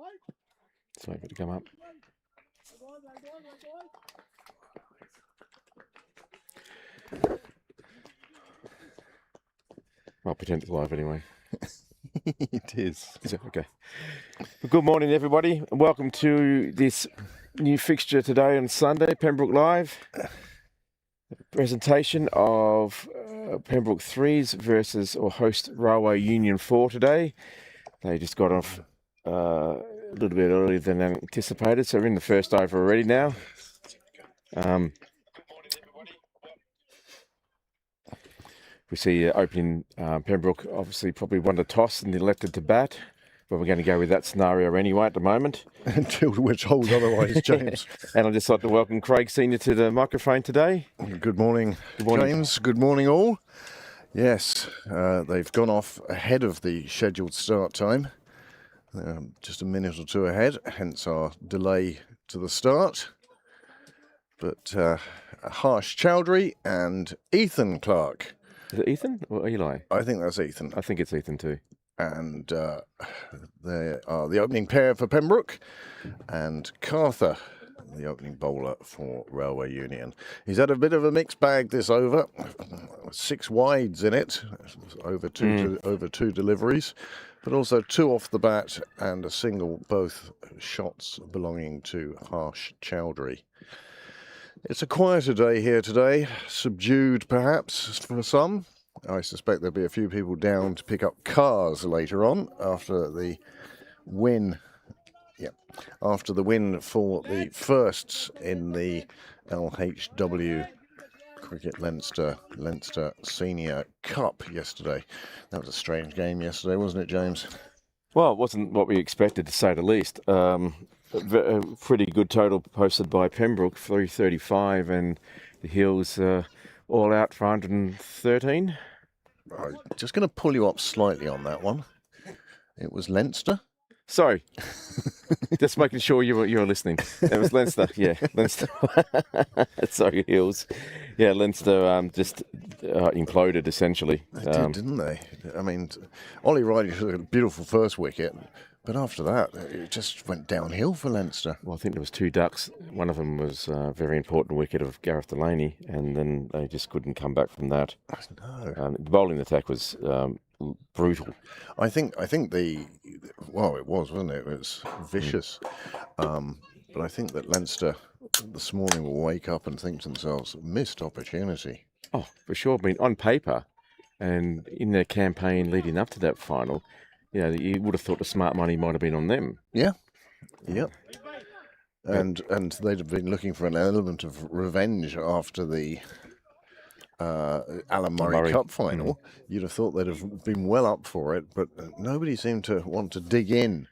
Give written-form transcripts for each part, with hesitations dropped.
Let's wait for it to come up. I'll pretend it's live anyway. It is. Is it? Okay. Well, good morning, everybody, and welcome to this new fixture today on Sunday, Pembroke Live. Presentation of Pembroke 3s versus or host Railway Union 4 today. They just got off a little bit earlier than anticipated, so we're in the first over already now. We see opening Pembroke obviously probably won the toss and elected to bat, but we're going to go with that scenario anyway at the moment. Until we're told otherwise, James. And I'd just like to welcome Craig Senior to the microphone today. Good morning, James. Good morning, all. Yes, they've gone off ahead of the scheduled start time, just a minute or two ahead, hence our delay to the start. But Harsh Chowdhury and Ethan Clark. Is it Ethan or Eli? I think that's Ethan. I think it's Ethan too. And they are the opening pair for Pembroke, and Carther, the opening bowler for Railway Union. He's had a bit of a mixed bag this over. 6 wides in it, over two deliveries, but also 2 off the bat and a single, both shots belonging to Harsh Chowdhury. It's a quieter day here today, subdued perhaps for some. I suspect there'll be a few people down to pick up cars later on after the win. After the win for the firsts in the LHW Cricket Leinster Senior Cup yesterday. That was a strange game yesterday, wasn't it, James? Well, it wasn't what we expected, to say the least. A pretty good total posted by Pembroke, 335, and the Hills all out for 113. I'm just going to pull you up slightly on that one. It was Leinster. Sorry, just making sure you were listening. It was Leinster, yeah, Leinster. Sorry, Hills. Yeah, Leinster just imploded essentially. They did, didn't they? I mean, Ollie Riley took a beautiful first wicket, but after that, it just went downhill for Leinster. Well, I think there was 2 ducks. One of them was a very important wicket of Gareth Delaney, and then they just couldn't come back from that. No. The bowling attack was brutal. I think it was, wasn't it? It was vicious. But I think that Leinster this morning will wake up and think to themselves, missed opportunity. Oh, for sure. I mean, on paper and in their campaign leading up to that final, you would have thought the smart money might have been on them. Yeah. Yep. And they'd have been looking for an element of revenge after the Alan Murray Cup final. You'd have thought they'd have been well up for it, but nobody seemed to want to dig in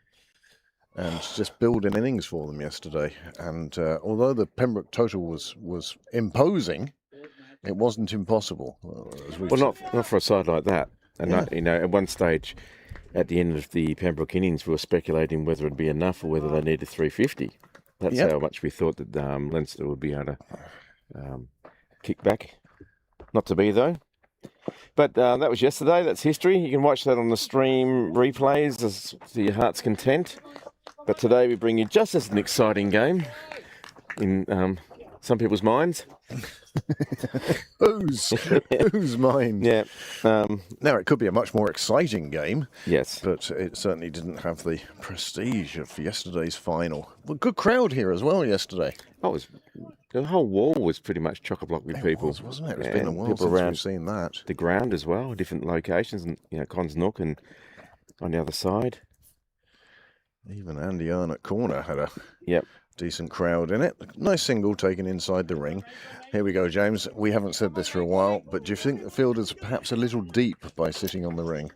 and just build an innings for them yesterday. And although the Pembroke total was imposing, it wasn't impossible. Well, not for a side like that. And at one stage, at the end of the Pembroke innings, we were speculating whether it'd be enough or whether they needed 350. That's how much we thought that Leinster would be able to kick back. Not to be, though. But that was yesterday. That's history. You can watch that on the stream replays as to your heart's content. But today we bring you just as an exciting game in some people's minds. Whose mind? Yeah. Now, it could be a much more exciting game. Yes. But it certainly didn't have the prestige of yesterday's final. Well, good crowd here as well yesterday. Oh, the whole wall was pretty much chock-a-block with people. Wasn't it? It's been a while since we've seen that. The ground as well, different locations, and Cons Nook and on the other side. Even Andy Arnott corner had a Yep. decent crowd in it. Nice single taken inside the ring. Here we go, James. We haven't said this for a while, but do you think the field is perhaps a little deep by sitting on the ring?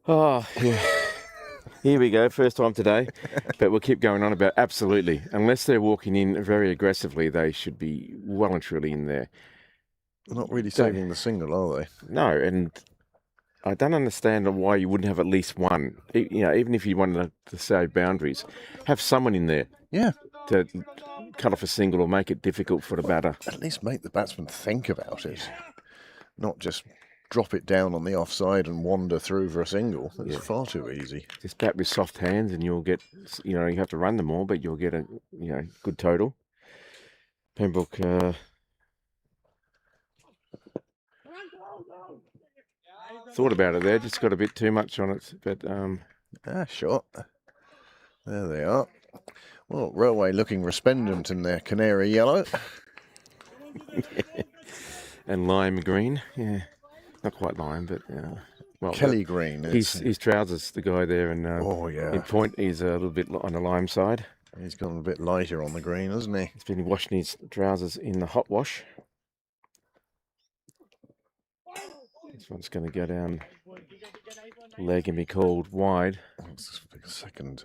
Oh, yeah. Here we go, first time today. But we'll keep going on about absolutely. Unless they're walking in very aggressively, they should be well and truly in there. They're not really saving the single, are they? No, and I don't understand why you wouldn't have at least one. Even if you wanted to save boundaries, have someone in there. Yeah. To cut off a single or make it difficult for the batter. At least make the batsman think about it, not just drop it down on the offside and wander through for a single. It's far too easy. Just bat with soft hands, and you'll get, you have to run them all, but you'll get a, good total. Pembroke. Thought about it there, just got a bit too much on it, but Shot. There they are. Well, Railway looking resplendent in their canary yellow. And lime green, not quite lime, but well, Kelly green. His trousers, the guy there, and in point, he's a little bit on the lime side. He's gone a bit lighter on the green, hasn't he? He's been washing his trousers in the hot wash. This one's going to go down leg and be called wide. It's the second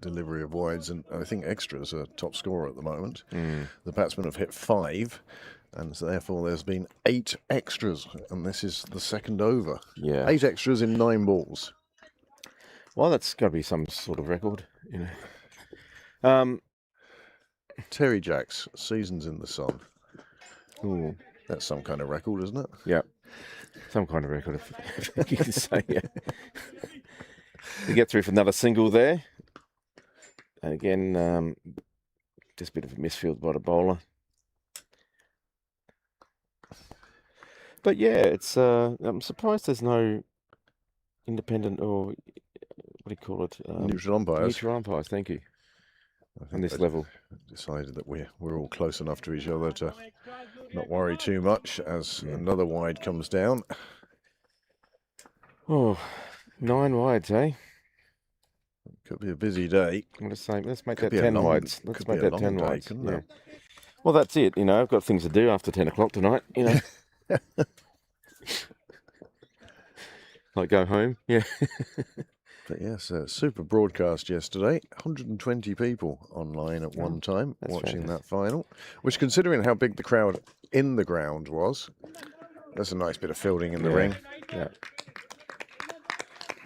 delivery of wides, and I think Extra's a top scorer at the moment. The batsmen have hit 5, and so therefore there's been 8 extras, and this is the second over. 8 extras in 9 balls. Well, that's got to be some sort of record, Terry Jacks, Seasons in the Sun. Ooh. That's some kind of record, isn't it? Yeah. Some kind of record, if you can say, We get through for another single there. And again, just a bit of a misfield by the bowler. But yeah, it's I'm surprised there's no independent, or what do you call it? Neutral umpires. Neutral umpires, thank you. On this level. Decided that we're all close enough to each other to not worry too much as another wide comes down. Oh, 9 wides, eh? Could be a busy day. Let's make that 10 wides. Let's make that 10 wides. Yeah. Well, that's it. I've got things to do after 10 o'clock tonight. Like go home. Yeah. But yes, super broadcast yesterday. 120 people online at one time watching that final, which, considering how big the crowd in the ground was, that's a nice bit of fielding in the ring. Yeah.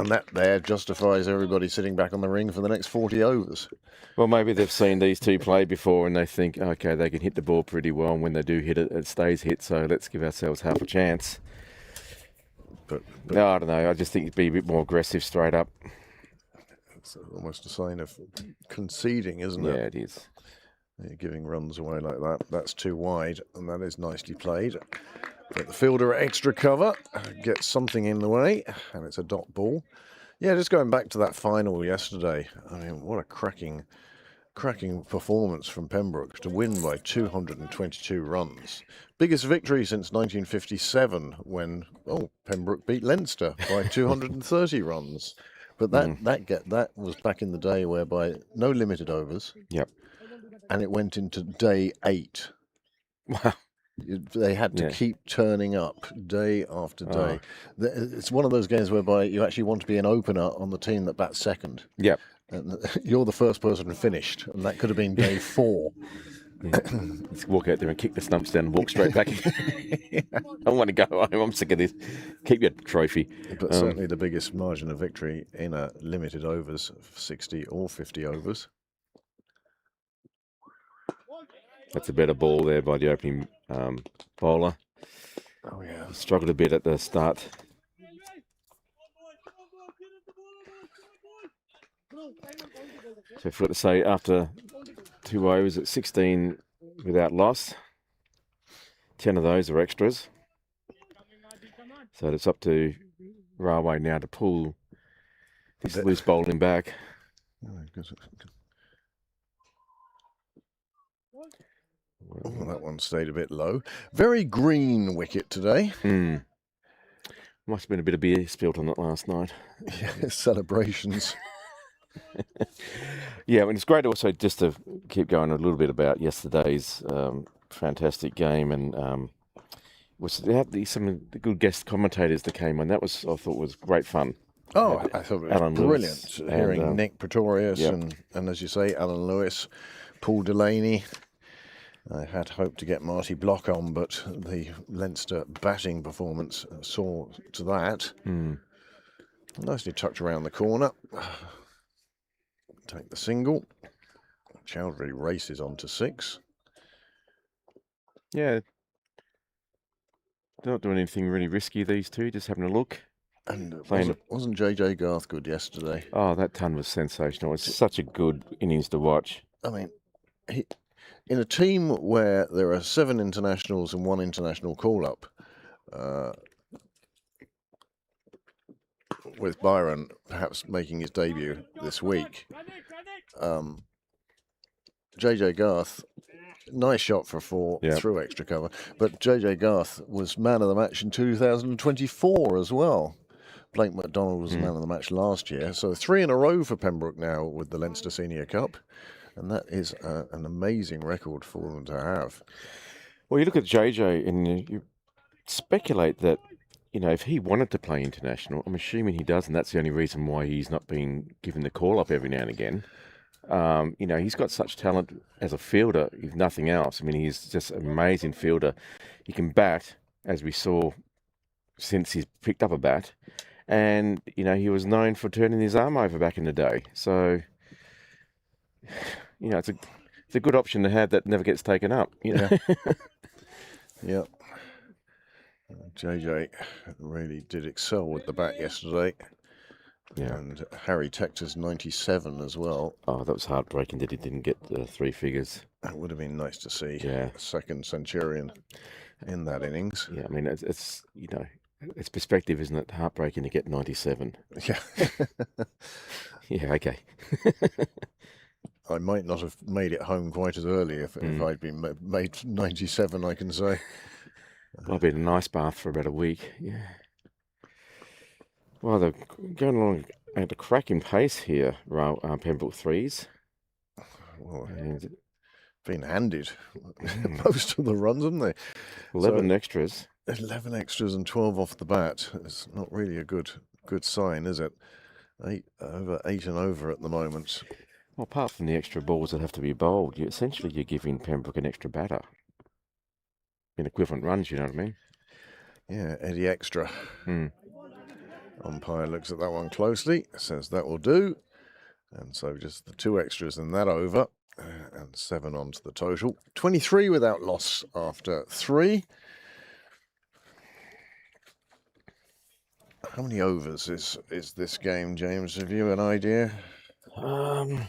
And that there justifies everybody sitting back on the ring for the next 40 overs. Well, maybe they've seen these two play before and they think, okay, they can hit the ball pretty well, and when they do hit it, it stays hit, so let's give ourselves half a chance. But no, I don't know. I just think it'd be a bit more aggressive straight up. It's almost a sign of conceding, isn't it? Yeah, it is. You're giving runs away like that. That's too wide, and that is nicely played. But the fielder extra cover, gets something in the way, and it's a dot ball. Yeah, just going back to that final yesterday. I mean, what a cracking performance from Pembroke to win by 222 runs. Biggest victory since 1957 when Pembroke beat Leinster by 230 runs. But that was back in the day whereby no limited overs. Yep. And it went into day 8. Wow. They had to keep turning up day after day. It's one of those games whereby you actually want to be an opener on the team that bats second. Yep. And you're the first person finished, and that could have been day 4. Let's walk out there and kick the stumps down and walk straight back. I want to go home. I'm sick of this. Keep your trophy. But certainly the biggest margin of victory in a limited overs, 60 or 50 overs. That's a better ball there by the opening bowler. Oh, yeah. Struggled a bit at the start. So if we to say after 2 overs at 16 without loss, 10 of those are extras. So it's up to Railway now to pull this loose bowling back. Oh, that one stayed a bit low. Very green wicket today. Must have been a bit of beer spilt on it last night. Yeah, celebrations. Yeah, I mean, it's great also just to keep going a little bit about yesterday's fantastic game, and they had some of the good guest commentators that came on. That was, I thought, was great fun. Oh, I thought it was Alan brilliant. Lewis Hearing Nick Pretorius and as you say, Alan Lewis, Paul Delaney. I had hoped to get Marty Block on, but the Leinster batting performance saw to that. Nicely tucked around the corner. Take the single. Chowdhury races on to 6. Yeah. They're not doing anything really risky, these two, just having a look. And Playing wasn't JJ Garth good yesterday? Oh, that ton was sensational. It's such a good innings to watch. I mean, in a team where there are 7 internationals and 1 international call-up, with Byron perhaps making his debut this week, JJ Garth, nice shot for 4 through extra cover, but JJ Garth was man of the match in 2024 as well. Blake McDonald was man of the match last year, so 3 in a row for Pembroke now with the Leinster Senior Cup, and that is an amazing record for them to have. Well, you look at JJ and you speculate that, if he wanted to play international, I'm assuming he does, and that's the only reason why he's not being given the call-up every now and again. He's got such talent as a fielder, if nothing else. I mean, he's just an amazing fielder. He can bat, as we saw since he's picked up a bat. And, he was known for turning his arm over back in the day. So, it's a good option to have that never gets taken up. Yeah. Yep. JJ really did excel with the bat yesterday. Yeah. And Harry Tector's 97 as well. Oh, that was heartbreaking that he didn't get the 3 figures. That would have been nice to see. Yeah. A second centurion in that innings. Yeah, I mean, it's it's perspective, isn't it? Heartbreaking to get 97. Yeah. Yeah, okay. I might not have made it home quite as early if I'd been made 97, I can say. Well, I've been in an ice bath for about a week, yeah. Well, they're going along at a cracking pace here, Pembroke threes. Well, been handed most of the runs, haven't they? 11 extras. 11 extras and 12 off the bat. It's not really a good sign, is it? 8 and over at the moment. Well, apart from the extra balls that have to be bowled, you're giving Pembroke an extra batter. In equivalent runs, you know what I mean? Yeah, Eddie extra. Umpire looks at that one closely, says that will do. And so just the 2 extras in that over, and 7 onto the total. 23 without loss after 3. How many overs is this game, James? Have you an idea? I'm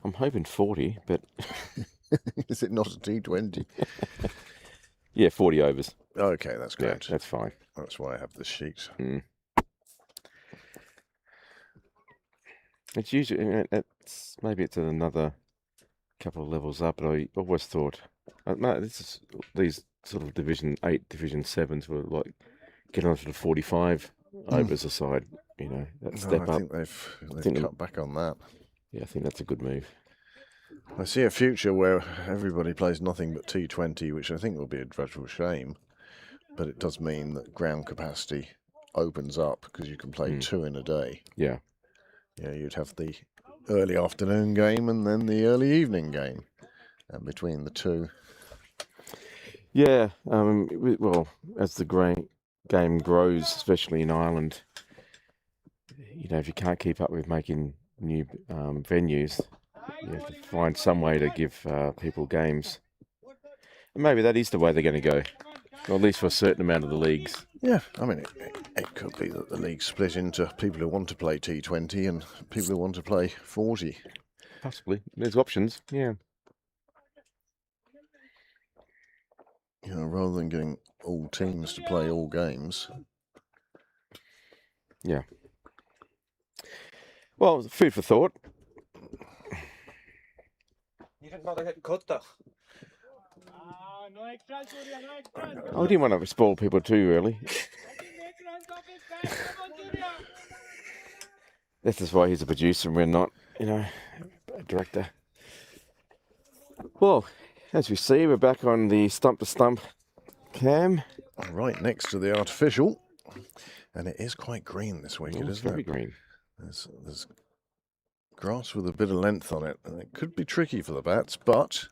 hoping 40, but... Is it not a T20? Yeah, 40 overs. Okay, that's good. Yeah, that's fine. That's why I have the sheet. It's usually, maybe it's another couple of levels up, but I always thought, these sort of Division 8, Division 7s were like getting on to the 45 overs aside, that step up. I think they've cut back on that. Yeah, I think that's a good move. I see a future where everybody plays nothing but T20, which I think will be a dreadful shame. But it does mean that ground capacity opens up because you can play 2 in a day. Yeah. Yeah, you'd have the early afternoon game and then the early evening game. And between the 2. Yeah, well, as the game grows, especially in Ireland, if you can't keep up with making new venues, you have to find some way to give people games. And maybe that is the way they're going to go, or at least for a certain amount of the leagues. Yeah, I mean, it could be that the league split into people who want to play T20 and people who want to play 40. Possibly. There's options, yeah. Rather than getting all teams to play all games. Yeah. Well, food for thought. I didn't want to spoil people too early. That's just why he's a producer and we're not, a director. Well, as we see, we're back on the stump-to-stump cam. Right next to the artificial. And it is quite green this week, isn't it? It's very green. There's grass with a bit of length on it, and it could be tricky for the bats, but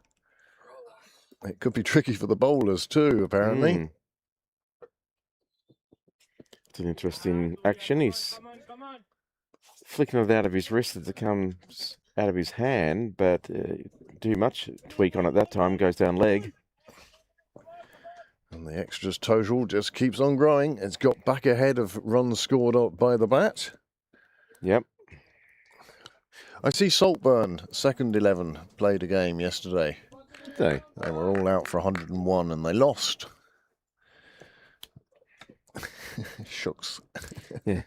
it could be tricky for the bowlers too, apparently. It's an interesting action. He's flicking it out of his wrist as it comes out of his hand, but too much tweak on it that time, goes down leg. And the extras total just keeps on growing. It's got back ahead of runs scored up by the bat. Yep. I see Saltburn, second 11, played a game yesterday. Did they? They were all out for 101 and they lost. Shucks. Yeah.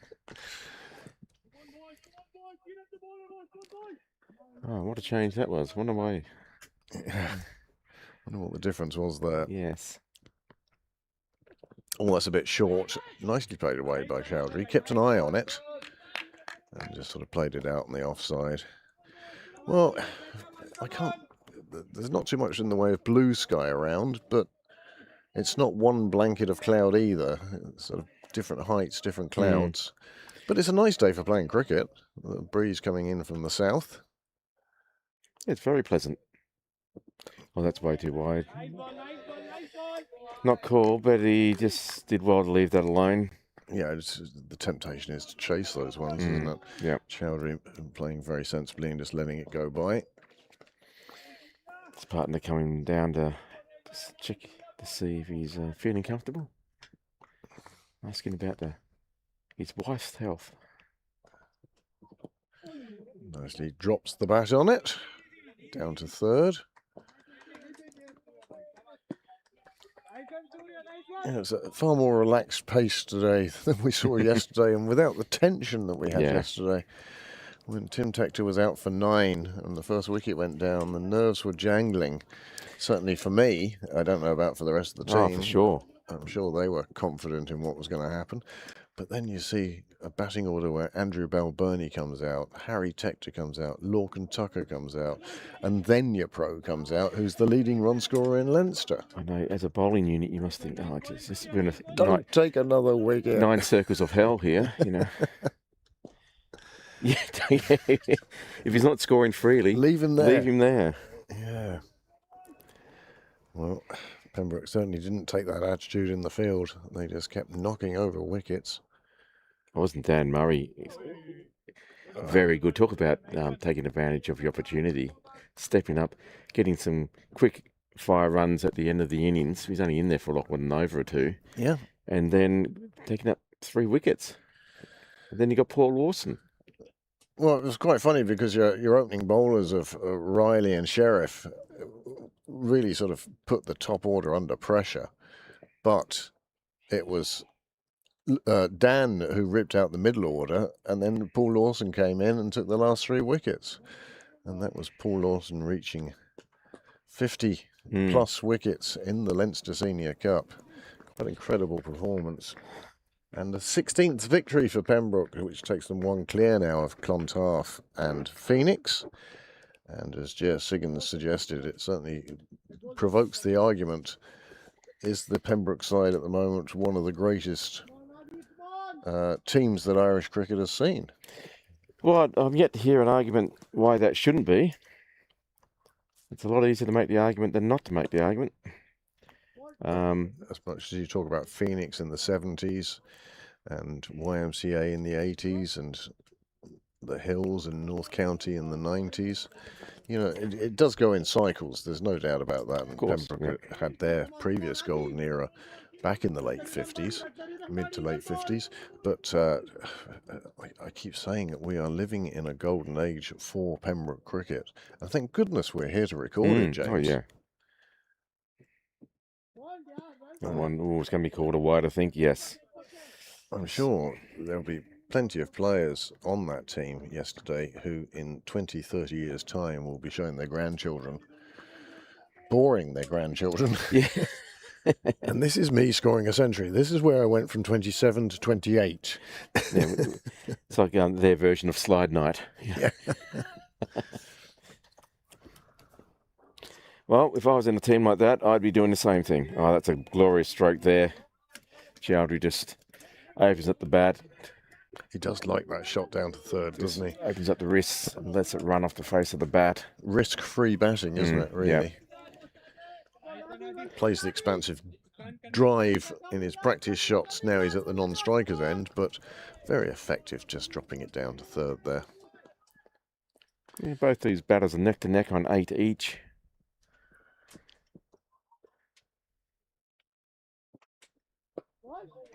Oh, what a change that was. One away. Yeah. Wonder what the difference was there. Yes. Oh, that's a bit short. Nicely played away by Chowdhury. Kept an eye on it and just sort of played it out on the offside. Well, there's not too much in the way of blue sky around, but it's not one blanket of cloud either. It's sort of different heights, different clouds. But it's a nice day for playing cricket. The breeze coming in from the south. It's very pleasant. Oh, that's way too wide. Not cool, but he just did well to leave that alone. Yeah, the temptation is to chase those ones, isn't it? Yeah. Chowdhury playing very sensibly and just letting it go by. His partner coming down to check to see if he's feeling comfortable. Asking about his wife's health. Nicely drops the bat on it. Down to third. Yeah, it's a far more relaxed pace today than we saw yesterday, and without the tension that we had yesterday. When Tim Tector was out for 9 and the first wicket went down, the nerves were jangling. Certainly for me. I don't know about for the rest of the team. Oh, for sure. I'm sure they were confident in what was going to happen. But then you see a batting order where Andrew Balbirnie comes out, Harry Tector comes out, Lorcan Tucker comes out, and then your pro comes out, who's the leading run scorer in Leinster. I know, as a bowling unit, you must think, oh, it's just been Don't take another wicket. 9 circles of hell here, you know. Yeah, if he's not scoring freely, leave him there. Leave him there. Yeah. Well, Pembroke certainly didn't take that attitude in the field. They just kept knocking over wickets. Wasn't Dan Murray very good? Talk about taking advantage of the opportunity, stepping up, getting some quick fire runs at the end of the innings. He's only in there for like an over or two. Yeah. And then taking up 3 wickets. And then you got Paul Lawson. Well, it was quite funny because your opening bowlers of Riley and Sheriff really sort of put the top order under pressure. But it was Dan who ripped out the middle order, and then Paul Lawson came in and took the last 3 wickets. And that was Paul Lawson reaching 50 plus wickets in the Leinster Senior Cup. Quite incredible performance. And the 16th victory for Pembroke, which takes them 1 clear now of Clontarf and Phoenix. And as J.S. Siggins suggested, it certainly provokes the argument, is the Pembroke side at the moment one of the greatest teams that Irish cricket has seen? Well, I'm yet to hear an argument why that shouldn't be. It's a lot easier to make the argument than not to make the argument. As much as you talk about Phoenix in the 70s and YMCA in the 80s and the Hills in North County in the 90s, you know, it does go in cycles. There's no doubt about that. And Pembroke had their previous golden era back in the late 50s, mid to late 50s. But I keep saying that we are living in a golden age for Pembroke cricket. And thank goodness we're here to record it, James. Oh, yeah. It's going to be called a wide, I think, yes. I'm sure there'll be plenty of players on that team yesterday who in 20, 30 years' time will be showing their grandchildren, boring their grandchildren. Yeah. And this is me scoring a century. This is where I went from 27 to 28. Yeah, it's like their version of Slide Night. Yeah. Well, if I was in a team like that, I'd be doing the same thing. Oh, that's a glorious stroke there. Chowdhury just opens up the bat. He does like that shot down to third, doesn't he? Opens up the wrists and lets it run off the face of the bat. Risk-free batting, isn't it, really? Yeah. Plays the expansive drive in his practice shots. Now he's at the non-striker's end, but very effective just dropping it down to third there. Yeah, both these batters are neck to neck on 8 each.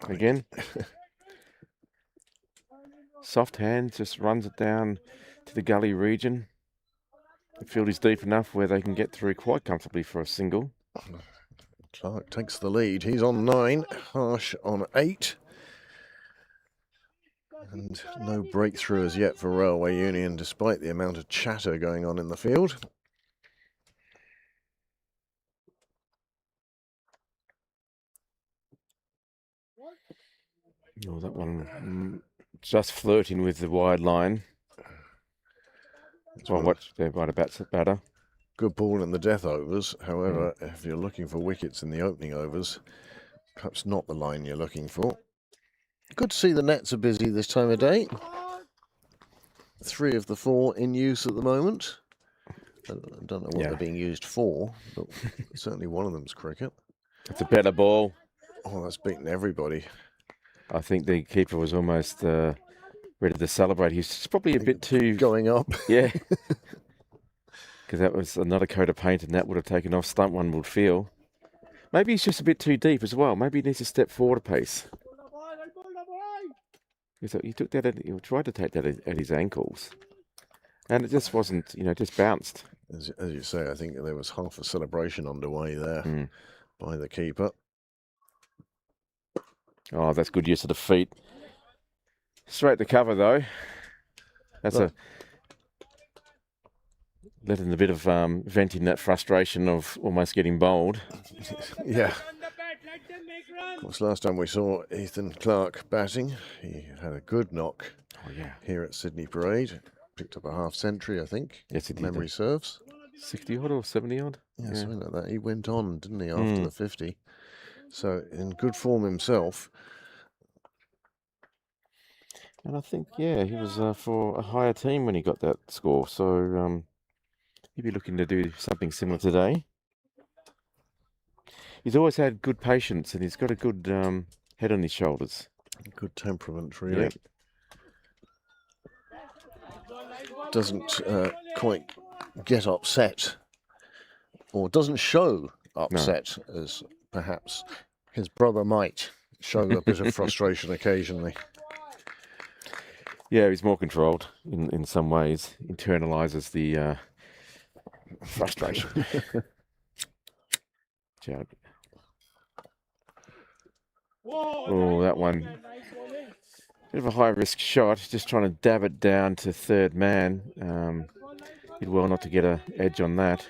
again. Soft hand, just runs it down to the gully region. The field is deep enough where they can get through quite comfortably for a single. Clark takes the lead. He's on 9, Harsh on 8. And no breakthrough as yet for Railway Union, despite the amount of chatter going on in the field. Oh, that one just flirting with the wide line. Well, watch there by the batter. Good ball in the death overs. However, if you're looking for wickets in the opening overs, perhaps not the line you're looking for. Good to see the nets are busy this time of day. 3 of the 4 in use at the moment. I don't know what they're being used for, but certainly one of them's cricket. It's a better ball. Oh, that's beaten everybody. I think the keeper was almost ready to celebrate. He's probably a bit too... Going up. Yeah. Because that was another coat of paint and that would have taken off. Stump one would feel. Maybe he's just a bit too deep as well. Maybe he needs to step forward a pace. He took that. He tried to take that at his ankles, and it just wasn't. Just bounced. As you say, I think there was half a celebration underway there by the keeper. Oh, that's good use of the feet. Straight to cover though. That's letting a bit of venting that frustration of almost getting bowled. Yeah. Of course, last time we saw Ethan Clark batting, he had a good knock here at Sydney Parade. Picked up a half century, I think. Yes, he did. Memory serves. 60 odd or 70 odd? Yeah, something like that. He went on, didn't he, after the 50. So in good form himself. And I think, he was for a higher team when he got that score. So he'd be looking to do something similar today. He's always had good patience and he's got a good head on his shoulders. Good temperament, really. Yep. Doesn't quite get upset, or doesn't show upset as perhaps his brother might show a bit of frustration occasionally. Yeah, he's more controlled in some ways, internalises the frustration. Oh, that one. Bit of a high-risk shot, just trying to dab it down to third man. Did well not to get an edge on that.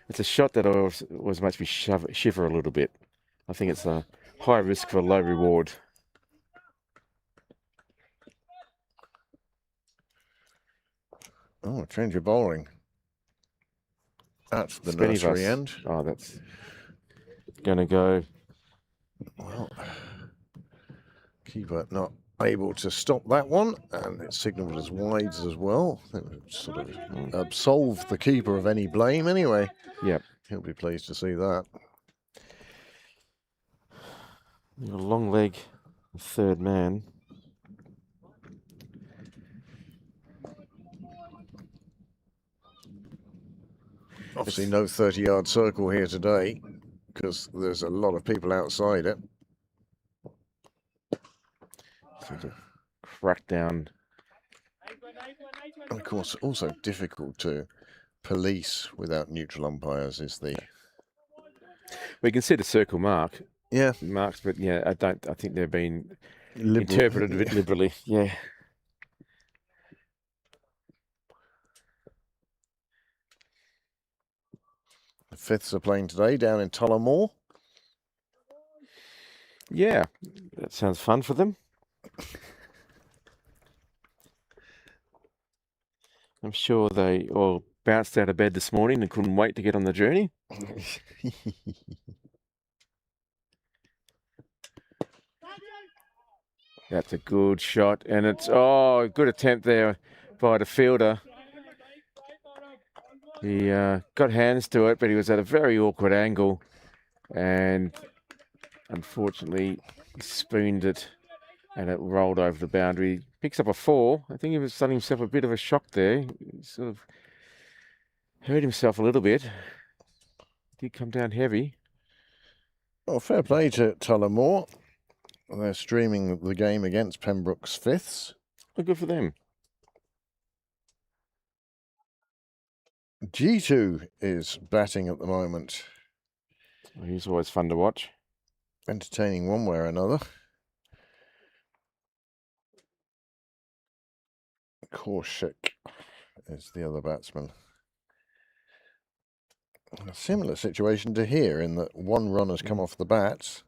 It's a shot that always makes me shiver a little bit. I think it's a high risk for low reward. Oh, change of bowling. That's the nursery end. Oh, that's going to go. Well, keeper not able to stop that one, and it's signalled as wides as well. It sort of absolved the keeper of any blame anyway. Yep. He'll be pleased to see that. A long leg, third man. Obviously no 30-yard circle here today because there's a lot of people outside it. So crack down. And of course, also difficult to police without neutral umpires is the... We can see the circle marks, but I think they're being interpreted a bit liberally. Yeah. The fifths are playing today down in Tullamore. Yeah, that sounds fun for them. I'm sure they all bounced out of bed this morning and couldn't wait to get on the journey. That's a good shot, and it's a good attempt there by the fielder. He got hands to it, but he was at a very awkward angle, and unfortunately he spooned it, and it rolled over the boundary. Picks up a 4. I think he was done himself a bit of a shock there. He sort of hurt himself a little bit. Did come down heavy. Well, fair play to Tullamore. They're streaming the game against Pembroke's fifths. Oh, good for them. G2 is batting at the moment. He's always fun to watch. Entertaining one way or another. Korshik is the other batsman. A similar situation to here in that one run has come off the bats.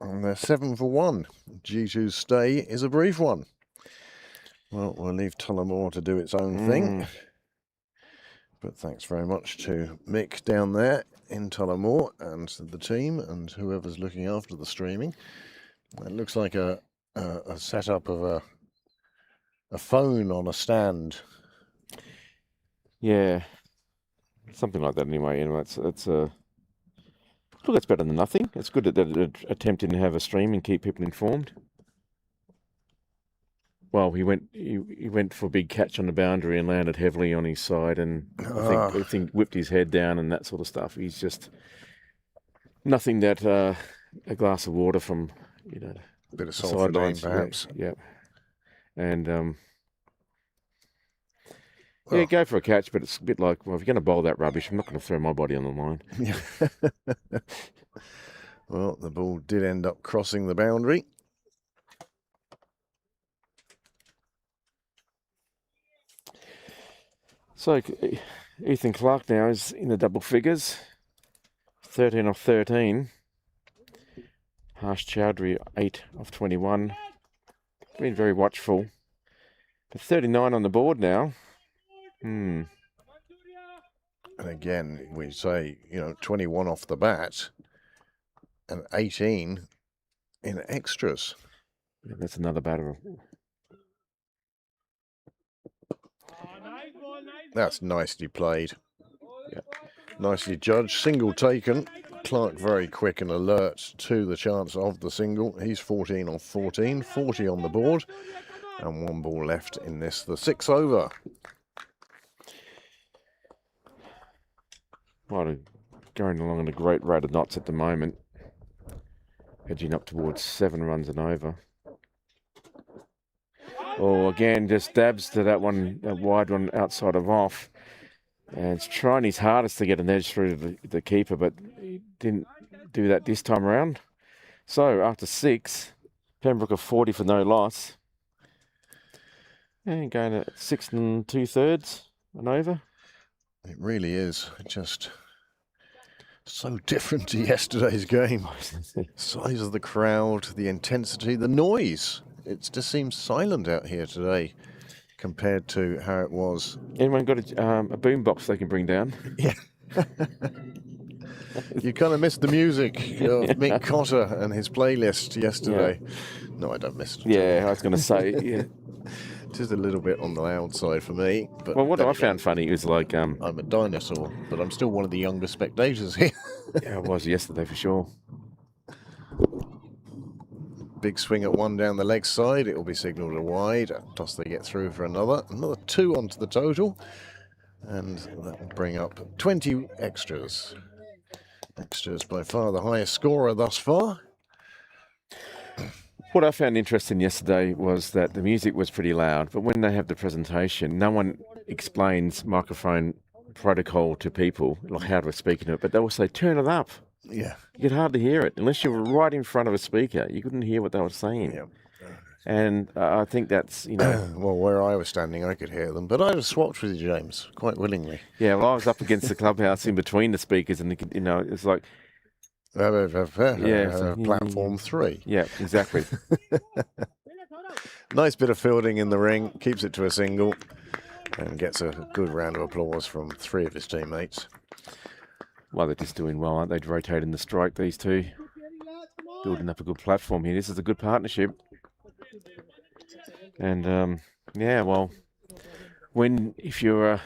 And they're 7 for 1. G2's stay is a brief one. Well, we'll leave Tullamore to do its own thing. But thanks very much to Mick down there in Tullamore and the team and whoever's looking after the streaming. It looks like a setup of a phone on a stand. Yeah, something like that anyway. Look, it's better than nothing. It's good that they're attempting to have a stream and keep people informed. Well, he went for a big catch on the boundary and landed heavily on his side, and I think whipped his head down and that sort of stuff. He's just nothing that a glass of water from a bit of sulphur perhaps. Yeah. And yeah, go for a catch, but it's a bit like, well, if you're going to bowl that rubbish, I'm not going to throw my body on the line. Yeah. Well, the ball did end up crossing the boundary. So Ethan Clark now is in the double figures, 13 off 13. Harsh Chowdhury 8 off 21. Been very watchful. But 39 on the board now. And again, we say, 21 off the bat and 18 in extras. Yeah, that's another batter. That's nicely played. Yeah. Nicely judged. Single taken. Clark very quick and alert to the chance of the single. He's 14 off 14, 40 on the board, and one ball left in this, the 6th over. Well, going along at a great rate of knots at the moment, edging up towards 7 runs and over. Oh, again, just dabs to that one, that wide one outside of off. And it's trying his hardest to get an edge through the keeper, but he didn't do that this time around. So after 6, Pembroke are 40 for no loss. And going at 6 2/3 and over. It really is just so different to yesterday's game. Size of the crowd, the intensity, the noise. It just seems silent out here today compared to how it was. Anyone got a boom box they can bring down? Yeah. You kind of missed the music of Mick Cotter and his playlist yesterday. Yeah. No, I don't miss it. Yeah, I was going to say, yeah. Just a little bit on the loud side for me. But well, what I found funny was like... I'm a dinosaur, but I'm still one of the younger spectators here. Yeah, I was yesterday for sure. Big swing at one down the leg side. It will be signalled a wide. Toss they get through for another 2 onto the total. And that will bring up 20 extras. Extras by far the highest scorer thus far. What I found interesting yesterday was that the music was pretty loud, but when they have the presentation, no one explains microphone protocol to people, like how to speak into it, but they will say, turn it up. Yeah. You could hardly hear it. Unless you were right in front of a speaker, you couldn't hear what they were saying. Yeah. And I think that's, well, where I was standing, I could hear them. But I was swapped with you, James, quite willingly. Yeah, well, I was up against the clubhouse in between the speakers, and, it's like... platform 3. Yeah, exactly. Nice bit of fielding in the ring, keeps it to a single, and gets a good round of applause from 3 of his teammates. Well, they're just doing well, aren't they? Rotating the strike, these two. Building up a good platform here. This is a good partnership. And, yeah, well, if you're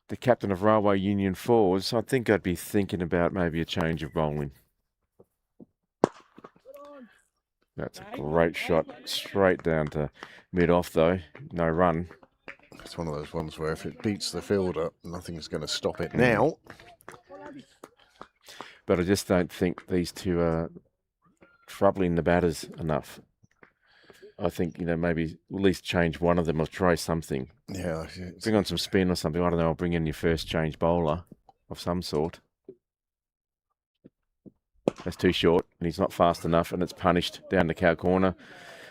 the captain of Railway Union Fours, I think I'd be thinking about maybe a change of bowling. That's a great shot. Straight down to mid-off, though. No run. It's one of those ones where if it beats the fielder, nothing's going to stop it now. But I just don't think these two are troubling the batters enough. I think, maybe at least change one of them or try something. Yeah. Bring on some spin or something. I don't know. I'll bring in your first change bowler of some sort. That's too short, and he's not fast enough, and it's punished down the cow corner.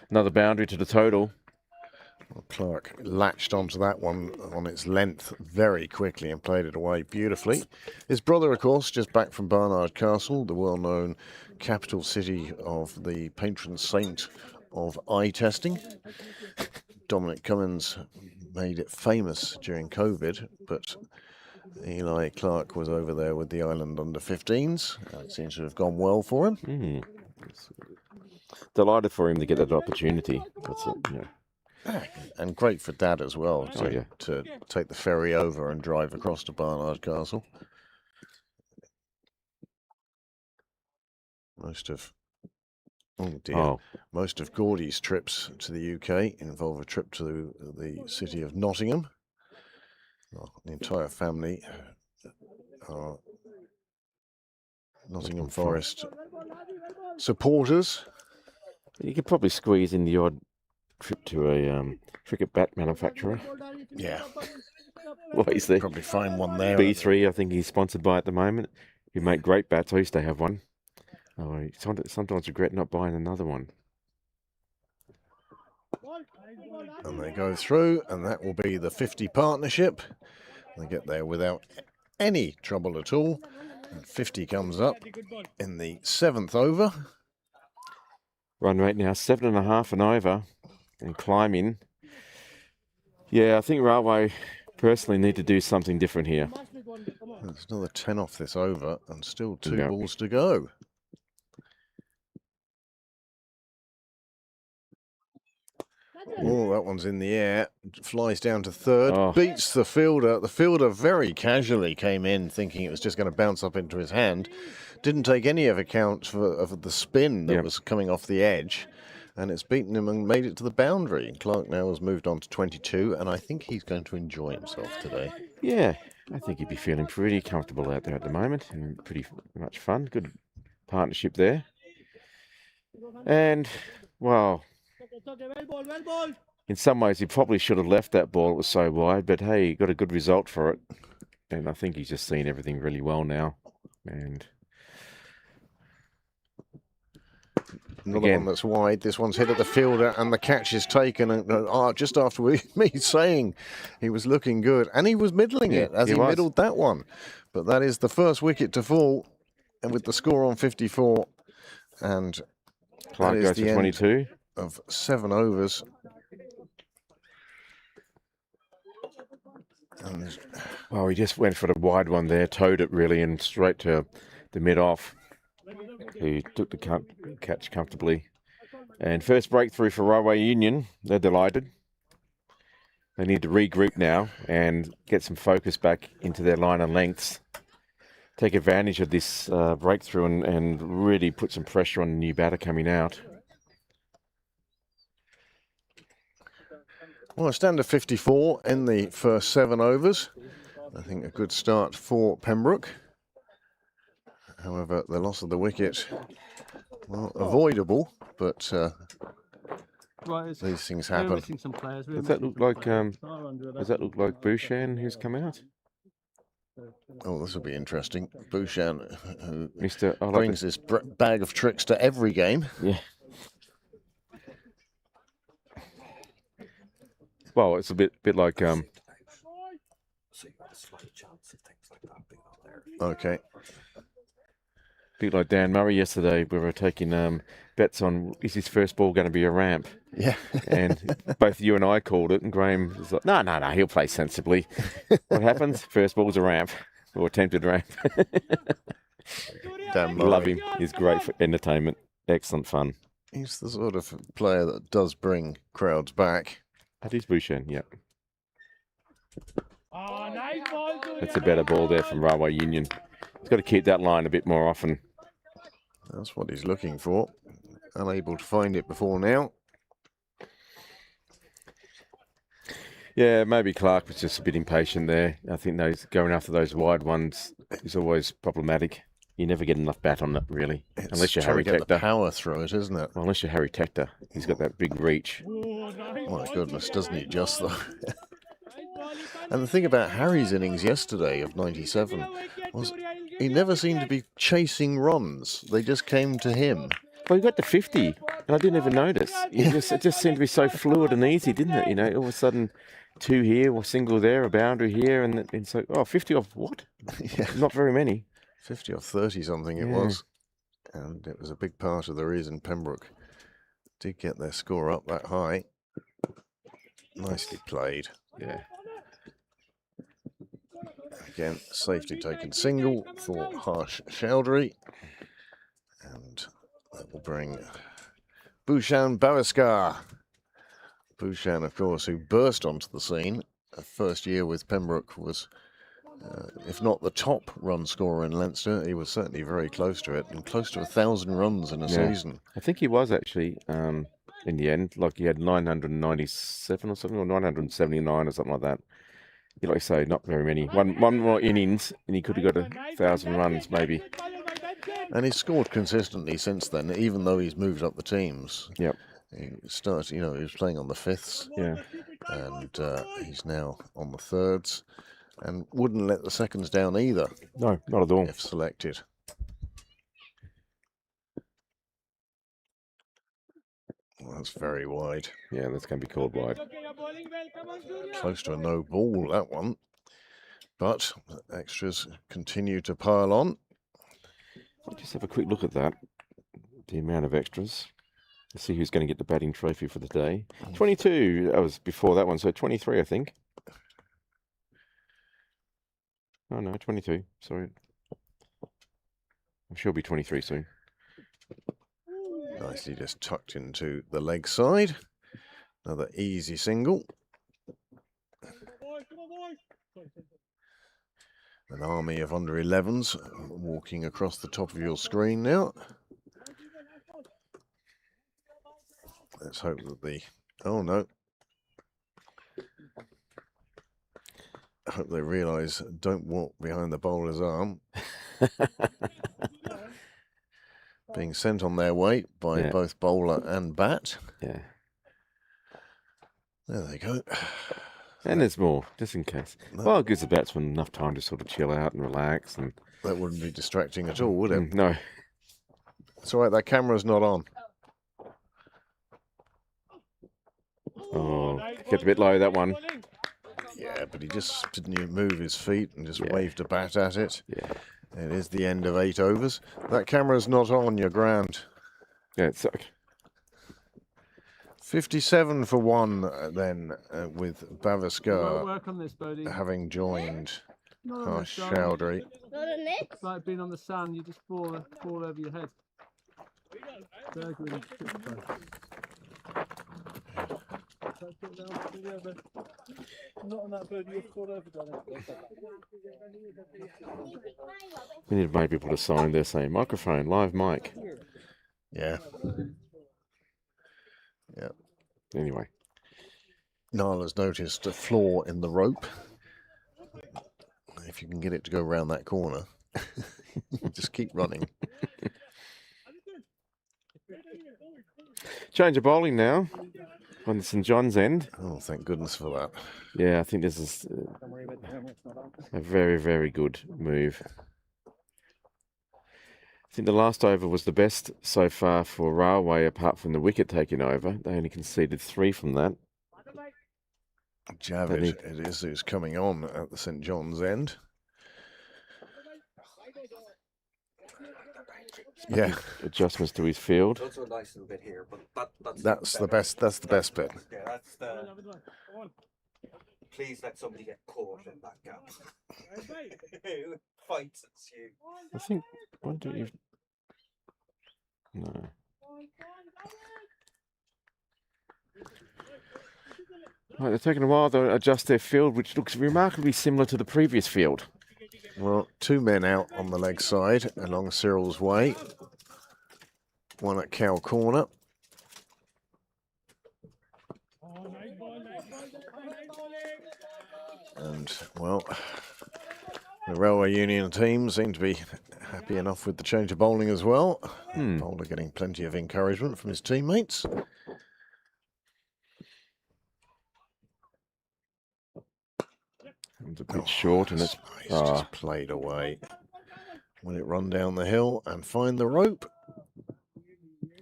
Another boundary to the total. Well, Clark latched onto that one on its length very quickly and played it away beautifully. His brother, of course, just back from Barnard Castle, the well-known capital city of the patron saint of eye testing. Dominic Cummins made it famous during COVID, but Eli Clark was over there with the Island under-15s. It seems to have gone well for him. Delighted for him to get that opportunity. That's it, And great for Dad as well to yeah. take the ferry over and drive across to Barnard Castle. Most of Gordy's trips to the UK involve a trip to the city of Nottingham. Well, the entire family are Nottingham Forest supporters. You could probably squeeze in the odd trip to a cricket bat manufacturer. Yeah. Well, he's there. Probably find one there. B3, I think he's sponsored by at the moment. You make great bats. I used to have one. Oh, I sometimes regret not buying another one. And they go through, and that will be the 50 partnership. They get there without any trouble at all. And 50 comes up in the 7th over. Run rate now 7.5 and over, and climbing. Yeah, I think Railway personally need to do something different here. There's another 10 off this over, and still 2 balls to go. Oh, that one's in the air. Flies down to third. Beats the fielder. The fielder very casually came in thinking it was just going to bounce up into his hand. Didn't take any of account of the spin that was coming off the edge. And it's beaten him and made it to the boundary. Clark now has moved on to 22, and I think he's going to enjoy himself today. Yeah, I think he'd be feeling pretty comfortable out there at the moment and pretty much fun. Good partnership there. And, well, in some ways he probably should have left that ball. It was so wide, but hey, he got a good result for it. And I think he's just seen everything really well now. And another one that's wide. This one's hit at the fielder, and the catch is taken. And just after me saying he was looking good, and he was middling it as he middled that one. But that is the first wicket to fall, and with the score on 54, and Clark goes to 22 of 7 overs. Well, he just went for the wide one there, towed it really, and straight to the mid-off. He took the catch comfortably. And first breakthrough for Railway Union. They're delighted. They need to regroup now and get some focus back into their line of lengths. Take advantage of this breakthrough and really put some pressure on the new batter coming out. Well, a standard 54 in the first 7 overs. I think a good start for Pembroke. However, the loss of the wicket, well, avoidable, but these things happen. Does that look like Bouchan who's come out? Oh, this will be interesting. Bouchan, who Mr. brings this bag of tricks to every game. Yeah. Well, it's a bit like Okay. bit like Dan Murray yesterday. We were taking bets on is his first ball going to be a ramp? Yeah. And both you and I called it, and Graham was like, no, he'll play sensibly. What happens? First ball's a ramp, or attempted ramp. Dan Murray. Love him. He's great for entertainment. Excellent fun. He's the sort of player that does bring crowds back. That is Bouchan, yeah. That's a better ball there from Railway Union. He's got to keep that line a bit more often. That's what he's looking for. Unable to find it before now. Yeah, maybe Clark was just a bit impatient there. I think those going after those wide ones is always problematic. You never get enough bat on it, really, It's unless you're trying Harry to get the Tector. power through it, isn't it? Well, unless you're Harry Tector, he's got that big reach. My goodness, doesn't he just though? And the thing about Harry's innings yesterday of 97 was he never seemed to be chasing runs. They just came to him. Well, he got to 50, and I didn't even notice. It just seemed to be so fluid and easy, didn't it? You know, all of a sudden, 2 here, or single there, a boundary here, and it's like, oh, 50 off what? Yeah. Not very many. 50 off 30 something it was. And it was a big part of the reason Pembroke did get their score up that high. Nicely played. Yeah. Again, safety taken single for Harsh Chowdhury. And that will bring Bhushan Bavaskar. Bhushan, of course, who burst onto the scene. First year with Pembroke was, if not the top run scorer in Leinster, he was certainly very close to it, and close to 1,000 runs in a season. I think he was actually, in the end, like he had 997 or something, or 979 or something like that. Like I say, not very many. One more innings, and he could have got 1,000 runs, maybe. And he's scored consistently since then, even though he's moved up the teams. Yep. He started, he was playing on the fifths. Yeah. And he's now on the thirds, and wouldn't let the seconds down either. No, not at all. If selected. Well, that's very wide. Yeah, that's going to be called wide. Close to a no ball, that one. But extras continue to pile on. I'll just have a quick look at that. The amount of extras. Let's see who's going to get the batting trophy for the day. 22. That was before that one, so 23, I think. Oh, no, 22. Sorry. I'm sure it'll be 23 soon. Nicely just tucked into the leg side. Another easy single. An army of under 11s walking across the top of your screen now. Let's hope that the... Oh, no. I hope they realise don't walk behind the bowler's arm. Being sent on their way by both bowler and bat. Yeah. There they go. And there's more, just in case. Well, it gives the batsman enough time to sort of chill out and relax. And that wouldn't be distracting at all, would it? No. It's all right, that camera's not on. Oh, get a bit low, that one. Yeah, but he just didn't even move his feet and just waved a bat at it. Yeah. It is the end of 8 overs. That camera's not on, you're grand. Yeah, it's okay. 57 for 1 then, with Bavaskar work on this, Bodie. having joined Harsh Chowdhury. It's like being on the sand, you just fall over your head. Not on that bird, you'll fall over, darling. We need to make people to sign there saying microphone, live mic. Yeah. Yeah. Anyway. Nala's noticed a flaw in the rope. If you can get it to go around that corner, just keep running. Change of bowling now on the St John's end. Oh, thank goodness for that. Yeah, I think this is a very, very good move. I think the last over was the best so far for Railway, apart from the wicket taking over. They only conceded 3 from that. Javid, it is who's coming on at the St John's end. Yeah, adjustments to his field. Also a nice little bit here, but that's the best. That's the best bit. Yeah, that's the. Please let somebody get caught in that gap. Fights ensue. I think. Why don't you? No. Right, they're taking a while to adjust their field, which looks remarkably similar to the previous field. Well, 2 men out on the leg side along Cyril's way. 1 at Cow Corner. And, well, the Railway Union team seem to be happy enough with the change of bowling as well. Bowler getting plenty of encouragement from his teammates. It's a bit short, and it's nice, just played away. Will it run down the hill and find the rope?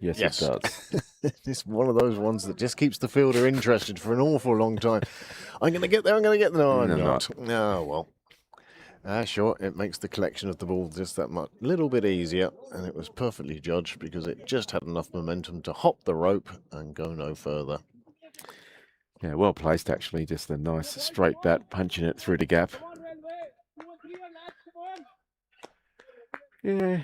yes, it does. It's one of those ones that just keeps the fielder interested for an awful long time. I'm going to get there, I'm going to get there. No, I'm not. No, well. Sure, it makes the collection of the ball just that much, little bit easier, and it was perfectly judged because it just had enough momentum to hop the rope and go no further. Yeah, well placed actually. Just a nice straight bat, punching it through the gap. Yeah.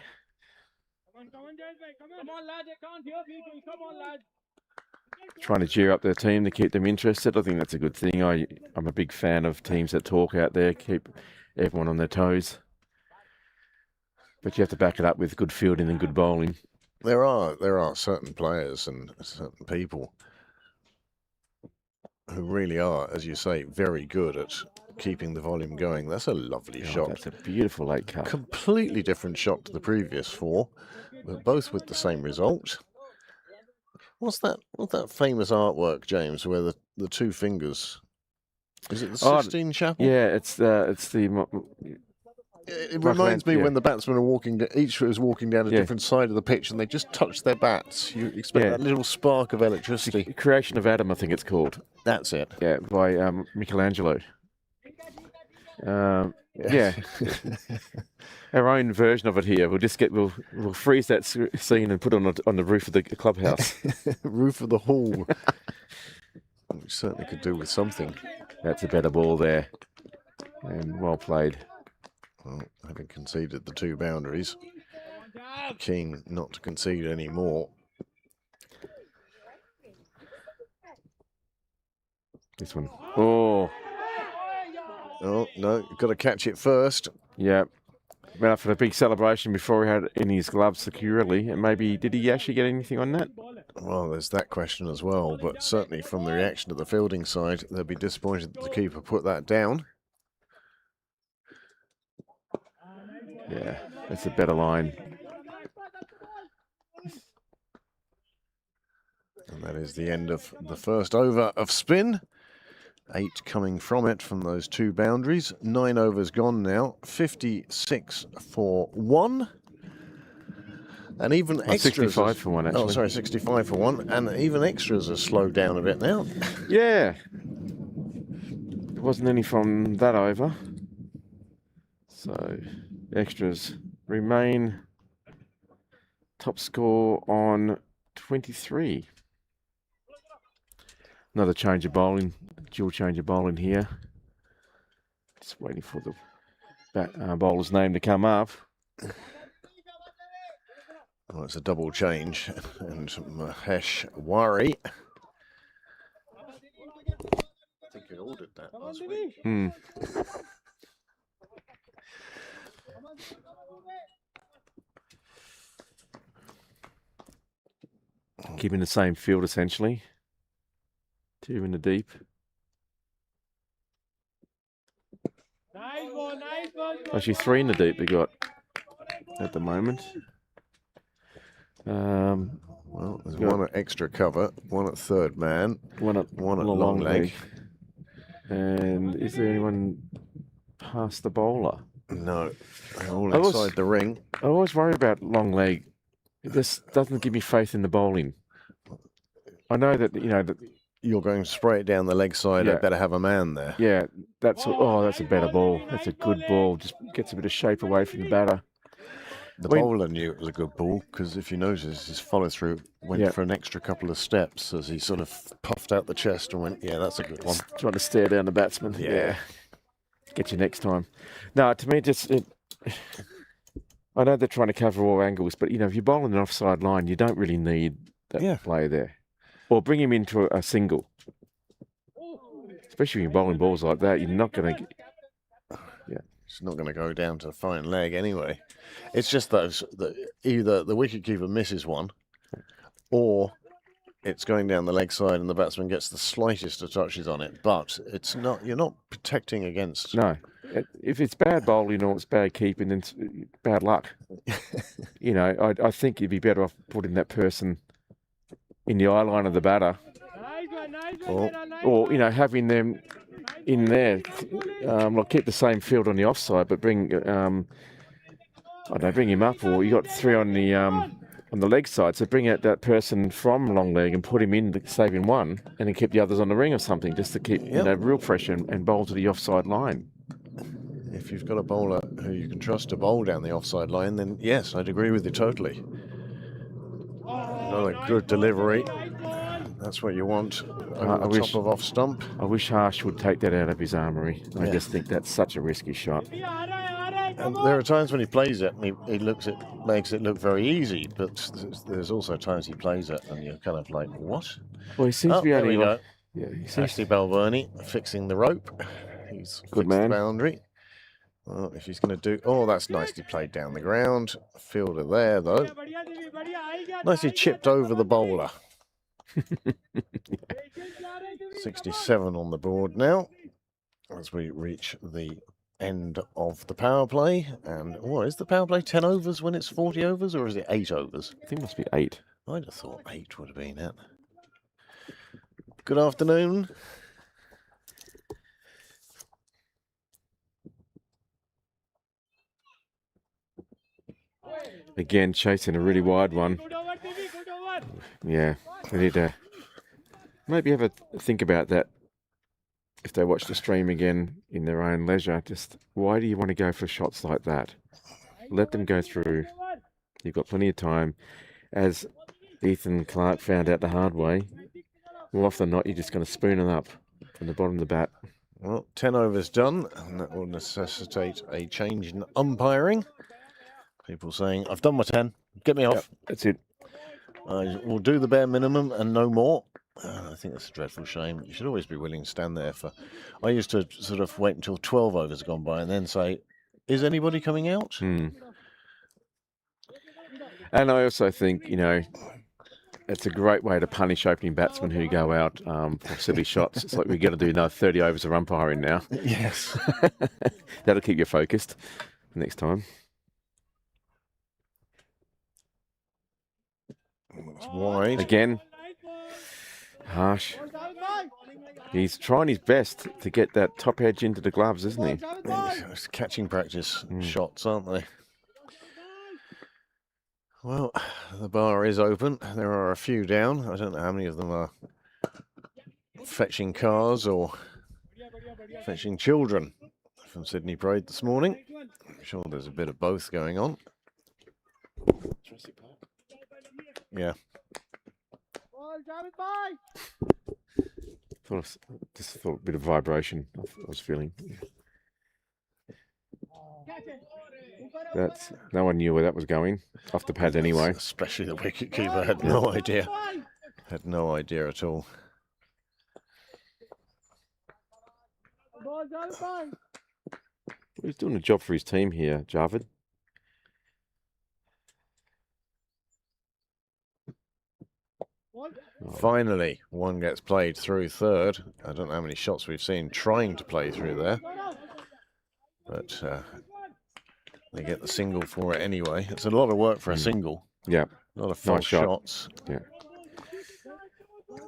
Trying to cheer up their team to keep them interested. I think that's a good thing. I'm a big fan of teams that talk out there, keep everyone on their toes. But you have to back it up with good fielding and good bowling. There are certain players and certain people who really are, as you say, very good at keeping the volume going. That's a lovely shot. That's a beautiful late cut. Completely different shot to the previous four, but both with the same result. What's that famous artwork, James, where the two fingers? Is it the Sistine Chapel? Yeah, it's the. It reminds me when the batsmen are walking. Each is walking down a different side of the pitch, and they just touch their bats. You expect that little spark of electricity. The Creation of Adam, I think it's called. That's it. Yeah, by Michelangelo. Yeah. Our own version of it here. We'll freeze that scene and put it on the roof of the clubhouse. Roof of the hall. We certainly could do with something. That's a better ball there. And well played. Well, having conceded the two boundaries, keen not to concede any more. This one. Oh, no, you've got to catch it first. Yeah. Went up for a big celebration before he had it in his gloves securely. And maybe, did he actually get anything on that? Well, there's that question as well. But certainly from the reaction of the fielding side, they'll be disappointed that the keeper put that down. Yeah, that's a better line. And that is the end of the first over of spin. 8 coming from it from those two boundaries. 9 overs gone now. 56 for 1. And even extras. 65 for 1, actually. Oh, sorry, 65 for 1. And even extras are slowed down a bit now. Yeah. There wasn't any from that over. So, extras remain top score on 23. Another change of bowling, dual change of bowling here. Just waiting for the bowler's name to come up. Well, it's a double change, and Mahesh Wari. I think he ordered that last week. Keeping the same field essentially. 2 in the deep. Actually 3 in the deep we got at the moment. Well, there's one at extra cover, one at third man, one at long leg. And is there anyone past the bowler? No, they're all inside the ring. I always worry about long leg. This doesn't give me faith in the bowling. I know that, that you're going to spray it down the leg side. I better have a man there. Yeah, that's a better ball. That's a good ball. Just gets a bit of shape away from the batter. The bowler knew it was a good ball because if you notice, his follow through went for an extra couple of steps as he sort of puffed out the chest and went, "Yeah, that's a good one." Trying to stare down the batsman. Yeah. Get you next time. No, to me, I know they're trying to cover all angles, but if you're bowling an offside line, you don't really need that play there. Or bring him into a single. Especially when you're bowling balls like that, you're not going to It's not going to go down to fine leg anyway. It's just those that either the wicketkeeper misses one, or it's going down the leg side and the batsman gets the slightest of touches on it, but it's not. You're not protecting against. No. If it's bad bowling or it's bad keeping, then it's bad luck. I think you'd be better off putting that person in the eye line of the batter, or having them in there. Keep the same field on the offside, but bring bring him up, or you got 3 on the leg side, so bring out that person from long leg and put him in, saving one, and then keep the others on the ring or something, just to keep real pressure and bowl to the offside line. If you've got a bowler who you can trust to bowl down the offside line, then yes, I'd agree with you totally. Another good delivery. That's what you want over the top of off stump. I wish Harsh would take that out of his armoury. I just think that's such a risky shot. And there are times when he plays it and he makes it look very easy, but there's also times he plays it and you're kind of like, what? Well, he seems to be only. only. Ashley Balverney fixing the rope. He's Good fixed man. the boundary. Well, if he's going to do... Oh, that's nicely played down the ground. Fielder there, though. Nicely chipped over the bowler. 67 on the board now as we reach the end of the power play. And what is the power play? 10 overs when it's 40 overs, or is it 8 overs? I think it must be 8. I'd have thought 8 would have been it. Good afternoon. Again, chasing a really wide one. Yeah, they need to maybe have a think about that if they watch the stream again in their own leisure. Just why do you want to go for shots like that? Let them go through. You've got plenty of time. As Ethan Clark found out the hard way, more often than not, you're just going to spoon it up from the bottom of the bat. Well, 10 overs done, and that will necessitate a change in umpiring. People saying, I've done my 10, get me off. Yep, that's it. I will do the bare minimum and no more. I think that's a dreadful shame. You should always be willing to stand there for... I used to sort of wait until 12 overs had gone by and then say, is anybody coming out? And I also think, it's a great way to punish opening batsmen who go out for silly shots. It's like we're going to do another 30 overs of umpiring now. Yes. That'll keep you focused next time. It's wide. Again, Harsh. He's trying his best to get that top edge into the gloves, isn't he? It's catching practice shots, aren't they? Well, the bar is open. There are a few down. I don't know how many of them are fetching cars or fetching children from Sydney Parade this morning. I'm sure there's a bit of both going on. Yeah. Just thought a bit of vibration I was feeling. That's no one knew where that was going. Off the pad anyway. Especially the wicketkeeper had no idea. Had no idea at all. He's doing a job for his team here, Javed. Finally, one gets played through third. I don't know how many shots we've seen trying to play through there. But they get the single for it anyway. It's a lot of work for a single. Yeah. A lot of false shots. Yeah.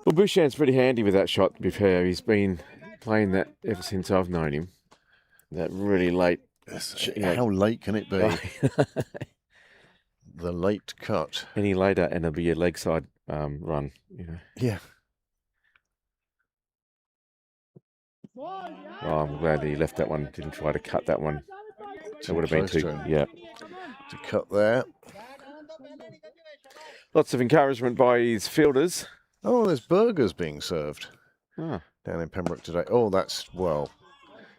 Well, Bushan's pretty handy with that shot, to be fair. He's been playing that ever since I've known him. That really late. How late can it be? The late cut. Any later, and it'll be a leg side run. Yeah. Oh, I'm glad he left that one. Didn't try to cut that one. That would have been too. Yeah. To cut there. Lots of encouragement by his fielders. Oh, there's burgers being served Ah. down in Pembroke today. Oh, that's, well,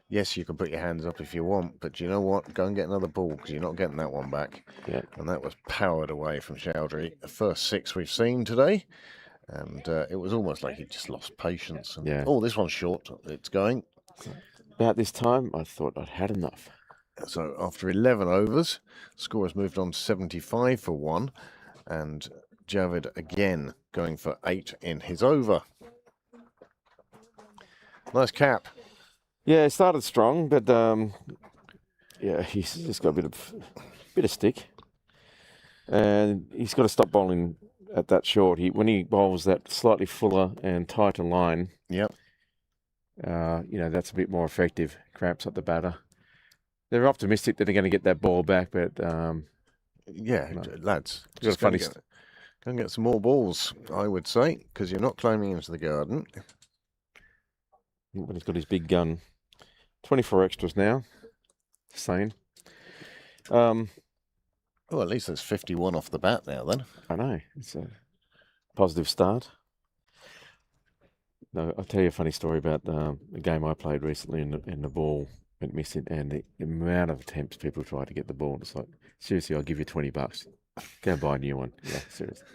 yes, you can put your hands up if you want, but you know what? Go and get another ball because you're not getting that one back. Yeah. And that was powered away from Chowdhury. The first 6 we've seen today. And it was almost like he just lost patience. And, Yeah. Oh, this one's short. It's going. About this time, I thought I'd had enough. So after 11 overs, score has moved on to 75 for 1. And Javid again going for 8 in his over. Nice cap. Yeah, it started strong, but yeah, he's just got a bit of stick, and he's got to stop bowling at that short. When he bowls that slightly fuller and tighter line, Yep. That's a bit more effective. Cramps up the batter. They're optimistic that they're going to get that ball back, but yeah, no. lads, Got a just go funny and get some more balls, I would say, because you're not climbing into the garden. But he's got his big gun. 24 extras now. Same. Oh, at least there's 51 off the bat now, then. I know. It's a positive start. No, I'll tell you a funny story about a game I played recently, and the ball went missing, and the amount of attempts people tried to get the ball. It's like, seriously, I'll give you $20. Go buy a new one. Yeah, seriously.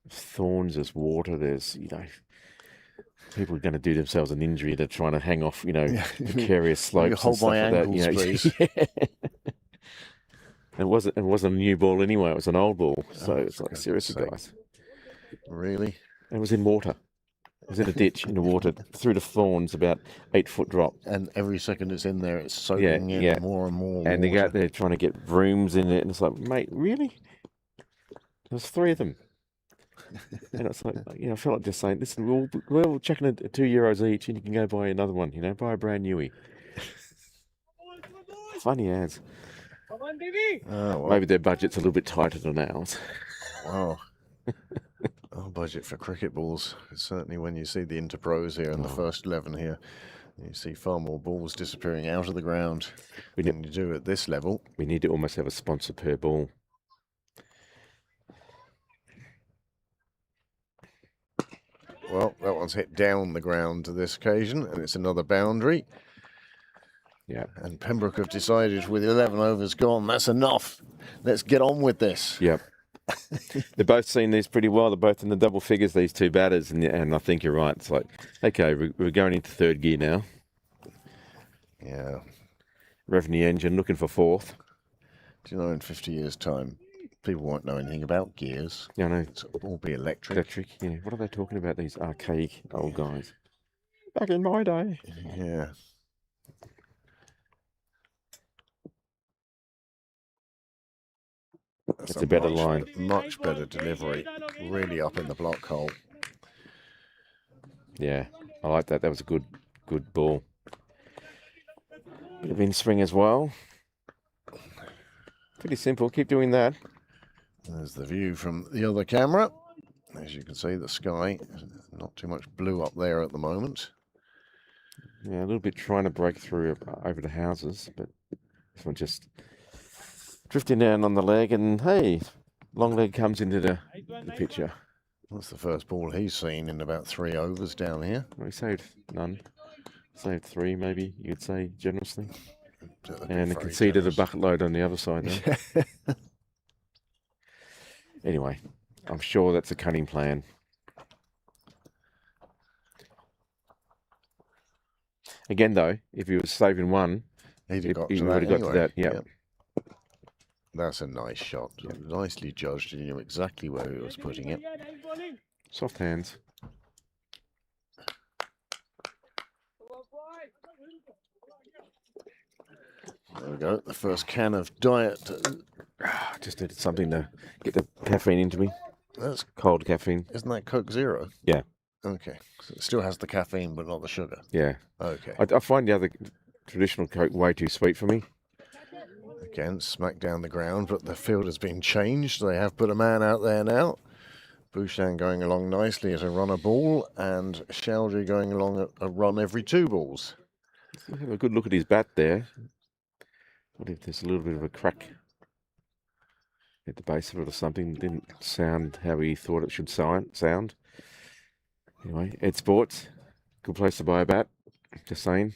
There's thorns, there's water, there's, people are going to do themselves an injury. They're trying to hang off, precarious slopes hold and stuff my like ankles, that. please. Yeah. It wasn't a new ball anyway. It was an old ball. So it's like, seriously, sake. guys. Really? It was in water. It was in a ditch in the water through the thorns, about 8-foot drop. And every second it's in there, it's soaking in more and more And they go water. out there trying to get brooms in it, and it's like, mate, really? There's 3 of them. And it's like, I felt like just saying, listen, we'll chuck in a €2 each, and you can go buy another one. Buy a brand newie. Funny as. Oh, well. Maybe their budget's a little bit tighter than ours. Wow. Our budget for cricket balls, certainly when you see the Interpros here and the first 11 here, you see far more balls disappearing out of the ground than you do at this level. We need to almost have a sponsor per ball. Well, that one's hit down the ground this occasion, and it's another boundary. Yeah. And Pembroke have decided with 11 overs gone, that's enough. Let's get on with this. Yep. They've both seen these pretty well. They're both in the double figures, these two batters, and I think you're right. It's like, okay, we're going into third gear now. Yeah. Revving the engine, looking for fourth. Do you know in 50 years' time, people won't know anything about gears. Yeah, I know. It'll all be electric. Electric, yeah. What are they talking about, these archaic old guys? Back in my day. Yeah. That's a better line. Much better delivery. Really up in the block hole. Yeah, I like that. That was a good ball. Bit of in swing as well. Pretty simple. Keep doing that. There's the view from the other camera. As you can see, the sky, not too much blue up there at the moment. Yeah, a little bit trying to break through over the houses, but this one just drifting down on the leg, and hey, long leg comes into the picture. That's the first ball he's seen in about 3 overs down here. Well, he saved none. Saved 3, maybe, you could say, generously. And the conceded a bucket load on the other side there. Anyway, I'm sure that's a cunning plan. Again, though, if he was saving one, he would have got to that. Yeah. Yep. That's a nice shot. Yep. Nicely judged. He knew exactly where he was putting it. Soft hands. There we go. The first can of diet. Just needed something to get the caffeine into me. That's cold caffeine. Isn't that Coke Zero? Yeah. Okay. So it still has the caffeine, but not the sugar. Yeah. Okay. I find the other traditional Coke way too sweet for me. Again, smack down the ground, but the field has been changed. They have put a man out there now. Bouchan going along nicely as a runner ball, and Chowdhury going along at a run every 2 balls. Let's have a good look at his bat there. What if there's a little bit of a crack at the base of it or something? Didn't sound how he thought it should sound. Anyway, Ed Sports, good place to buy a bat. Just saying.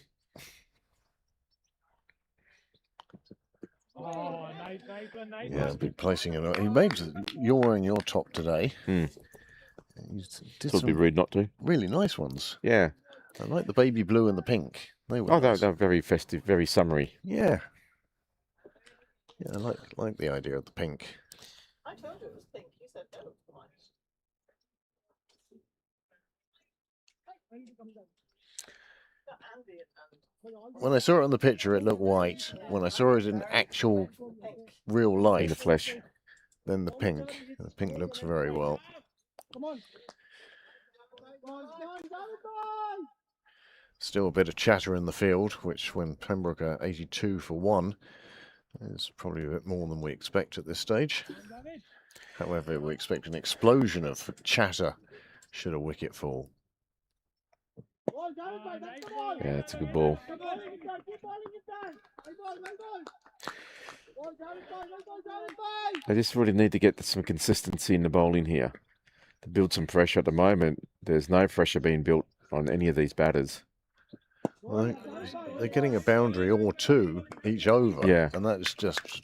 Yeah, big placing it. He made you're wearing your top today. Did some be rude not to. Really nice ones. Yeah. I like the baby blue and the pink. They were nice. They're very festive, very summery. Yeah. Yeah, I like the idea of the pink. I told you it was pink. You said no. When I saw it on the picture, it looked white. When I saw it in actual real In the life, flesh. then the pink. The pink looks very well. Still a bit of chatter in the field, which when Pembroke are 82 for 1 is probably a bit more than we expect at this stage. However, we expect an explosion of chatter should a wicket fall. Yeah, it's a good ball. They just really need to get some consistency in the bowling here to build some pressure. At the moment, there's no pressure being built on any of these batters. Well, they're getting a boundary or two each over, Yeah. and that's just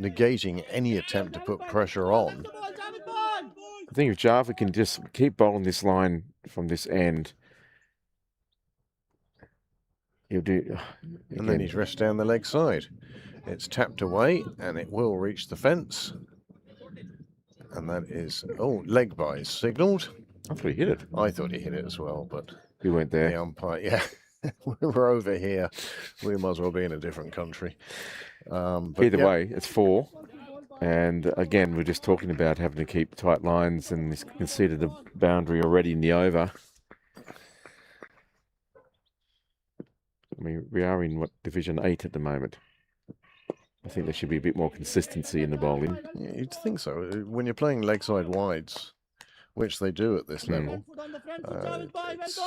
negating any attempt to put pressure on. I think if Java can just keep bowling this line from this end, he'll do. And then he's rest down the leg side. It's tapped away, and it will reach the fence. And that is, leg by signalled. I thought he hit it. I thought he hit it as well, but We went the there. umpire, yeah, we're over here. We might as well be in a different country. But Either yeah, way, it's 4. And again, we're just talking about having to keep tight lines, and he's conceded a boundary already in the over. I mean, we are in Division 8 at the moment. I think there should be a bit more consistency in the bowling. Yeah, you'd think so. When you're playing leg side wides, which they do at this level, it's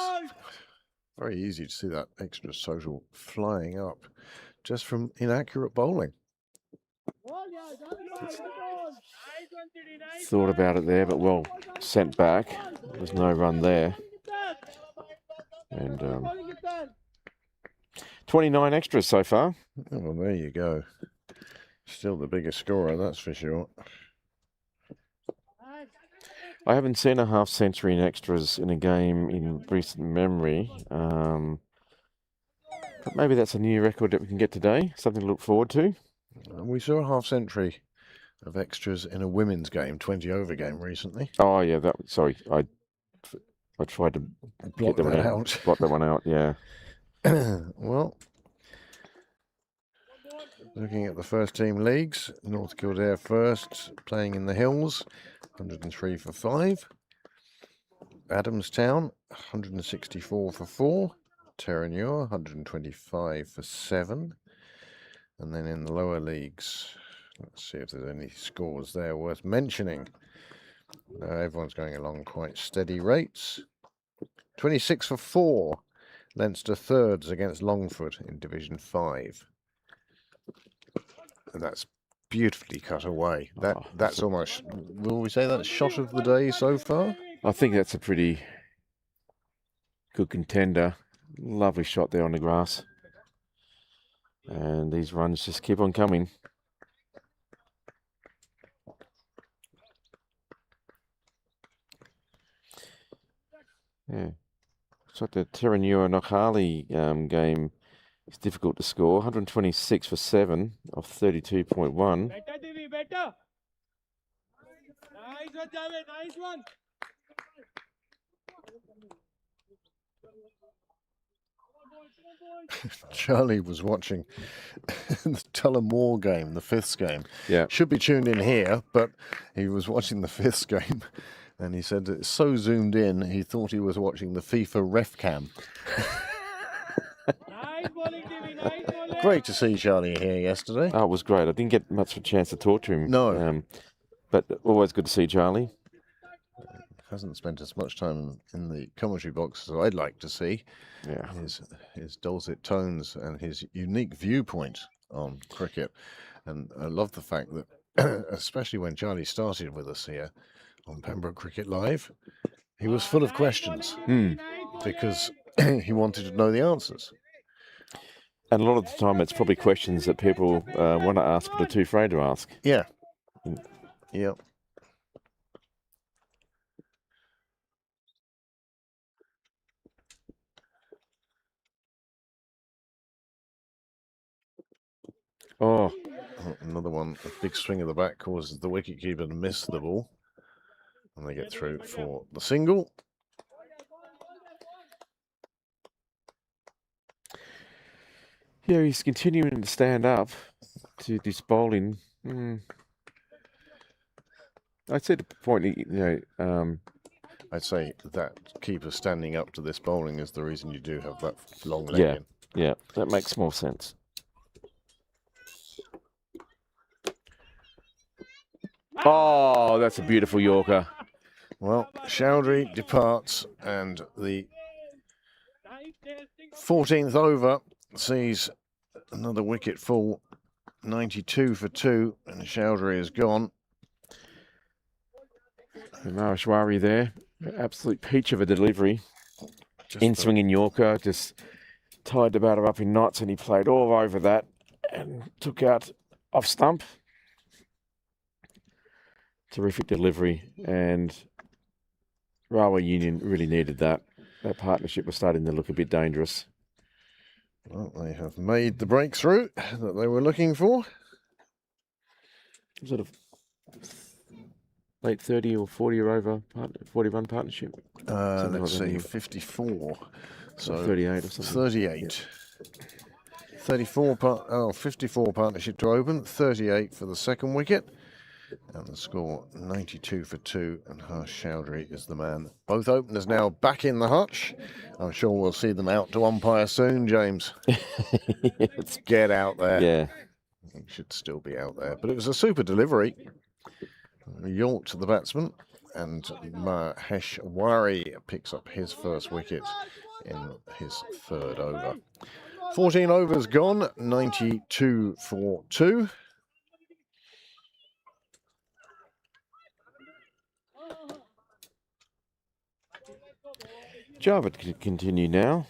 very easy to see that extra social flying up just from inaccurate bowling. Thought about it there, but well sent back. There's no run there. And 29 extras so far. Oh, well, there you go. Still the biggest scorer, that's for sure. I haven't seen a half century in extras in a game in recent memory. But maybe that's a new record that we can get today. Something to look forward to. We saw a half century of extras in a women's game, 20 over game recently. Oh yeah, sorry. I tried to Block get that that one out. Block that one out. Yeah. Well, looking at the first team leagues, North Kildare first, playing in the Hills, 103 for 5. Adamstown, 164 for 4. Terranure, 125 for 7. And then in the lower leagues, let's see if there's any scores there worth mentioning. Everyone's going along quite steady rates. 26 for 4. Leinster thirds against Longford in Division 5. And that's beautifully cut away. That's almost, will we say that's shot of the day so far? I think that's a pretty good contender. Lovely shot there on the grass. And these runs just keep on coming. Yeah. So the Terranure Knockharley game is difficult to score. 126 for 7 of 32.1. Better, Divi, better. Nice one, Javed, nice one. Charlie was watching the Tullamore game, the Fifths game. Yeah. Should be tuned in here, but he was watching the Fifths game, and he said it's so zoomed in, he thought he was watching the FIFA ref cam. Nice bowling, Divi, nice bowling. Great to see Charlie here yesterday. Oh, it was great. I didn't get much of a chance to talk to him. No. But always good to see Charlie. Hasn't spent as much time in the commentary box as I'd like to see. Yeah. His dulcet tones and his unique viewpoint on cricket. And I love the fact that, especially when Charlie started with us here on Pembroke Cricket Live, he was full of questions because he wanted to know the answers. And a lot of the time, it's probably questions that people want to ask but are too afraid to ask. Yeah. Yep. Oh, Another one, a big swing of the bat causes the wicketkeeper to miss the ball. And they get through for the single. Yeah, he's continuing to stand up to this bowling. I'd say the point, I'd say that keeper standing up to this bowling is the reason you do have that long leg in. Yeah, that makes more sense. Oh, that's a beautiful Yorker. Well, Chowdhury departs, and the 14th over sees another wicket fall, 92 for 2, and Chowdhury is gone. And Maheshwari there, absolute peach of a delivery. In swinging Yorker, just tied the batter up in knots, and he played all over that and took out off stump. Terrific delivery, and Railway Union really needed that. That partnership was starting to look a bit dangerous. Well, they have made the breakthrough that they were looking for. Sort of late 30 or 40 or over 40-run partnership. Let's see, 54. So 38 or something. 38. 54 partnership to open, 38 for the second wicket. And the score 92 for 2, and Harsh Chowdhury is the man. Both openers now back in the hutch. I'm sure we'll see them out to umpire soon, James. Let's get out there. Yeah. He should still be out there. But it was a super delivery. York, the batsman, and Maheshwari picks up his first wicket in his third over. 14 overs gone, 92 for 2. Javed can continue now.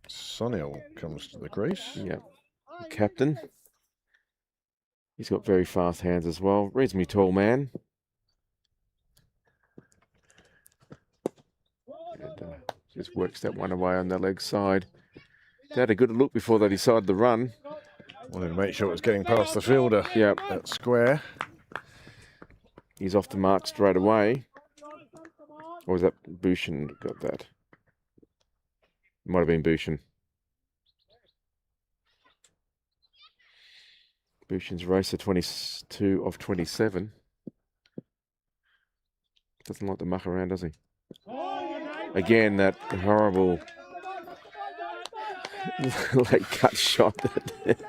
Sunil comes to the crease. Yeah. The captain. He's got very fast hands as well. Reasonably tall man. And just works that one away on the leg side. They had a good look before they decided to run. Wanted to make sure it was getting past the fielder. Yep. At square. He's off the mark straight away. Or was that Bhushan got that? Might have been Bhushan. Bhushan's racer 22 of 27. Doesn't like to muck around, does he? Again, that horrible late cut shot. It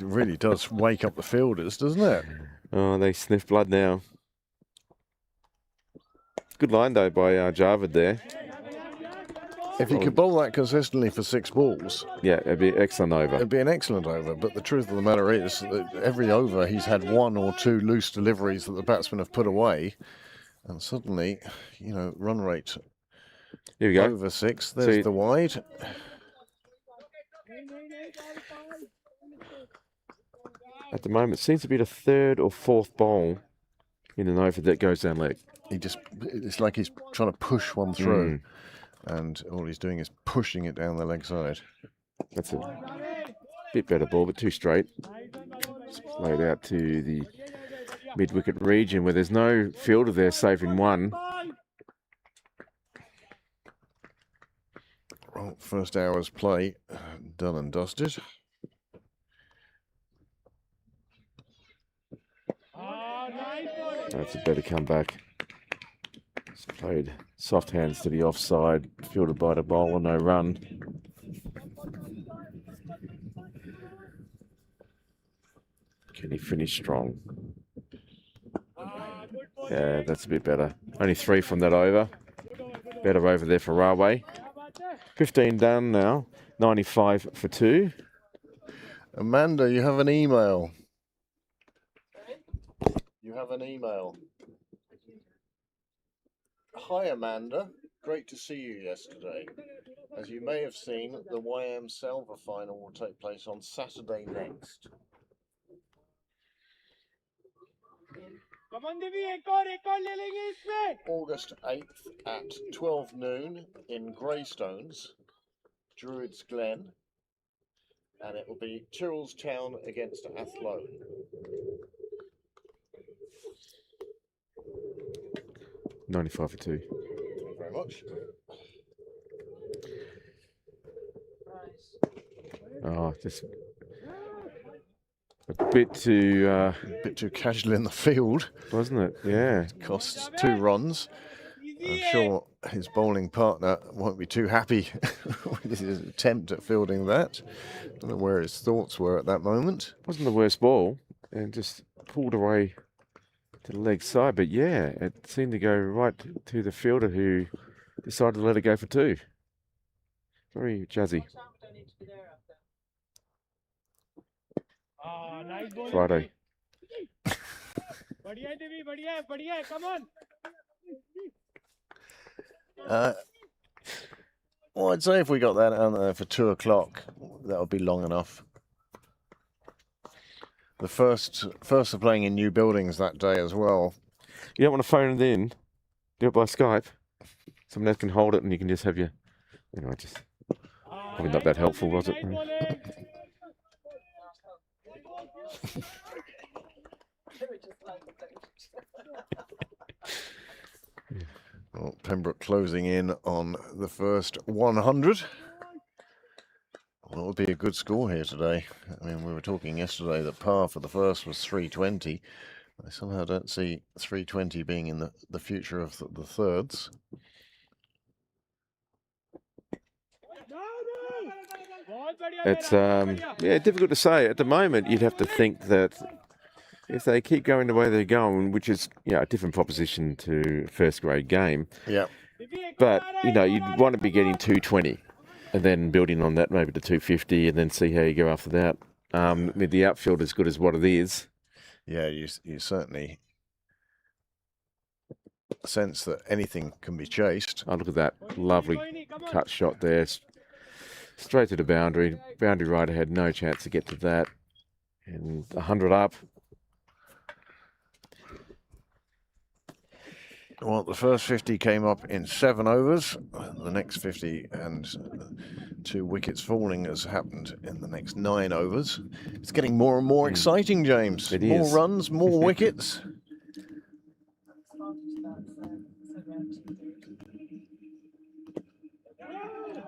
really does wake up the fielders, doesn't it? Oh, they sniff blood now. Good line, though, by Javed there. If he could bowl that consistently for 6 balls... Yeah, it'd be an excellent over. It'd be an excellent over, but the truth of the matter is that every over he's had 1 or 2 loose deliveries that the batsmen have put away, and suddenly, run rate Here we go. over 6. There's the wide. At the moment, it seems to be the 3rd or 4th bowl in an over that goes down leg. It's like he's trying to push one through. And all he's doing is pushing it down the leg side. That's a bit better ball, but too straight. It's played out to the mid-wicket region where there's no fielder there saving one. Well, first hour's play done and dusted. That's a better comeback. It's played soft hands to the offside, fielded by the bowler, no run. Can he finish strong? Yeah, that's a bit better. Only 3 from that over. Better over there for Railway. 15 done now. 95 for 2. Amanda, you have an email. You have an email. Hi Amanda, great to see you yesterday. As you may have seen, the YM Silver final will take place on Saturday next. August 8th at 12 noon in Greystones, Druids Glen. And it will be Tyrrellstown against Athlow. 95 for 2. Thank you very much. Oh, just a bit too, A bit too casual in the field. wasn't it? Yeah. Costs 2 runs. I'm sure his bowling partner won't be too happy with his attempt at fielding that. Don't know where his thoughts were at that moment. Wasn't the worst ball, and just pulled away to the leg side. But yeah, it seemed to go right to the fielder who decided to let it go for 2. Very jazzy. Friday. Well, I'd say if we got that out there for 2 o'clock, that would be long enough. The first of playing in new buildings that day as well. You don't want to phone it in. Do it by Skype. Someone else can hold it, and you can just have your. Just probably not that helpful, was it? Well, Pembroke closing in on the first 100. Well, it would be a good score here today. I mean, we were talking yesterday that par for the first was 320. I somehow don't see 320 being in the future of the thirds. It's difficult to say. At the moment, you'd have to think that if they keep going the way they're going, which is a different proposition to first grade game. Yeah. But you'd want to be getting 220, and then building on that maybe to 250, and then see how you go after that. With the outfield as good as what it is. Yeah, you certainly sense that anything can be chased. Oh, look at that lovely cut shot there. Straight to the boundary. Boundary rider had no chance to get to that. And 100 up. Well, the first 50 came up in 7 overs. The next 50 and 2 wickets falling has happened in the next 9 overs. It's getting more and more exciting, James. It more is. runs, more wickets.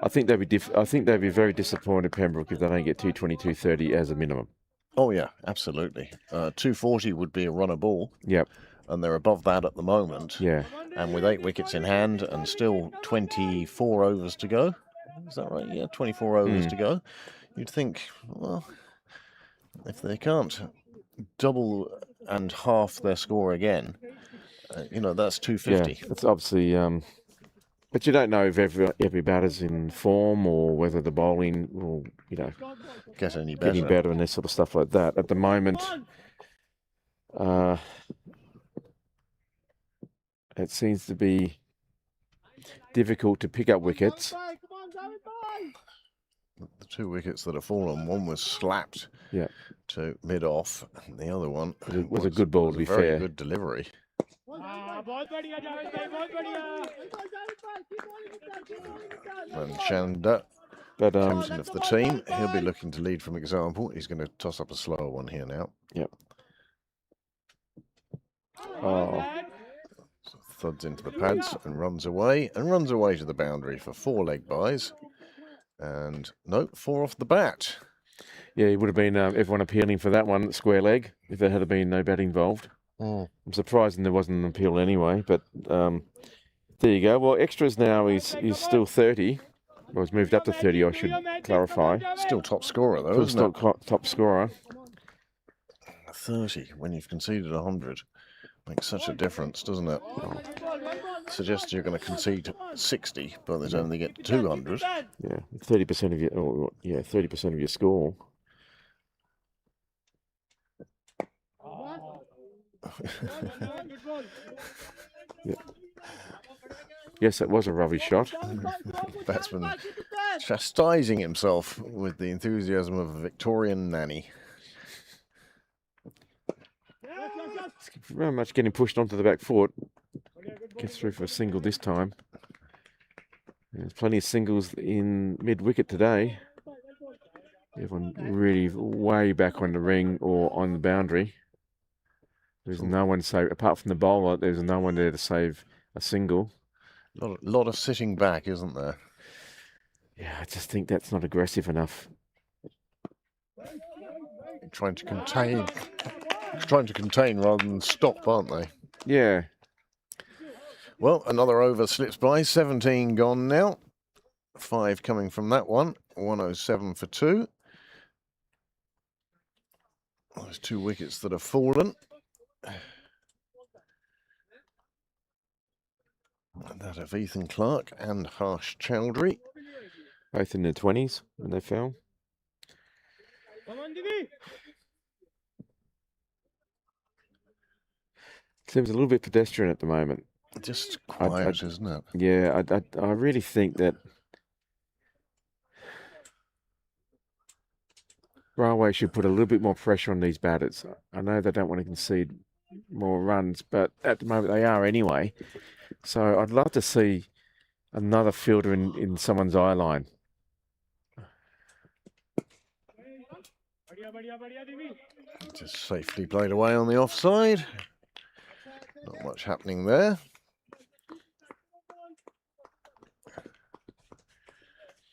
I think they'd be very disappointed, Pembroke, if they don't get 220, 230 as a minimum. Oh yeah, absolutely. 240 would be a runner ball. Yep. And they're above that at the moment. Yeah. And with 8 wickets in hand and still 24 overs to go. Is that right? Yeah, 24 overs to go. You'd think, well, if they can't double and half their score again, that's 250. Yeah, that's obviously. But you don't know if every batter's in form or whether the bowling will, Get any better. getting better and this sort of stuff like that. At the moment, it seems to be difficult to pick up wickets. The 2 wickets that have fallen, one was slapped to mid-off, and the other one was a good ball, to be very fair. good delivery. And Chanda, But captain of the team, he'll be looking to lead from example. He's going to toss up a slower one here now. Yep. Oh, Thuds into the pads and runs away to the boundary for 4 leg byes. And no, 4 off the bat. yeah, it would have been everyone appealing for that one, square leg, if there had been no bat involved. I'm surprised there wasn't an appeal anyway, but there you go. Well, extras now he's still 30. Well, he's moved up to 30, I should clarify. Still top scorer though, isn't it? Still top scorer. 30 when you've conceded 100 makes such a difference, doesn't it? Suggests you're going to concede 60, but there's only get 200. Yeah, 30% of your 30% of your score. Yeah. Yes, it was a rubbish shot. Batsman chastising himself with the enthusiasm of a Victorian nanny. Very much getting pushed onto the back foot. Gets through for a single this time. There's plenty of singles in mid-wicket today. Everyone really way back on the ring or on the boundary. There's no one save apart from the bowler. There's no one there to save a single. Lot of sitting back, isn't there? Yeah, I just think that's not aggressive enough. Trying to contain rather than stop, aren't they? Yeah. Well, another over slips by. 17 gone now. 5 coming from that one. 107 for 2. There's 2 wickets that have fallen. And that of Ethan Clark and Harsh Chowdhury. Both in their 20s when they fell. Seems a little bit pedestrian at the moment. Just quiet, isn't it? Yeah, I really think that Railway should put a little bit more pressure on these batters. I know they don't want to concede more runs, but at the moment they are anyway. So I'd love to see another fielder in someone's eye line. Just safely played away on the offside. Not much happening there.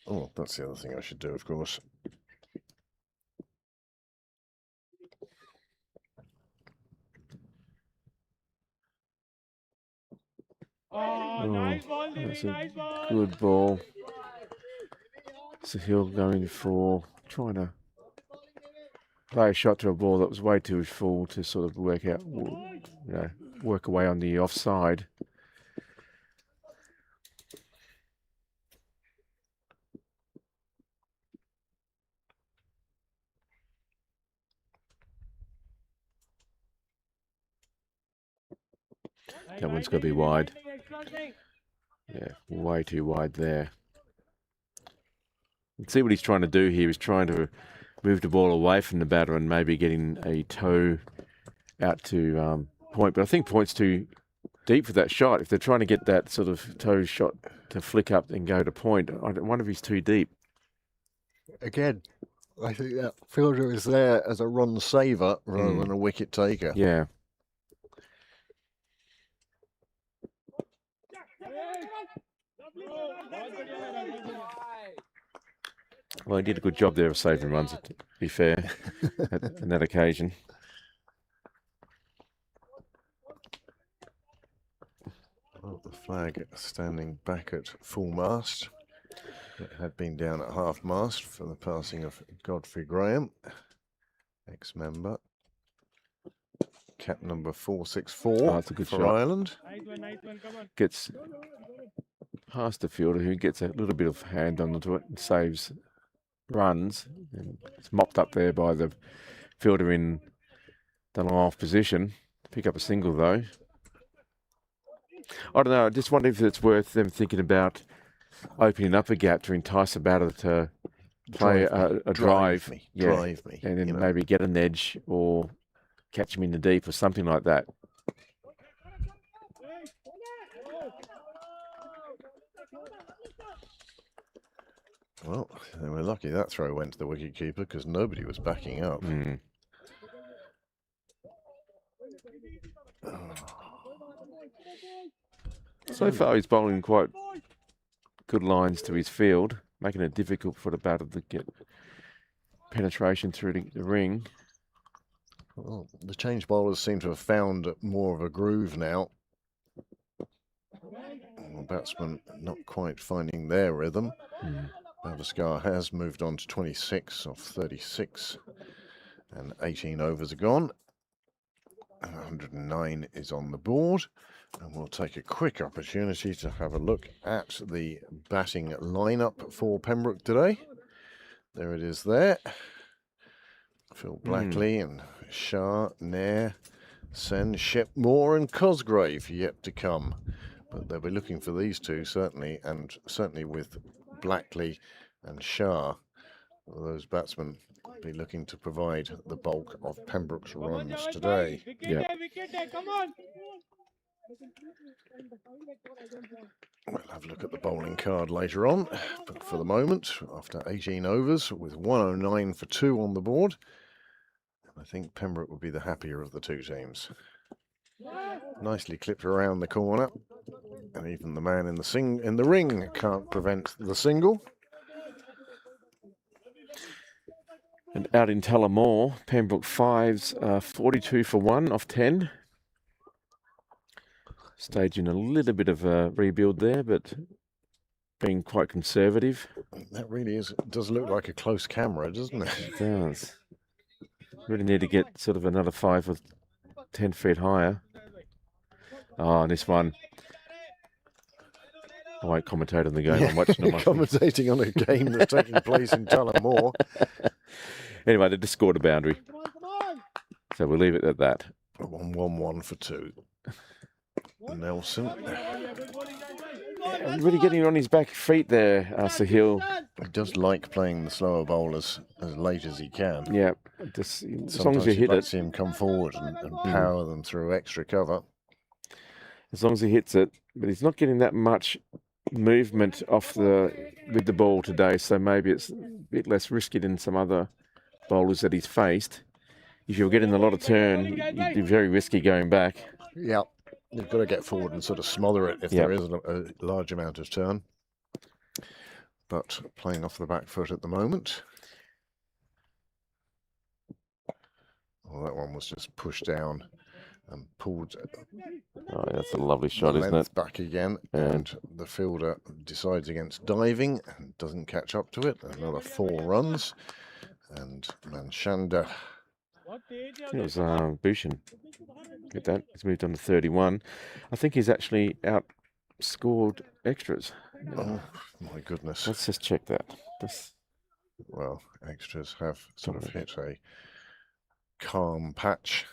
Oh, that's the other thing I should do, of course. Nice ball, That's nice a ball. good ball. Sahil going for trying to play a shot to a ball that was way too full to sort of work away on the offside. That one's got to be wide. Yeah, way too wide there. Let's see what he's trying to do here. He's trying to move the ball away from the batter and maybe getting a toe out to point. But I think point's too deep for that shot. If they're trying to get that sort of toe shot to flick up and go to point, I wonder if he's too deep. Again, I think that fielder is there as a run saver rather than a wicket taker. Yeah. Well, he did a good job there of saving runs, to be fair, on that occasion. Well, the flag standing back at full mast. It had been down at half mast for the passing of Godfrey Graham, ex-member. Cap number 464 that's a good for shot. Ireland. Nice one, come on. Gets past the fielder who gets a little bit of hand onto it and saves runs. And it's mopped up there by the fielder in the off position. Pick up a single though. I don't know. I just wonder if it's worth them thinking about opening up a gap to entice a batter to play a drive. Drive me. And then maybe get an edge or catch him in the deep or something like that. Well, they were lucky that throw went to the wicketkeeper because nobody was backing up. So far, he's bowling quite good lines to his field, making it difficult for the batter to get penetration through the ring. Well, the change bowlers seem to have found more of a groove now. The batsmen not quite finding their rhythm. Bavaskar has moved on to 26 off 36 and 18 overs are gone. 109 is on the board. And we'll take a quick opportunity to have a look at the batting lineup for Pembroke today. There it is there. Phil Blackley and Shah, Nair, Sen, Shepmore and Cosgrave yet to come. But they'll be looking for these two certainly, and certainly with Blackley and Shah, those batsmen will be looking to provide the bulk of Pembroke's runs today. Wicket, come on. We'll have a look at the bowling card later on, but for the moment, after 18 overs with 109 for 2 on the board, I think Pembroke will be the happier of the two teams. Nicely clipped around the corner, and even the man in the ring can't prevent the single. And out in Tullamore, Pembroke 5s 42 for 1 off 10. Staging a little bit of a rebuild there, but being quite conservative. That really does look like a close camera, doesn't it? It does. Really need to get sort of another 5 or 10 feet higher. Oh, and this one. I won't commentate on the game. I'm watching on my commentating on a game that's taking place in Tullamore. Anyway, they just scored a boundary. So we'll leave it at that. 1-1-1 for 2. Nelson. Really getting on his back feet there, Sahil. He does like playing the slower bowlers as late as he can. Yeah, just, as long Sometimes as you hit like it. to see him come forward and power them through extra cover. As long as he hits it. But he's not getting that much movement with the ball today, so maybe it's a bit less risky than some other bowlers that he's faced. If you're getting a lot of turn, you'd be very risky going back. Yeah, you've got to get forward and sort of smother it if there is a large amount of turn. But playing off the back foot at the moment. Well, that one was just pushed down and pulled. Oh, that's a lovely shot, isn't it? Back again, and the fielder decides against diving and doesn't catch up to it. Another 4 runs, and Manchanda. It was Bhushan. Get that? He's moved on to 31. I think he's actually outscored extras. Oh my goodness! Let's just check that. Well, extras have sort of hit a calm patch.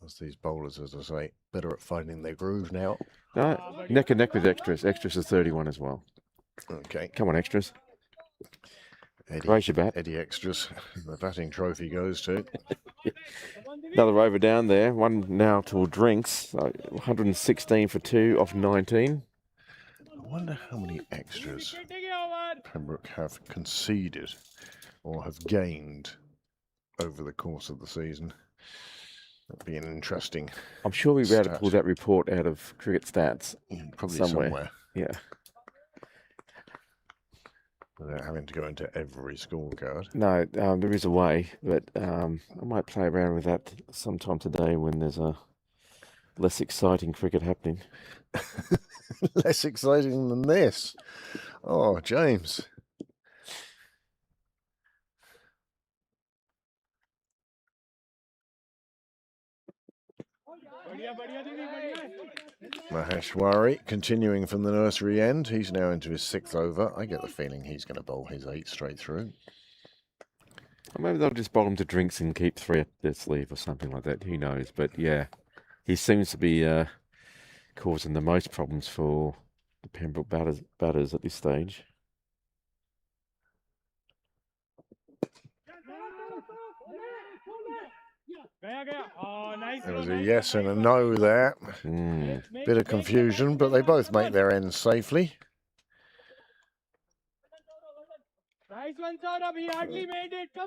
As these bowlers, as I say, better at finding their groove now. No, neck and neck with extras. Extras is 31 as well. Okay. Come on, extras. Eddie, Raise your bat. Eddie extras. The batting trophy goes to. Another over down there. One now to drinks. 116 for 2 off 19. I wonder how many extras Pembroke have conceded or have gained over the course of the season. That'd be an interesting. I'm sure we'll be able to pull that report out of Cricket Stats. Probably somewhere. Yeah. Without having to go into every scorecard. No, there is a way, but I might play around with that sometime today when there's a less exciting cricket happening. Less exciting than this. Oh, James. Maheshwari continuing from the nursery end. He's now into his 6th over. I get the feeling he's going to bowl his 8 straight through. Or maybe they'll just bowl him to drinks and keep 3 up their sleeve or something like that. Who knows? But yeah, he seems to be causing the most problems for the Pembroke batters at this stage. There was a yes and a no there. Bit of confusion, but they both make their ends safely.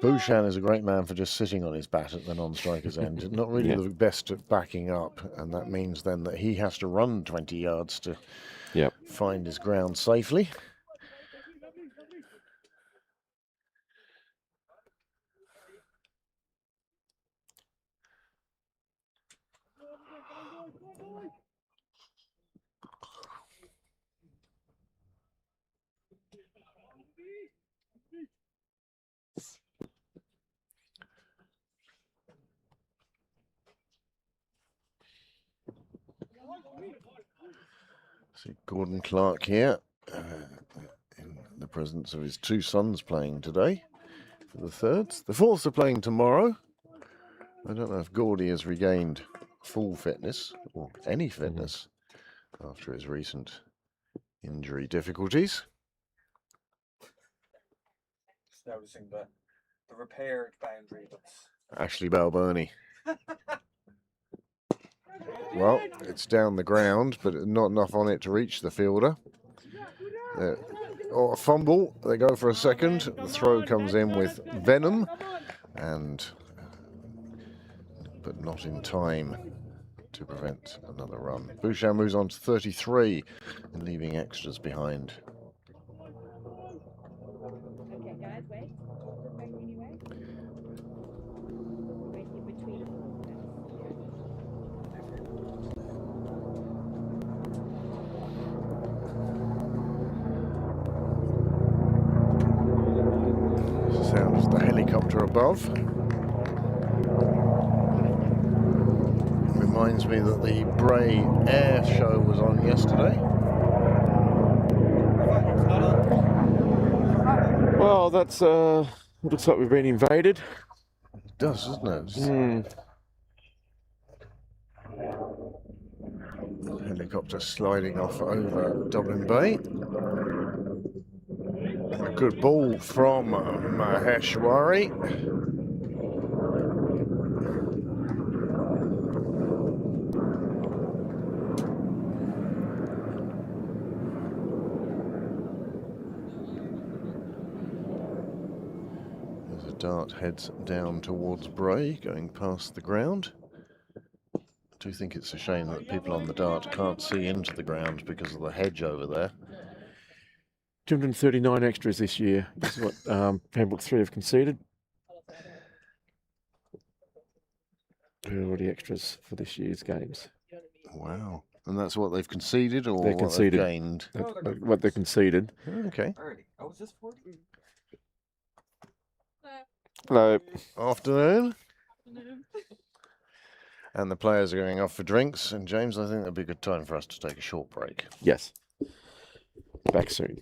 Bhushan is a great man for just sitting on his bat at the non-striker's end. Not really the best at backing up, and that means then that he has to run 20 yards to find his ground safely. See Gordon Clark here in the presence of his 2 sons playing today for the 3rds. The 4ths are playing tomorrow. I don't know if Gordy has regained full fitness or any fitness after his recent injury difficulties. Just noticing the repaired boundary that's Ashley Balburney. Well, it's down the ground, but not enough on it to reach the fielder. Or a fumble. They go for a second. The throw comes in with venom, but not in time to prevent another run. Bouchard moves on to 33 and leaving extras behind. Okay, guys, wait. Just back anyway. Right in between. Sound of the helicopter above. Reminds me that the Bray Air Show was on yesterday. Well, that's looks like we've been invaded. It does, doesn't it? Hmm. Helicopter sliding off over Dublin Bay. A good ball from Maheshwari. As the dart heads down towards Bray, going past the ground. I do think it's a shame that people on the dart can't see into the ground because of the hedge over there. 239 extras this year is what Pembroke 3 have conceded. There are already extras for this year's games. Wow. And that's what they've conceded or They've what conceded. they've gained? What they conceded. Okay. Oh, was this 40? Hello. Afternoon. And the players are going off for drinks. And James, I think that'd be a good time for us to take a short break. Yes. Back soon.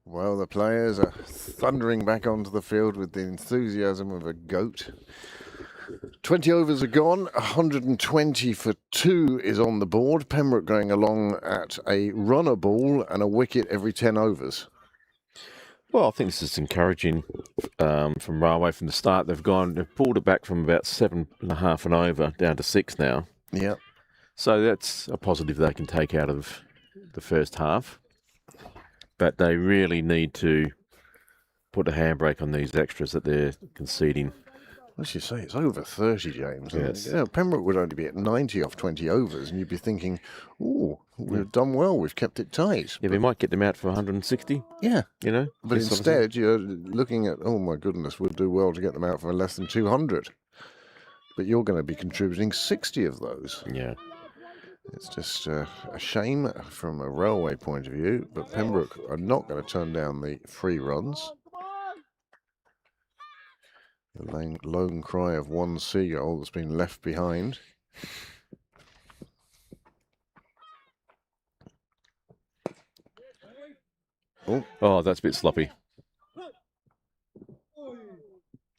Well, the players are thundering back onto the field with the enthusiasm of a goat. 20 overs are gone, 120 for 2 is on the board. Pembroke going along at a runner ball and a wicket every 10 overs. Well, I think this is encouraging from Railway from the start. They've pulled it back from about 7.5 and over down to 6 now. Yeah. So that's a positive they can take out of the first half. But they really need to put a handbrake on these extras that they're conceding. As you say, it's over 30, James. Yes. You know, Pembroke would only be at 90 off 20 overs, and you'd be thinking, oh, we've done well, we've kept it tight. Yeah, we might get them out for 160, Yeah. you know. But this sort of thing. instead, you're looking at, oh my goodness, we'll do well to get them out for less than 200. But you're going to be contributing 60 of those. Yeah. It's just a shame from a railway point of view, but Pembroke are not going to turn down the free runs. The lone cry of one seagull that's been left behind. Oh, that's a bit sloppy.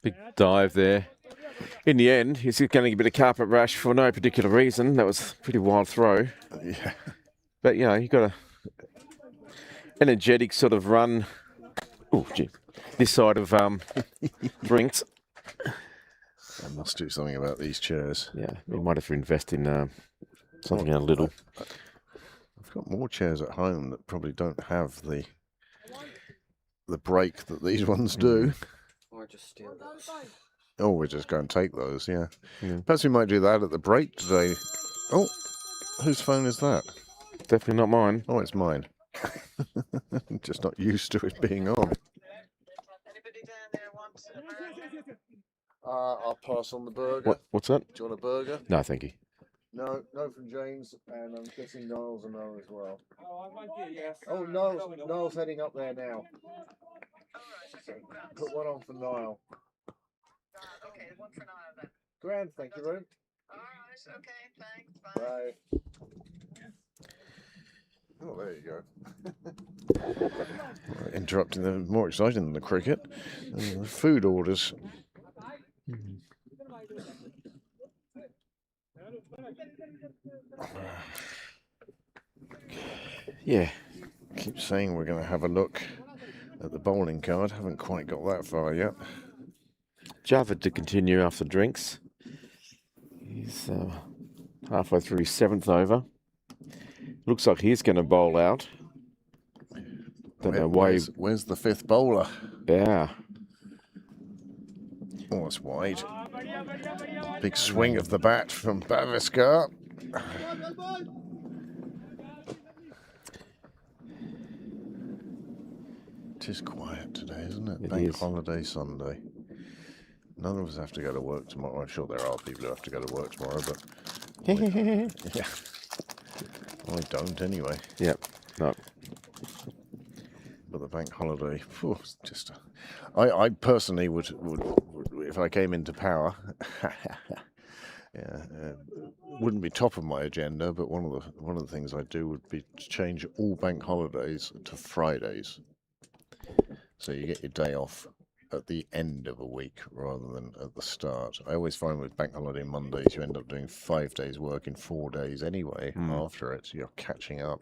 Big dive there. In the end, he's getting a bit of carpet rash for no particular reason. That was a pretty wild throw. Yeah. But, you know, you've got a energetic sort of run. Oh, gee. This side of drinks. I must do something about these chairs. Yeah, we might have to invest in something a little. I've got more chairs at home that probably don't have the break that these ones do. Or just steal those. Oh, we're just going to take those, yeah. Yeah. Perhaps we might do that at the break today. Oh, whose phone is that? Definitely not mine. Oh, it's mine. I'm just not used to it being on. Anybody down there want a burger? I'll pass on the burger. What's that? Do you want a burger? No, thank you. No from James, and I'm guessing Niall's a no as well. Oh, I might do, yes. Oh, Niall's heading up there now. So put one on for Niall. Okay, one for now then. Grand, thank you, Rome. Alright, okay, thanks, bye. Bye. Oh, there you go. Right, interrupting the more exciting than the cricket. Food orders. Yeah. Keep saying we're going to have a look at the bowling card. Haven't quite got that far yet. Java to continue after drinks. He's halfway through his 7th over. Looks like he's going to bowl out. Don't know why. Where's the 5th bowler? Yeah. Oh, it's wide. Big swing of the bat from Baviskar. It is quiet today, isn't it? It Bank is. holiday Sunday. None of us have to go to work tomorrow. I'm sure there are people who have to go to work tomorrow, but yeah, I don't anyway. Yep. No. But the bank holiday, it's just. I personally would if I came into power. Yeah, wouldn't be top of my agenda, but one of the things I'd do would be to change all bank holidays to Fridays, so you get your day off at the end of a week rather than at the start. I always find with bank holiday Mondays you end up doing 5 days work in 4 days anyway after it, so you're catching up.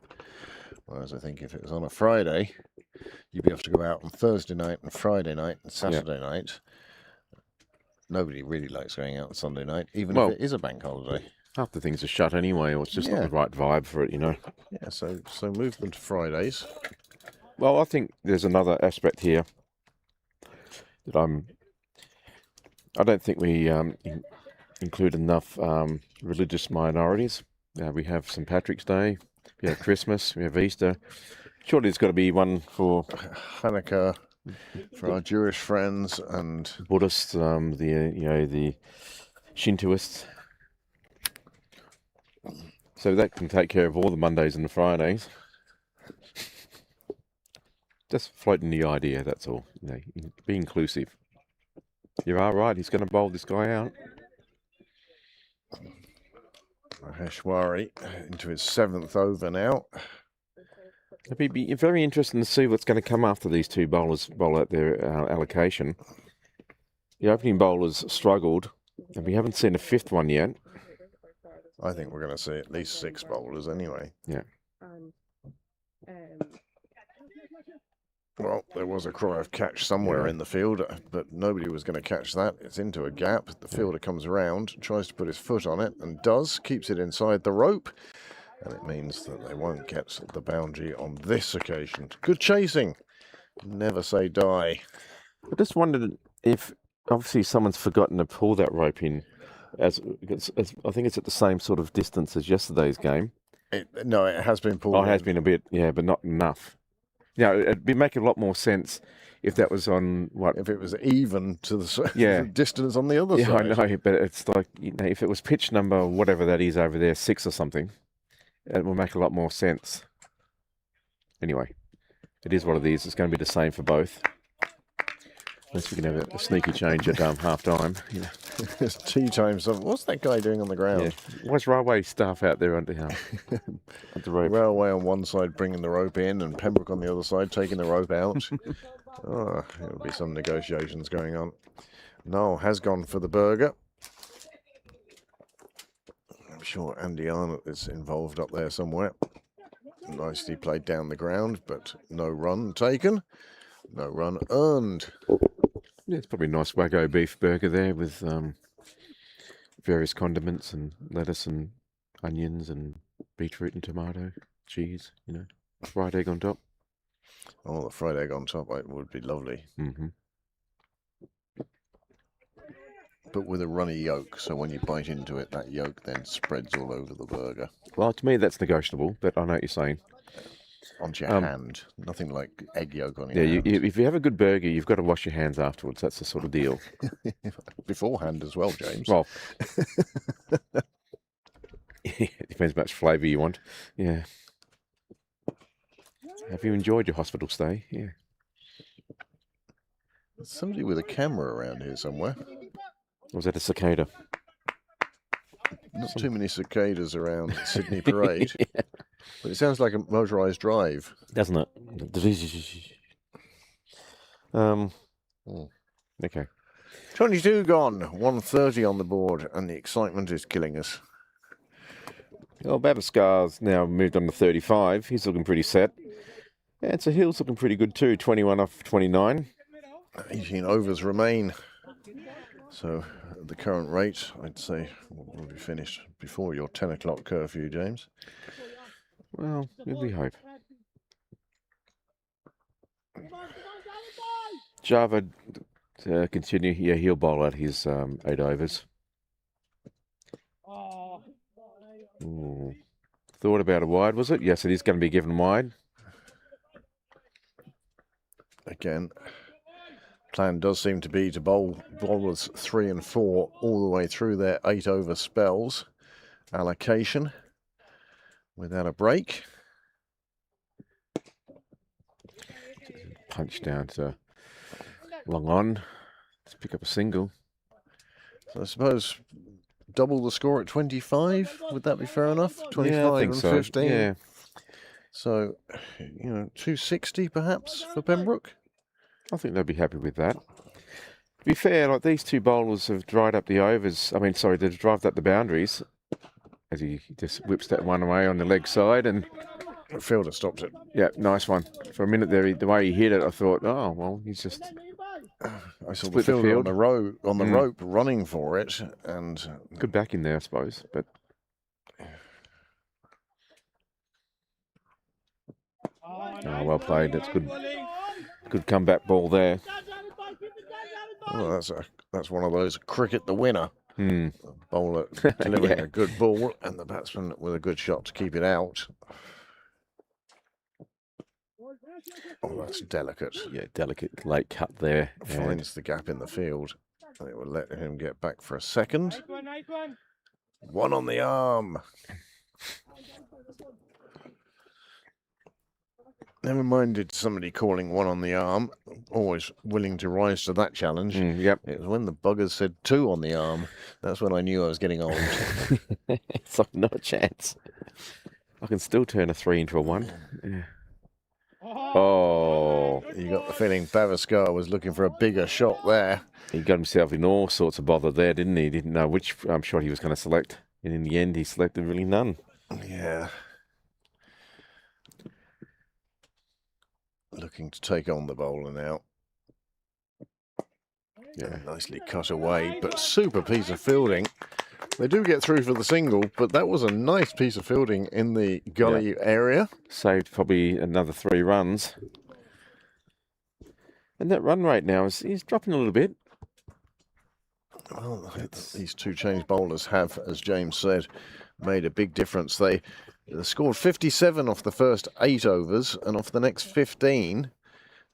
Whereas I think if it was on a Friday, you'd be able to go out on Thursday night and Friday night and Saturday night. Nobody really likes going out on Sunday night, even if it is a bank holiday. Half the things are shut anyway, or it's just not the right vibe for it, you know. Yeah, so move them to Fridays. Well, I think there's another aspect here that I don't think we include enough religious minorities. We have St. Patrick's Day, we have Christmas, we have Easter. Surely there's got to be one for Hanukkah for our Jewish friends and Buddhists, the Shintoists. So that can take care of all the Mondays and the Fridays. Just floating the idea, that's all. You know, be inclusive. You are right, he's going to bowl this guy out. Maheshwari into his 7th over now. It'd be very interesting to see what's going to come after these two bowlers bowl out their allocation. The opening bowlers struggled, and we haven't seen a fifth one yet. I think we're going to see at least 6 bowlers anyway. Yeah. Well, there was a cry of catch somewhere Yeah. in the field, but nobody was going to catch that. It's into a gap. The fielder comes around, tries to put his foot on it, and does, keeps it inside the rope. And it means that they won't get the boundary on this occasion. Good chasing. Never say die. I just wondered if, obviously, someone's forgotten to pull that rope in. I think it's at the same sort of distance as yesterday's game. No, it has been pulled. Oh, it has been a bit, yeah, but not enough. Yeah, it'd make a lot more sense if that was on what? If it was even to the Yeah. the distance on the other Yeah, side. I know, but it's like, if it was pitch number whatever that is over there, 6 or something, it will make a lot more sense. Anyway, it is what it is. It's going to be the same for both. Unless we can have a sneaky change at half time. It's tea time. So what's that guy doing on the ground? Yeah. What's railway staff out there at the rope? Railway on one side bringing the rope in, and Pembroke on the other side taking the rope out. There'll be some negotiations going on. Noel has gone for the burger. I'm sure Andy Arnott is involved up there somewhere. Nicely played down the ground, but no run taken. No run earned. Yeah, it's probably a nice Wagyu beef burger there with various condiments and lettuce and onions and beetroot and tomato, cheese, fried egg on top. Oh, the fried egg on top would be lovely. Mm-hmm. But with a runny yolk, so when you bite into it, that yolk then spreads all over the burger. Well, to me, that's negotiable, but I know what you're saying. Onto your hand. Nothing like egg yolk on your Yeah, hand. if you have a good burger, you've got to wash your hands afterwards. That's the sort of deal. Beforehand as well, James. Well, it depends how much flavour you want. Yeah. Have you enjoyed your hospital stay? Yeah. There's somebody with a camera around here somewhere. Or was that a cicada? Not too many cicadas around Sydney Parade. But it sounds like a motorised drive. Doesn't it? Okay. 22 gone, 130 on the board, and the excitement is killing us. Well, Babascar's now moved on to 35. He's looking pretty set. And so Hill's looking pretty good too, 21 off 29. 18 overs remain. So at the current rate, I'd say we'll be finished before your 10 o'clock curfew, James. Well, we hope. Java continue. Yeah, he'll bowl out his 8 overs. Ooh. Thought about a wide, was it? Yes, it is going to be given wide. Again, plan does seem to be to bowl bowlers 3 and 4 all the way through their 8 over spells allocation without a break. Punch down to long on. Let's pick up a single. So I suppose double the score at 25. Would that be fair enough? 25 Yeah, I think and so. 15. Yeah. So, 260 perhaps for Pembroke. I think they'll be happy with that. To be fair, like these two bowlers have dried up the overs. They've drived up the boundaries. As he just whips that one away on the leg side, and The fielder stopped it. yeah, nice one. For a minute there, the way he hit it, I thought, oh well, he's just I saw the Split the fielder field. on the rope running for it, and good back in there, I suppose. But well played. That's good. Good comeback ball there. oh, that's one of those cricket the winner. Bowler delivering Yeah. a good ball, and the batsman with a good shot to keep it out. Oh, that's delicate. Yeah, delicate late cut there. And Finds the gap in the field. And it will let him get back for a second. One on the arm. Never minded somebody calling one on the arm. Always willing to rise to that challenge. yep. It was when the buggers said 2 on the arm. That's when I knew I was getting old. It's like no chance. I can still turn a 3 into a 1. Yeah. Oh, You got the feeling Bavaskar was looking for a bigger shot there. he got himself in all sorts of bother there, didn't he? He didn't know which shot he was going to select. And in the end, he selected really none. Yeah. Looking to take on the bowler now. Yeah. Nicely cut away, but super piece of fielding. They do get through for the single, but that was a nice piece of fielding in the gully area. Saved probably another 3 runs. And that run rate now is dropping a little bit. Well, these two change bowlers have, as James said, made a big difference. They scored 57 off the first 8 overs, and off the next 15,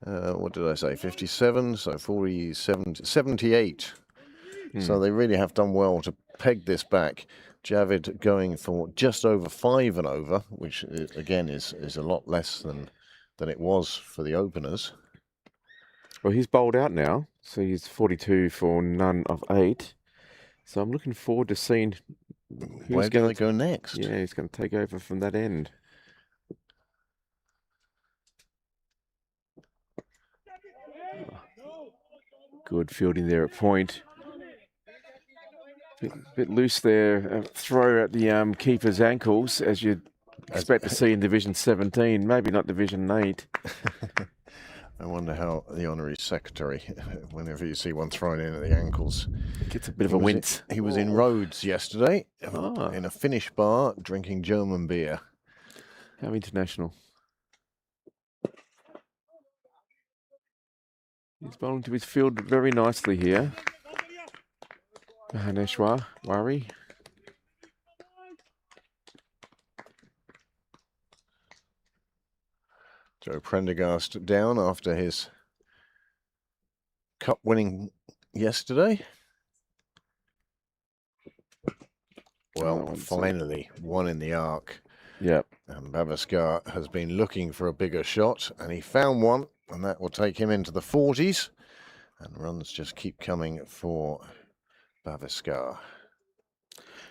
what did I say, 57, so 47, 78. So they really have done well to peg this back. Javid going for just over 5 and over, which again is a lot less than it was for the openers. Well, he's bowled out now, so he's 42 for none of 8. So I'm looking forward to seeing Where do they go next? Yeah, he's going to take over from that end. Good fielding there at point. Bit loose there. Throw at the keeper's ankles, as you'd expect to see in Division 17, maybe not Division 8. I wonder how the honorary secretary, whenever you see one thrown in at the ankles, Gets a bit of a wince. He was in Rhodes yesterday, in a Finnish bar, drinking German beer. How international. He's bowling to his field very nicely here. Bhuvaneshwar Wari. Joe Prendergast down after his cup winning yesterday. Well, finally, one in the arc. Yep. And Bavaskar has been looking for a bigger shot, and he found one, and that will take him into the 40s. And runs just keep coming for Bavaskar.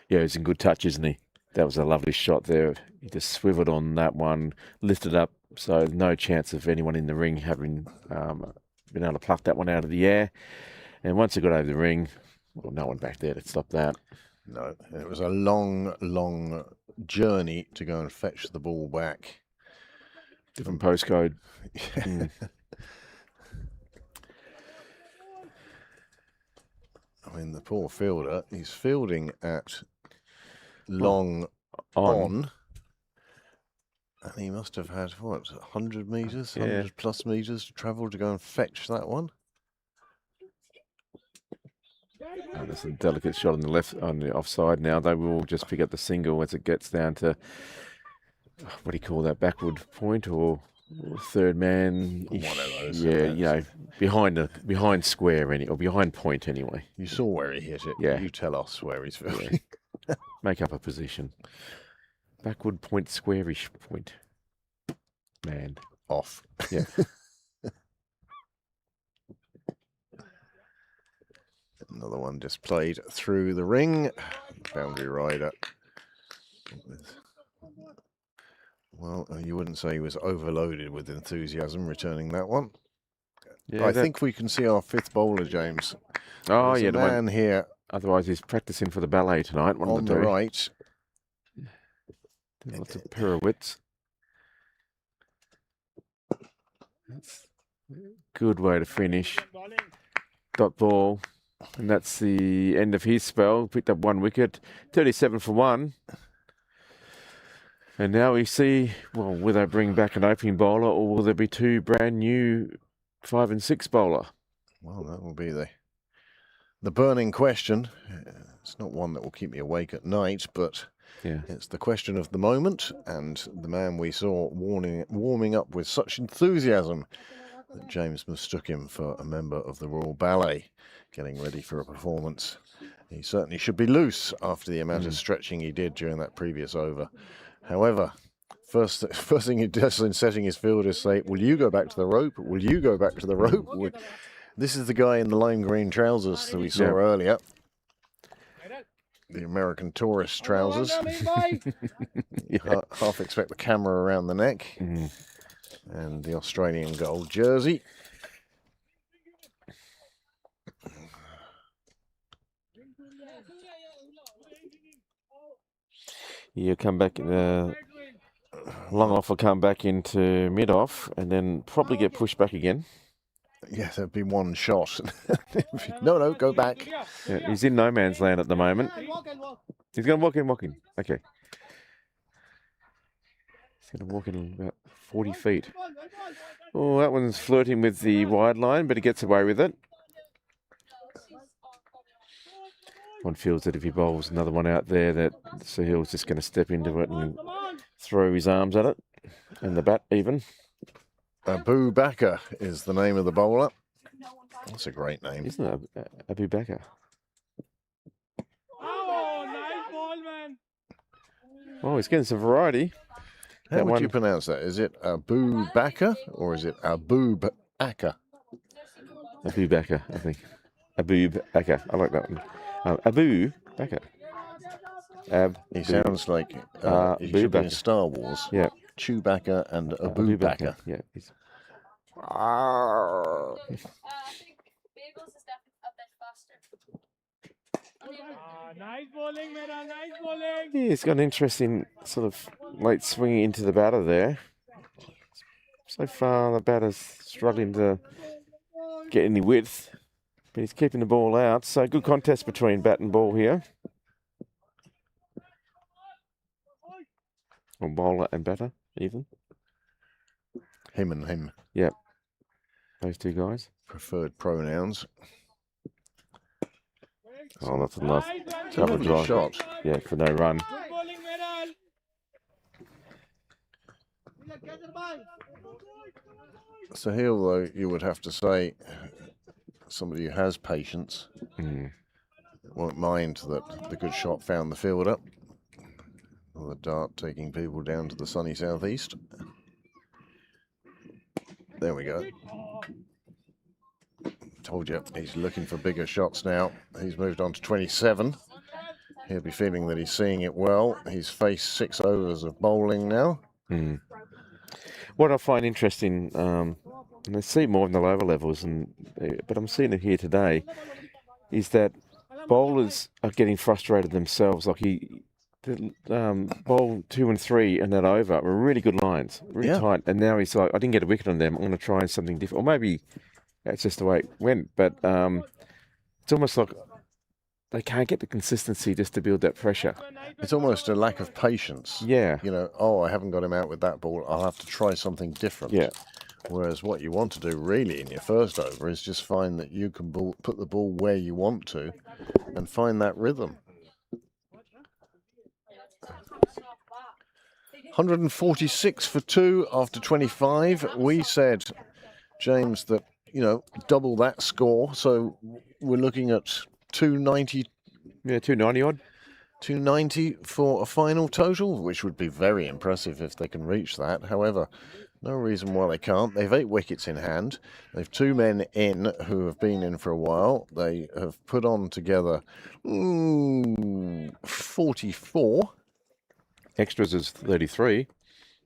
Yeah, he's in good touch, isn't he? That was a lovely shot there. He just swiveled on that one, lifted up, so no chance of anyone in the ring having been able to pluck that one out of the air. And once it got over the ring, well, no one back there to stop that. No, it was a long, long journey to go and fetch the ball back. Different postcode. I mean, the poor fielder, he's fielding at long on. And he must have had, what, 100 metres, 100 plus metres to travel to go and fetch that one. Oh, there's a delicate shot on the left, on the offside now. They will just pick up the single as it gets down to, what do you call that, backward point or third man? One of those. Yeah, you know, behind square or behind point anyway. You saw where he hit it. Yeah. You tell us where he's fielding. Yeah. Make up a position. Backward point, squarish point. Man. Off. Yeah. Another one just played through the ring. Boundary rider. Well, you wouldn't say he was overloaded with enthusiasm returning that one. Yeah, I think we can see our 5th bowler, James. Oh, There's yeah. a man here Otherwise, he's practicing for the ballet tonight. on the right. Lots of pirouettes. That's a good way to finish. Dot ball. And that's the end of his spell. Picked up 1 wicket. 37 for 1. And now we see, well, will they bring back an opening bowler or will there be 2 brand new 5 and 6 bowler? Well, that will be the burning question. It's not one that will keep me awake at night, but it's the question of the moment. And the man we saw warming up with such enthusiasm that James mistook him for a member of the Royal Ballet, getting ready for a performance. He certainly should be loose after the amount of stretching he did during that previous over. However, first thing he does in setting his field is say, will you go back to the rope? Will you go back to the rope? This is the guy in the lime green trousers that we saw earlier. The American tourist trousers. Half expect the camera around the neck. and the Australian gold jersey. You come back, long off will come back into mid off and then probably get pushed back again. Yeah, there'd be one shot. No, go back. Yeah, he's in no man's land at the moment. He's going to walk in. Okay. He's going to walk in about 40 feet. Oh, that one's flirting with the wide line, but he gets away with it. One feels that if he bowls another one out there, that Sahil's just going to step into it and throw his arms at it, and the bat even. Abu Bakr is the name of the bowler. That's a great name. Isn't it, Abu Bakr? Oh, nice ball, man. Oh, he's getting some variety. How That would one- you pronounce that? Is it Abu Bakr or is it Abu Bakr? Abu Bakr, I think. Abu Bakr. I like that one. Abu Bakr. He sounds like he Abu should be in Bakr. Star Wars. Yeah. Chewbacca and Abu Bakr. Yeah. He's... I think Bagels is definitely a bit faster. Ah, nice bowling, Mera. Nice bowling. Yeah, he's got an interesting sort of late swinging into the batter there. So far, the batter's struggling to get any width, but he's keeping the ball out. So good contest between bat and ball here. Or bowler and batter, even. Him and him. Yep. Those two guys. Preferred pronouns. Oh, that's a nice It's a cover lovely drive. shot. Yeah, for no run. Good bowling, Mera. Sahil, though, you would have to say somebody who has patience Mm. won't mind that the good shot found the fielder. Or the dart taking people down to the sunny southeast. There we go. Told you, he's looking for bigger shots now. He's moved on to 27. He'll be feeling that he's seeing it well. He's faced 6 overs of bowling now. Mm. What I find interesting, and I see more in the lower levels, but I'm seeing it here today, is that bowlers are getting frustrated themselves. Like bowl 2 and 3 and that over were really good lines, really Yeah. tight. And now he's like, I didn't get a wicket on them. I'm going to try something different. Or maybe that's just the way it went. But it's almost like they can't get the consistency just to build that pressure. It's almost a lack of patience. Yeah. You know, oh, I haven't got him out with that ball. I'll have to try something different. Yeah. Whereas what you want to do really in your first over is just find that you can put the ball where you want to and find that rhythm. 146 for 2 after 25. We said, James, that, you know, double that score. So we're looking at 290. Yeah, 290 odd. 290 for a final total, which would be very impressive if they can reach that. However, no reason why they can't. They've 8 wickets in hand. They've 2 men in who have been in for a while. They have put on together 44. Extras is 33.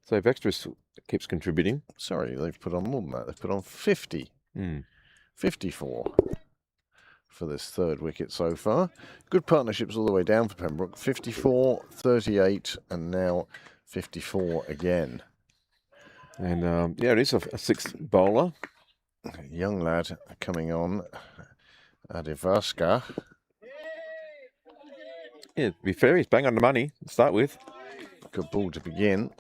So if extras keeps contributing. Sorry, they've put on more than that. They've put on 50. Mm. 54 for this 3rd wicket so far. Good partnerships all the way down for Pembroke. 54, 38, and now 54 again. And yeah, it is a 6th bowler. Young lad coming on, Adivaska. Yeah, to be fair, he's bang on the money to start with. Good ball to begin.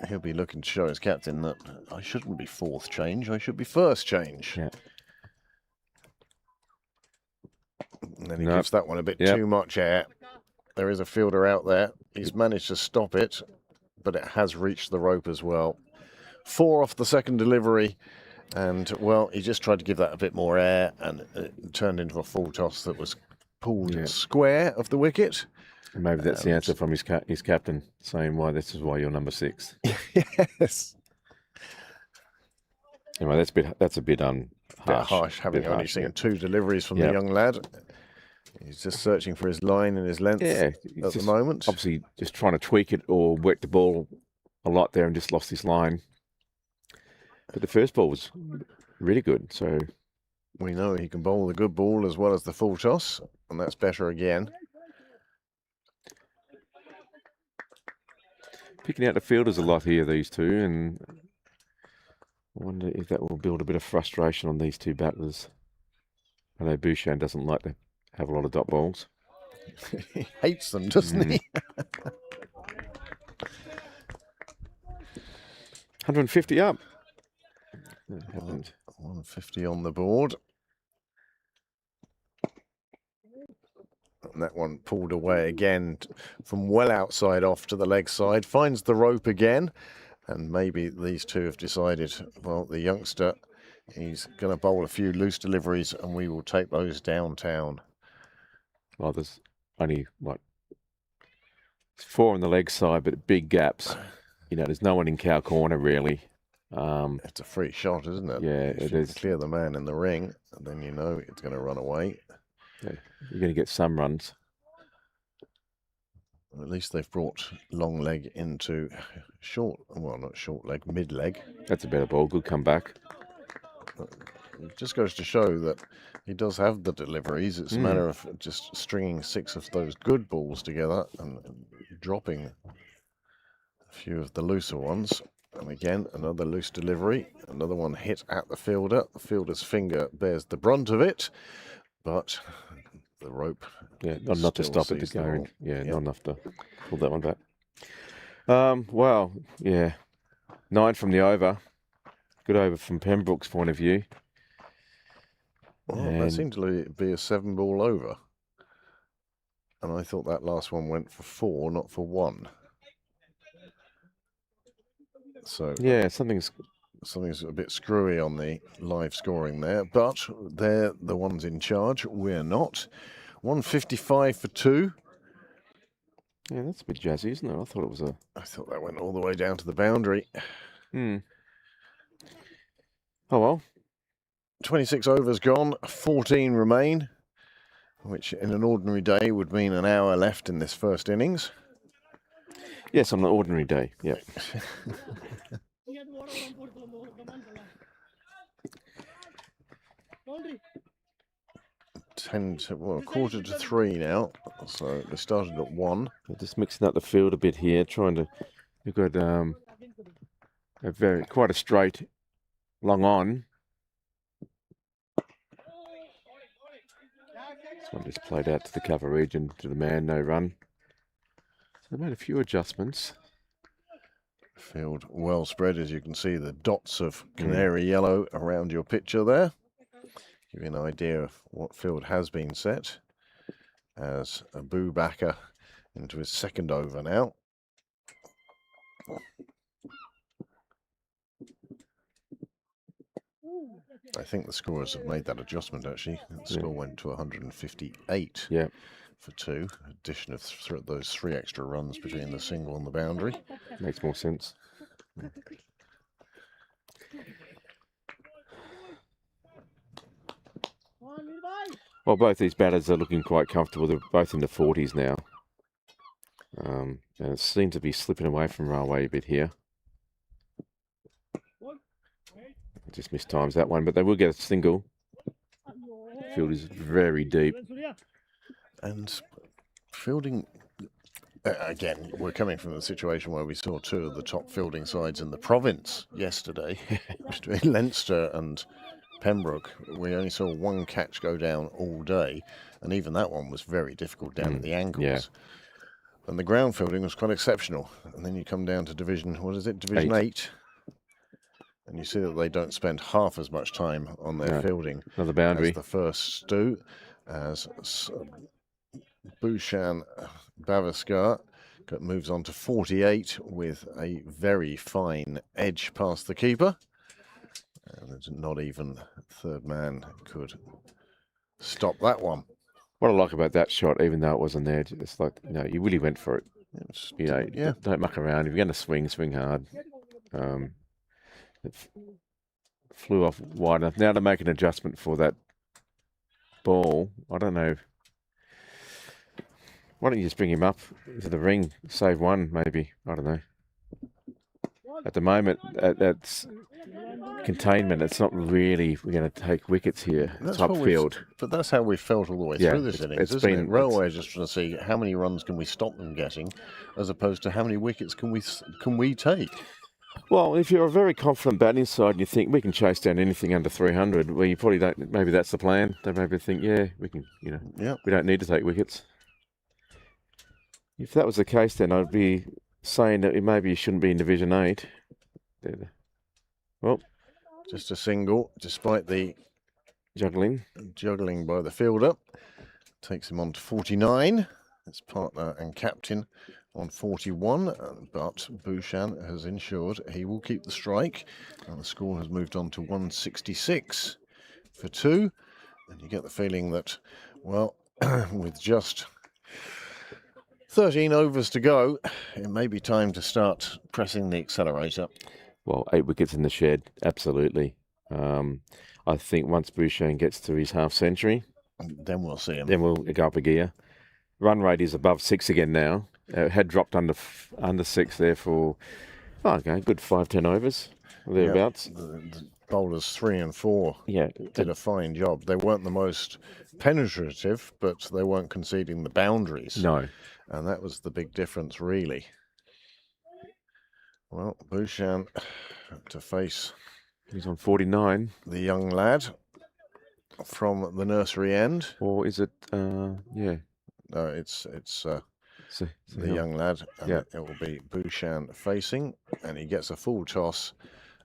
He'll be looking to show his captain that I shouldn't be 4th change, I should be 1st change. Yeah. And then he Nope. gives that one a bit Yep. too much air. There is a fielder out there. He's managed to stop it, but it has reached the rope as well. 4 off the second delivery. And, well, he just tried to give that a bit more air, and it turned into a full toss that was pulled Yeah. square of the wicket. And maybe that's the answer from his captain, saying why this is why you're number 6. Yes. Anyway, that's a bit Bit harsh. harsh, having Bit only harsh, seen yeah. 2 deliveries from Yep. the young lad. He's just searching for his line and his length Yeah, at he's the just moment. obviously just trying to tweak it or work the ball a lot there and just lost his line. But the first ball was really good. So We know he can bowl the good ball as well as the full toss, and that's better again. picking out the fielders a lot here, these two, and I wonder if that will build a bit of frustration on these two battlers. I know Bouchan doesn't like to have a lot of dot balls. He hates them, doesn't he? 150 up. That happened. 150 on the board. And that one pulled away again from well outside off to the leg side. Finds the rope again. And maybe these two have decided, well, the youngster, he's going to bowl a few loose deliveries and we will take those downtown. Well, there's only, what, 4 on the leg side, but big gaps. You know, there's no one in cow corner, really. It's a free shot, isn't it? Yeah, if it you is. Clear the man in the ring, and then you know it's going to run away. Yeah, you're going to get some runs. At least they've brought long leg into short, well, not short leg, mid leg. That's a better ball. Good comeback. It just goes to show that he does have the deliveries. It's a matter of just stringing 6 of those good balls together and dropping a few of the looser ones. And again, another loose delivery. Another one hit at the fielder. The fielder's finger bears the brunt of it, but the rope. Yeah, not enough to still stop it to sees the go. ball. Yeah, Yep. not enough to pull that one back. Well, yeah. 9 from the over. Good over from Pembroke's point of view. Well, And- that seemed to be a 7-ball over. And I thought that last one went for 4, not for 1. So Yeah, something's something's a bit screwy on the live scoring there, but they're the ones in charge. We're not. 155 for 2. yeah, that's a bit jazzy, isn't it? I thought it was a I thought that went all the way down to the boundary. Oh well. 26 overs gone, 14 remain, which in an ordinary day would mean an hour left in this first innings. Yes, on an ordinary day. Yeah. Quarter to 3 now. So they started at 1. They're just mixing up the field a bit here, trying to. We've got quite a straight, long on. This one just played out to the cover region to the man, no run. So they made a few adjustments. Field well spread, as you can see the dots of canary yellow around your picture there. Give you an idea of what field has been set. As Abu Bakr into his second over now. I think the scorers have made that adjustment actually. The score went to 158 Yeah. for 2. Addition of those 3 extra runs between the single and the boundary. Makes more sense. Well, both these batters are looking quite comfortable. They're both in the 40s now. And it seems to be slipping away from Railway a bit here. Just missed times that one, but they will get a single. The field is very deep. And fielding, again, we're coming from the situation where we saw 2 of the top fielding sides in the province yesterday, between Leinster and Pembroke. We only saw 1 catch go down all day, and even that one was very difficult down at the ankles. yeah. And the ground fielding was quite exceptional. And then you come down to Division 8. And you see that they don't spend half as much time on their fielding Another boundary. as the first two, as Bouchan Bavaskar moves on to 48 with a very fine edge past the keeper. And not even third man could stop that one. What I like about that shot, even though it wasn't there, it's like, you really went for it. Don't muck around. If you're going to swing hard. It flew off wide enough. Now to make an adjustment for that ball, I don't know. Why don't you just bring him up into the ring, save one maybe? I don't know. at the moment, that's containment. It's not really we're going to take wickets here type field. But that's how we felt all the way Yeah, through this innings, isn't it? Railway is just trying to see how many runs can we stop them getting, as opposed to how many wickets can we take. Well, if you're a very confident batting side and you think we can chase down anything under 300, well, you probably don't. Maybe that's the plan. They maybe think, yeah, we can. We don't need to take wickets. If that was the case, then I'd be saying that maybe you shouldn't be in Division 8. Well, just a single, despite the juggling by the fielder. Takes him on to 49. His partner and captain on 41, but Bhushan has ensured he will keep the strike, and the score has moved on to 166 for 2. And you get the feeling that, well, with just 13 overs to go, it may be time to start pressing the accelerator. Well, 8 wickets in the shed, absolutely. I think once Bhushan gets to his half century, then we'll see him. Then we'll go up a gear. Run rate is above 6 again now. Had dropped under 6 there for good 5-10 overs or thereabouts. The bowlers 3 and 4 did a fine job. They weren't the most penetrative, but they weren't conceding the boundaries. No. And that was the big difference, really. Well, Bhushan to face. He's on 49. The young lad from the nursery end. Or is it, yeah. No, it's the young lad. And it will be Bhushan facing, and he gets a full toss.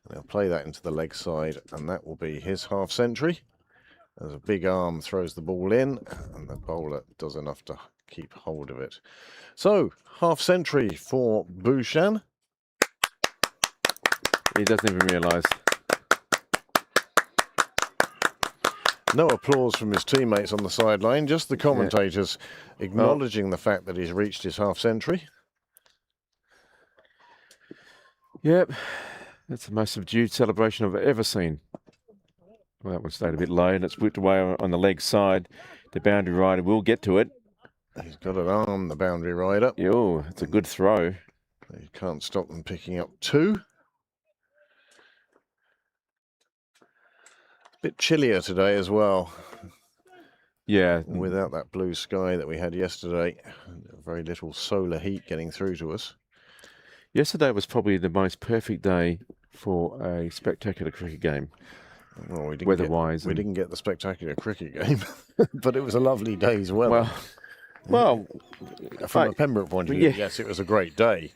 And he'll play that into the leg side, and that will be his half century. As a big arm throws the ball in, and the bowler does enough to keep hold of it. So, half century for Bhushan. He doesn't even realise. No applause from his teammates on the sideline, just the commentators acknowledging the fact that he's reached his half century. Yep, that's the most subdued celebration I've ever seen. Well, that one stayed a bit low, and it's whipped away on the leg side. The boundary rider will get to it. He's got an arm, the boundary rider. Oh, it's a good throw. You can't stop them picking up 2. Bit chillier today as well. Yeah. Without that blue sky that we had yesterday, very little solar heat getting through to us. Yesterday was probably the most perfect day for a spectacular cricket game. Well, weather-wise. We didn't get the spectacular cricket game, but it was a lovely day's weather. Well, from a Pembroke point of view, yes, it was a great day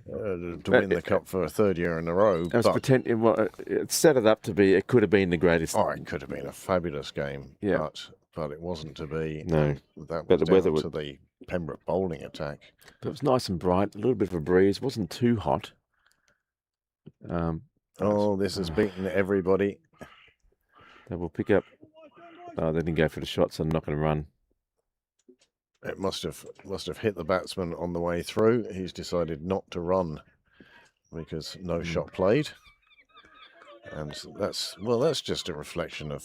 to win the cup for a 3rd year in a row. It set it up to be. It could have been the greatest. Oh, it could have been a fabulous game. Yeah, but it wasn't to be. No, that was down to the Pembroke bowling attack. But it was nice and bright. A little bit of a breeze. Wasn't too hot. This has beaten everybody. They will pick up. They didn't go for the shots. So I'm not going to run. It must have hit the batsman on the way through. He's decided not to run because no shot played, and that's just a reflection of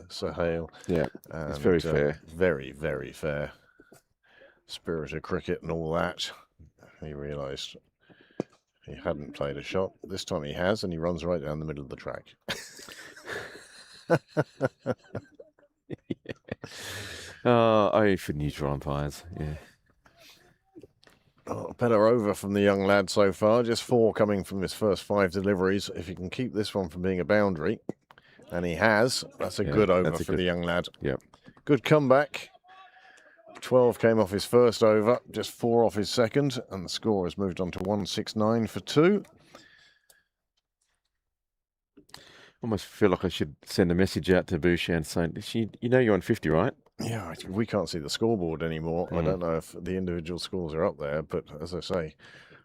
Sahel. Yeah, it's very fair, very, very fair. Spirit of cricket and all that. He realised he hadn't played a shot. This time he has, and he runs right down the middle of the track. For neutral umpires, yeah. Better over from the young lad so far. Just 4 coming from his first 5 deliveries. If he can keep this one from being a boundary, and he has, that's a good over for the young lad. Yep. Good comeback. 12 came off his first over, just 4 off his second, and the score has moved on to 169 for 2. Almost feel like I should send a message out to Bhushan saying, you're on 50, right? Yeah, we can't see the scoreboard anymore. I don't know if the individual scores are up there, but as I say,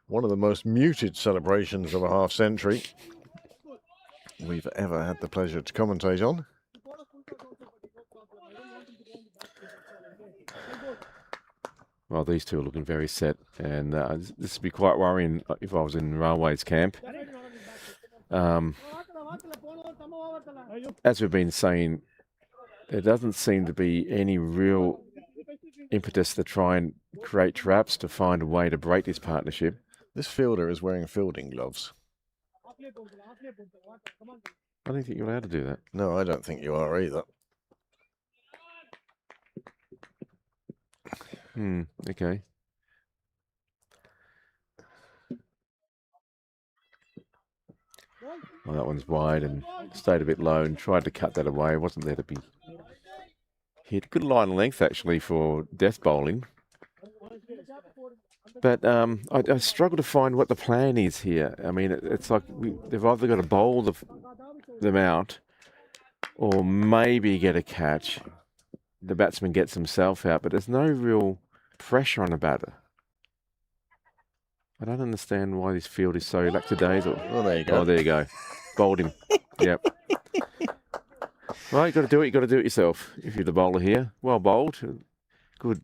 one of the most muted celebrations of a half century we've ever had the pleasure to commentate on. Well, these two are looking very set, and this would be quite worrying if I was in Railway's camp. As we've been saying, there doesn't seem to be any real impetus to try and create traps to find a way to break this partnership. This fielder is wearing fielding gloves. I don't think you're allowed to do that. No, I don't think you are either. Okay. Well, that one's wide and stayed a bit low and tried to cut that away. Wasn't there to be hit. Good line of length, actually, for death bowling. But I struggle to find what the plan is here. I mean, it's like they've either got to bowl them out or maybe get a catch. The batsman gets himself out, but there's no real pressure on the batter. I don't understand why this field is so lackadaisical. Well, there you go. Oh, there you go. Bowled him. Yep. Well, you got to do it. You got to do it yourself. If you're the bowler here, well bowled. Good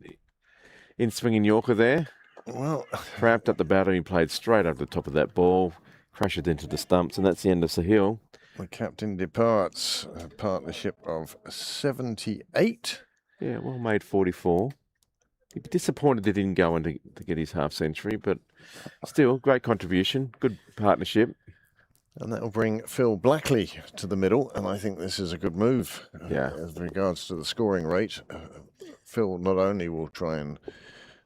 in-swinging Yorker there. Well, Cramped up the batter. He played straight over the top of that ball, crashed it into the stumps, and that's the end of Sahil. the captain departs. A partnership of 78. Yeah, well made 44. He'd be disappointed he didn't go on to get his half century, but still, great contribution. Good partnership. And that will bring Phil Blackley to the middle, and I think this is a good move. Yeah. As regards to the scoring rate, Phil not only will try and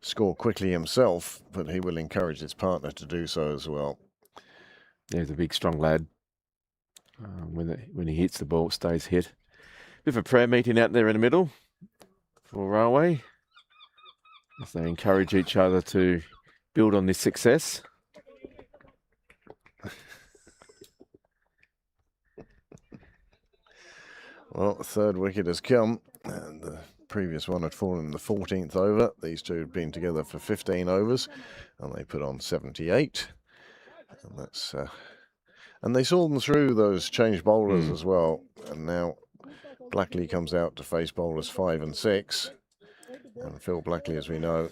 score quickly himself, but he will encourage his partner to do so as well. Yeah, he's a big, strong lad. When he hits the ball, it stays hit. Bit of a prayer meeting out there in the middle for Railway, as they encourage each other to build on this success. Well, the third wicket has come, and the previous one had fallen in the 14th over. These two had been together for 15 overs, and they put on 78. And that's and they saw them through those change bowlers as well. And now Blackley comes out to face bowlers 5 and 6. And Phil Blackley, as we know,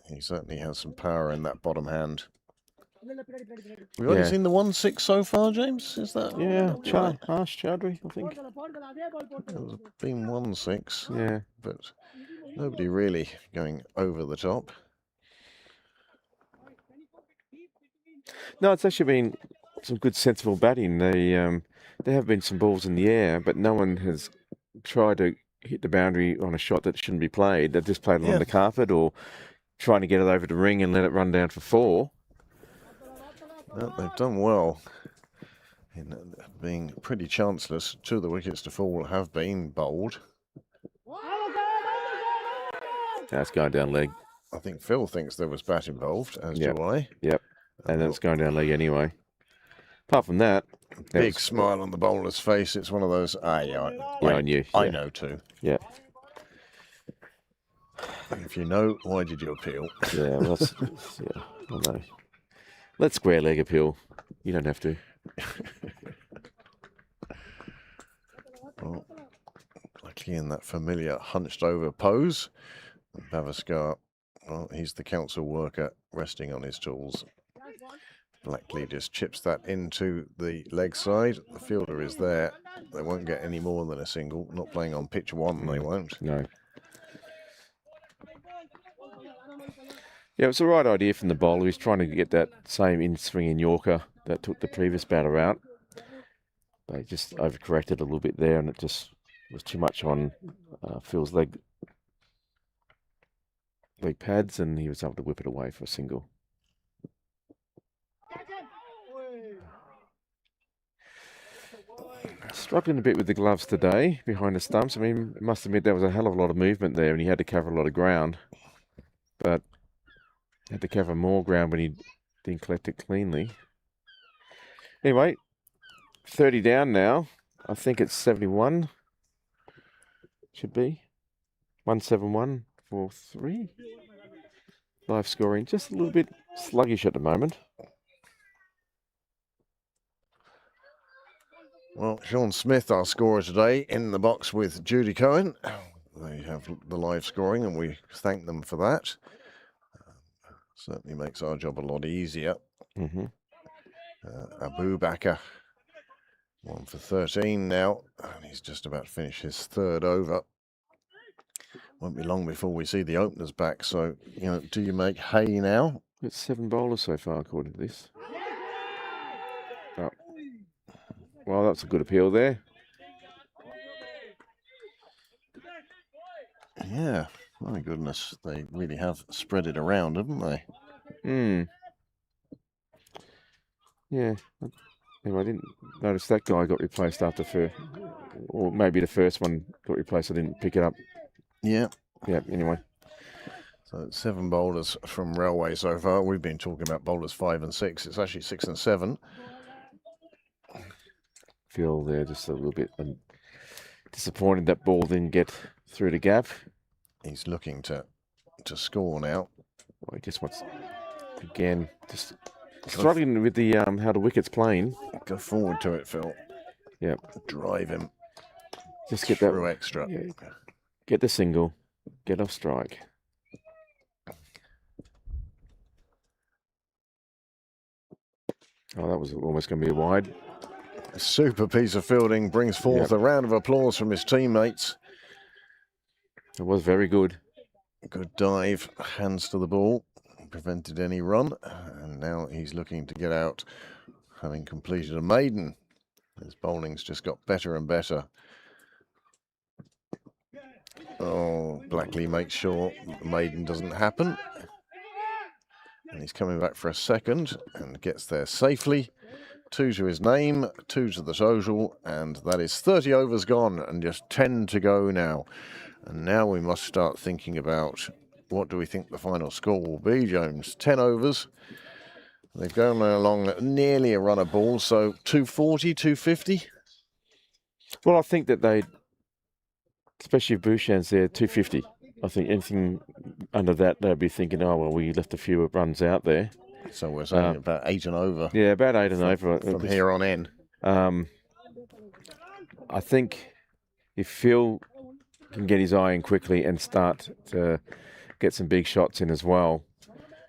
he certainly has some power in that bottom hand. We've only seen the 1-6 so far, James. Is that? Yeah, right? Harsh Chowdhury, I think. There's been 1-6. Yeah. But nobody really going over the top. No, it's actually been some good, sensible batting. There have been some balls in the air, but no one has tried to hit the boundary on a shot that shouldn't be played. They've just played it on the carpet or trying to get it over the ring and let it run down for 4. Well, they've done well in being pretty chanceless. 2 of the wickets to fall have been bowled. That's going down leg. I think Phil thinks there was bat involved, as Yep. do I. Yep. And it's going down leg anyway. Apart from that, Big smile on the bowler's face. It's one of those, I knew. I Yeah. know too. Yeah. If you know, why did you appeal? Yeah, well, yeah, I know. Let square leg appeal. You don't have to. Well, luckily in that familiar hunched over pose. Bavaskar, well, he's the council worker resting on his tools. Blackley just chips that into the leg side. The fielder is there. They won't get any more than a single. Not playing on pitch 1, they won't. No. Yeah, it's the right idea from the bowler. He's trying to get that same in-swinging Yorker that took the previous batter out. They just overcorrected a little bit there, and it just was too much on Phil's leg pads, and he was able to whip it away for a single. Struggling a bit with the gloves today behind the stumps. I mean, I must admit there was a hell of a lot of movement there, and he had to cover a lot of ground. But had to cover more ground when he didn't collect it cleanly. Anyway, 30 down now. I think it's 71. Should be 171 for 3. Live scoring just a little bit sluggish at the moment. Well, Sean Smith, our scorer today, in the box with Judy Cohen. They have the live scoring, and we thank them for that. Certainly makes our job a lot easier. Mm-hmm. Abu Bakr, 1 for 13 now, and he's just about to finish his 3rd over. Won't be long before we see the openers back. So, do you make hay now? It's 7 bowlers so far, according to this. Oh, Well, that's a good appeal there. Yeah, my goodness, they really have spread it around, haven't they? Hmm. Yeah. Anyway, I didn't notice that guy got replaced after first, or maybe the first one got replaced. I didn't pick it up. Yeah. Yeah. Anyway. So 7 bowlers from Railway so far. We've been talking about bowlers 5 and 6. It's actually 6 and 7. Feel they're just a little bit disappointed that ball didn't get through the gap. He's looking to score now. Well, he just wants again just struggling with the how the wicket's playing. Go forward to it, Phil. Yeah. Drive him. Just get that through extra. Yeah. Get the single. Get off strike. Oh, that was almost going to be a wide. A super piece of fielding brings forth a round of applause from his teammates. It was very good. Good dive, hands to the ball, prevented any run, and now he's looking to get out, having completed a maiden. His bowling's just got better and better. Oh, Blackley makes sure the maiden doesn't happen. And he's coming back for a second and gets there safely. 2 to his name, 2 to the total, and that is 30 overs gone and just 10 to go now. And now we must start thinking about what do we think the final score will be, Jones. 10 overs. They've gone along nearly a run of ball, so 240, 250? Well, I think that they, especially if Bouchan's there, 250. I think anything under that, they'll be thinking, oh, well, we left a few runs out there. So we're saying about 8 and over. Yeah, about 8 and over. From here on in. I think if Phil can get his eye in quickly and start to get some big shots in as well,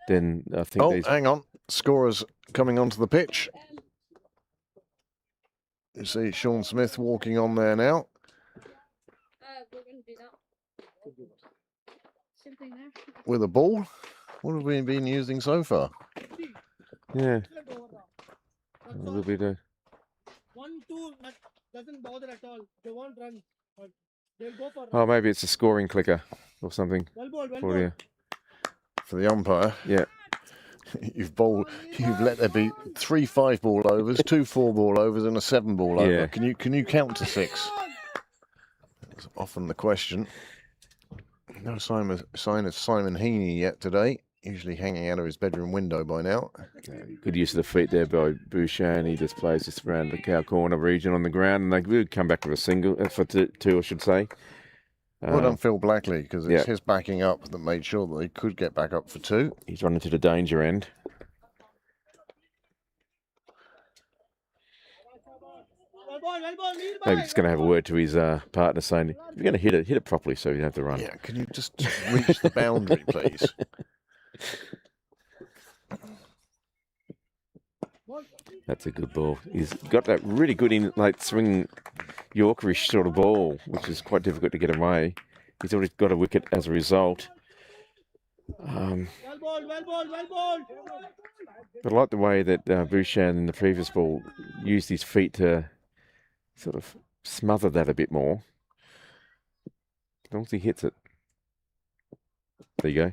then I think Oh, hang on. Scorers coming onto the pitch. You see Sean Smith walking on there now. We're going to do that. Same thing there. With a ball. What have we been using so far? Yeah. A little bit of... 1-2 doesn't bother at all. They won't run. But they'll go for Oh, maybe it's a scoring clicker or something. well ball, well For ball. you. For the umpire. Yeah. You've let there be 3 5-ball overs, 2 4-ball overs, and a 7-ball over. Yeah. Can you count to 6? That's often the question. No sign of Simon Heaney yet today. Usually hanging out of his bedroom window by now. Good use of the feet there by Bouchan. He just plays this around the cow corner region on the ground, and they will come back with a single for two, I should say. Well done, Phil Blackley, because it's yeah. his backing up that made sure that they could get back up for 2. He's running to the danger end. Well ball, lead Maybe by. he's going to have a word to his partner saying, if you're going to hit it properly so you don't have to run. Yeah, can you just reach the boundary, please? That's a good ball. He's got that really good late swing Yorkerish sort of ball, which is quite difficult to get away. He's already got a wicket as a result. Well ball, well ball, well ball. But I like the way that Bouchan in the previous ball used his feet to sort of smother that a bit more. As long as he hits it. There you go.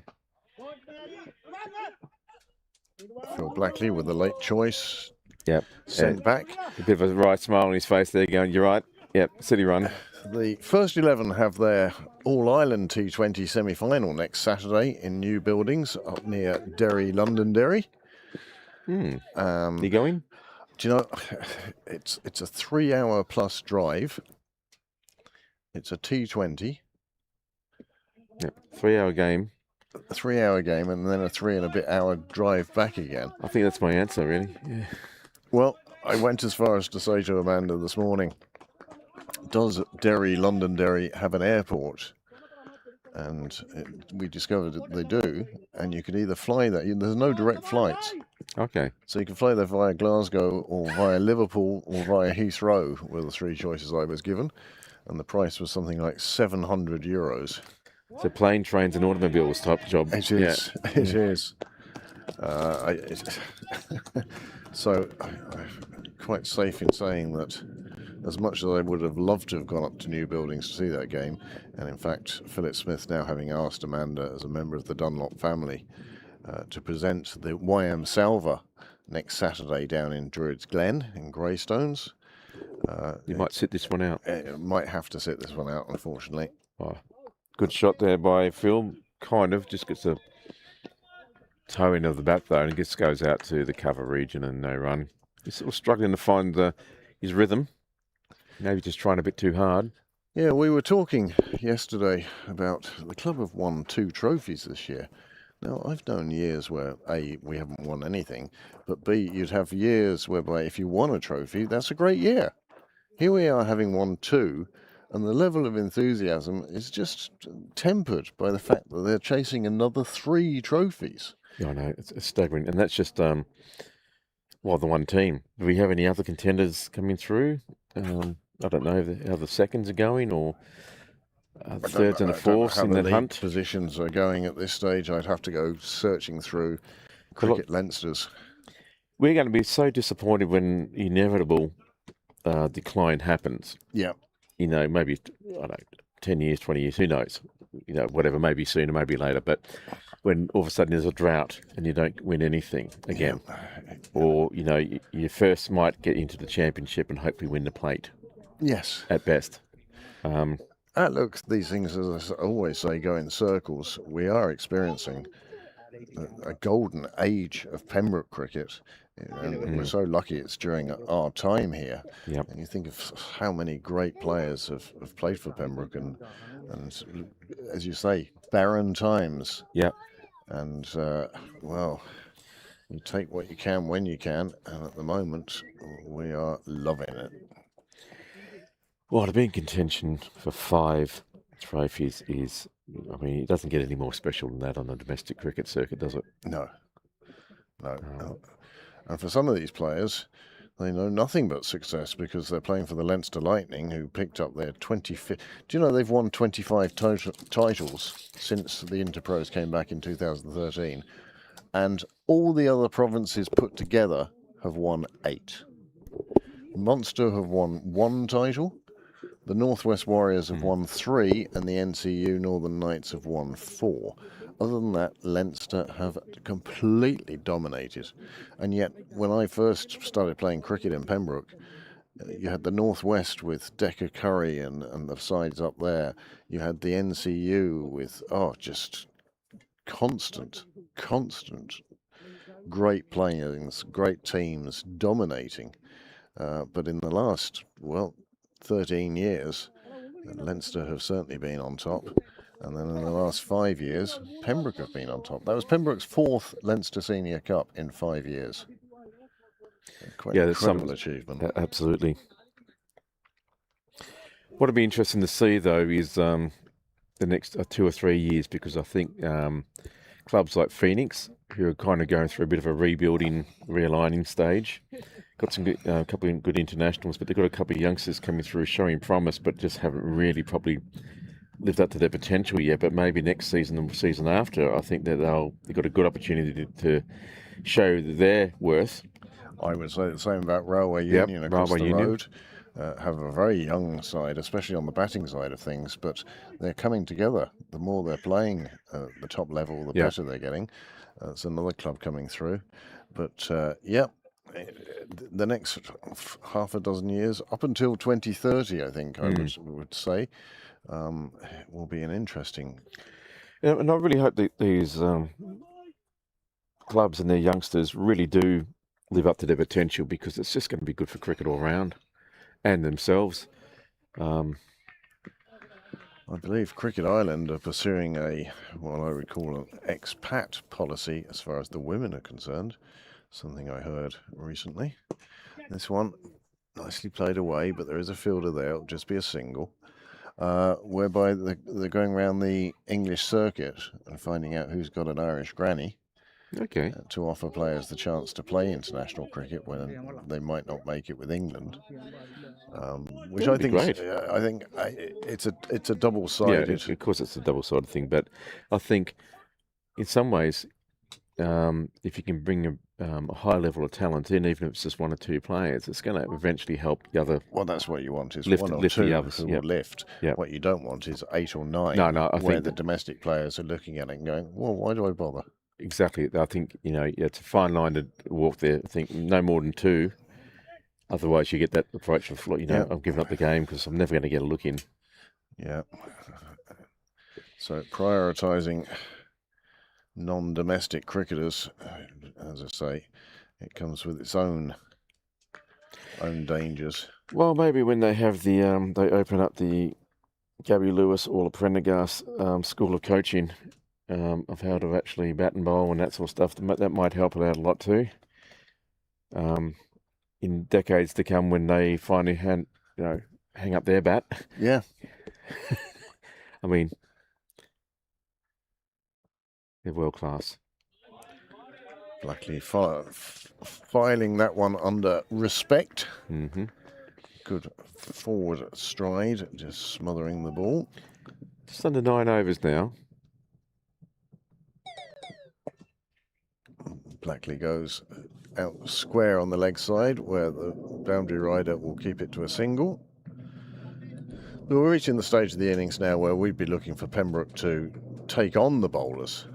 Phil Blackley with the late choice. Yep. Sent back. A bit of a right smile on his face there going, you're right. Yep, city run. The first 11 have their All-Ireland T20 semi-final next Saturday in New Buildings up near Derry, Londonderry. You going? Do you know, it's a 3-hour plus drive. It's a T20. Yep, 3-hour game. A 3-hour game and then a 3 and a bit hour drive back again. I think that's my answer, really. Yeah. Well, I went as far as to say to Amanda this morning, does Derry, Londonderry have an airport? And we discovered that they do, and you can either fly there. There's no direct flights. Okay. So you can fly there via Glasgow or via Liverpool or via Heathrow were the 3 choices I was given. And the price was something like €700. So plane, trains and automobiles type job. It is. Yeah. It is. So I'm quite safe in saying that as much as I would have loved to have gone up to New Buildings to see that game. And in fact, Philip Smith now having asked Amanda, as a member of the Dunlop family, to present the YM Salva next Saturday down in Druids Glen in Greystones. You might sit this one out. Might have to sit this one out, unfortunately. Oh, good shot there by Phil. Kind of just gets a toe in of the bat though, and just goes out to the cover region and no run. He's sort of struggling to find his rhythm. Maybe just trying a bit too hard. Yeah, we were talking yesterday about the club have won 2 trophies this year. Now, I've known years where A, we haven't won anything, but B, you'd have years whereby if you won a trophy, that's a great year. Here we are having won 2, and the level of enthusiasm is just tempered by the fact that they're chasing another 3 trophies. Yeah, I know, it's staggering. And that's just, the one team. Do we have any other contenders coming through? I don't know how the seconds are going, or the thirds and the fourths in that hunt. Positions are going at this stage. I'd have to go searching through Cricket Leinster's. We're going to be so disappointed when inevitable decline happens. Yeah. You know, maybe, I don't know, 10 years, 20 years, who knows? You know, whatever, maybe sooner, maybe later. But when all of a sudden there's a drought and you don't win anything again, or, you know, you first might get into the championship and hopefully win the plate. Yes. At best. Look, these things, as I always say, go in circles. We are experiencing a golden age of Pembroke cricket. And we're so lucky it's during our time here. Yep. And you think of how many great players have played for Pembroke and as you say, barren times. Yep. And, well, you take what you can when you can. And at the moment, we are loving it. Well, to be in contention for 5 trophies is, I mean, it doesn't get any more special than that on the domestic cricket circuit, does it? No. And for some of these players, they know nothing but success because they're playing for the Leinster Lightning, who picked up their 25th. Do you know they've won 25 titles since the Interpros came back in 2013? And all the other provinces put together have won 8. Munster have won 1 title. The Northwest Warriors have won 3, and the NCU Northern Knights have won 4. Other than that, Leinster have completely dominated. And yet, when I first started playing cricket in Pembroke, you had the Northwest with Decker Curry and the sides up there. You had the NCU with, just constant, great players, great teams dominating. But in the last, 13 years, Leinster have certainly been on top. And then in the last 5 years, Pembroke have been on top. That was Pembroke's 4th Leinster Senior Cup in 5 years. Quite an incredible achievement. Absolutely. What'll be interesting to see, though, is the next 2 or 3 years, because I think clubs like Phoenix, who are kind of going through a bit of a rebuilding, realigning stage, got some good, couple of good internationals, but they've got a couple of youngsters coming through showing promise, but just haven't really probably lived up to their potential yet. But maybe next season and the season after, I think that they've got a good opportunity to show their worth. I would say the same about Railway Union across Railway the Union road. Have a very young side, especially on the batting side of things, but they're coming together. The more they're playing at the top level, the better they're getting. It's another club coming through. But, the next half a dozen years, up until 2030, I think I would say, will be an interesting... And I really hope that these clubs and their youngsters really do live up to their potential, because it's just going to be good for cricket all round and themselves. I believe Cricket Island are pursuing what I would call an expat policy as far as the women are concerned. Something I heard recently. This one, nicely played away, but there is a fielder there. It'll just be a single. Whereby they're going around the English circuit and finding out who's got an Irish granny. Okay. To offer players the chance to play international cricket when they might not make it with England. Which I think great. I think it's a double-sided. Yeah, of course it's a double-sided thing, but I think in some ways if you can bring a high level of talent in, even if it's just 1 or 2 players, it's going to eventually help the other. Well, that's what you want, is Lift- 1 or lift the 2 others, who yep. will lift. Yep. What you don't want is 8 or 9, I where think the that- domestic players are looking at it and going, well, why do I bother? Exactly. I think, it's a fine line to walk there. I think no more than 2. Otherwise, you get that approach of, Yeah. I'm giving up the game because I'm never going to get a look in. Yeah. So prioritising non-domestic cricketers, as I say, it comes with its own dangers. Well, maybe when they have the they open up the Gabby Lewis or the Prendergast school of coaching of how to actually bat and bowl and that sort of stuff, that might help it out a lot too. In decades to come, when they finally hang up their bat. Yeah. I mean, they're world class. Blackley filing that one under respect. Mm-hmm. Good forward stride, just smothering the ball. Just under 9 overs now. Blackley goes out square on the leg side, where the boundary rider will keep it to a single. But we're reaching the stage of the innings now where we'd be looking for Pembroke to take on the bowlers.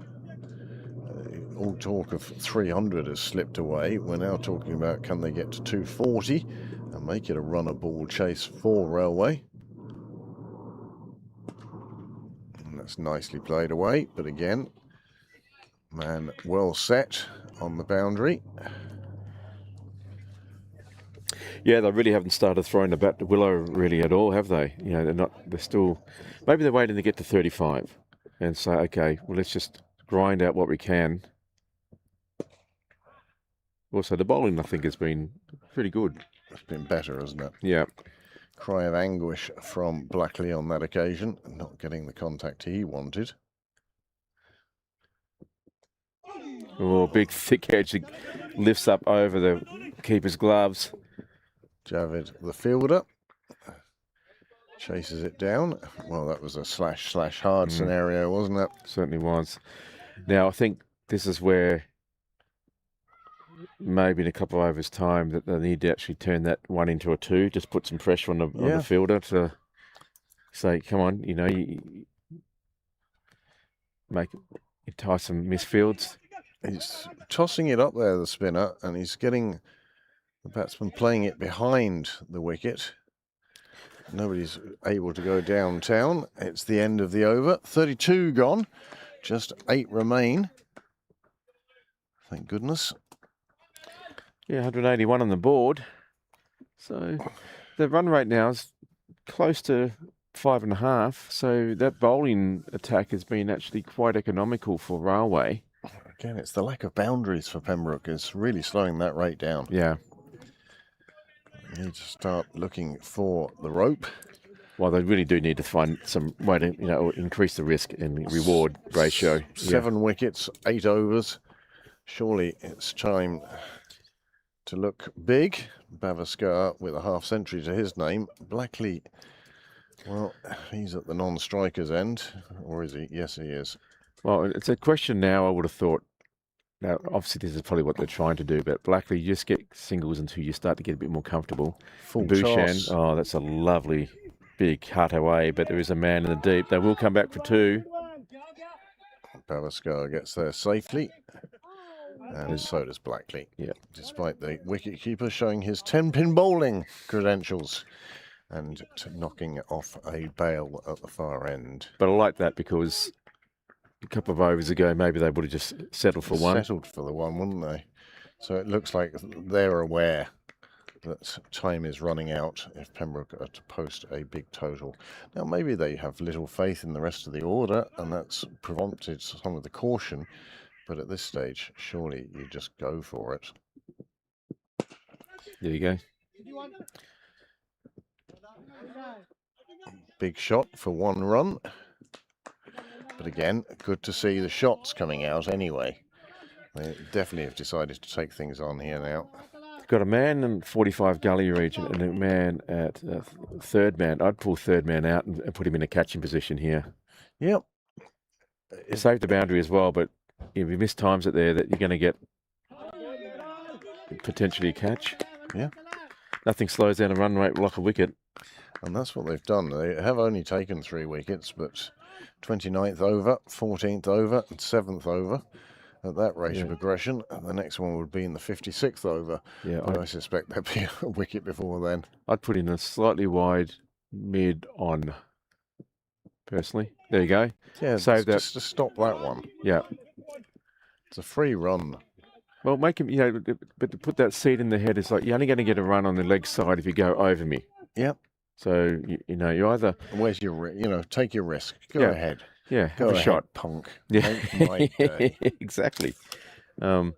All talk of 300 has slipped away. We're now talking about, can they get to 240 and make it a runner ball chase for Railway? And that's nicely played away, but again, man well set on the boundary. Yeah, they really haven't started throwing the bat to Willow really at all, have they? They're still, maybe they're waiting to get to 35 and say, okay, well, let's just grind out what we can. Also, the bowling, I think, has been pretty good. It's been better, hasn't it? Yeah. Cry of anguish from Blackley on that occasion, not getting the contact he wanted. Oh, big thick edge that lifts up over the keeper's gloves. Javid, the fielder, chases it down. Well, that was a slash hard scenario, wasn't it? Certainly was. Now, I think this is where maybe in a couple of overs' time that they need to actually turn that 1 into a 2, just put some pressure on the fielder to say, come on, you tie some misfields. He's tossing it up there, the spinner, and he's getting the batsman playing it behind the wicket. Nobody's able to go downtown. It's the end of the over. 32 gone. Just 8 remain. Thank goodness. Yeah, 181 on the board. So the run rate now is close to 5.5. So that bowling attack has been actually quite economical for Railway. Again, it's the lack of boundaries for Pembroke is really slowing that rate down. Yeah. You need to start looking for the rope. Well, they really do need to find some way to, increase the risk and reward ratio. 7 wickets, 8 overs. Surely it's time to look big. Bavaskar with a half century to his name. Blackley, well, he's at the non-striker's end, or is he? Yes, he is. Well, it's a question now, I would have thought. Now, obviously, this is probably what they're trying to do, but Blackley, you just get singles until you start to get a bit more comfortable. Full Bouchan, toss. oh, that's a lovely big cut away, but there is a man in the deep. They will come back for 2. Bavaskar gets there safely. And so does Blackley. Yeah. Despite the wicketkeeper showing his 10-pin bowling credentials and knocking off a bail at the far end. But I like that because a couple of overs ago, maybe they would have just settled for 1. Settled for the 1, wouldn't they? So it looks like they're aware that time is running out if Pembroke are to post a big total. Now, maybe they have little faith in the rest of the order, and that's prompted some of the caution. But at this stage, surely you just go for it. There you go. Big shot for 1 run. But again, good to see the shots coming out anyway. They definitely have decided to take things on here now. Got a man in 45 gully region and a man at third man. I'd pull third man out and put him in a catching position here. Yep. It saved the boundary as well, but if you miss times it there, that you're going to get potentially a catch. Yeah. Nothing slows down a run rate like a wicket. And that's what they've done. They have only taken 3 wickets, but 29th over, 14th over, and 7th over at that rate of aggression. And the next one would be in the 56th over. Yeah, But I suspect there'll be a wicket before then. I'd put in a slightly wide mid on. Personally, there you go. Yeah, Save that. just to stop that one. Yeah. It's a free run. Well, make him, but to put that seed in the head, it's like you're only going to get a run on the leg side if you go over me. Yep. So, you either... Where's your, take your risk. Go ahead. Yeah, Go have a ahead, shot. punk. Yeah, Make my day. exactly. Oh,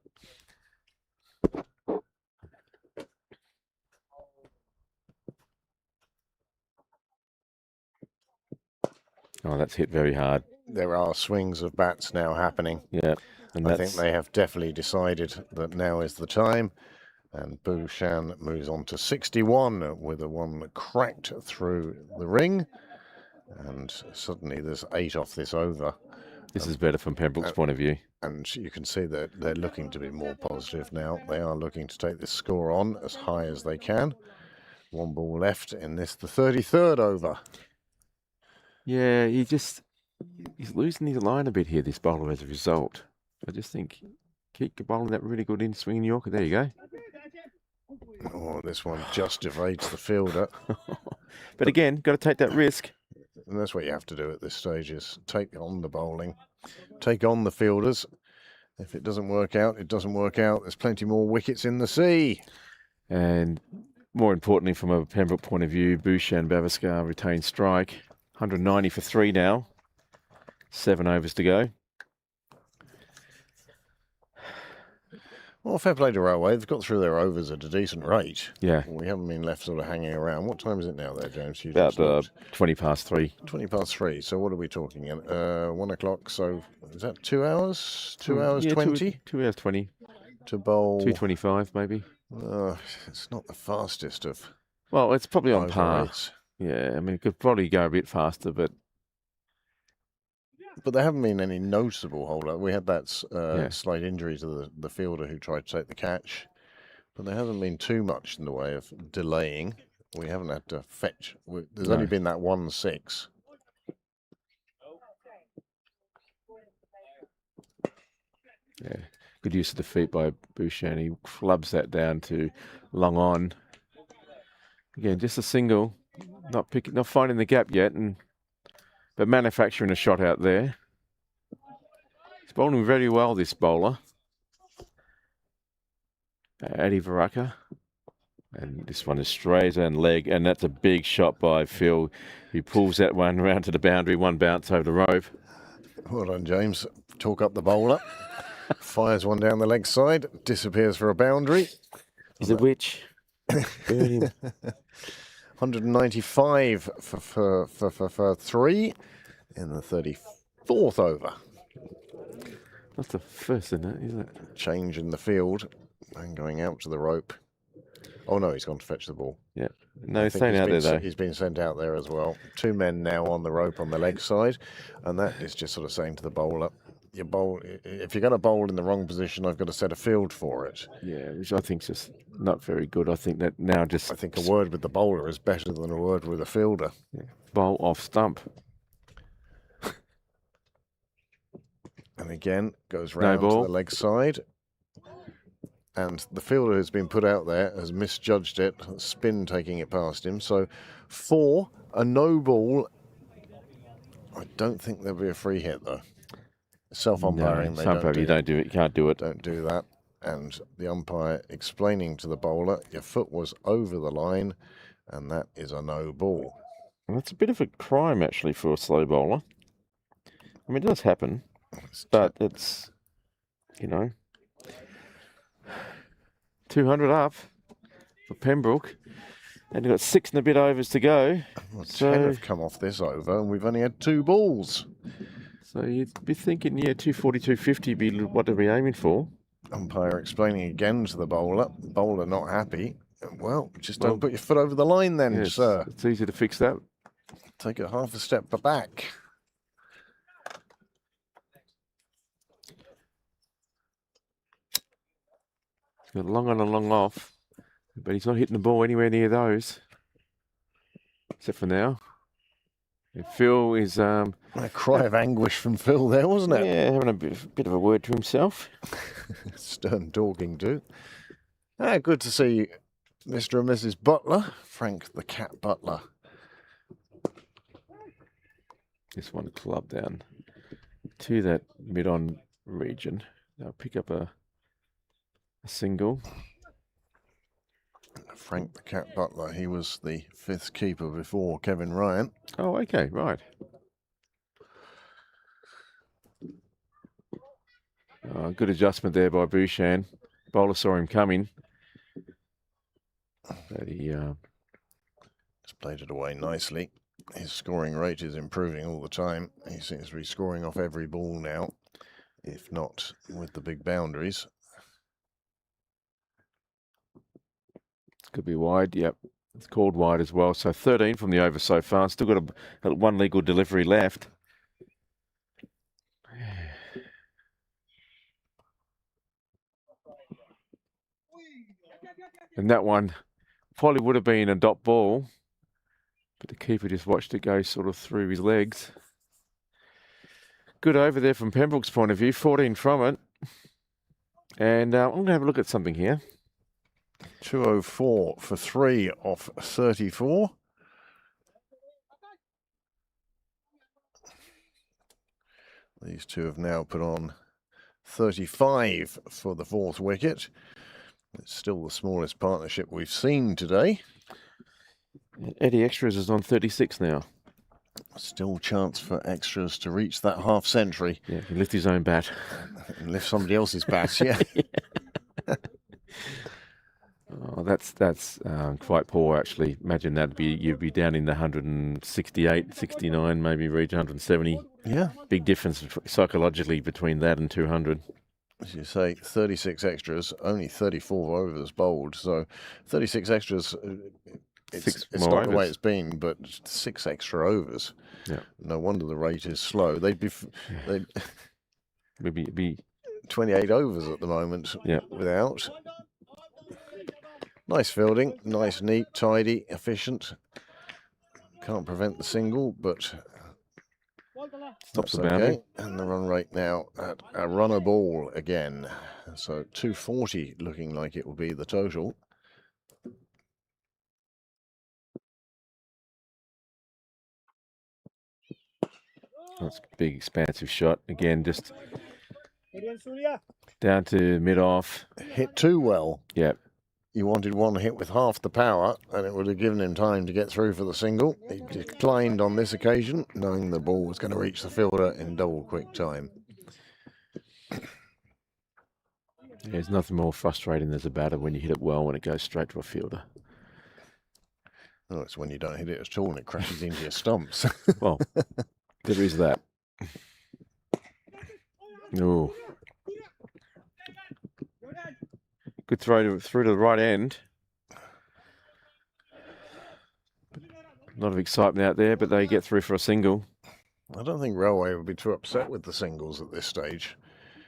that's hit very hard. There are swings of bats now happening. Yeah. And I think they have definitely decided that now is the time. And Bhushan moves on to 61 with a one cracked through the ring. And suddenly there's 8 off this over. This is better from Pembroke's point of view. And you can see that they're looking to be more positive now. They are looking to take this score on as high as they can. 1 ball left in this, the 33rd over. Yeah, he's losing his line a bit here, this bowler, as a result. I just think keep bowling that really good in swinging Yorker. There you go. Oh, this one just evades the fielder. But again, got to take that risk. And that's what you have to do at this stage, is take on the bowling, take on the fielders. If it doesn't work out, it doesn't work out. There's plenty more wickets in the sea. And more importantly, from a Pembroke point of view, Bhushan Bavaskar retained strike. 190 for 3 now. 7 overs to go. Well, fair play to Railway. They've got through their overs at a decent rate. Yeah. We haven't been left sort of hanging around. What time is it now there, James? You About just looked. 20 past 3. 20 past 3. So what are we talking? 1 o'clock. So is that 2 hours? 2 hours Yeah, 20? 2 hours 20. To bowl. 2:25 maybe. It's not the fastest of Well, it's probably on over par. rates. Yeah, I mean, it could probably go a bit faster, but But there haven't been any noticeable hold-up. We had that Yeah. slight injury to the fielder who tried to take the catch. But there hasn't been too much in the way of delaying. We haven't had to fetch. There's only No. been that 1-6. yeah, good use of the feet by Bhushan. He flubs that down to long on. Again, just a single, not finding the gap yet, but manufacturing a shot out there. He's bowling very well, this bowler, Adi Varaka. And this one is straight and leg, and that's a big shot by Phil. He pulls that one round to the boundary, 1 bounce over the rope. Well done, James. Talk up the bowler. Fires one down the leg side. Disappears for a boundary. He's a witch. Burn him. 195 for 3 in the 34th over. That's the first, isn't it? Change in the field and going out to the rope. Oh no, he's gone to fetch the ball. Yeah. No, I he's think staying out there, though. He's been sent out there as well. 2 men now on the rope on the leg side, and that is just sort of saying to the bowler, if you're going to bowl in the wrong position, I've got to set a field for it. Yeah, which I think is just not very good. I think that now just I think a word with the bowler is better than a word with a fielder. bowl off stump. And again, goes round to ball. the leg side. And the fielder who's been put out there has misjudged it, spin taking it past him. So 4, a no ball. I don't think there'll be a free hit though. Self-umpiring, No, you don't do it. You can't do it. Don't do that. And the umpire explaining to the bowler, your foot was over the line, and that is a no ball. And that's a bit of a crime, actually, for a slow bowler. I mean, it does happen, but it's, 200 up for Pembroke. And you've got 6 and a bit overs to go. Well, 10 So- have come off this over, and we've only had 2 balls. So you'd be thinking, 240, 250 be what are we aiming for? Umpire explaining again to the bowler. Bowler not happy. Well, just don't put your foot over the line then, Yes, sir. it's easy to fix that. Take it half a step back. He's got a long on and a long off, but he's not hitting the ball anywhere near those, except for now. And Phil is A cry of anguish from Phil there, wasn't it? yeah, having a bit of a word to himself. Stern talking to. Good to see Mr. and Mrs. Butler, Frank the Cat Butler. This one club down to that mid-on region. They'll pick up a single. Frank the Cat Butler, he was the 5th keeper before Kevin Ryan. Oh, okay, right. Good adjustment there by Bouchan. Bowler saw him coming. But he Just played it away nicely. His scoring rate is improving all the time. He seems to be scoring off every ball now, if not with the big boundaries. could be wide. Yep, it's called wide as well. So 13 from the over so far. Still got a one legal delivery left. And that one probably would have been a dot ball, but the keeper just watched it go sort of through his legs. Good over there from Pembroke's point of view, 14 from it. And I'm going to have a look at something here. 204 for 3 off 34. These two have now put on 35 for the 4th wicket. It's still the smallest partnership we've seen today. Eddie Extras is on 36 now. Still chance for Extras to reach that half century. Yeah, he can lift his own bat. And lift somebody else's bat, yeah. Oh, that's quite poor, actually. Imagine that you'd be down in the 168, 69, maybe reach 170. Yeah. Big difference psychologically between that and 200. As you say, 36 extras, only 34 overs bowled. So 36 extras, it's not overs. the way it's been, but 6 extra overs. Yeah. No wonder the rate is slow. They'd be 28 overs at the moment without. Nice fielding, nice, neat, tidy, efficient. Can't prevent the single, but stops the that's boundary. okay. And the run rate now at a runner ball again. So 240 looking like it will be the total. That's a big expansive shot. Again, just down to mid-off. Hit too well. Yeah. You wanted one hit with half the power, and it would have given him time to get through for the single. He declined on this occasion, knowing the ball was going to reach the fielder in double quick time. There's nothing more frustrating as a batter when you hit it well when it goes straight to a fielder. Oh, it's when you don't hit it at all and it crashes into your stumps. Well, there is that. Oh. Good throw through to the right end. A lot of excitement out there, but they get through for a single. I don't think Railway would be too upset with the singles at this stage.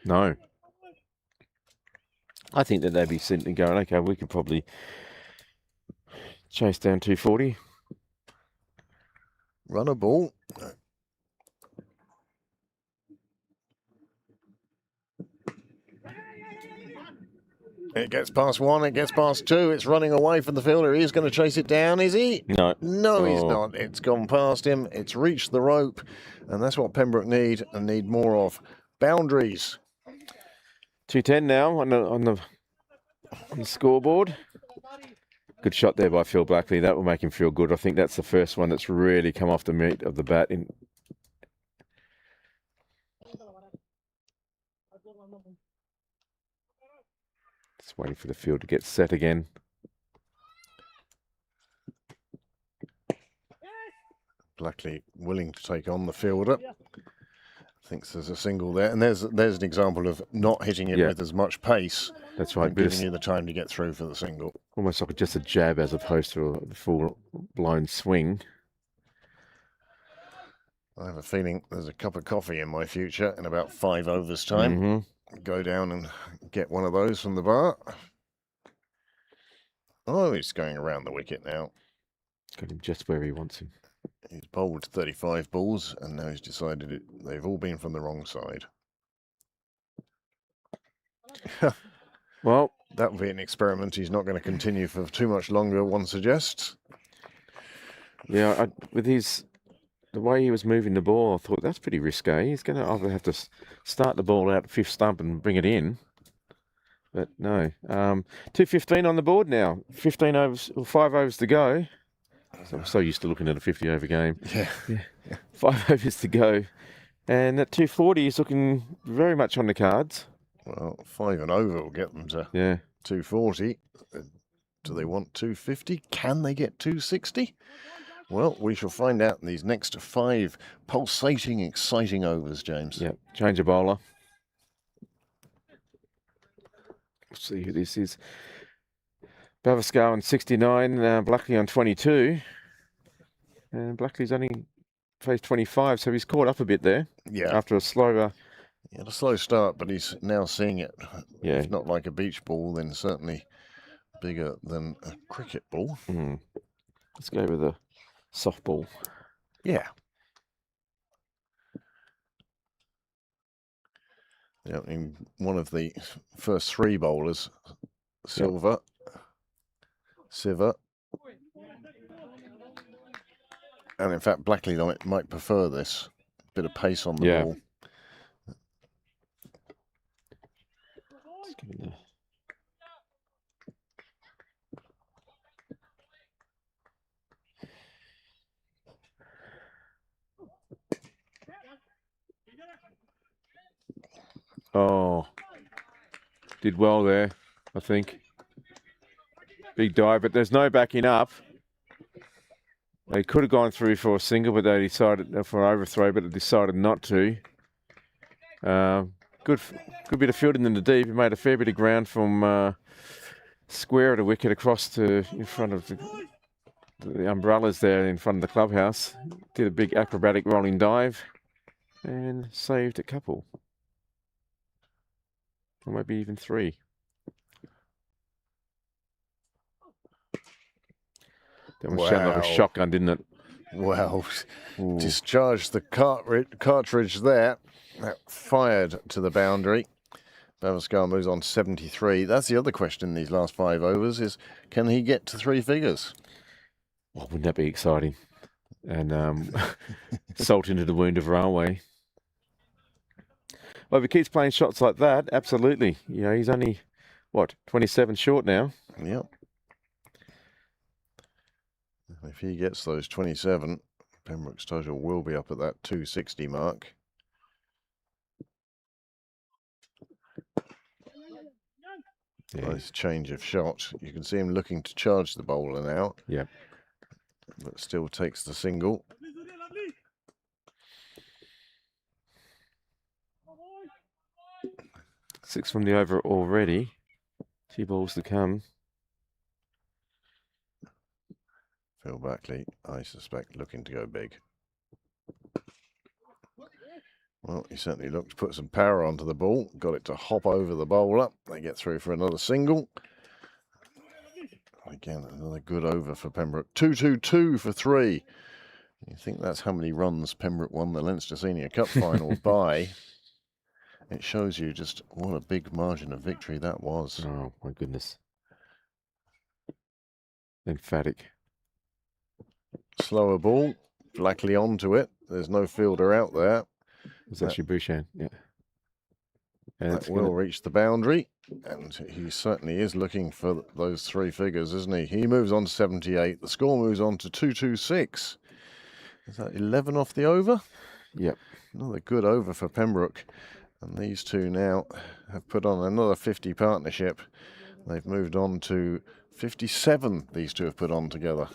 No. I think that they'd be sitting and going, okay, we could probably chase down 240. Run a ball. It gets past 1, it gets past 2, it's running away from the fielder. He's going to chase it down, is he? No. No, he's not. It's gone past him, it's reached the rope, and that's what Pembroke need and need more of. Boundaries. 210 now on the scoreboard. Good shot there by Phil Blackley. That will make him feel good. I think that's the first one that's really come off the meat of the bat. Just waiting for the field to get set again. Blackley willing to take on the fielder. Thinks there's a single there, and there's an example of not hitting it with as much pace. That's right. Giving you the time to get through for the single. Almost like just a jab as opposed to a full-blown swing. I have a feeling there's a cup of coffee in my future in about 5 overs time. Mm-hmm. Go down and get one of those from the bar. Oh, he's going around the wicket now. Got him just where he wants him. He's bowled 35 balls, and now he's decided they've all been from the wrong side. Well, That would be an experiment he's not going to continue for too much longer, one suggests. yeah, with the way he was moving the ball, I thought that's pretty risque. He's going to either have to start the ball out at fifth stump and bring it in. But no. 2:15 on the board now. 15 overs, or 5 overs to go. So I'm so used to looking at a 50-over game. Yeah. 5 overs to go. And that 240 is looking very much on the cards. Well, 5 and over will get them to 240. Do they want 250? Can they get 260? Well, we shall find out in these next 5 pulsating, exciting overs, James. Yep. Change of bowler. Let's see who this is. Bavaskar on 69, Blackley on 22. And Blackley's only faced 25, so he's caught up a bit there. Yeah. After a slower... He had a slow start, but he's now seeing it. Yeah. If not like a beach ball, then certainly bigger than a cricket ball. Let's go with a softball. Yeah. Yeah, in one of the first 3 bowlers, Siva. And in fact, Blackley might prefer this. Bit of pace on the ball. Let's give it Oh, did well there, I think. Big dive, but there's no backing up. They could have gone through for a single, but they decided for an overthrow, but they decided not to. Good bit of fielding in the deep. He made a fair bit of ground from square of the wicket across to in front of the umbrellas there in front of the clubhouse. Did a big acrobatic rolling dive and saved a couple. Or maybe even 3. That one sounded like a shotgun, didn't it? Well, discharged the cartridge there. That fired to the boundary. Bavaskar moves on 73. That's the other question in these last 5 overs is, can he get to 3 figures? Well, wouldn't that be exciting? And salt into the wound of Railway. Well, if he keeps playing shots like that, absolutely. You know, he's only, 27 short now? Yep. If he gets those 27, Pembroke's total will be up at that 260 mark. Yeah. Nice change of shot. You can see him looking to charge the bowler now. Yeah. But still takes the single. Six from the over already. 2 balls to come. Phil Blackley, I suspect, looking to go big. Well, he certainly looked to put some power onto the ball. Got it to hop over the bowler. They get through for another single. Again, another good over for Pembroke. 2-2-2 for 3. You think that's how many runs Pembroke won the Leinster Senior Cup final by. It shows you just what a big margin of victory that was. Oh, my goodness. Emphatic. Slower ball. Blackley onto it. There's no fielder out there. It's actually Bouchan, yeah. And That will reach the boundary. And he certainly is looking for those 3 figures, isn't he? He moves on to 78. The score moves on to 226. Is that 11 off the over? Yep. Another good over for Pembroke. And these two now have put on another 50 partnership. They've moved on to 57, these two have put on together.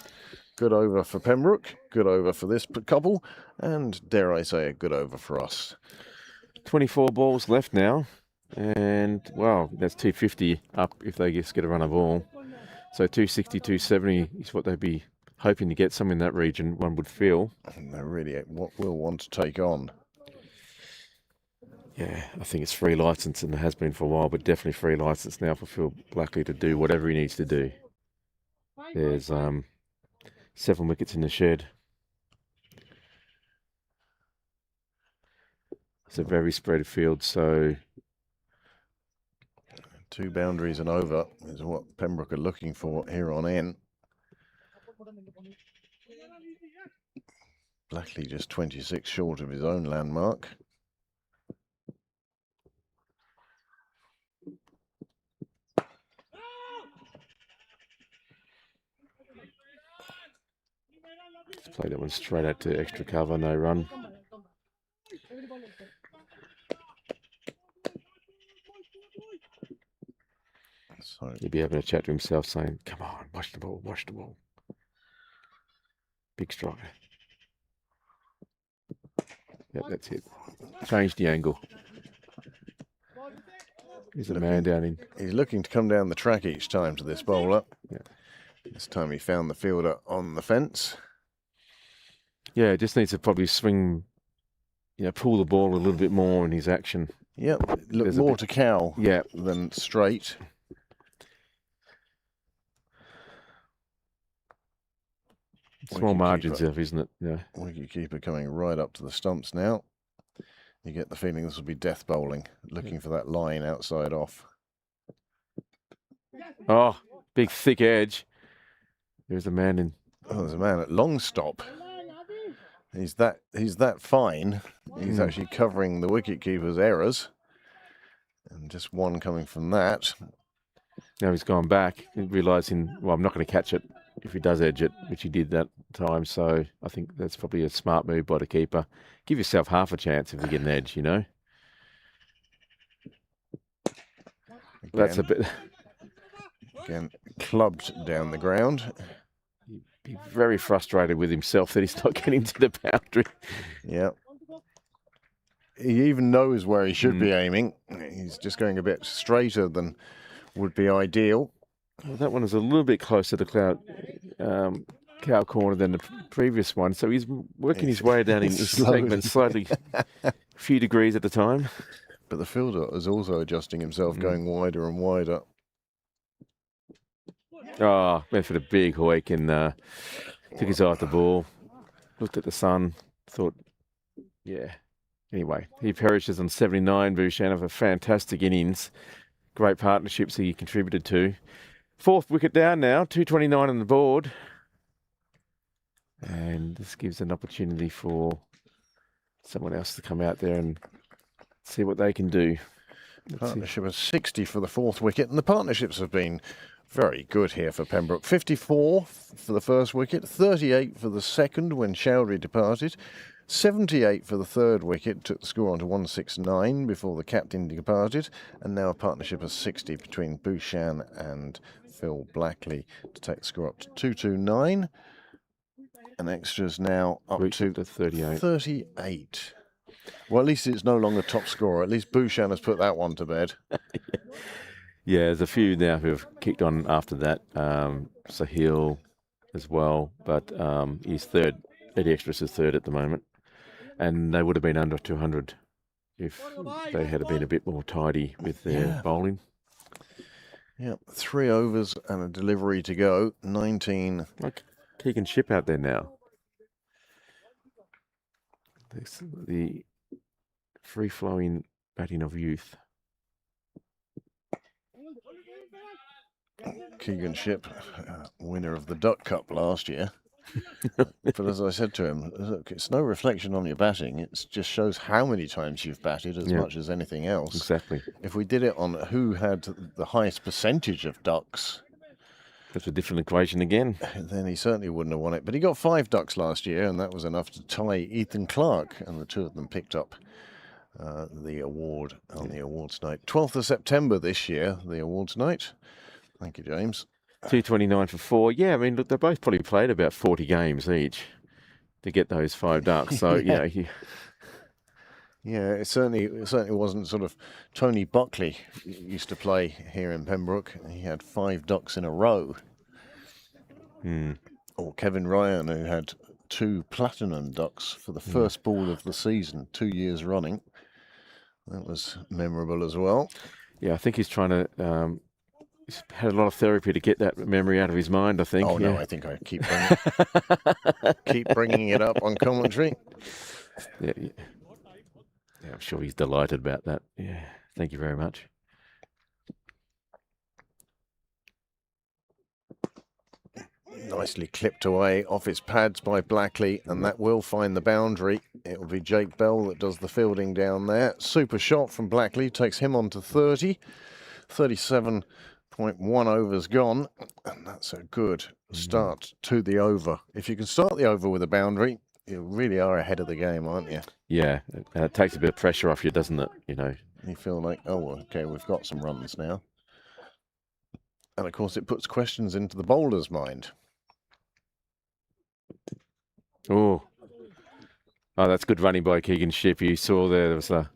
Good over for Pembroke, good over for this couple, and dare I say, a good over for us. 24 balls left now. And, well, that's 250 up if they just get a run of ball. So 260, 270 is what they'd be hoping to get some in that region, one would feel. And they really will want to take on. Yeah, I think it's free licence, and it has been for a while, but definitely free licence now for Phil Blackley to do whatever he needs to do. There's 7 wickets in the shed. It's a very spread field, so 2 boundaries and over is what Pembroke are looking for here on in. Blackley just 26 short of his own landmark. just play that one straight out to extra cover, no run. So He'd be having a chat to himself saying, come on, watch the ball, watch the ball. Big striker. Yep, that's it. Change the angle. There's a man down in. he's looking to come down the track each time to this bowler. Yeah. This time he found the fielder on the fence. Yeah, just needs to probably swing, pull the ball a little bit more in his action. Yep, look There's a more bit- to cow Yeah, than straight. small Wicketkeeper. margins of, isn't it? Yeah. Wicketkeeper coming right up to the stumps now. You get the feeling this will be death bowling, looking for that line outside off. Oh, big thick edge. There's a man in. Oh, there's a man at long stop. He's that fine. He's actually covering the wicketkeeper's errors. And just one coming from that. Now he's gone back, realising, well, I'm not going to catch it if he does edge it, which he did that time. So I think that's probably a smart move by the keeper. Give yourself half a chance if you get an edge, That's a bit. Again, clubbed down the ground. Be very frustrated with himself that he's not getting to the boundary. Yeah. He even knows where he should be aiming. He's just going a bit straighter than would be ideal. Well, that one is a little bit closer to cow corner than the previous one. So he's working his way down in his segment slightly, a few degrees at a time. But the fielder is also adjusting himself, going wider and wider. Oh, went for the big hoik and took his eye off the ball. Looked at the sun, thought, yeah. Anyway, he perishes on 79. Bouchan of a fantastic innings. Great partnerships he contributed to. 4th wicket down now, 229 on the board. And this gives an opportunity for someone else to come out there and see what they can do. Partnership of 60 for the 4th wicket. And the partnerships have been very good here for Pembroke. 54 for the 1st wicket, 38 for the 2nd when Chowdhury departed, 78 for the 3rd wicket, took the score on to 169 before the captain departed, and now a partnership of 60 between Bouchan and Phil Blackley to take the score up to 229. And extras now up to 38. 38. Well, at least it's no longer top scorer. At least Bouchan has put that one to bed. Yeah, there's a few now who have kicked on after that. Sahil as well, but he's 3rd. Eddie Extras is 3rd at the moment. And they would have been under 200 if they had been a bit more tidy with their bowling. Yeah, 3 overs and a delivery to go. 19. Like Keegan Ship out there now. The free-flowing batting of youth. Keegan Ship, winner of the Duck Cup last year. But as I said to him, look, it's no reflection on your batting. It just shows how many times you've batted as much as anything else. Exactly. If we did it on who had the highest percentage of ducks, that's a different equation again. Then he certainly wouldn't have won it. But he got 5 ducks last year, and that was enough to tie Ethan Clark, and the 2 of them picked up the award on the awards night. 12th of September this year, the awards night. Thank you, James. 229 for 4. Yeah, I mean, look, they both probably played about 40 games each to get those 5 ducks. So, Yeah, it certainly wasn't sort of Tony Buckley used to play here in Pembroke. He had 5 ducks in a row. Or Kevin Ryan, who had 2 platinum ducks for the first ball of the season, 2 years running. That was memorable as well. Yeah, I think he's trying to he's had a lot of therapy to get that memory out of his mind, I think. Oh, no, I think I keep bringing it up on commentary. Yeah, I'm sure he's delighted about that. Yeah, thank you very much. Nicely clipped away off his pads by Blackley, and that will find the boundary. It will be Jake Bell that does the fielding down there. Super shot from Blackley, takes him on to 30. 37.1 overs gone, and that's a good start to the over. If you can start the over with a boundary, you really are ahead of the game, aren't you? Yeah, it takes a bit of pressure off you, doesn't it? You know, You feel like, oh, okay, we've got some runs now. And of course, it puts questions into the bowler's mind. oh, that's good running by Keegan Shipp. You saw there was a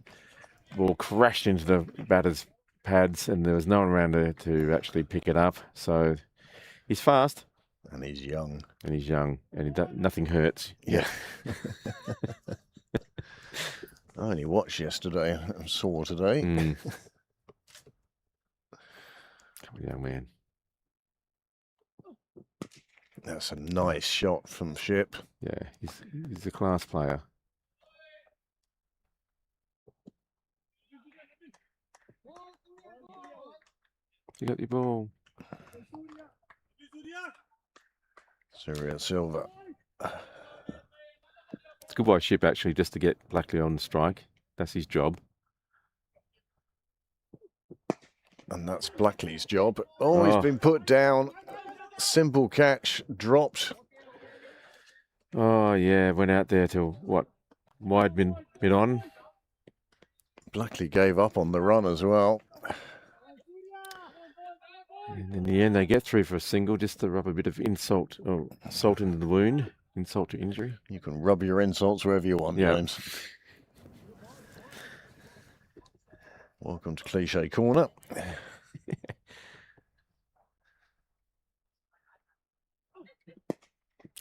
ball crashed into the batter's pads, and there was no one around there to actually pick it up. So he's fast. And he's young. And he's young, and nothing hurts. Yeah. I only watched yesterday and saw today. Young man. That's a nice shot from Shipp. Yeah, he's a class player. You got your ball. Surya Silva. It's good by Shipp, actually, just to get Blackley on strike. That's his job. And that's Blackley's job. Oh, he's been put down. Simple catch, dropped. Oh, yeah, went out there to, wide been on. Blackley gave up on the run as well. And in the end, they get through for a single just to rub a bit of salt into the wound, insult to injury. You can rub your insults wherever you want, James. Welcome to Cliche Corner.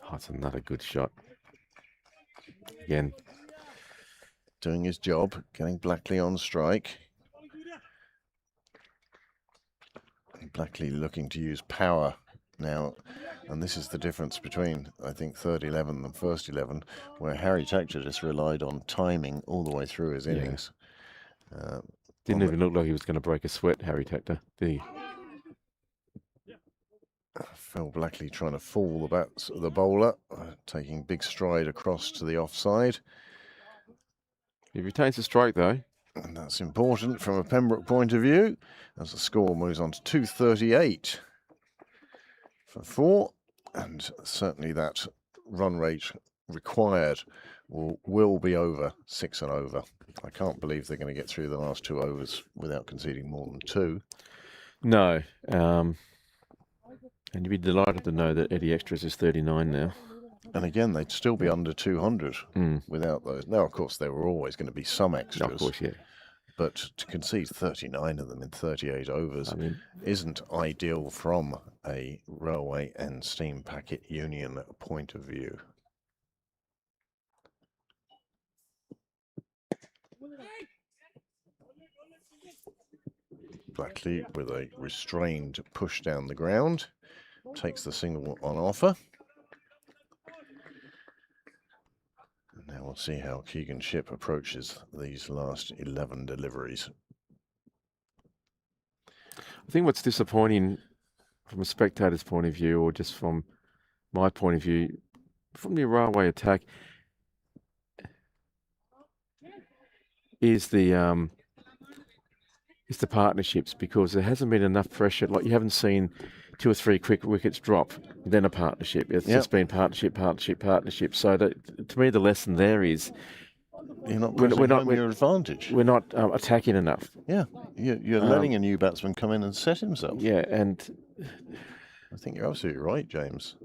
Oh, it's another good shot. Again. Doing his job, getting Blackley on strike. Blackley looking to use power now, and this is the difference between, I think, third 11 and first 11, where Harry Tector just relied on timing all the way through his innings. Didn't even look like he was going to break a sweat, Harry Tector, did he? Phil Blackley trying to fool the bowler, taking big stride across to the offside. He retains the strike, though. And that's important from a Pembroke point of view, as the score moves on to 238 for 4. And certainly that run rate required will be over 6 and over. I can't believe they're going to get through the last 2 overs without conceding more than 2. No. And you'd be delighted to know that Eddie Extras is 39 now. And again, they'd still be under 200 without those. Now, of course, there were always going to be some extras. Of course, yeah. But to concede 39 of them in 38 overs isn't ideal from a railway and steam packet union point of view. Blackley with a restrained push down the ground, takes the single on offer. Now we'll see how Keegan Shipp approaches these last 11 deliveries. I think what's disappointing from a spectator's point of view, or just from my point of view, from the railway attack, is the partnerships, because there hasn't been enough pressure. Like, you haven't seen 2 or 3 quick wickets drop, then a partnership. It's just been partnership. So to me, the lesson there is you're not pressing your advantage. We're not attacking enough. Yeah, you're letting a new batsman come in and set himself. Yeah, and I think you're absolutely right, James.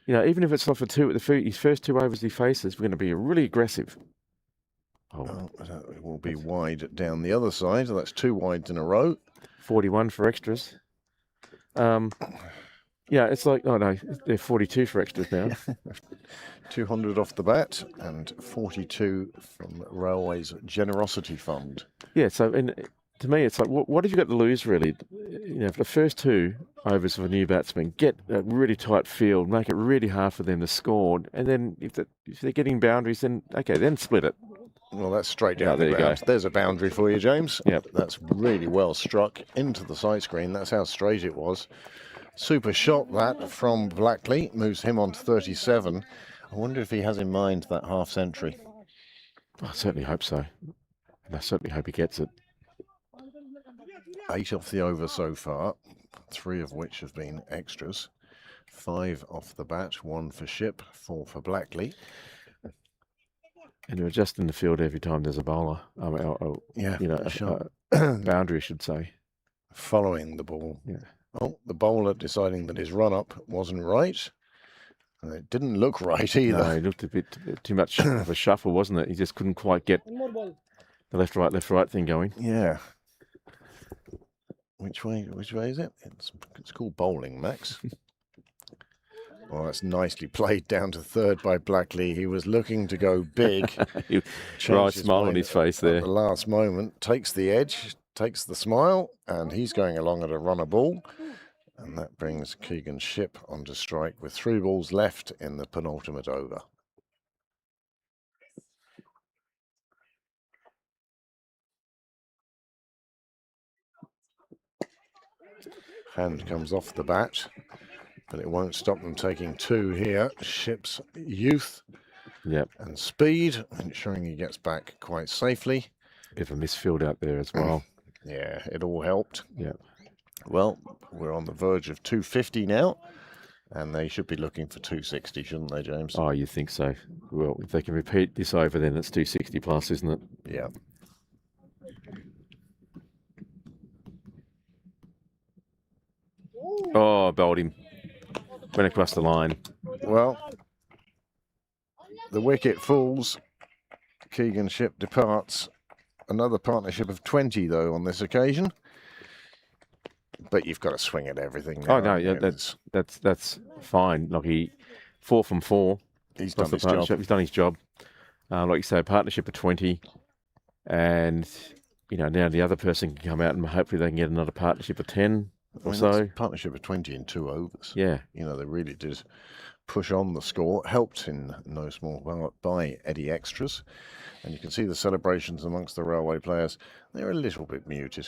You know, even if it's not for his first 2 overs he faces, we're going to be really aggressive. It will be wide down the other side. So that's 2 wides in a row. 41 for extras. Yeah, it's like, oh no, they're 42 for extras now. 200 off the bat and 42 from Railway's Generosity Fund. Yeah, so and to me, it's like, what have you got to lose, really? You know, for the first 2 overs of a new batsman, get a really tight field, make it really hard for them to score, and then if they're getting boundaries, then okay, then split it. Well, that's straight Yeah, down there the you go. ground. There's a boundary for you, James. Yep. That's really well struck into the side screen. That's how straight it was. Super shot that from Blackley. Moves him on to 37. I wonder if he has in mind that half century. I certainly hope so. And I certainly hope he gets it. 8 off the over so far, 3 of which have been extras. 5 off the bat, 1 for Ship, 4 for Blackley. And you're just in the field every time there's a bowler. Yeah, you know, sure. boundary, I should say. Following the ball. Yeah. Oh, the bowler deciding that his run-up wasn't right. And it didn't look right either. No, he looked a bit too much of a shuffle, wasn't it? He just couldn't quite get One more ball. the left, right thing going. Yeah. Which way is it? It's called bowling, Max. Well, that's nicely played down to third by Blackley. He was looking to go big. Right Changed his smile on mind his face at there. the last moment, takes the edge, takes the smile, and he's going along at a runner ball. And that brings Keegan Ship onto strike with 3 balls left in the penultimate over. Hand comes off the bat, but it won't stop them taking 2 here. Ship's youth Yep. and speed, ensuring he gets back quite safely. Bit of a misfield out there as well. Yeah, it all helped. Yeah. Well, we're on the verge of 250 now, and they should be looking for 260, shouldn't they, James? Oh, you think so? Well, if they can repeat this over, then it's 260 plus, isn't it? Yeah. Oh, bowled him. Went across the line. Well, the wicket falls. Keegan Ship departs. Another partnership of 20, though, on this occasion. But you've got to swing at everything now. Oh no, yeah, that's fine. Like 4 from 4. He's plus done the his job. partnership. He's done his job. Like you say, a partnership of 20, and you know now the other person can come out and hopefully they can get another partnership of 10 or That's so. a partnership of 20 in 2 overs. Yeah. You know, they really did push on the score, helped in no small part by Eddie Extras. And you can see the celebrations amongst the Railway players. They're a little bit muted.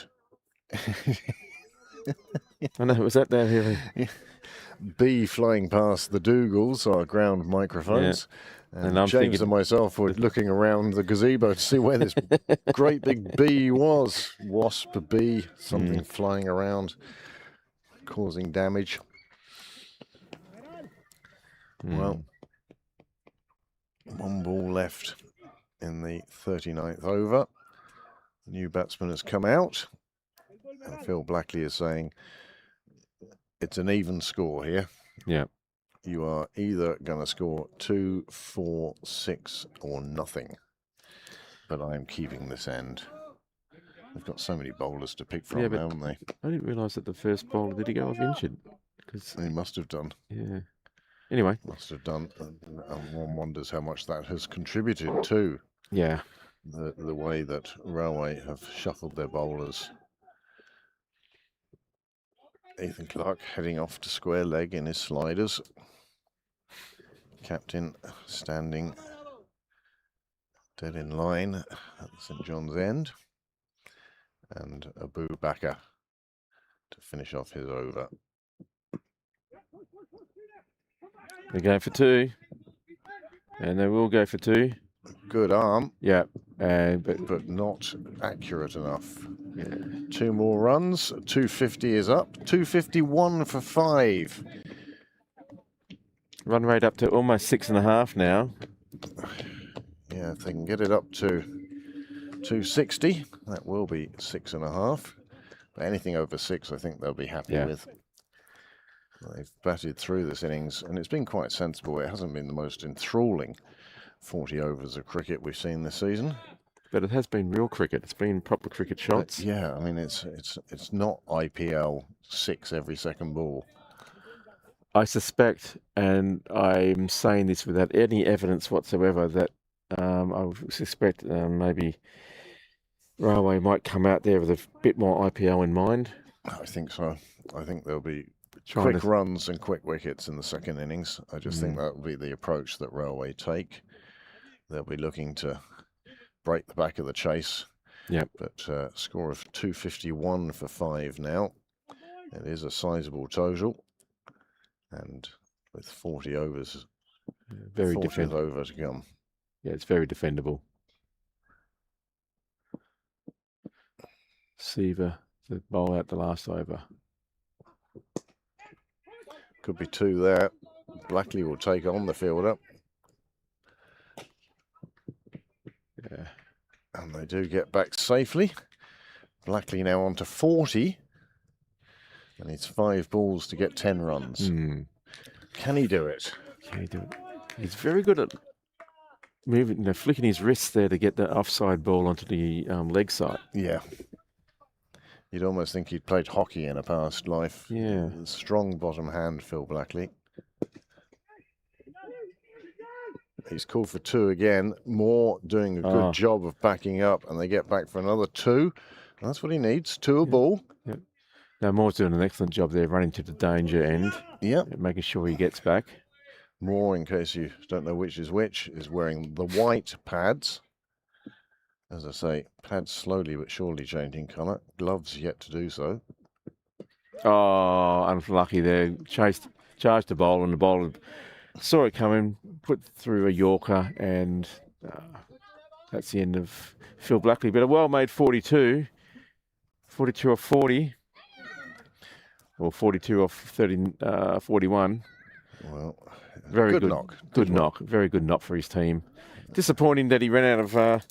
I know, was that down here? B flying past the Dougals, our ground microphones. And I'm James thinking- and myself were looking around the gazebo to see where this great big bee was. Wasp, bee, something flying around, causing damage. Well, 1 ball left in the 39th over. The new batsman has come out. And Phil Blackley is saying it's an even score here. Yeah. You are either going to score 2, 4, 6 or nothing. But I'm keeping this end. They've got so many bowlers to pick from, Yeah, but- haven't they? I didn't realise that the first bowler did he go off injured? Because They must have done. yeah. Anyway, Must have done. And one wonders how much that has contributed to yeah. the way that Railway have shuffled their bowlers. Ethan Clark heading off to square leg in his sliders. Captain standing dead in line at the St John's end. And Abu Bakr to finish off his over. They're going for 2. And they will go for 2. Good arm, Yeah. But not accurate enough. yeah. 2 more runs. 250 is up. 251 for 5. Run rate up to almost 6.5 now. Yeah, if they can get it up to 260, that will be 6.5. But anything over 6, I think they'll be happy Yeah. with. They've batted through this innings, and it's been quite sensible. It hasn't been the most enthralling 40 overs of cricket we've seen this season. But it has been real cricket. It's been proper cricket But shots. yeah, I mean, it's not IPL 6 every second ball. I suspect, and I'm saying this without any evidence whatsoever, that I would suspect maybe Railway might come out there with a bit more IPO in mind. I think so. I think there'll be Trying quick to- runs and quick wickets in the second innings. I just think that will be the approach that Railway take. They'll be looking to break the back of the chase. Yep. But score of 251 for 5 now. It is a sizable total. And with 40 overs, Very 40th defendable. over to come. Yeah, it's very defendable. Seaver to bowl out the last over. Could be 2 there. Blackley will take on the fielder. Yeah. And they do get back safely. Blackley now on to 40. And it's 5 balls to get 10 runs. Can he do it? Can he do it? He's very good at moving, flicking his wrists there to get the offside ball onto the leg side. Yeah. You'd almost think he'd played hockey in a past life. Yeah. Strong bottom hand, Phil Blackley. He's called for 2 again. Moore doing a good job of backing up, and they get back for another 2. And that's what he needs, 2 a ball. Yep. Now Moore's doing an excellent job there, running to the danger end. Yep. Making sure he gets back. Moore, in case you don't know which, is wearing the white pads. As I say, pads slowly but surely changing colour. Gloves yet to do so. Oh, unlucky there. Charged the bowler, and the bowler saw it coming, put through a Yorker, and that's the end of Phil Blackley. But a well-made 42. 42 off 40. Or 42 off 41. Well, very good good knock. Good knock. Very good knock for his team. Disappointing that he ran out of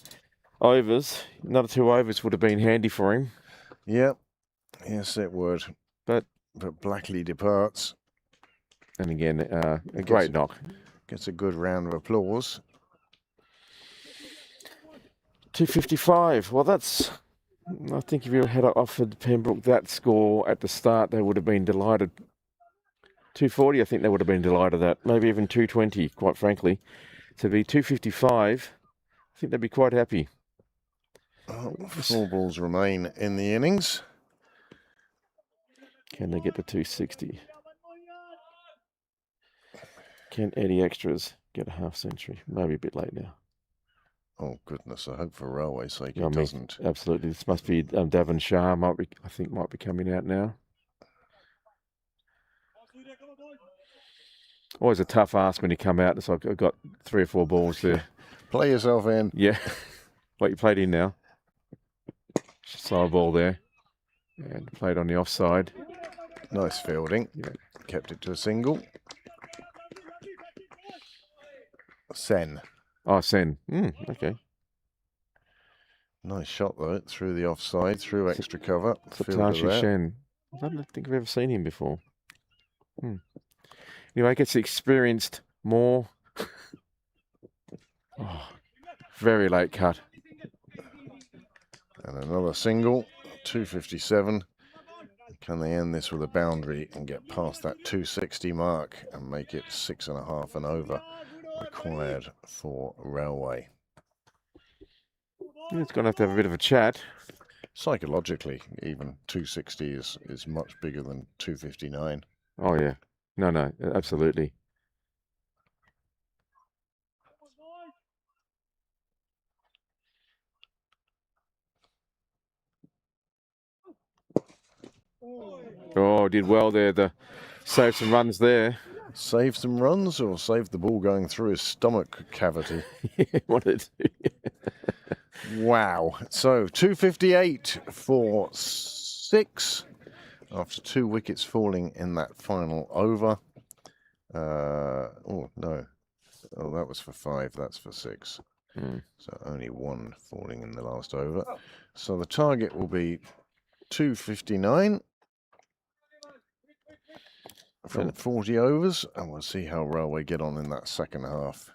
overs. Another 2 overs would have been handy for him. Yep. Yes, it would. But Blackley departs. And again, a great knock. Gets a good round of applause. 255. Well, that's... I think if you had offered Pembroke that score at the start, they would have been delighted. 240, I think they would have been delighted at. Maybe even 220, quite frankly. To be 255, I think they'd be quite happy. 4 balls remain in the innings. Can they get to 260? Can Eddie Extras get a half century? Maybe a bit late now. Oh, goodness. I hope for Railway's sake I mean, it doesn't. Absolutely. This must be Davin Shah, I think might be coming out now. Always a tough ask when you come out. It's like I've got 3 or 4 balls there. Play yourself in. Yeah. What you played in now. Slow ball there. And played on the offside. Nice fielding. Yeah. Kept it to a single. Sen. Oh, Sen. Okay. Nice shot, though. Through the offside, through extra cover. Satoshi Shen. I don't think I've ever seen him before. Anyway, gets experienced more. Very late cut. And another single. 257. Can they end this with a boundary and get past that 260 mark and make it 6.5 and over required for Railway? It's going to have a bit of a chat. Psychologically, even 260 is much bigger than 259. Oh, yeah. No, absolutely. Oh, did well there. Save some runs there. Save some runs or save the ball going through his stomach cavity? What did it do? Wow. So 258 for 6 after 2 wickets falling in that final over. Oh, no. Oh, that was for 5. That's for 6. So only 1 falling in the last over. So the target will be 259 from 40 overs, and we'll see how Railway get on in that second half.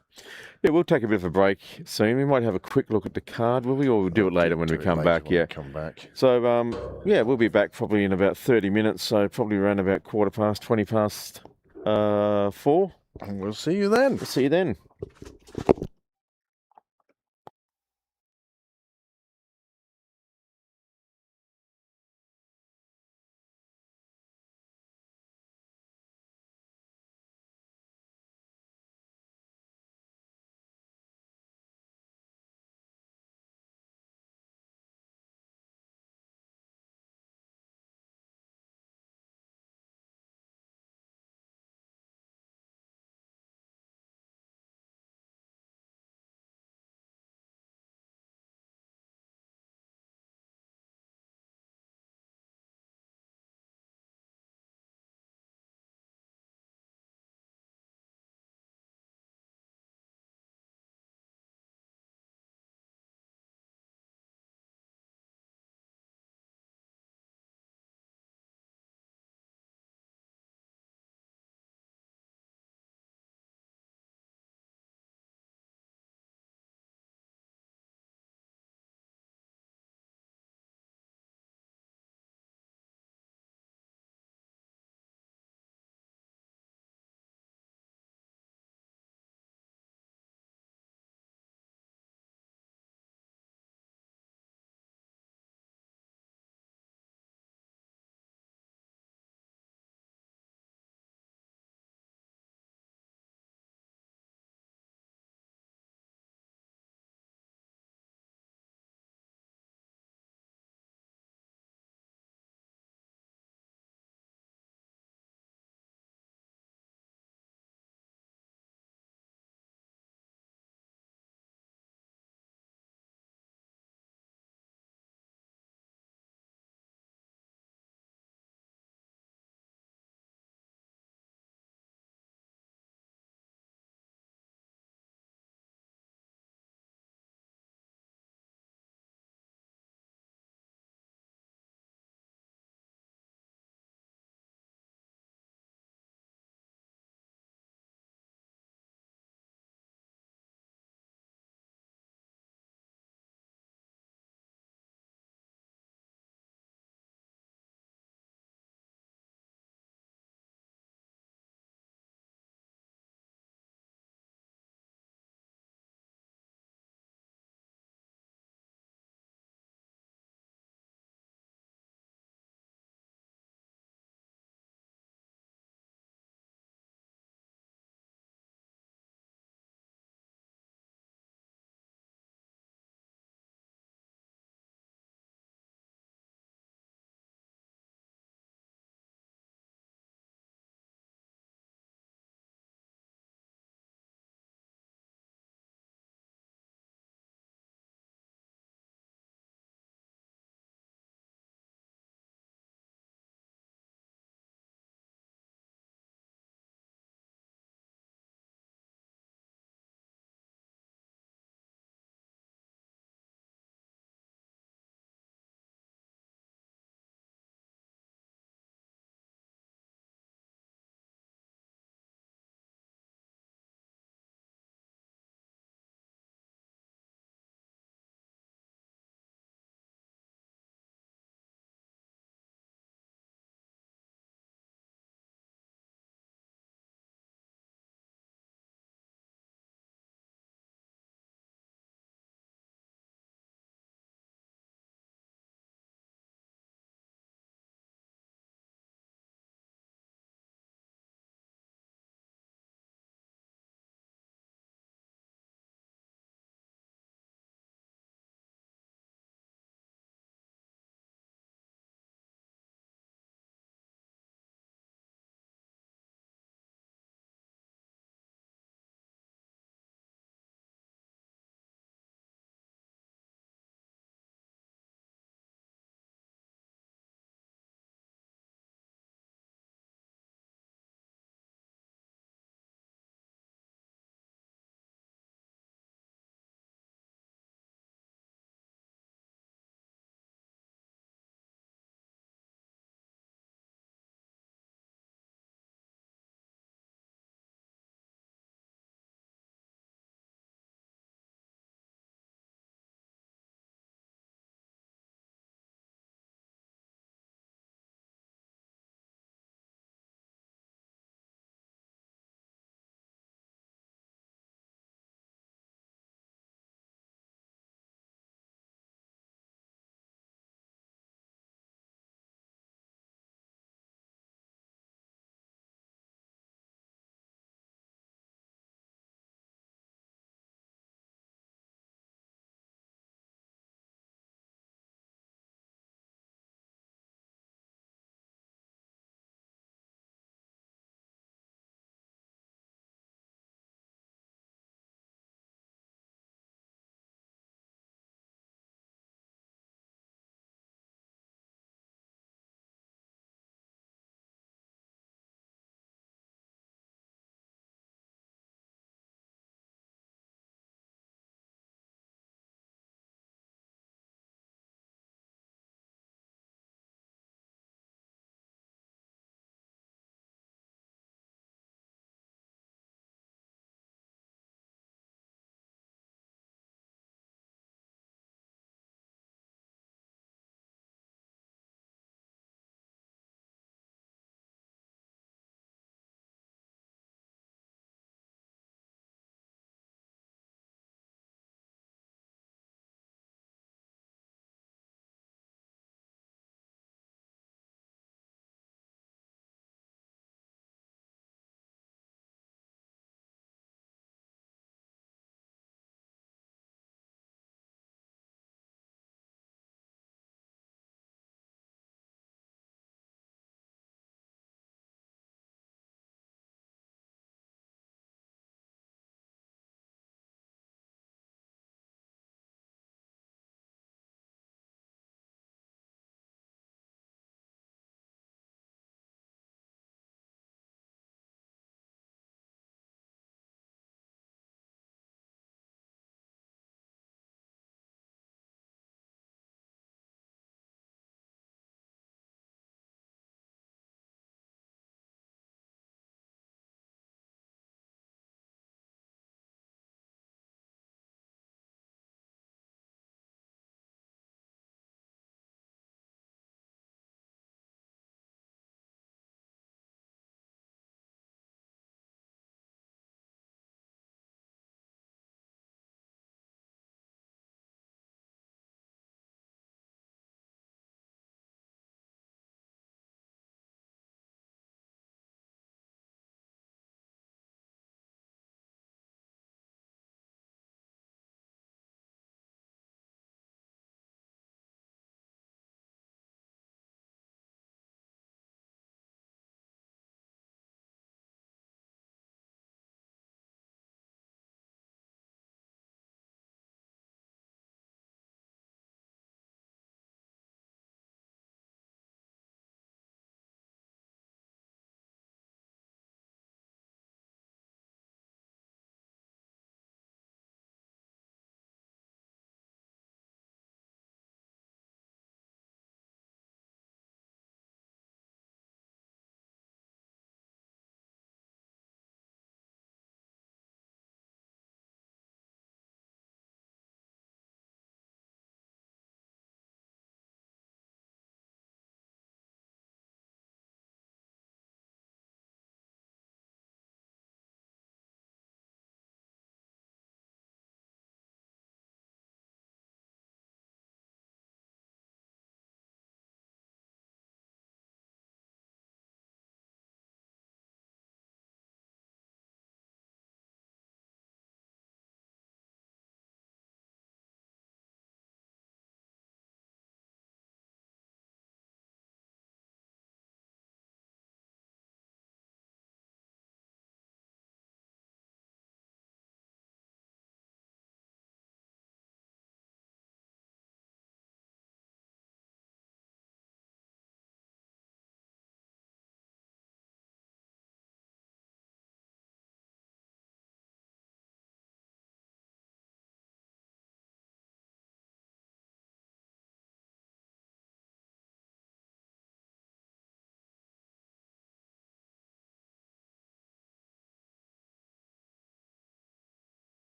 Yeah, we'll take a bit of a break soon. We might have a quick look at the card, will we? Or we'll do it later when we come back. Yeah. Come back. So, yeah, we'll be back probably in about 30 minutes. So probably around about 20 past 4. And we'll see you then. We'll see you then.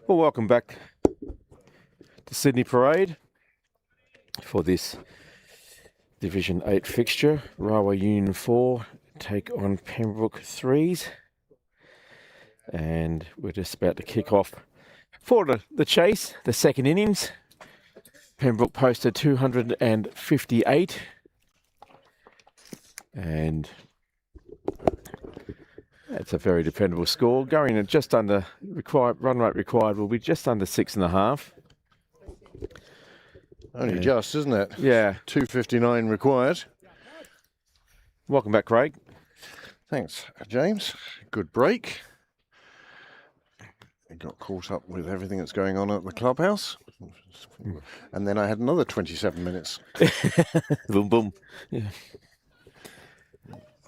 Well, welcome back to Sydney Parade for this Division 8 fixture. Railway Union 4 take on Pembroke 3s. And we're just about to kick off for the chase, the second innings. Pembroke posted 258. And that's a very dependable score. Going at just under run rate required will be just under 6.5. Only just, isn't it? Yeah. 259 required. Welcome back, Craig. Thanks, James. Good break. I got caught up with everything that's going on at the clubhouse. And then I had another 27 minutes. Boom, boom. Yeah.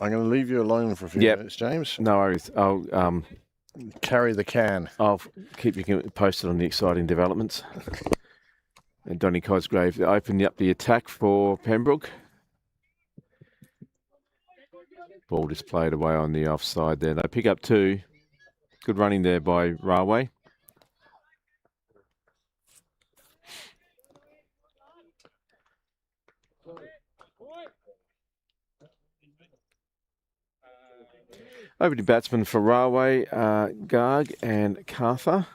I'm going to leave you alone for a few minutes, James. No worries. I'll carry the can. I'll keep you posted on the exciting developments. And Donny Cosgrave opened up the attack for Pembroke. Ball just played away on the offside there. They pick up 2. Good running there by Railway. Opening batsmen for Railway, Garg and Carther.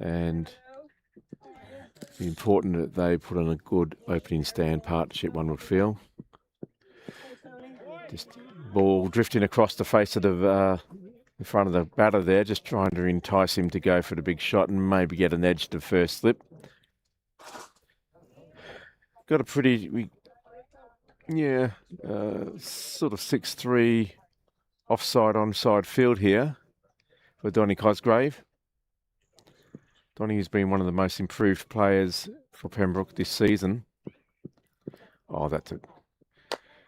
And it's important that they put on a good opening stand partnership, one would feel. Just ball drifting across the face of the in front of the batter there, just trying to entice him to go for the big shot and maybe get an edge to first slip. Got a pretty, sort of 6-3 offside onside field here for Donny Cosgrave. Donny has been one of the most improved players for Pembroke this season. Oh, that's a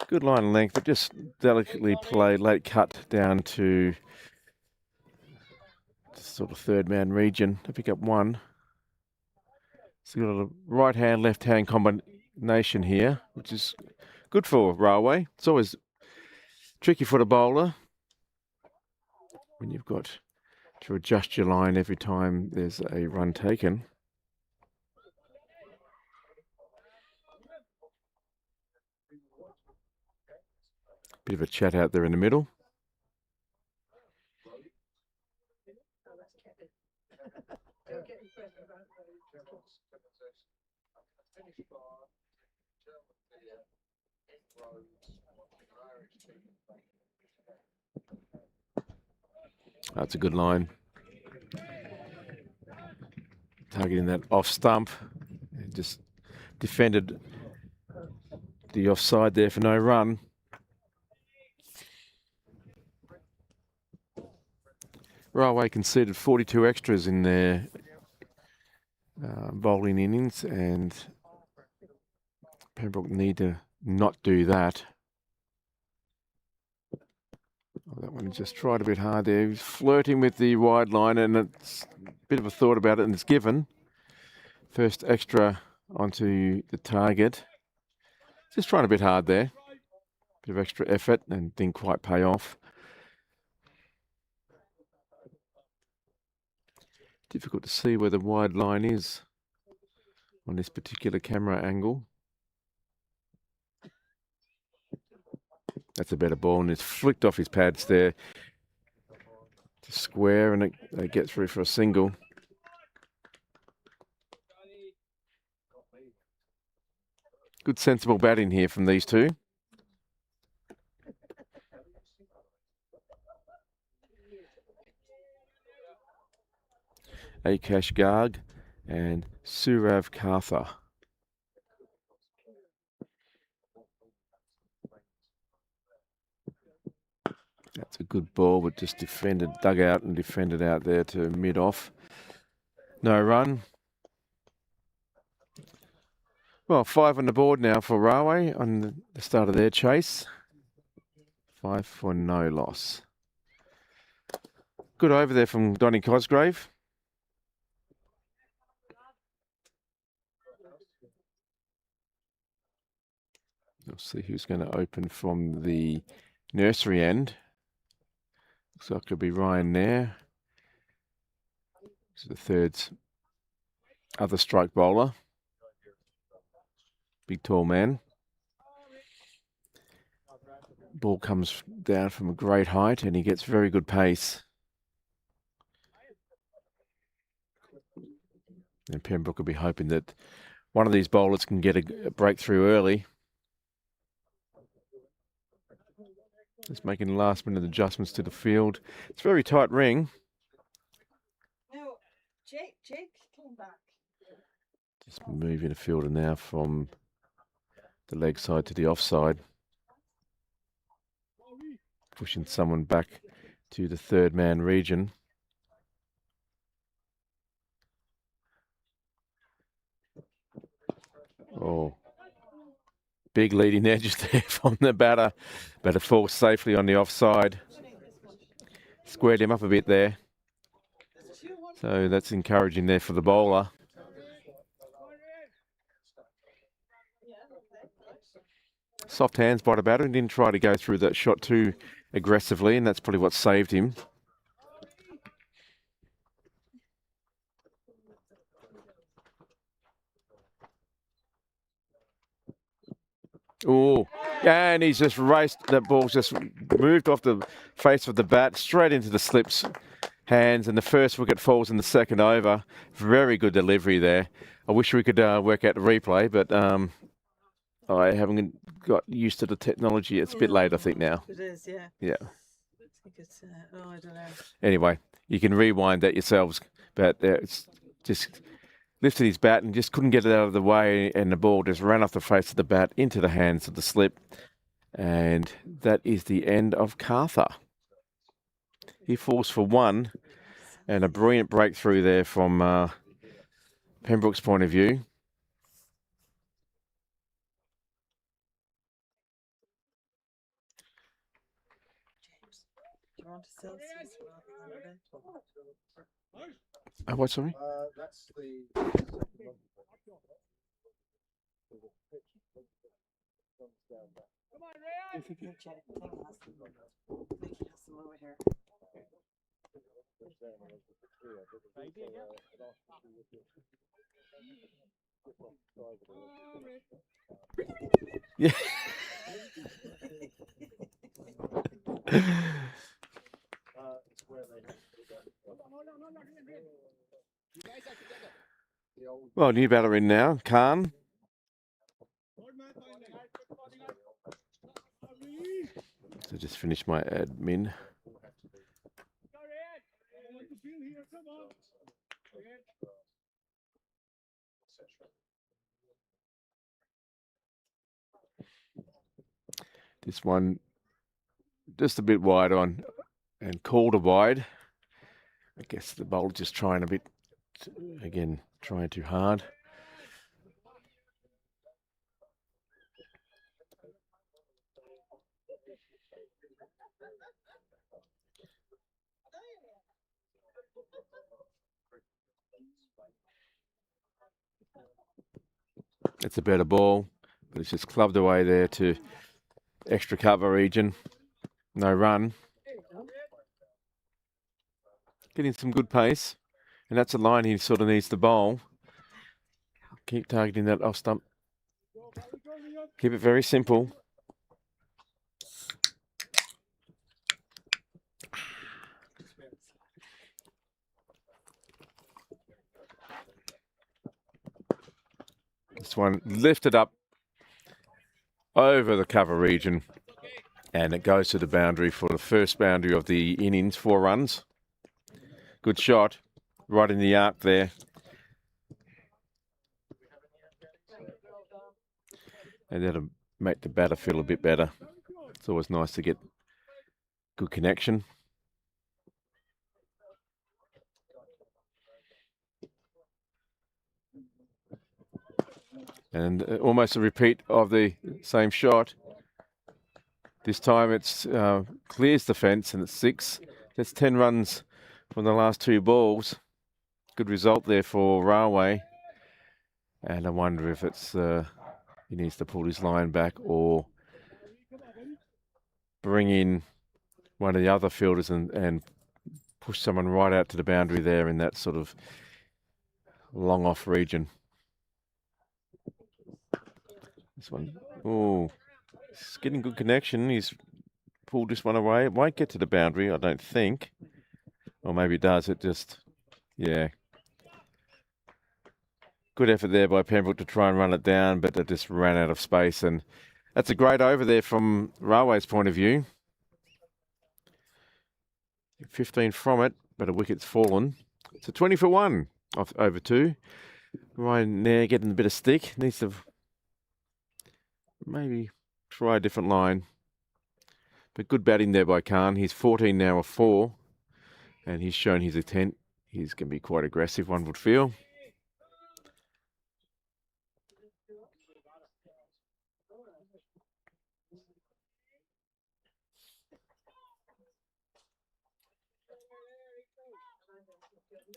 good line of length, but just delicately played, late cut down to sort of third man region to pick up 1. So you've got a right hand, left hand combination here, which is good for Railway. It's always tricky for the bowler when you've got to adjust your line every time there's a run taken. Bit of a chat out there in the middle. That's a good line. Targeting that off stump. Just defended the offside there for no run. Railway conceded 42 extras in their bowling innings, and Pembroke need to not do that. Oh, that one just tried a bit hard there. He's flirting with the wide line, and it's a bit of a thought about it, and it's given. First extra onto the target. Just trying a bit hard there. Bit of extra effort and didn't quite pay off. Difficult to see where the wide line is on this particular camera angle. That's a better ball, and it's flicked off his pads there to square, and they get through for a single. Good sensible batting here from these two. Akash Garg and Surav Kartha. That's a good ball, but just defended, dug out and defended out there to mid-off. No run. Well, 5 on the board now for Railway on the start of their chase. 5 for no loss. Good over there from Donny Cosgrave. We'll see who's going to open from the nursery end. Looks like it'll be Ryan there. This is the third other strike bowler. Big tall man. Ball comes down from a great height and he gets very good pace. And Pembroke will be hoping that one of these bowlers can get a breakthrough early. Just making last minute adjustments to the field. It's a very tight ring. No, Jake came back. Just moving the fielder now from the leg side to the offside. Pushing someone back to the third man region. Oh, big lead in there just there from the batter. Batter falls safely on the offside. Squared him up a bit there. So that's encouraging there for the bowler. Soft hands by the batter and didn't try to go through that shot too aggressively, and that's probably what saved him. Oh, and he's just raced. That ball's just moved off the face of the bat straight into the slip's hands, and the first wicket falls in the second over. Very good delivery there. I wish we could work out the replay, but I haven't got used to the technology. It's a bit late, I think, now. It is, yeah. Yeah. I think it's, I don't know. Anyway, you can rewind that yourselves, but it's just lifted his bat and just couldn't get it out of the way, and the ball just ran off the face of the bat into the hands of the slip. And that is the end of Carther. He falls for one, and a brilliant breakthrough there from Pembroke's point of view. James, do you want a Celsius rather than a Red Bull? What, sorry? That's the. Vicky has them over here. Yeah. Well, new batter in now, Khan. So just finish my admin. This one just a bit wide on and called a wide. I guess the bowler just trying a bit, again, trying too hard. It's a better ball, but it's just clubbed away there to extra cover region. No run. Getting some good pace, and that's a line he sort of needs to bowl. Keep targeting that off stump. Keep it very simple. This one lifted up over the cover region, and it goes to the boundary for the first boundary of the innings, 4 runs. Good shot, right in the arc there. And that'll make the batter feel a bit better. It's always nice to get good connection. And almost a repeat of the same shot. This time it's clears the fence and it's 6. That's 10 runs from the last 2 balls. Good result there for Railway. And I wonder if it's he needs to pull his line back or bring in one of the other fielders and push someone right out to the boundary there in that sort of long off region. This one, oh, he's getting good connection. He's pulled this one away. It won't get to the boundary, I don't think. Or maybe it does. It just, yeah. Good effort there by Pembroke to try and run it down, but it just ran out of space. And that's a great over there from Railway's point of view. 15 from it, but a wicket's fallen. It's a 20 for 1 off over 2. Ryan Nair getting a bit of stick. Needs to maybe try a different line. But good batting there by Khan. He's 14 now of 4. And he's shown his intent. He's going to be quite aggressive, one would feel.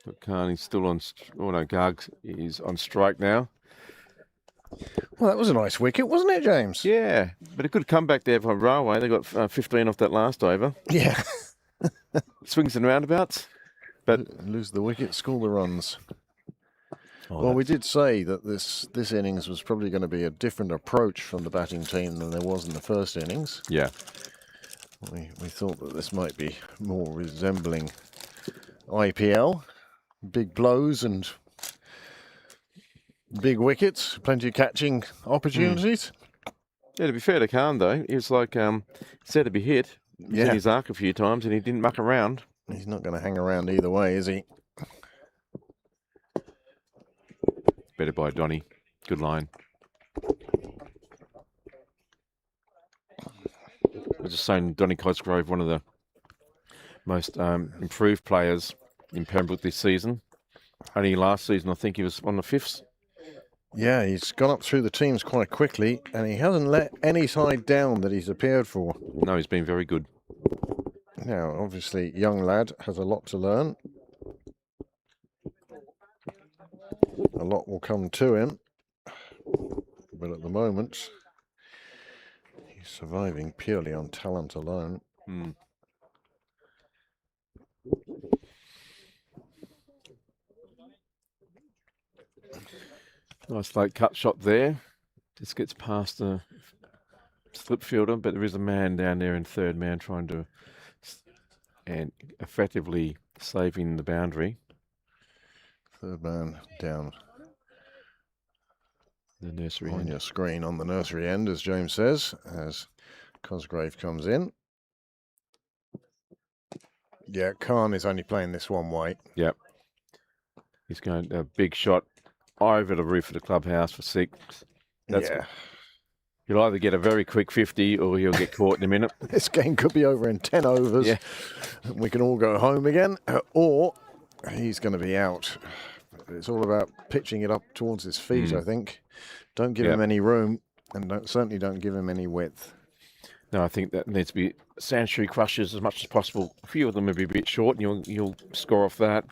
But Khan is still on. Oh no, Garg is on strike now. Well, that was a nice wicket, wasn't it, James? Yeah, but a good comeback there from Railway. They got 15 off that last over. Yeah. Swings and roundabouts. But Lose the wicket, score the runs. oh, Well, we did say that this innings was probably going to be a different approach from the batting team than there was in the first innings. yeah, We thought that this might be more resembling IPL. Big blows and big wickets, plenty of catching opportunities. yeah. To be fair to Khan though, he was like said to be hit. He's in his arc a few times and he didn't muck around. He's not going to hang around either way, is he? Better by Donny. Good line. I was just saying, Donny Cosgrove, one of the most improved players in Pembroke this season. Only last season, I think he was on the 5th. Yeah, he's gone up through the teams quite quickly, and he hasn't let any side down that he's appeared for. No, he's been very good. Now, obviously, young lad has a lot to learn. A lot will come to him, but at the moment, he's surviving purely on talent alone. Hmm. Nice late cut shot there. Just gets past the slip fielder, but there is a man down there in third man trying to and effectively saving the boundary. Third man down The nursery on end. your screen on the nursery end, as James says, as Cosgrave comes in. Yeah, Khan is only playing this one way. Yep. He's going a big shot over the roof of the clubhouse for 6. That's Yeah. He'll either get a very quick 50 or he'll get caught in a minute. This game could be over in 10 overs. Yeah. We can all go home again, or he's going to be out. It's all about pitching it up towards his feet, I think. Don't give him any room, and certainly don't give him any width. No, I think that needs to be sanctuary crushes as much as possible. A few of them will be a bit short, and you'll score off that.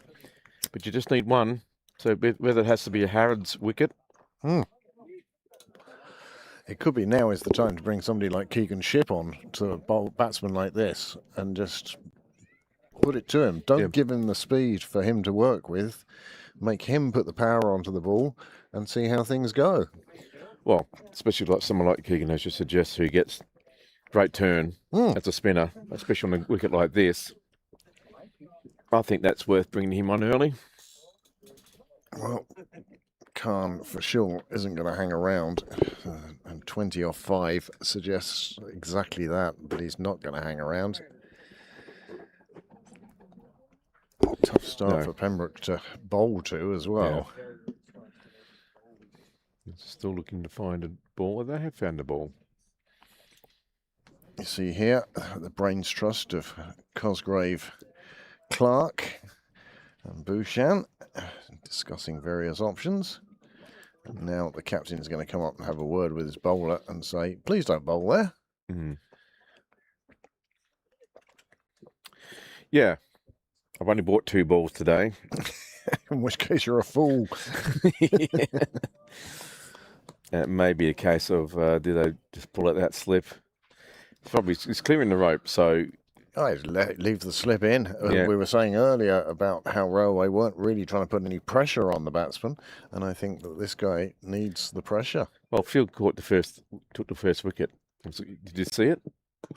But you just need one. So whether it has to be a Harrods wicket. It could be now is the time to bring somebody like Keegan Shipp on to a batsman like this and just put it to him. Don't give him the speed for him to work with. Make him put the power onto the ball and see how things go. Well, especially like someone like Keegan, as you suggest, who gets great turn as a spinner, especially on a wicket like this. I think that's worth bringing him on early. Well, Khan for sure isn't going to hang around, and 20 off 5 suggests exactly that he's not going to hang around. Tough start for Pembroke to bowl to as well. Still looking to find a ball. They have found a ball. You see here the brains trust of Cosgrave, Clark and Bouchan discussing various options. And now the captain is going to come up and have a word with his bowler and say, please don't bowl there. Yeah. I've only bought 2 balls today. In which case you're a fool. It may be a case of did they just pull out that slip? It's clearing the rope, so I'd leave the slip in. Yeah. We were saying earlier about how Railway weren't really trying to put any pressure on the batsman, and I think that this guy needs the pressure. Well, Field took the first wicket. Did you see it?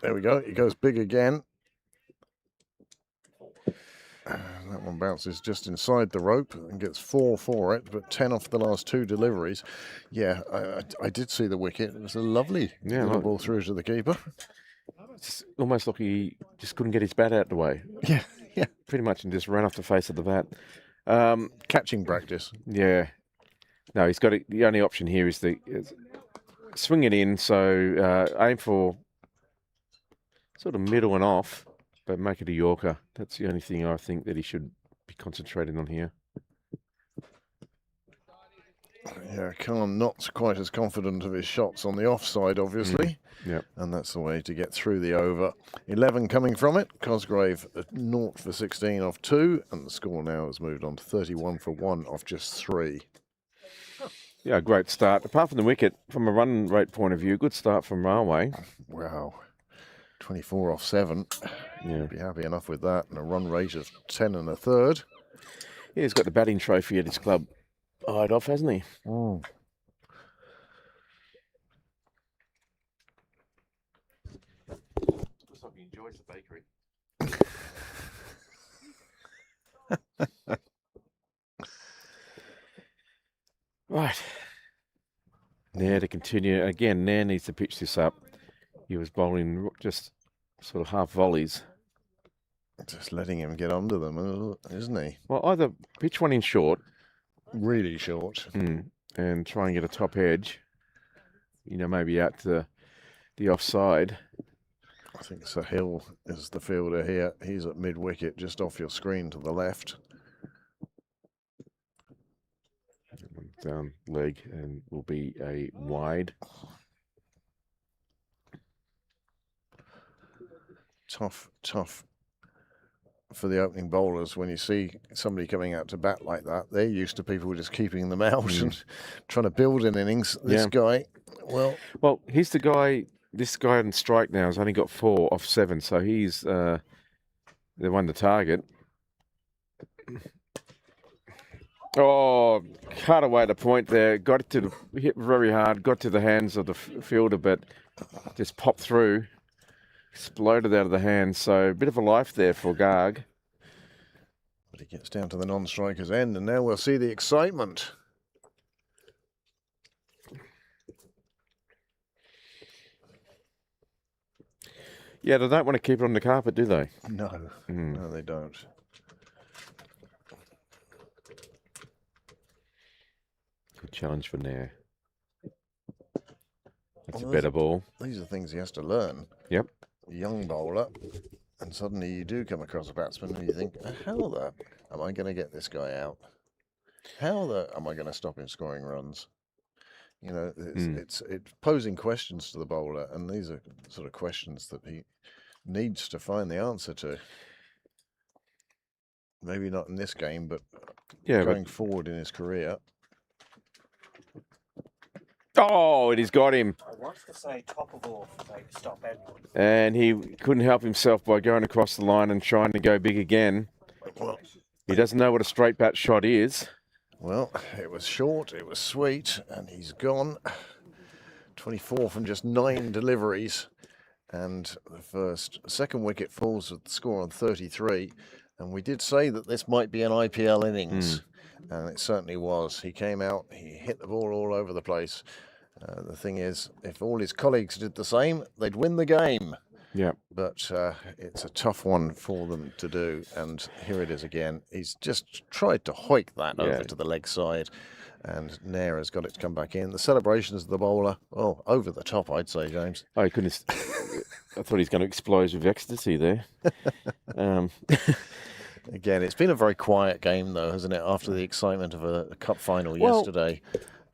There we go. He goes big again. That one bounces just inside the rope and gets 4 for it, but 10 off the last 2 deliveries. Yeah, I did see the wicket. It was a lovely little ball through to the keeper. It's almost like he just couldn't get his bat out the way. Yeah. Pretty much, and just ran off the face of the bat. Catching practice. Yeah. No, he's got the only option here is swing it in. So aim for sort of middle and off, but make it a Yorker. That's the only thing I think that he should be concentrating on here. Yeah, Khan not quite as confident of his shots on the offside, obviously. Yep. And that's the way to get through the over. 11 coming from it. Cosgrave 0 for 16 off 2, and the score now has moved on to 31 for 1 off just 3. Yeah, great start. Apart from the wicket, from a run rate point of view, good start from Railway. Wow. 24 off 7. Yeah. Be happy enough with that. And a run rate of 10 and a third. Yeah, he's got the batting trophy at his club eyed off, hasn't he? Mm. Looks like he enjoys the bakery. Right. Nair to continue. Again, Nair needs to pitch this up. He was bowling just sort of half volleys. Just letting him get under them, isn't he? Well, either pitch one in short. Really short. And try and get a top edge. Maybe out to the offside. I think Sahil is the fielder here. He's at mid-wicket, just off your screen to the left. Down leg and will be a wide. Tough for the opening bowlers when you see somebody coming out to bat like that. They're used to people just keeping them out and trying to build an innings. This guy, well, he's the guy. This guy in strike now has only got 4 off 7, so he's they won the target. Oh, cut away the point there. Got it to hit very hard. Got to the hands of the fielder, but just popped through. Exploded out of the hands. So a bit of a life there for Garg. But he gets down to the non-striker's end, and now we'll see the excitement. Yeah, they don't want to keep it on the carpet, do they? No, no, they don't. Good challenge for Nair. That's a better ball. These are things he has to learn. Yep. Young bowler, and suddenly you do come across a batsman and you think, how the am I going to get this guy out? How the am I going to stop him scoring runs? It's posing questions to the bowler, and these are sort of questions that he needs to find the answer to. Maybe not in this game, but going forward in his career. Oh, it has got him. I wanted to say top of off, like stop Edward. And he couldn't help himself by going across the line and trying to go big again. Well, he doesn't know what a straight bat shot is. Well, it was short, it was sweet, and he's gone. 24 from just 9 deliveries. And the second wicket falls with the score on 33. And we did say that this might be an IPL innings. And it certainly was. He came out, he hit the ball all over the place. The thing is, if all his colleagues did the same, they'd win the game. Yeah. But it's a tough one for them to do. And here it is again. He's just tried to hoik that over to the leg side. And Nair has got it to come back in. The celebrations of the bowler, over the top, I'd say, James. Oh, he couldn't. I thought he was going to explode with ecstasy there. Again, it's been a very quiet game, though, hasn't it? After the excitement of a cup final yesterday,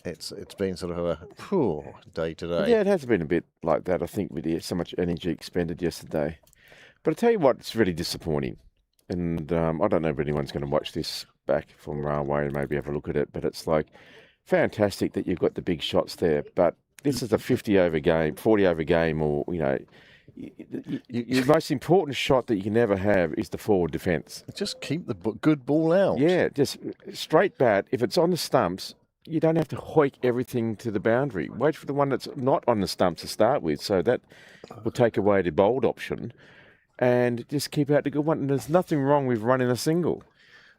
it's been sort of a poor day today. Yeah, it has been a bit like that, I think, with so much energy expended yesterday. But I tell you what, it's really disappointing. And I don't know if anyone's going to watch this back from Railway and maybe have a look at it, but it's like fantastic that you've got the big shots there. But this is a 40 over game, or, The most important shot that you can ever have is the forward defence. Just keep the good ball out. Yeah, just straight bat. If it's on the stumps, you don't have to hoik everything to the boundary. Wait for the one that's not on the stumps to start with, so that will take away the bold option, and just keep out the good one. And there's nothing wrong with running a single.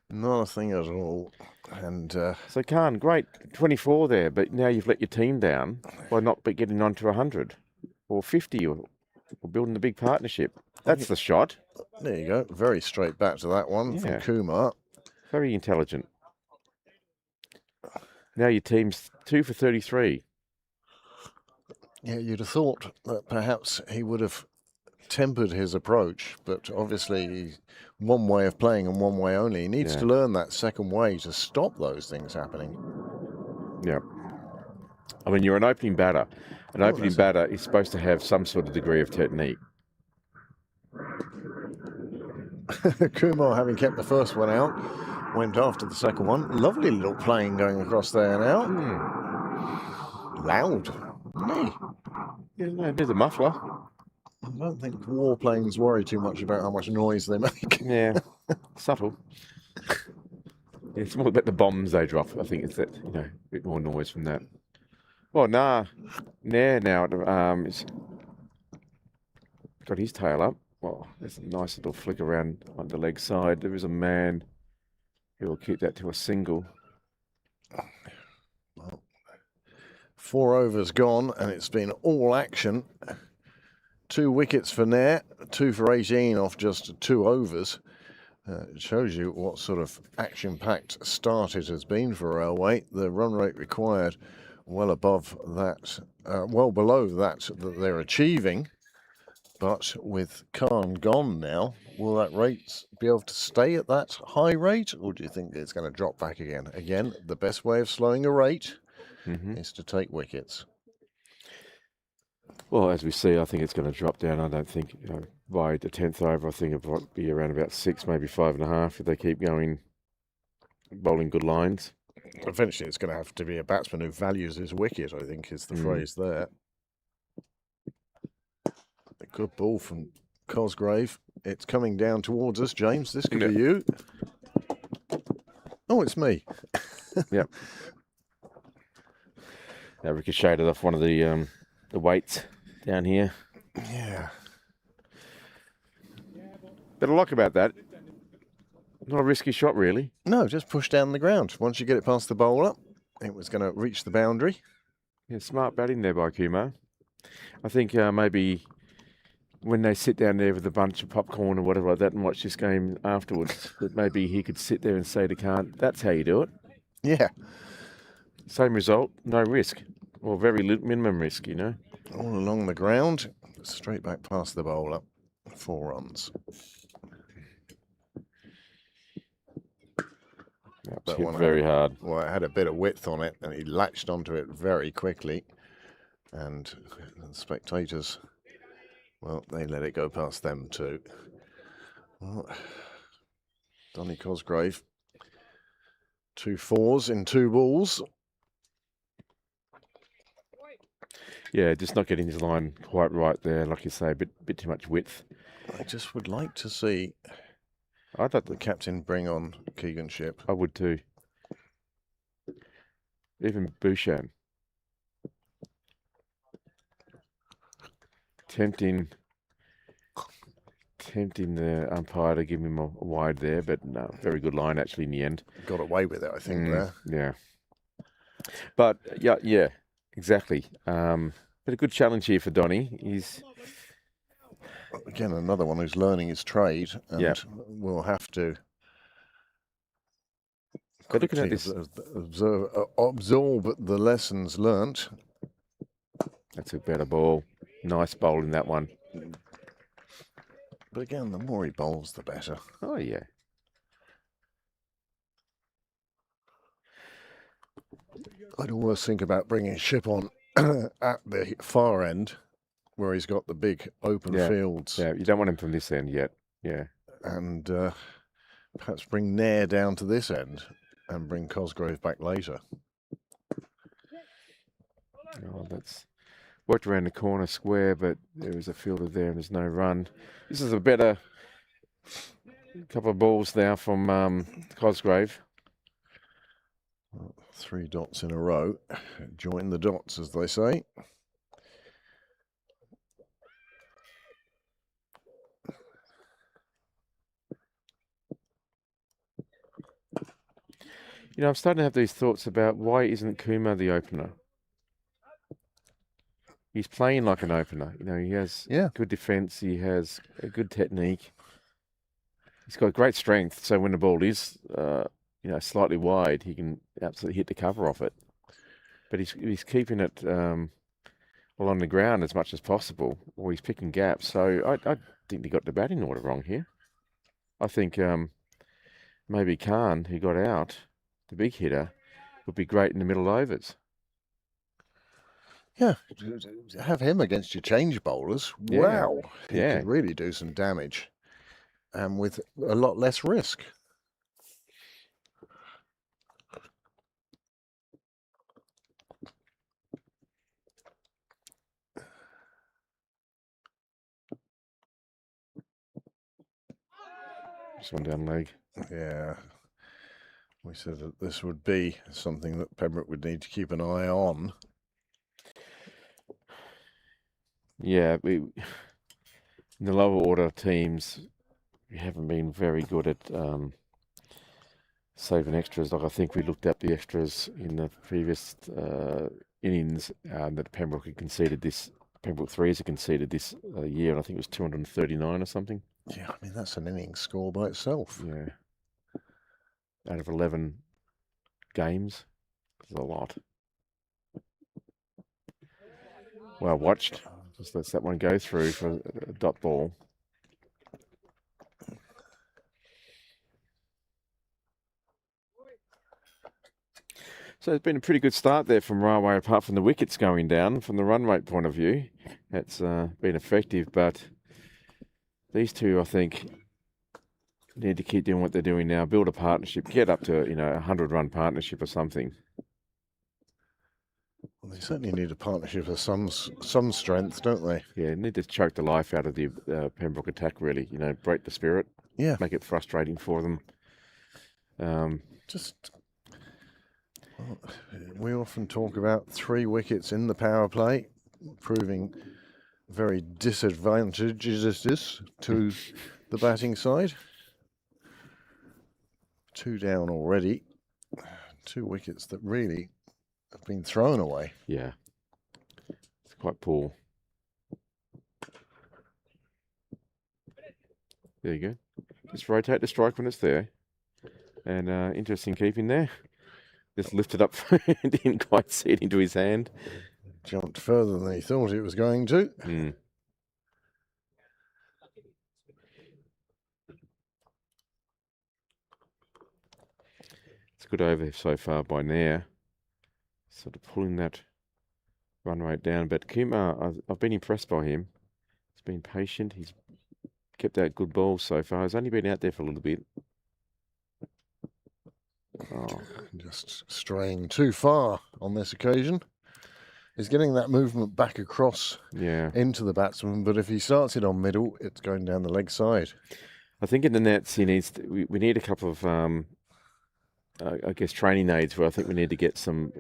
Not a thing at all. And So Khan, great, 24 there, but now you've let your team down by not getting on to 100 or 50 or building the big partnership. That's the shot. there you go. Very straight back to that one from Yeah. Kumar. Very intelligent. Now your team's 2 for 33. Yeah, you'd have thought that perhaps he would have tempered his approach, but obviously he's one way of playing and one way only. He needs to learn that second way to stop those things happening. Yeah. I mean, you're an opening batter. An opening batter is supposed to have some sort of degree of technique. Kumar, having kept the first one out, went after the second one. Lovely little plane going across there now. Loud, isn't he? Yeah, no, there's a muffler. I don't think warplanes worry too much about how much noise they make. Yeah, subtle. Yeah, it's more about the bombs they drop. I think it's that, a bit more noise from that. Well, Nair now it's got his tail up. Well, that's a nice little flick around on the leg side. There is a man who will keep that to a single. Well, 4 overs gone, and it's been all action. 2 wickets for Nair, 2 for 18 off just 2 overs. It shows you what sort of action-packed start it has been for Railway. The run rate required well above that, well below that they're achieving. But with Khan gone now, will that rate be able to stay at that high rate, or do you think it's going to drop back again? Again, the best way of slowing a rate is to take wickets. Well, as we see, I think it's going to drop down. I don't think by the 10th over, I think it'll be around about 6, maybe 5.5 if they keep going, bowling good lines. Eventually, it's going to have to be a batsman who values his wicket, I think, is the phrase there. A good ball from Cosgrave. It's coming down towards us, James. This could be you. Oh, it's me. Yep. That ricocheted off one of the weights down here. Yeah. But I like about that. Not a risky shot, really. No, just push down the ground. Once you get it past the bowler, it was going to reach the boundary. Yeah, smart batting there by Kumar. I think maybe when they sit down there with a bunch of popcorn or whatever like that and watch this game afterwards, that maybe he could sit there and say to Khan, that's how you do it. Yeah. Same result, no risk. Or very minimum risk, All along the ground, straight back past the bowler. 4 runs. That hit very hard. Well, it had a bit of width on it, and he latched onto it very quickly. And the spectators, well, they let it go past them too. Well, Donny Cosgrave, 2 fours in 2 balls. Yeah, just not getting his line quite right there, like you say, a bit too much width. I just would like to see I'd like the captain bring on Keegan Shipp. I would too. Even Bouchan. Tempting the umpire to give him a wide there, but no, very good line actually in the end. Got away with it, I think, there. Yeah. But, yeah, exactly. But a good challenge here for Donny. He's... Again, another one who's learning his trade and will have to But looking at this, absorb the lessons learnt. That's a better ball. Nice bowl in that one. But again, the more he bowls, the better. Oh, yeah. I'd always think about bringing Shipp on at the far end, where he's got the big open fields. Yeah, you don't want him from this end yet. Yeah. And perhaps bring Nair down to this end and bring Cosgrave back later. Oh, that's Worked around the corner square, but there was a fielder there and there's no run. This is a better couple of balls now from Cosgrave. 3 dots in a row. Join the dots, as they say. You know, I'm starting to have these thoughts about why isn't Kuma the opener? He's playing like an opener. You know, he has good defence. He has a good technique. He's got great strength. So when the ball is, you know, slightly wide, he can absolutely hit the cover off it. But he's keeping it along the ground as much as possible, or he's picking gaps. So I think they got the batting order wrong here. I think maybe Khan, who got out, the big hitter, would be great in the middle overs. Yeah, have him against your change bowlers. Yeah. Wow, he Yeah. could really do some damage, and with a lot less risk. Just one down leg. Yeah, we said that this would be something that Pembroke would need to keep an eye on. Yeah, in the lower order teams, we haven't been very good at saving extras. Like I think we looked at the extras in the previous innings that Pembroke had conceded this. Pembroke 3s had conceded this year, and I think it was 239 or something. Yeah, I mean, that's an innings score by itself. Yeah. Out of 11 games, it's a lot. Well watched. Just lets that one go through for a dot ball. So it's been a pretty good start there from Railway, apart from the wickets going down. From the run rate point of view, it's been effective, but these two, I think, need to keep doing what they're doing now. Build a partnership, get up to, you know, a 100-run partnership or something. Well, they certainly need a partnership of some strength, don't they? Yeah, need to choke the life out of the Pembroke attack, really. You know, break the spirit. Yeah. Make it frustrating for them. Well, we often talk about 3 wickets in the power play, proving very disadvantageous to the batting side. 2 down already. 2 wickets that really have been thrown away. Yeah, it's quite poor. There you go. Just rotate the strike when it's there. And interesting keeping there. Just lifted up, didn't quite see it into his hand. Jumped further than he thought it was going to. Mm. It's a good over so far by Nair. Sort of pulling that run rate down. But Kumar, I've been impressed by him. He's been patient. He's kept out good balls so far. He's only been out there for a little bit. Oh. Just straying too far on this occasion. He's getting that movement back across into the batsman, but if he starts it on middle, it's going down the leg side. I think in the nets, he needs we need a couple of, I guess, training aids where I think we need to get some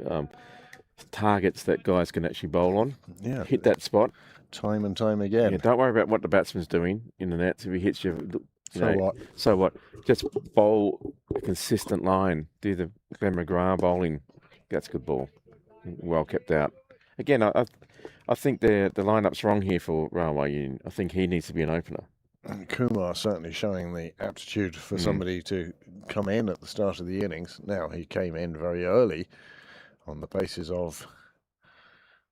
targets that guys can actually bowl on. Yeah. Hit that spot. Time and time again. Yeah, don't worry about what the batsman's doing in the nets. If he hits you, what? So what? Just bowl a consistent line. Do the Glenn McGrath bowling. That's good ball. Well kept out. Again, I think the lineup's wrong here for Railway Union. I think he needs to be an opener. And Kumar certainly showing the aptitude for somebody to come in at the start of the innings. Now, he came in very early on the basis of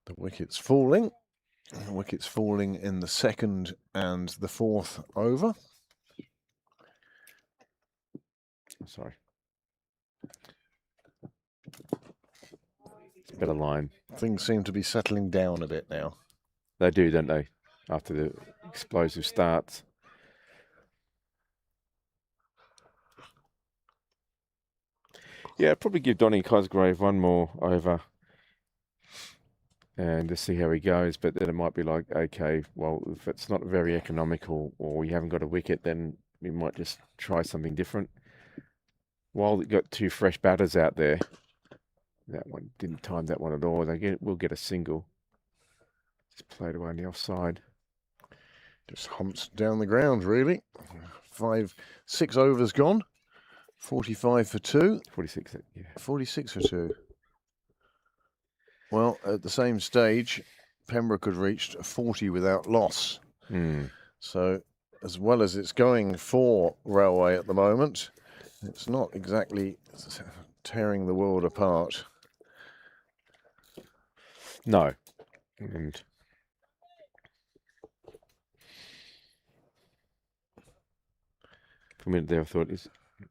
the wickets falling. Wickets falling in the 2nd and the 4th over. Sorry. It's a better line. Things seem to be settling down a bit now. They do, don't they? After the explosive starts. Yeah, I'd probably give Donny Cosgrave one more over. and just see how he goes. But then it might be like, okay, well, if it's not very economical or we haven't got a wicket, then we might just try something different. While we've got 2 fresh batters out there, that one didn't time that one at all. We'll get a single. Just played away on the offside. Just humps down the ground, really. 6 overs gone. 45 for 2. 46, yeah. 46 for 2. Well, at the same stage, Pembroke had reached 40 without loss. So, as well as it's going for Railway at the moment, it's not exactly tearing the world apart. No. And for a minute there, I thought, is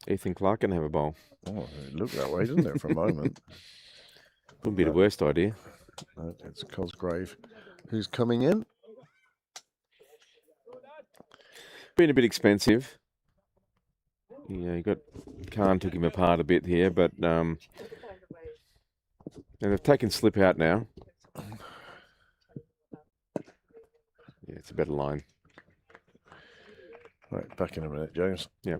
Ethan Clark going to have a bowl? Oh, it looked that way, didn't it, for a moment? Wouldn't be the worst idea. No, it's Cosgrave who's coming in. Been a bit expensive. You got Khan took him apart a bit here, but and they've taken Slip out now. Yeah, it's a better line. Right, back in a minute, James. Yeah.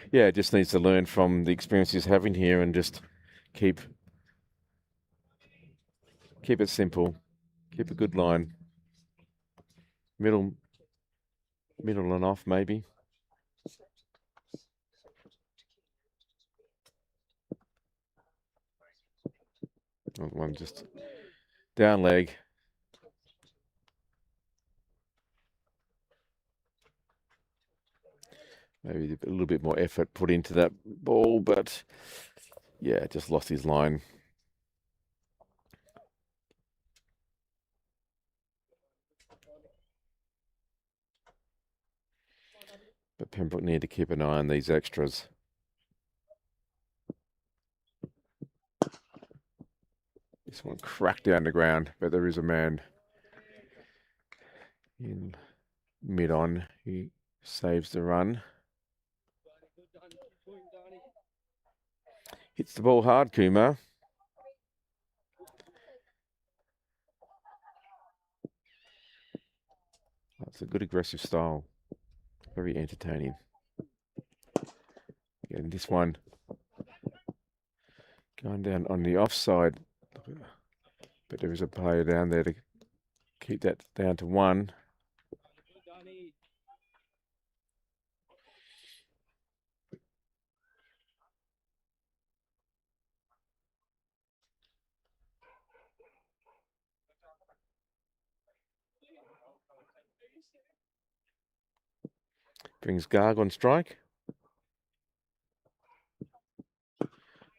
Yeah, just needs to learn from the experience he's having here and just keep it simple. Keep a good line. Middle and off, maybe. One just down leg. Maybe a little bit more effort put into that ball, but yeah, just lost his line. But Pembroke need to keep an eye on these extras. This one cracked down the ground, but there is a man in mid-on. He saves the run. Hits the ball hard, Kumar. That's a good aggressive style. Very entertaining. And this one going down on the offside. But there is a player down there to keep that down to 1. Brings Garg on strike.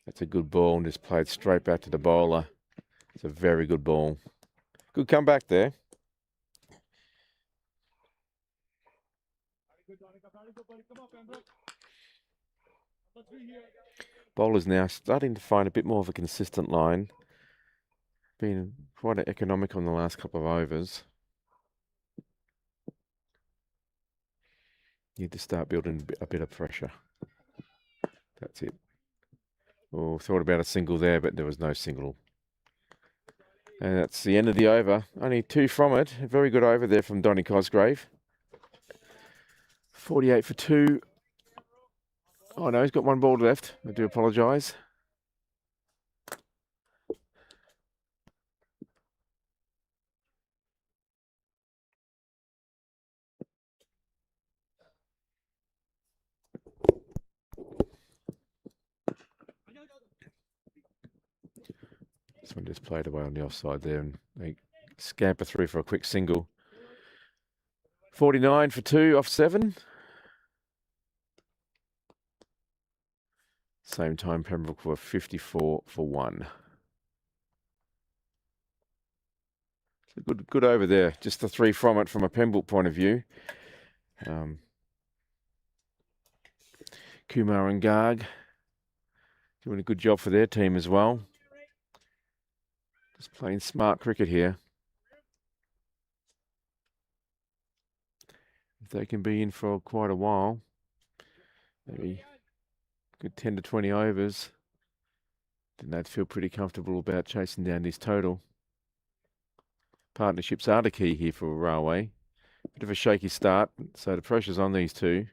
That's a good ball and just played straight back to the bowler. It's a very good ball. Good comeback there. Bowlers now starting to find a bit more of a consistent line. Been quite economical in the last couple of overs. Need to start building a bit of pressure. That's it. Oh, thought about a single there, but there was no single. And that's the end of the over. Only 2 from it. A very good over there from Donny Cosgrave. 48 for 2. Oh no, he's got 1 ball left. I do apologise. This one just played away on the offside there and they scamper through for a quick single. 49 for 2 off 7. Same time Pembroke were 54 for 1. So good over there. Just the 3 from it from a Pembroke point of view. Kumar and Garg doing a good job for their team as well. Just playing smart cricket here. If they can be in for quite a while, maybe good 10 to 20 overs. Then they'd feel pretty comfortable about chasing down his total. Partnerships are the key here for Railway. Bit of a shaky start, so the pressure's on these two.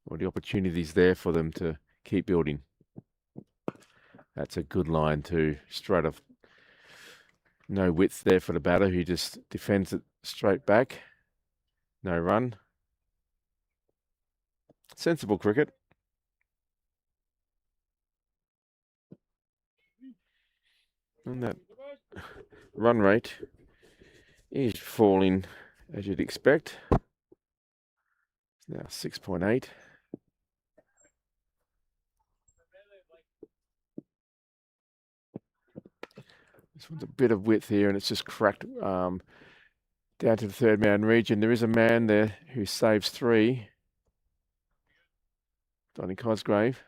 Or the opportunity's there for them to keep building. That's a good line too, straight off. No width there for the batter who just defends it straight back. No run. Sensible cricket. And that run rate is falling as you'd expect. It's now 6.8. This one's a bit of width here and it's just cracked down to the third man region. There is a man there who saves 3. Donny Cosgrave.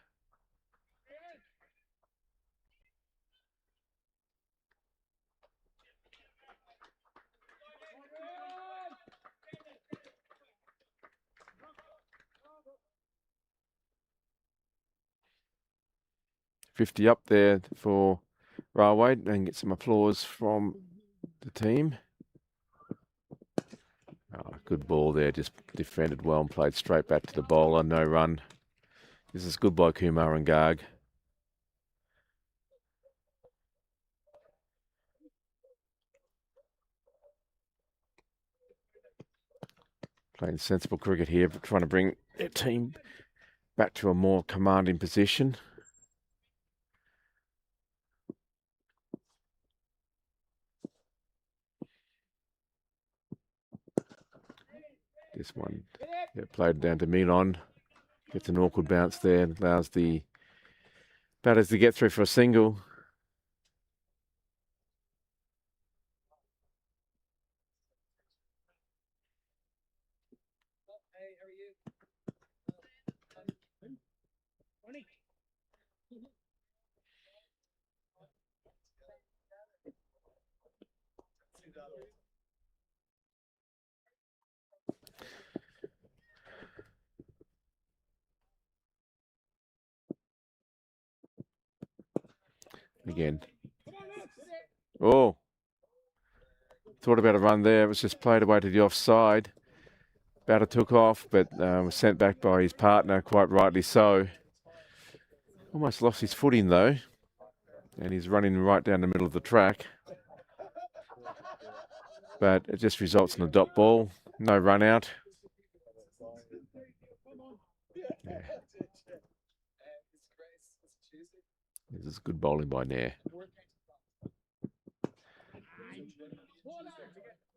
$50 up there for Railway and get some applause from the team. Oh, good ball there, just defended well and played straight back to the bowler, no run. This is good by Kumar and Garg. Playing sensible cricket here, but trying to bring their team back to a more commanding position. This one, played down to Milon. Gets an awkward bounce there, allows the batters to get through for a single. Again. Oh, thought about a run there. It was just played away to the offside. Batter took off, but was sent back by his partner, quite rightly so. Almost lost his footing though, and he's running right down the middle of the track. But it just results in a dot ball, no run out. Yeah. This is good bowling by Nair.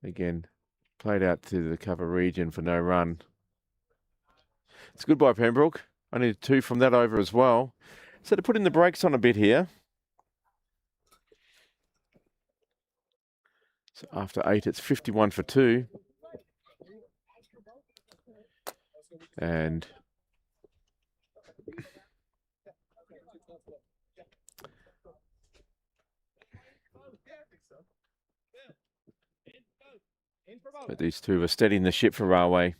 Again, played out to the cover region for no run. It's good by Pembroke. I need 2 from that over as well. So they're putting the brakes on a bit here. So after 8, it's 51 for 2. And but these two are steadying the ship for Railway.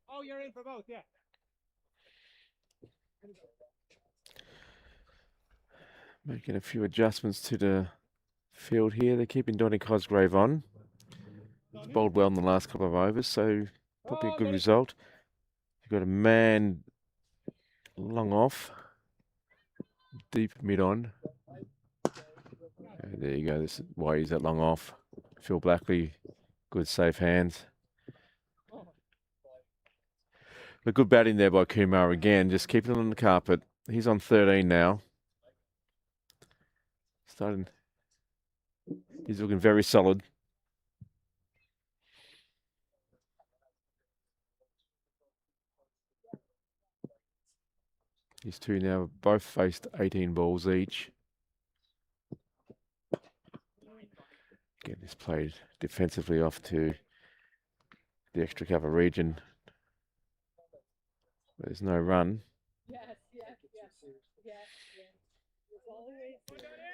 Oh, you're in for both, yeah. Making a few adjustments to the field here. They're keeping Donny Cosgrave on. He's bowled well in the last couple of overs, so probably a good result. You've got a man long off, deep mid on. And there you go. This is why he's that long off. Phil Blackley, good safe hands. But good batting there by Kumar again, just keeping it on the carpet. He's on 13 now. He's looking very solid. These two now both faced 18 balls each. Again, this played defensively off to the extra cover region. There's no run.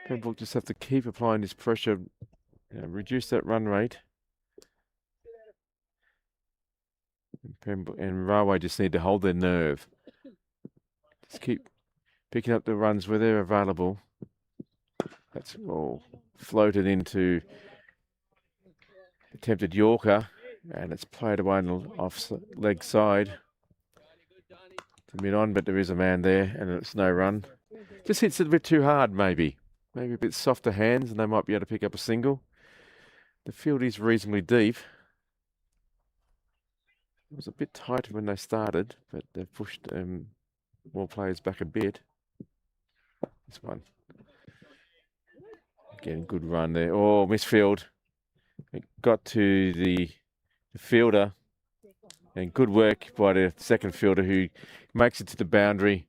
Pembroke just have to keep applying this pressure, reduce that run rate. And Railway just need to hold their nerve. Just keep picking up the runs where they're available. That's all floated into attempted Yorker, and it's played away on the off leg side to mid-on, but there is a man there, and it's no run. Just hits it a bit too hard, maybe. Maybe a bit softer hands, and they might be able to pick up a single. The field is reasonably deep. It was a bit tight when they started, but they've pushed more players back a bit. This one. Again, good run there. Oh, misfield. It got to the fielder, and good work by the second fielder who makes it to the boundary.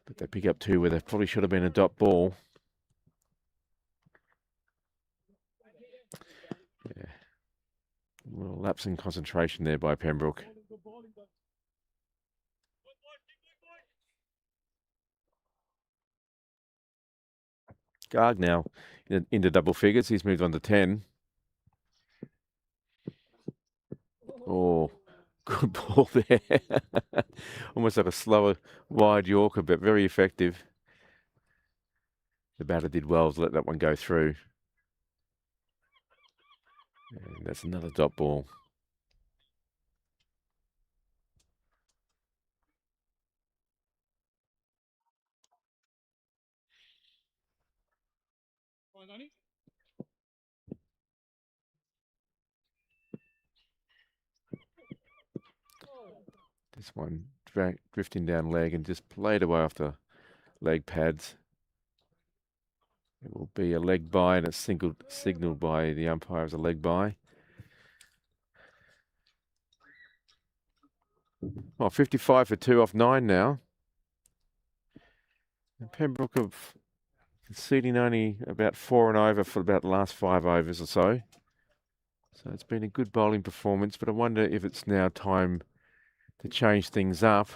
But they pick up two where they probably should have been a dot ball. Yeah. A little lapse in concentration there by Pembroke. Garg now into double figures. He's moved on to 10. Oh, good ball there. Almost like a slower, wide Yorker, but very effective. The batter did well to let that one go through. And that's another dot ball. This one drifting down leg and just played away off the leg pads. It will be a leg by, and it's signaled by the umpire as a leg by. Oh, 55 for 2 off 9 now. And Pembroke have conceding only about 4 and over for about the last 5 overs or so. So it's been a good bowling performance, but I wonder if it's now time to change things up.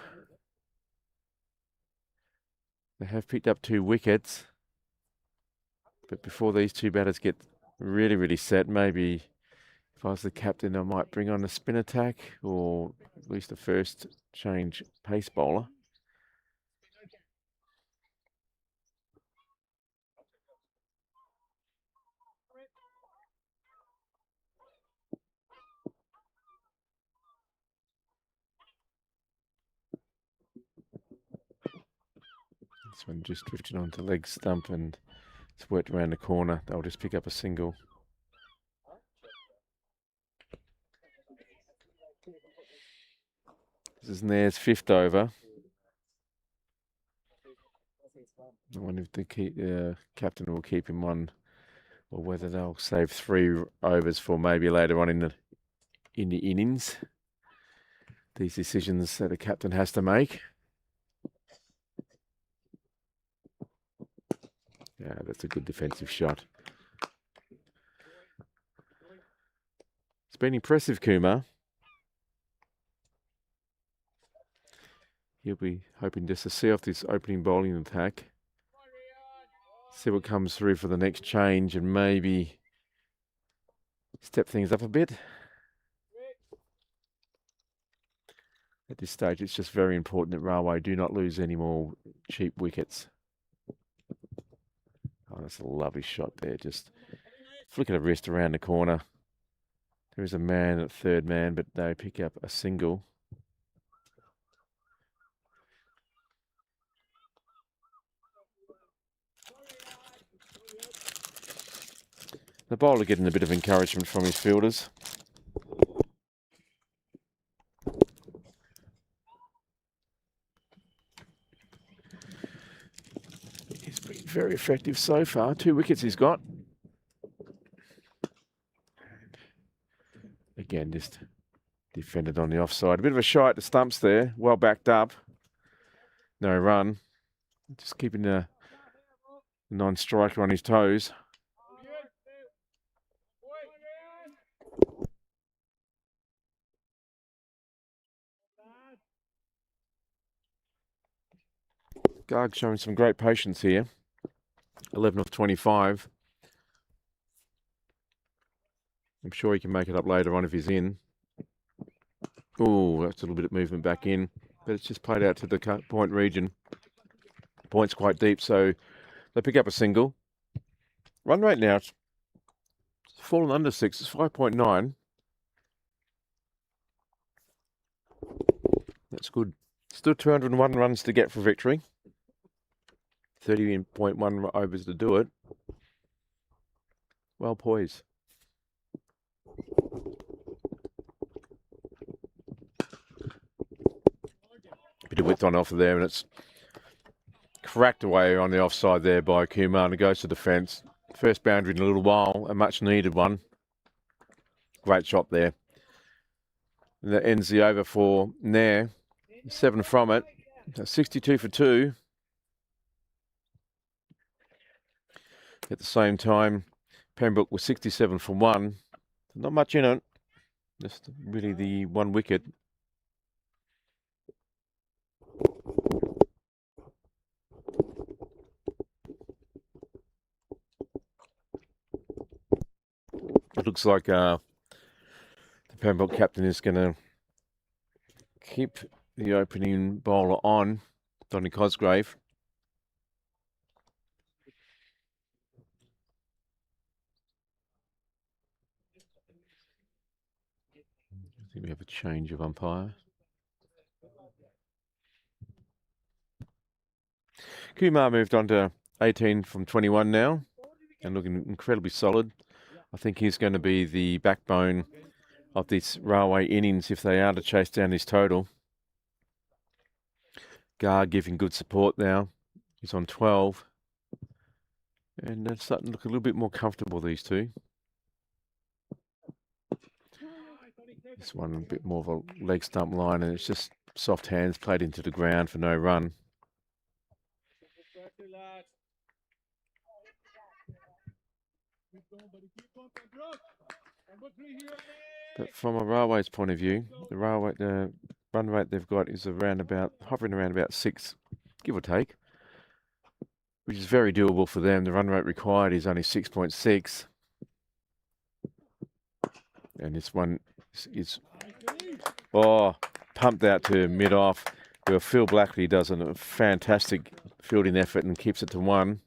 They have picked up 2 wickets. But before these 2 batters get really, really set, maybe if I was the captain, I might bring on a spin attack or at least a first change pace bowler. This one just drifted onto leg stump and it's worked around the corner. They'll just pick up a single. This is Nair's 5th over. I wonder if the captain will keep him on, or whether they'll save 3 overs for maybe later on in the innings. These decisions that a captain has to make. Yeah, that's a good defensive shot. It's been impressive, Kumar. He'll be hoping just to see off this opening bowling attack. See what comes through for the next change and maybe step things up a bit. At this stage, it's just very important that Railway do not lose any more cheap wickets. Oh, that's a lovely shot there. Just flicking a wrist around the corner. There is a man at 3rd man, but they pick up a single. The bowler getting a bit of encouragement from his fielders. He's been very effective so far. 2 wickets he's got. Again, just defended on the offside. A bit of a shy at the stumps there. Well backed up. No run. Just keeping the non-striker on his toes. Garg showing some great patience here. 11 off 25. I'm sure he can make it up later on if he's in. Oh, that's a little bit of movement back in. But it's just played out to the cut point region. point's quite deep, so they pick up a single. Run rate now, it's fallen under 6. It's 5.9. That's good. Still 201 runs to get for victory. 30.1 overs to do it. Well poised. Bit of width on offer there, and it's cracked away on the offside there by Kumar, and it goes to defence. First boundary in a little while, a much needed one. Great shot there. And that ends the over for Nair. 7 from it. 62 for 2. At the same time, Pembroke was 67 for 1. Not much in it. Just really the 1 wicket. It looks like the Pembroke captain is going to keep the opening bowler on, Donny Cosgrave. I think we have a change of umpire. Kumar moved on to 18 from 21 now and looking incredibly solid. I think he's going to be the backbone of this Railway innings if they are to chase down his total. Gar giving good support now. He's on 12. And they're starting to look a little bit more comfortable, these two. This one a bit more of a leg stump line, and it's just soft hands played into the ground for no run. But from a Railway's point of view, the run rate they've got is hovering around about 6, give or take, which is very doable for them. The run rate required is only 6.6. And this one is pumped out to mid-off, where Phil Blackley does a fantastic fielding effort and keeps it to 1.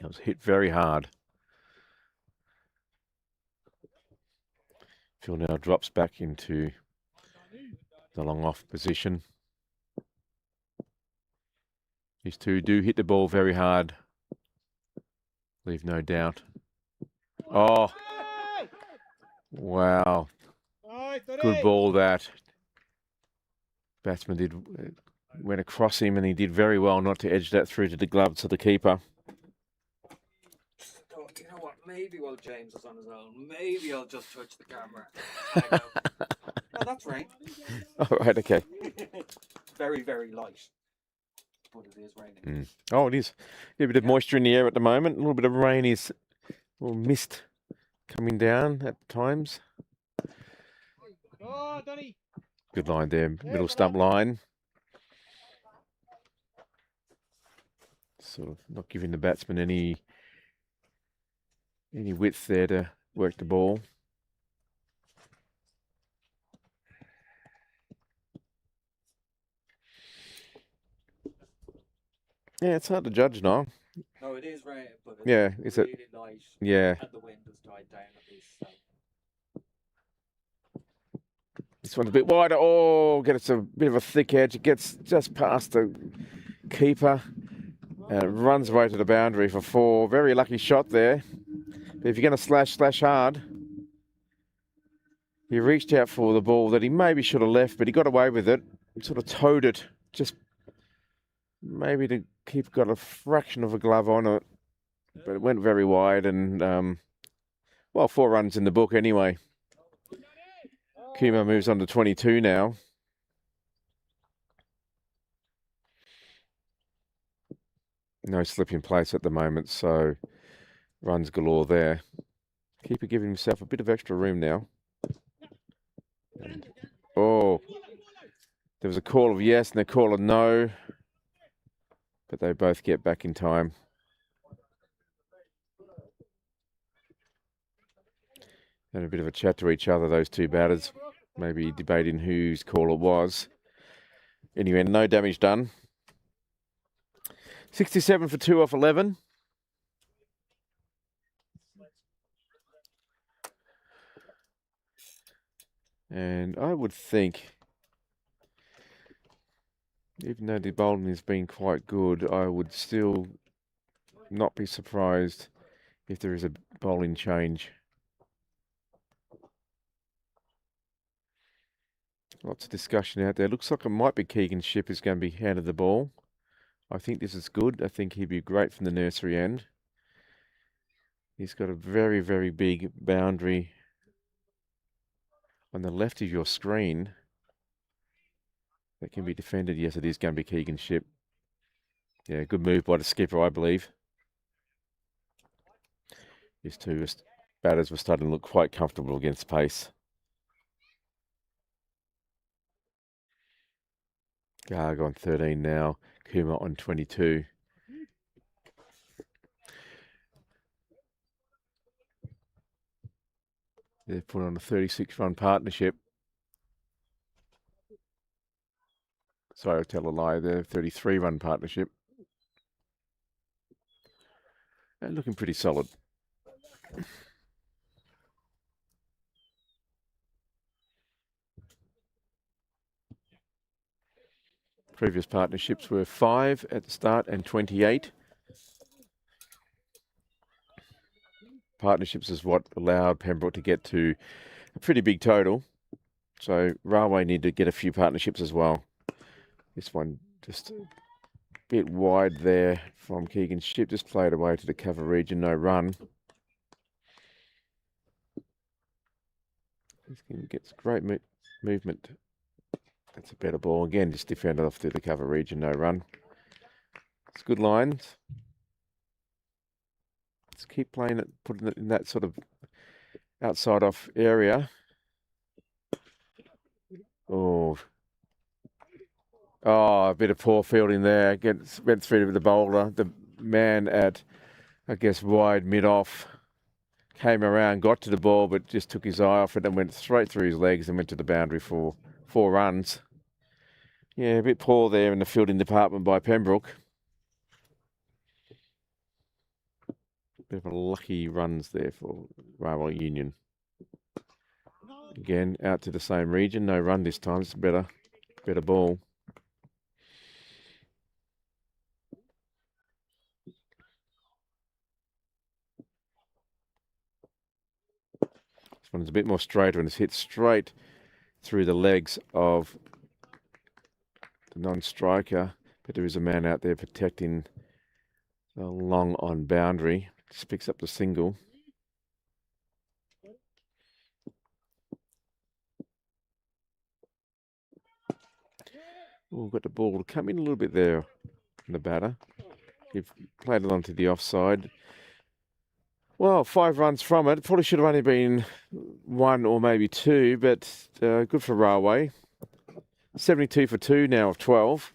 It was hit very hard. Phil now drops back into the long off position. These two do hit the ball very hard. Leave no doubt. Oh, wow. Good ball that. Batsman went across him, and he did very well not to edge that through to the gloves of the keeper. You know what? Maybe while James is on his own, maybe I'll just touch the camera. I go, no, that's right. All right, okay. Very, very light. But it is raining. Oh, it is. A bit of moisture in the air at the moment. A little bit of rain is, a little mist coming down at times. Good line there, middle stump line. Sort of not giving the batsman any width there to work the ball. Yeah, it's hard to judge now. No, it is raining, but it's really light. Yeah. And the wind has died down a bit. So. This one's a bit wider. Oh, gets a bit of a thick edge. It gets just past the keeper. And it runs away to the boundary for 4. Very lucky shot there. But if you're going to slash hard, he reached out for the ball that he maybe should have left, but he got away with it. He sort of towed it. Just maybe the keeper got a fraction of a glove on it. But it went very wide, and, 4 runs in the book anyway. Kumar moves on to 22 now. No slip in place at the moment, so runs galore there. Keeper giving himself a bit of extra room now. There was a call of yes and a call of no, but they both get back in time. Had a bit of a chat to each other, those two batters, maybe debating whose call it was. Anyway, no damage done. 67 for 2 off 11. And I would think, even though the bowling has been quite good, I would still not be surprised if there is a bowling change. Lots of discussion out there. Looks like it might be Keegan's Ship is going to be handed the ball. I think this is good. I think he'd be great from the nursery end. He's got a very, very big boundary on the left of your screen that can be defended. Yes, it is going to be Keegan's Ship. Yeah, good move by the skipper, I believe. These two batters were starting to look quite comfortable against pace. Garg on 13 now. Kuma on 22. They've put on a 36-run partnership. Sorry, I'll tell a lie. They're a 33-run partnership. And looking pretty solid. Previous partnerships were 5 at the start and 28. Partnerships is what allowed Pembroke to get to a pretty big total. So Railway need to get a few partnerships as well. This one just a bit wide there from Keegan's Ship. Just played away to the cover region, no run. He gets great movement. That's a better ball. Again, just defended off through the cover region, no run. It's good lines. Let's keep playing it, putting it in that sort of outside off area. Oh, a bit of poor fielding there. Went through to the bowler. The man at, I guess, wide mid-off came around, got to the ball, but just took his eye off it and went straight through his legs and went to the boundary for 4 runs. Yeah, a bit poor there in the fielding department by Pembroke. Bit of a lucky runs there for Railway Union. Again, out to the same region. No run this time. It's a better ball. This one's a bit more straighter and it's hit straight through the legs of the non-striker. But there is a man out there protecting the long on boundary. Just picks up the single. Oh, got the ball to come in a little bit there from the batter. You've played it onto the offside. Well, 5 runs from it. Probably should have only been 1 or maybe 2, but good for Railway. 72 for 2 now of 12.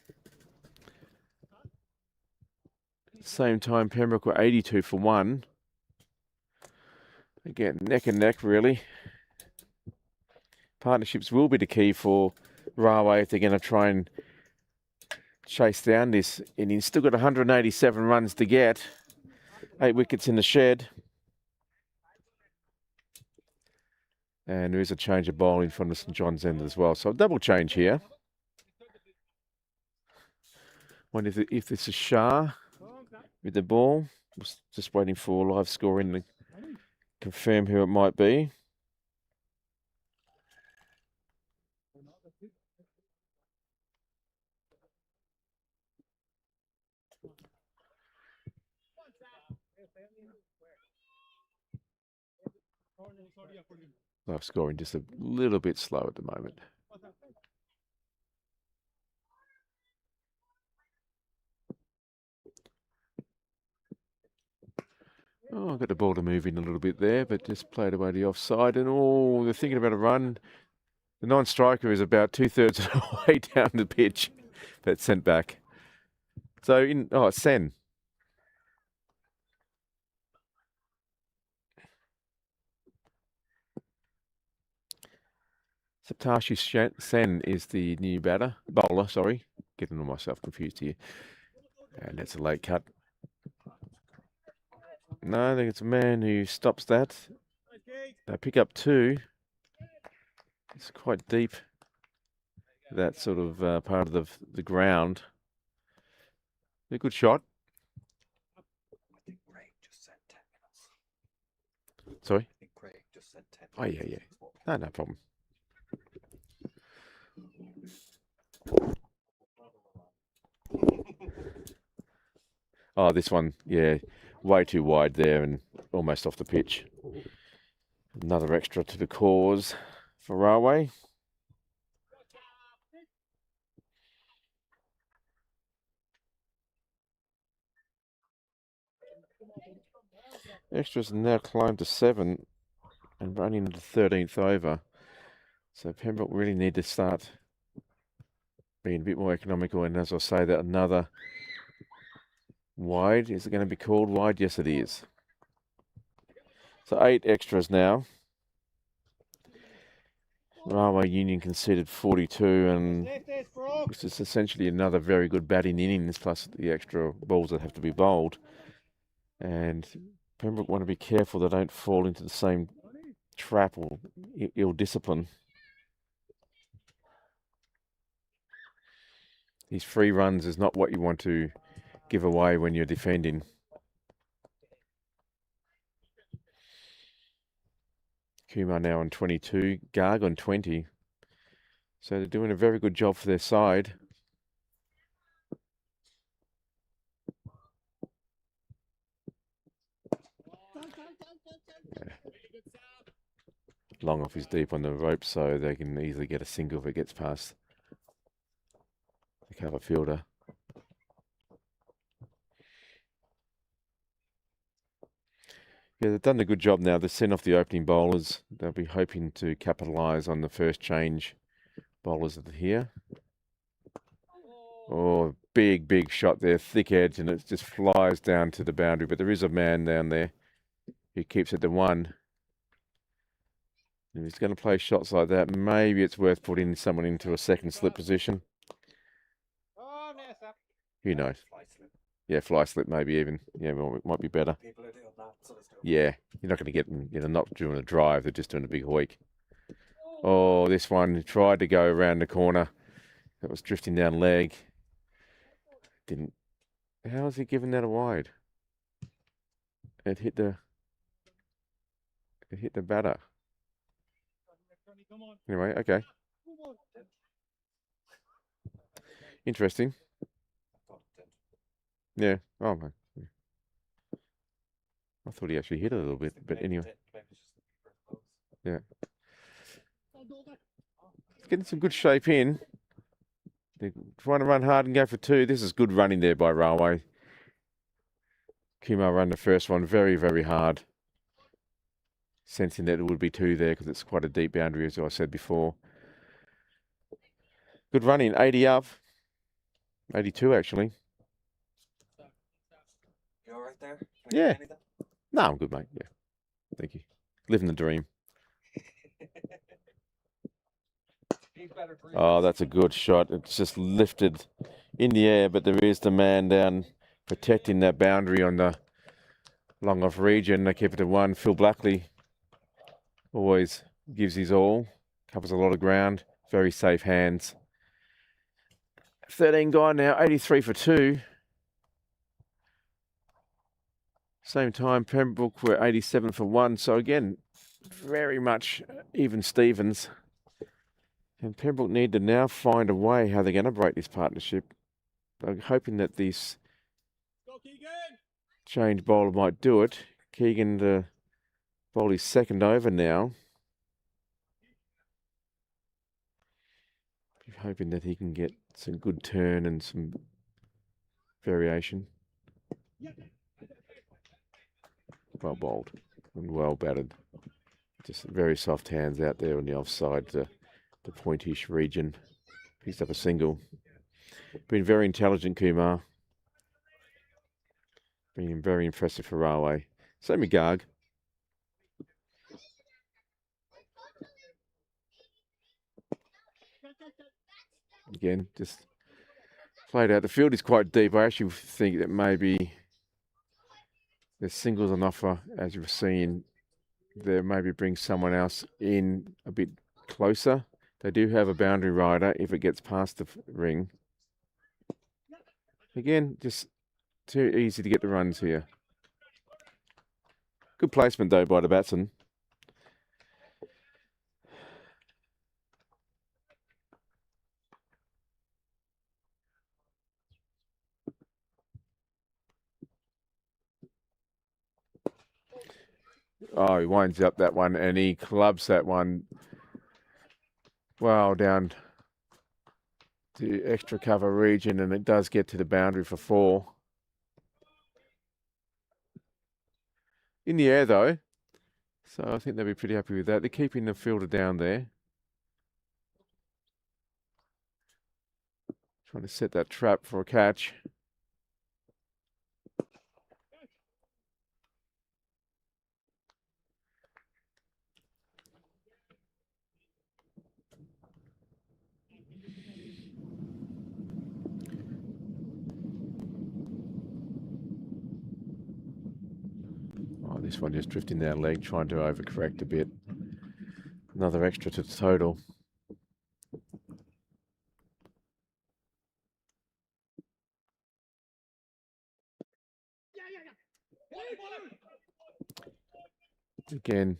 Same time, Pembroke were 82 for 1. Again, neck and neck, really. Partnerships will be the key for Railway if they're going to try and chase down this innings. Still got 187 runs to get. 8 wickets in the shed. And there is a change of bowling from the St John's end as well. So a double change here. Wonder if this is Shah with the ball. Just waiting for live scoring to confirm who it might be. Live scoring just a little bit slow at the moment. Oh, I got the ball to move in a little bit there, but just played away the offside. And they're thinking about a run. The non-striker is about 2/3 of the way down the pitch, but sent back. So Sen. Saptashi Sen is the new bowler, sorry. Getting myself confused here. And that's a late cut. No, I think it's a man who stops that. They pick up 2. It's quite deep, that sort of part of the ground. A good shot. I think Craig just said 10 minutes. Sorry? I think Craig just said 10 Oh, minutes. yeah. No problem. Oh, this one, yeah, way too wide there and almost off the pitch. Another extra to the cause for Railway. Extras now climbed to 7 and running into 13th over. So Pembroke really need to start being a bit more economical. And as I say, that another wide. Is it going to be called wide? Yes, it is. So 8 extras now. Railway Union conceded 42, and this is essentially another very good batting innings, plus the extra balls that have to be bowled. And Pembroke want to be careful they don't fall into the same trap or ill discipline. These free runs is not what you want to give away when you're defending. Kumar now on 22, Garg on 20. So they're doing a very good job for their side. Long off is deep on the rope, so they can easily get a single if it gets past the cover fielder. Yeah, they've done a good job now. They've sent off the opening bowlers. They'll be hoping to capitalise on the first change bowlers that are here. Oh, big shot there, thick edge, and it just flies down to the boundary. But there is a man down there who keeps it to 1. If he's going to play shots like that, maybe it's worth putting someone into a second slip position. Who knows? Yeah, fly slip maybe even. Yeah, well, it might be better. People are doing that sort of stuff. Yeah, you're not going to get them, not doing a drive. They're just doing a big hoik. Oh, this one tried to go around the corner. It was drifting down leg. Didn't. How was he giving that a wide? It hit the batter. Anyway, okay. Interesting. Yeah. Oh, man. I thought he actually hit it a little bit, but anyway. Yeah. Getting some good shape in. They're trying to run hard and go for 2. This is good running there by Railway. Kumar ran the first one very hard. Sensing that it would be 2 there because it's quite a deep boundary, as I said before. Good running, 80 up. 82 actually. You all right there? Yeah. No, I'm good, mate. Yeah. Thank you. Living the dream. Oh, that's a good shot. It's just lifted in the air, but there is the man down protecting that boundary on the long off region. They keep it to 1. Phil Blackley always gives his all. Covers a lot of ground. Very safe hands. 13 guy now, 83 for 2. Same time, Pembroke were 87 for 1. So again, very much even Stevens. And Pembroke need to now find a way how they're going to break this partnership. I'm hoping that this change bowler might do it. Keegan to bowl his second over now. Hoping that he can get some good turn and some variation. Well bowled and well batted. Just very soft hands out there on the offside, the pointish region. Picked up a single. Been very intelligent, Kumar. Been very impressive for Railway. Same with Garg. Again, just played out. The field is quite deep. I actually think that maybe there's singles on offer, as you've seen. There maybe bring someone else in a bit closer. They do have a boundary rider if it gets past the ring. Again, just too easy to get the runs here. Good placement though by the batsman. Oh, he winds up that one and he clubs that one well down to extra cover region, and it does get to the boundary for 4. In the air though, so I think they'll be pretty happy with that. They're keeping the fielder down there. Trying to set that trap for a catch. Oh, this one just drifting down leg, trying to overcorrect a bit. Another extra to the total. Again,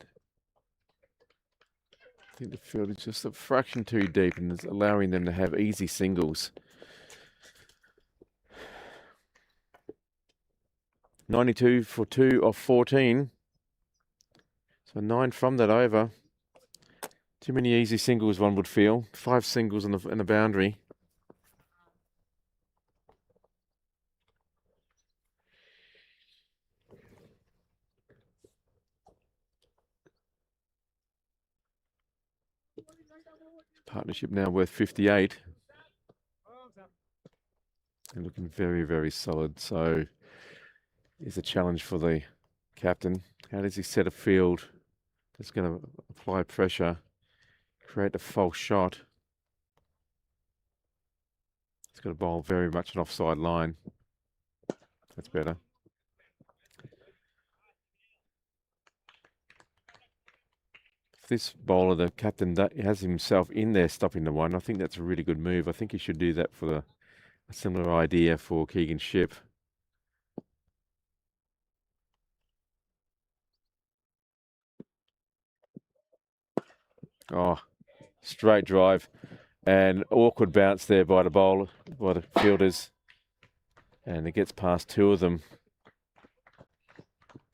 I think the field is just a fraction too deep and is allowing them to have easy singles. 92 for 2 of 14. So 9 from that over. Too many easy singles, one would feel. 5 singles in the boundary. Partnership now worth 58. And looking very, very solid. So is a challenge for the captain. How does he set a field that's going to apply pressure, create a false shot? It's got to bowl very much an offside line. That's better. This bowler, the captain, has himself in there stopping the one. I think that's a really good move. I think he should do that for a similar idea for Keegan Shipp. Oh, straight drive and awkward bounce there by the bowler, by the fielders. And it gets past 2 of them.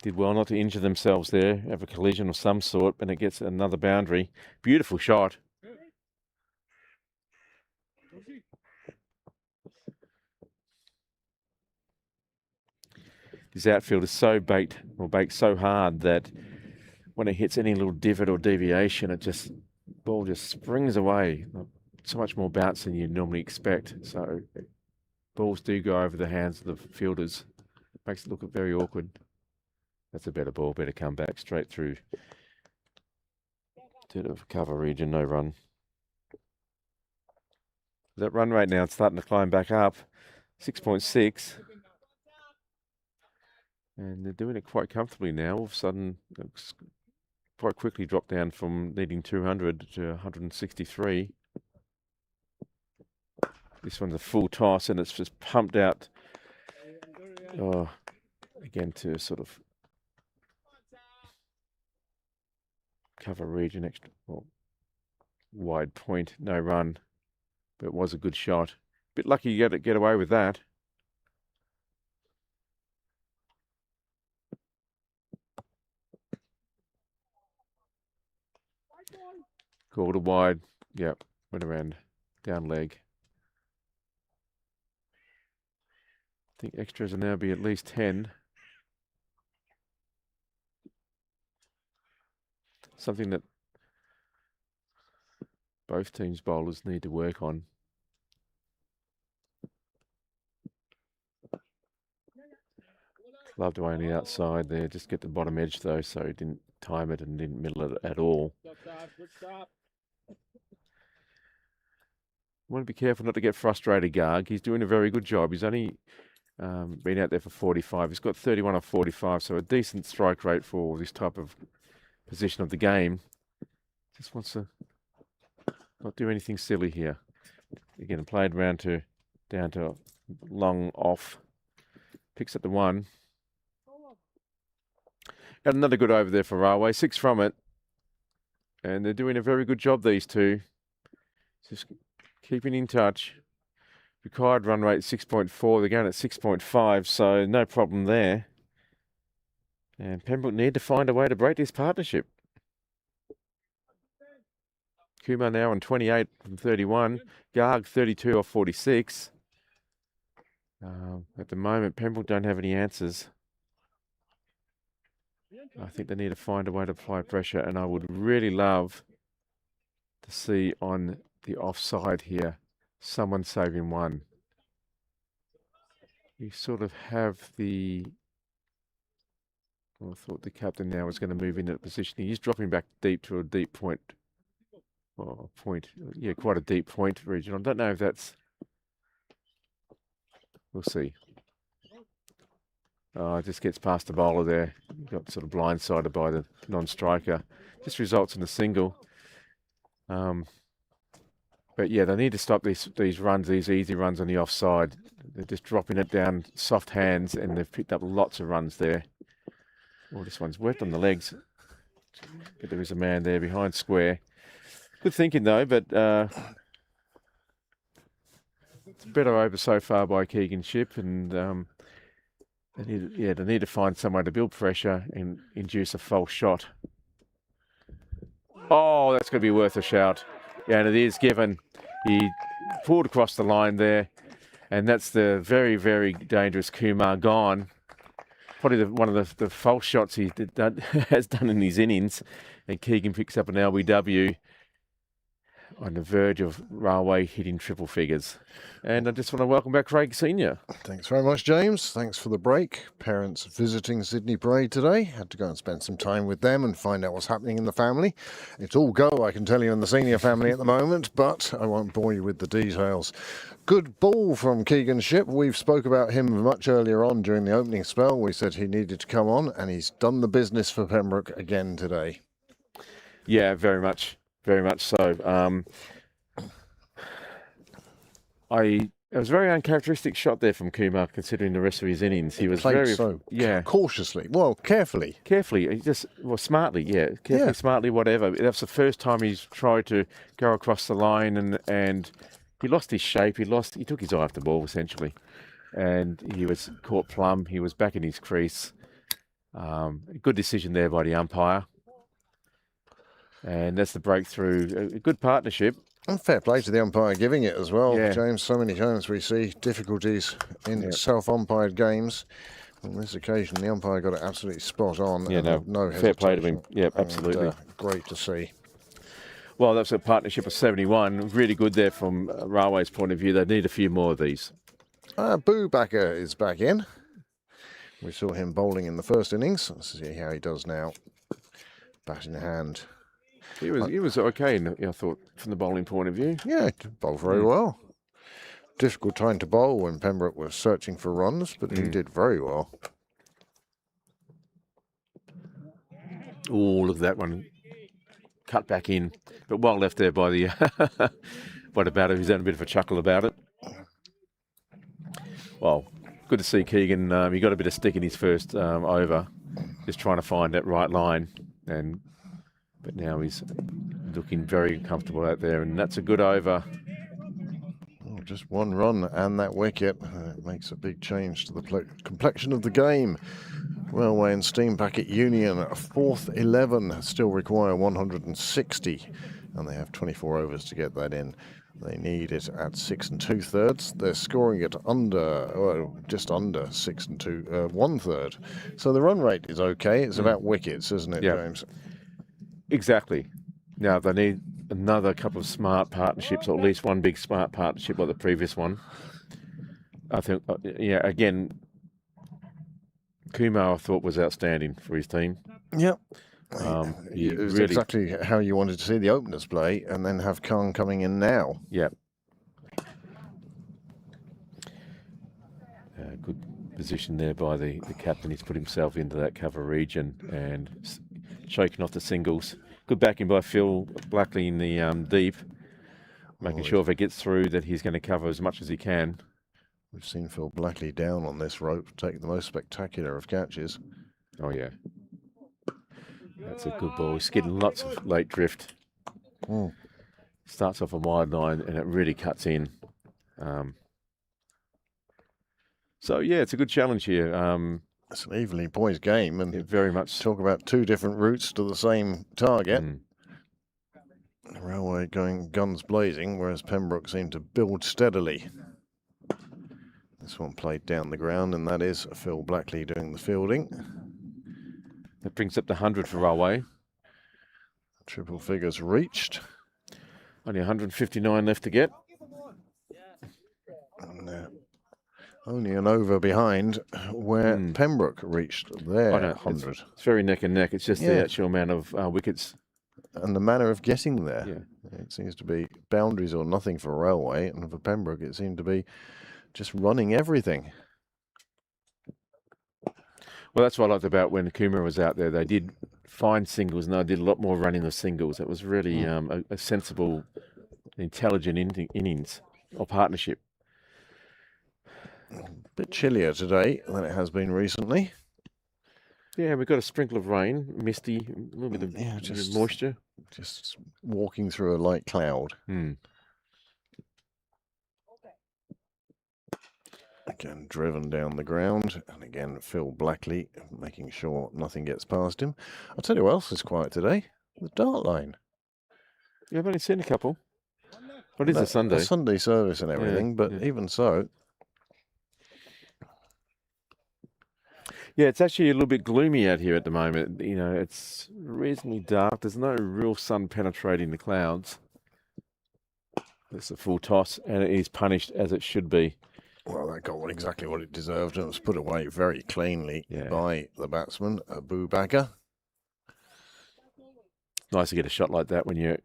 Did well not to injure themselves there, have a collision of some sort, and it gets another boundary. Beautiful shot. His outfield is so baked so hard that when it hits any little divot or deviation, ball just springs away. So much more bounce than you normally expect. So balls do go over the hands of the fielders. Makes it look very awkward. That's a better ball, better come back straight through to the cover region, no run. That run rate now, it's starting to climb back up, 6.6. And they're doing it quite comfortably now. All of a sudden, it's quite quickly dropped down from needing 200 to 163. This one's a full toss, and it's just pumped out. Oh, again to sort of cover region, extra wide point, no run, but it was a good shot. Bit lucky you get away with that. Called a wide, yep, went around down leg. I think extras will now be at least 10. Something that both teams' bowlers need to work on. Loved away on the outside there, just get the bottom edge though, so he didn't time it and didn't middle it at all. want to be careful not to get frustrated, Garg. He's doing a very good job. He's only been out there for 45. He's got 31 off 45, so a decent strike rate for this type of position of the game. Just wants to not do anything silly here. Again, played round to down to long off. Picks up the 1. Got another good over there for Railway. 6 from it. And they're doing a very good job, these two. Just keeping in touch. Required run rate 6.4. They're going at 6.5, so no problem there. And Pembroke need to find a way to break this partnership. Kumar now on 28 from 31. Garg 32 off 46. At the moment, Pembroke don't have any answers. I think they need to find a way to apply pressure, and I would really love to see on the offside here someone saving 1. You sort of have the... Well, I thought the captain now was going to move into the position. He's dropping back deep to a deep point. Oh, yeah, quite a deep point region. I don't know if that's... We'll see. Oh, it just gets past the bowler there. Got sort of blindsided by the non-striker. Just results in a single. But yeah, they need to stop these runs, these easy runs on the offside. They're just dropping it down soft hands, and they've picked up lots of runs there. Oh, this one's wet on the legs. But there is a man there behind square. Good thinking though, but it's better over so far by Keegan Ship, and they need to find some way to build pressure and induce a false shot. Oh, that's going to be worth a shout. Yeah, and it is given. He pulled across the line there, and that's the very, very dangerous Kumar gone. Probably one of the false shots he has done in his innings, and Keegan picks up an LBW on the verge of Railway hitting triple figures. And I just want to welcome back Craig Senior. Thanks very much, James. Thanks for the break. Parents visiting Sydney Parade today. Had to go and spend some time with them and find out what's happening in the family. It's all go, I can tell you, in the senior family at the moment, but I won't bore you with the details. Good ball from Keegan Ship. We've spoke about him much earlier on during the opening spell. We said he needed to come on, and he's done the business for Pembroke again today. Yeah, very much. Very much so. It was a very uncharacteristic shot there from Kumar, considering the rest of his innings. He was played cautiously, carefully. Carefully, smartly, carefully, smartly, whatever. That's the first time he's tried to go across the line, and he lost his shape. He took his eye off the ball essentially, and he was caught plumb. He was back in his crease. Good decision there by the umpire. And that's the breakthrough. A good partnership. And fair play to the umpire giving it as well, Yeah. James. So many times we see difficulties in self-umpired games. On this occasion, the umpire got it absolutely spot on. Yeah, no fair play to him. Yeah, absolutely. Great to see. Well, that's a partnership of 71. Really good there from Railway's point of view. They need a few more of these. Boo Backer is back in. We saw him bowling in the first innings. Let's see how he does now. Bat in hand. He was okay, I thought, from the bowling point of view. Yeah, he bowled very well. Difficult time to bowl when Pembroke was searching for runs, but he did very well. Oh, look at that one. Cut back in, but well left there by the by the batter, who's had a bit of a chuckle about it. Well, good to see Keegan. He got a bit of stick in his first over, just trying to find that right line, but now he's looking very comfortable out there, and that's a good over. Oh, just one run and that wicket. It makes a big change to the complexion of the game. Railway and Steam Packet Union, fourth 11, still require 160, and they have 24 overs to get that in. They need it at 6 2/3. They're scoring it just under 6 1/3. So the run rate is okay. It's about wickets, isn't it, James? Exactly. Now they need another couple of smart partnerships, or at least one big smart partnership like the previous one. I think, again, Kumar I thought was outstanding for his team. Yep. It was really, exactly how you wanted to see the openers play, and then have Khan coming in now. Yeah. good position there by the captain. He's put himself into that cover region and shaking off the singles. Good backing by Phil Blackley in the deep, making sure if it gets through that he's going to cover as much as he can. We've seen Phil Blackley down on this rope, take the most spectacular of catches. Oh, yeah. That's a good ball. He's getting lots of late drift. Starts off a wide line and it really cuts in. So, yeah, it's a good challenge here. It's an evenly poised game, and very much. Talk about two different routes to the same target. Railway going guns blazing, whereas Pembroke seemed to build steadily. This one played down the ground, and that is Phil Blackley doing the fielding. That brings up the 100 for Railway. Triple figures reached. Only 159 left to get. And, only an over behind where Pembroke reached their 100. It's very neck and neck. It's just the actual amount of wickets. And the manner of getting there. Yeah. It seems to be boundaries or nothing for Railway, and for Pembroke it seemed to be just running everything. Well, that's what I liked about when Kumar was out there. They did find singles, and they did a lot more running of singles. It was really a sensible, intelligent innings or partnership. A bit chillier today than it has been recently. Yeah, we've got a sprinkle of rain, misty, a little bit of moisture. Just walking through a light cloud. Again, driven down the ground. And again, Phil Blackley making sure nothing gets past him. I'll tell you what else is quiet today. The dart line. Yeah, I've only seen a couple. What is a Sunday? A Sunday service and everything, but even so. Yeah, it's actually a little bit gloomy out here at the moment. You know, it's reasonably dark. There's no real sun penetrating the clouds. It's a full toss, and it is punished as it should be. Well, that got exactly what it deserved, and it was put away very cleanly by the batsman, Abu Bakr. Nice to get a shot like that when you're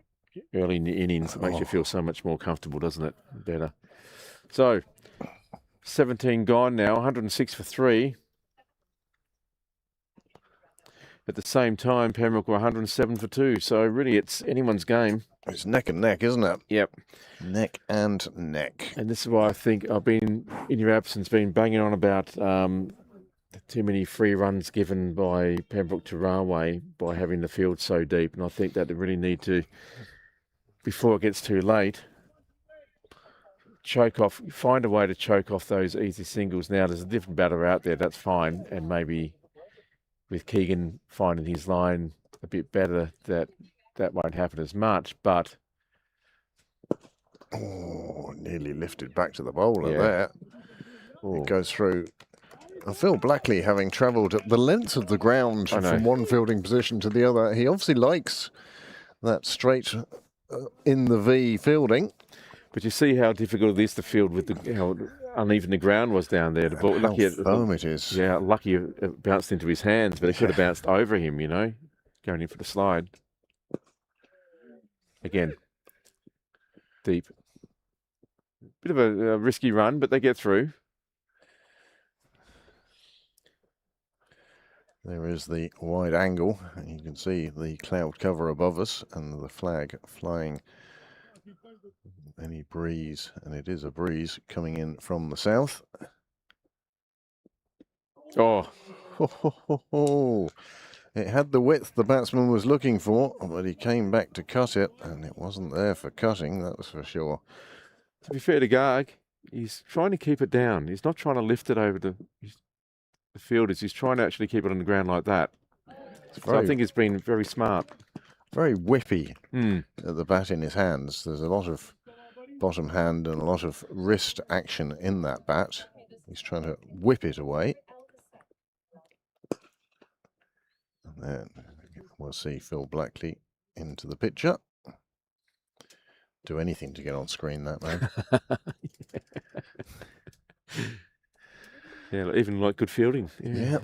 early in the innings. It makes you feel so much more comfortable, doesn't it? Better. So, 17 gone now, 106 for 3. At the same time, Pembroke were 107 for 2. So really, it's anyone's game. It's neck and neck, isn't it? Yep. Neck and neck. And this is why I think I've been, in your absence, been banging on about too many free runs given by Pembroke to Railway by having the field so deep. And I think that they really need to, before it gets too late, find a way to choke off those easy singles. Now, there's a different batter out there, that's fine. And maybe with Keegan finding his line a bit better, that won't happen as much, but... Oh, nearly lifted back to the bowler there. It goes through. Phil Blackley, having travelled the length of the ground from one fielding position to the other, he obviously likes that straight in the V fielding. But you see how difficult it is to field with how uneven the ground was down there. How firm it is. Yeah, lucky it bounced into his hands, but it could have bounced over him, you know, going in for the slide. Again, deep. Bit of a risky run, but they get through. There is the wide angle, and you can see the cloud cover above us and the flag flying. Any breeze, and it is a breeze coming in from the south. Oh. It had the width the batsman was looking for, but he came back to cut it, and it wasn't there for cutting, that was for sure. To be fair to Garg, he's trying to keep it down. He's not trying to lift it over the fielders. He's trying to actually keep it on the ground like that. So I think it's been very smart. Very whippy at the bat in his hands. There's a lot of bottom hand and a lot of wrist action in that bat. He's trying to whip it away. And then we'll see Phil Blackley into the picture. Do anything to get on screen, that man. Yeah, even like good fielding. Yeah.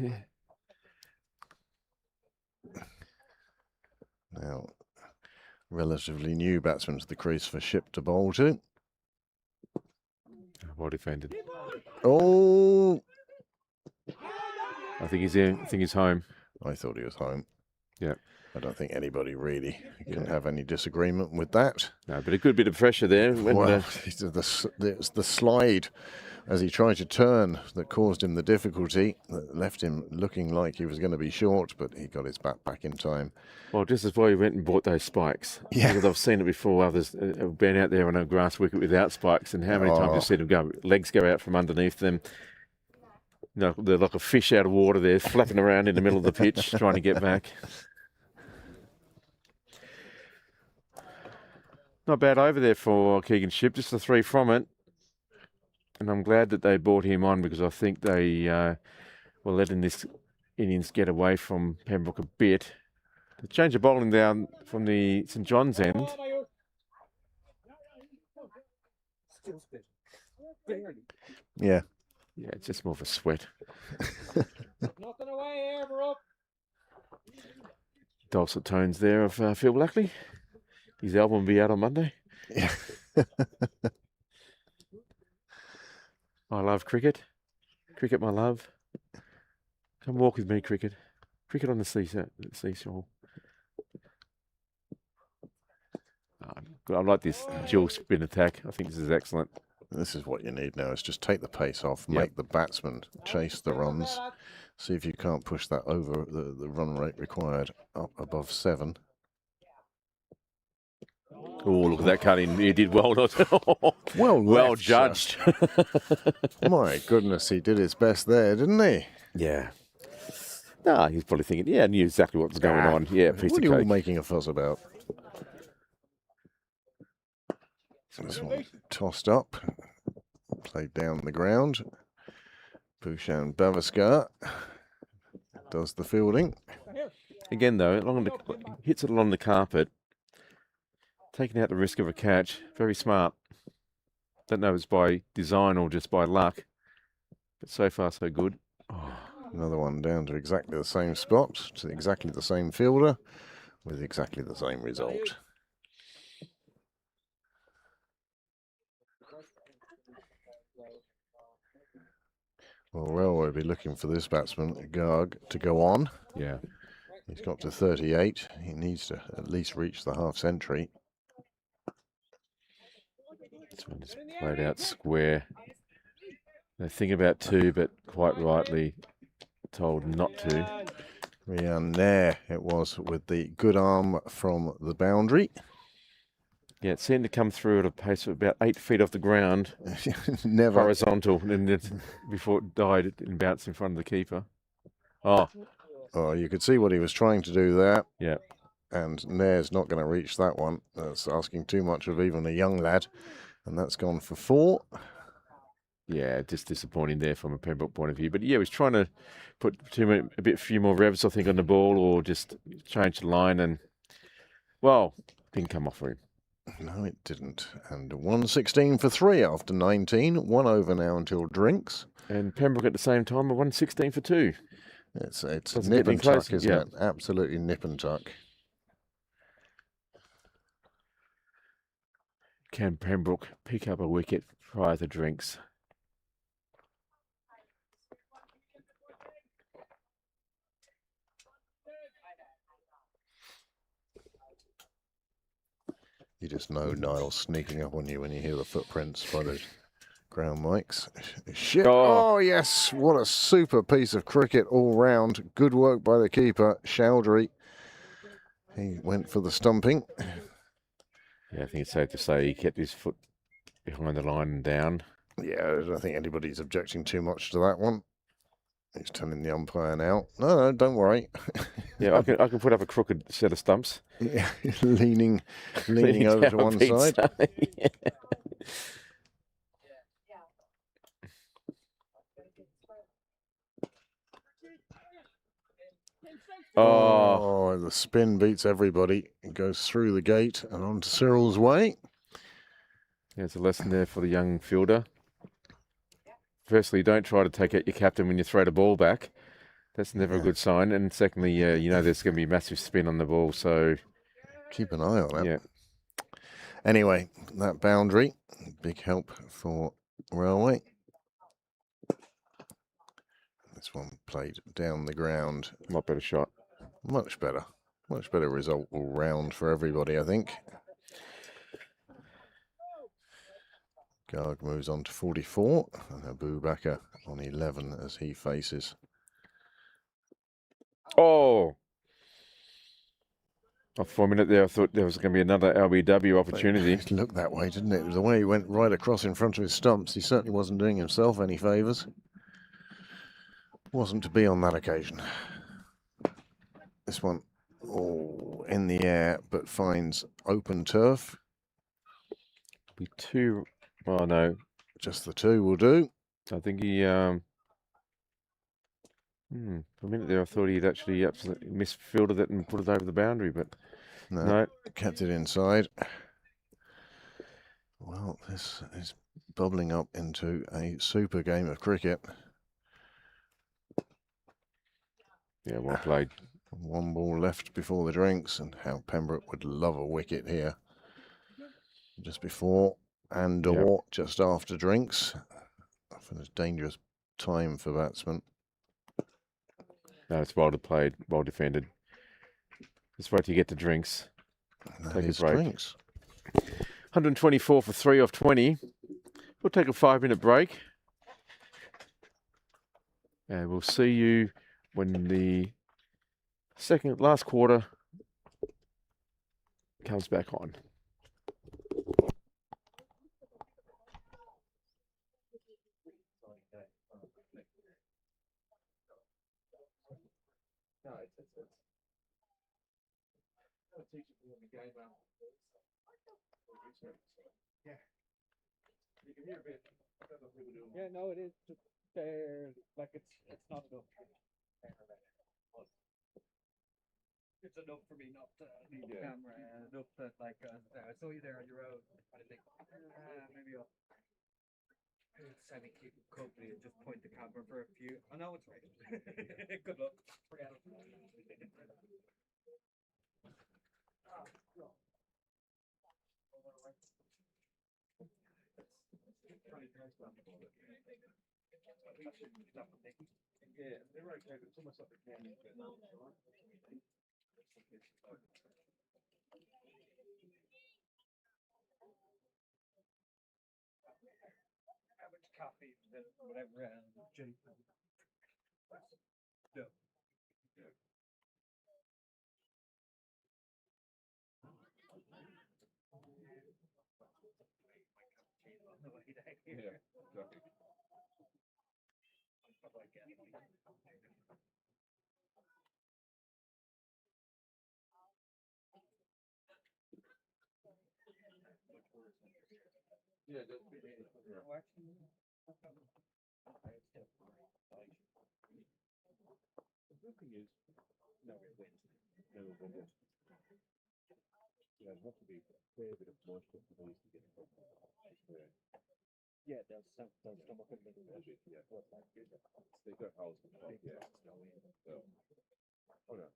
Now, relatively new batsman to the crease for Ship to bowl to. Well defended. Oh, I think he's in. I think he's home. I thought he was home. Yeah. I don't think anybody really can have any disagreement with that. No, but a good bit of pressure there. Well, it's the slide as he tried to turn that caused him the difficulty, that left him looking like he was going to be short, but he got his back in time. Well, just as well he went and bought those spikes. Yeah. Because I've seen it before. Others have been out there on a grass wicket without spikes, and how many times you've seen them go, legs go out from underneath them. No, they're like a fish out of water there, flapping around in the middle of the pitch, trying to get back. Not bad over there for Keegan Shipp, just the 3 from it. And I'm glad that they brought him on because I think they were letting this innings get away from Pembroke a bit. They changed the bowling down from the St John's end. Yeah. Yeah, it's just more of a sweat. Nothing away here, bro. Dulcet tones there of Phil Blackley. His album will be out on Monday. Yeah. I love cricket. Cricket, my love. Come walk with me, cricket. Cricket on the seashore. I like this dual spin attack. I think this is excellent. This is what you need now, is just take the pace off, make the batsman chase the runs, see if you can't push that over the run rate required up above 7. Oh, look at that cut in. He did well. Well left, judged. My goodness, he did his best there, didn't he? Yeah. No, he's probably thinking, I knew exactly what was going on. Yeah, piece What of are you all cake. making a fuss about? This one tossed up, played down the ground. Bhushan Bavaskar does the fielding. Again, though, hits it along the carpet, taking out the risk of a catch. Very smart. Don't know if it's by design or just by luck, but so far so good. Oh. Another one down to exactly the same spot, to exactly the same fielder, with exactly the same result. Well, Railway will be looking for this batsman, Garg, to go on. Yeah. He's got to 38. He needs to at least reach the half century. This one is played out square. They think about 2, but quite rightly told not to. Rian there it was with the good arm from the boundary. Yeah, it seemed to come through at a pace of about 8 feet off the ground. Never. Horizontal, and before it died and bounced in front of the keeper. Oh, you could see what he was trying to do there. yeah. And Nair's not going to reach that one. That's asking too much of even a young lad. And that's gone for 4. Yeah, just disappointing there from a Pembroke point of view. But yeah, he was trying to put a few more revs, I think, on the ball, or just change the line, and well, didn't come off for him. No, it didn't. And 116 for 3 after 19. 1 over now until drinks. And Pembroke at the same time, a 116 for 2. It's Doesn't nip get any and tuck, closer, isn't yeah. it? Absolutely nip and tuck. Can Pembroke pick up a wicket prior to drinks? You just know Niall's sneaking up on you when you hear the footprints by the ground mics. Shit. Oh. Oh, yes. What a super piece of cricket all round. Good work by the keeper, Chowdhury. He went for the stumping. Yeah, I think it's safe to say he kept his foot behind the line and down. Yeah, I don't think anybody's objecting too much to that one. He's telling the umpire now. No, don't worry. Yeah, I can put up a crooked set of stumps. Yeah, leaning over to one side. Yeah. Oh, the spin beats everybody. It goes through the gate and onto Cyril's way. There's a lesson there for the young fielder. Firstly, don't try to take out your captain when you throw the ball back. That's never a good sign. And secondly, you know there's going to be massive spin on the ball, so keep an eye on it. Yeah. Anyway, that boundary, big help for Railway. This one played down the ground. A lot better shot. Much better. Much better result all round for everybody, I think. Garg moves on to 44, and Abu Bakr on 11 as he faces. Oh! For a minute there, I thought there was going to be another LBW opportunity. It looked that way, didn't it? The way he went right across in front of his stumps, he certainly wasn't doing himself any favours. Wasn't to be on that occasion. This one, oh, in the air, but finds open turf. Be two. Oh no, Just the two will do. I think he. For a minute there, I thought he'd actually absolutely misfielded it and put it over the boundary, but no. Kept it inside. Well, this is bubbling up into a super game of cricket. Yeah, well played. One ball left before the drinks, and how Pembroke would love a wicket here. Just before and or just after drinks. Often a dangerous time for batsmen. No, it's well played, well defended. Just wait till you get to drinks. Take a break. Drinks. 124 for 3 off 20. We'll take a 5-minute break. And we'll see you when the last quarter comes back on. Yeah, no, it is. Like it's not enough. It's enough for me not to need the camera. Enough that like I saw you there on your own. I think maybe I'll semi keep company and just point the camera for a few. I know it's right. Good luck. Forget it. Yeah, they're okay. It's almost like the camera. How much coffee, whatever, Jason? No. Yeah, there's some stomach in the middle. They got house. Oh no.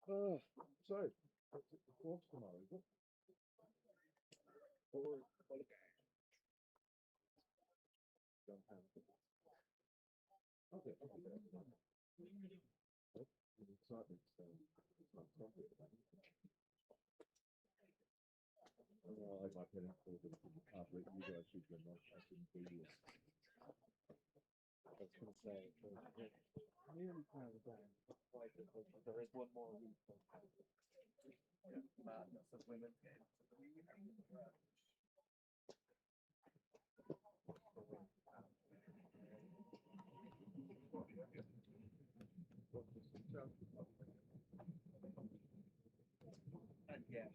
Oh, sorry. It's off tomorrow, is it? Or okay. Don't have it. Okay. It's not something. Well, I might get into it if you can't let you guys shoot them. I shouldn't do this. I was going to say, nearly kind of done. There is one more week. Madness of women. And yes.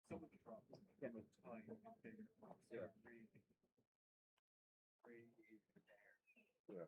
So much drop. Yeah. Yeah.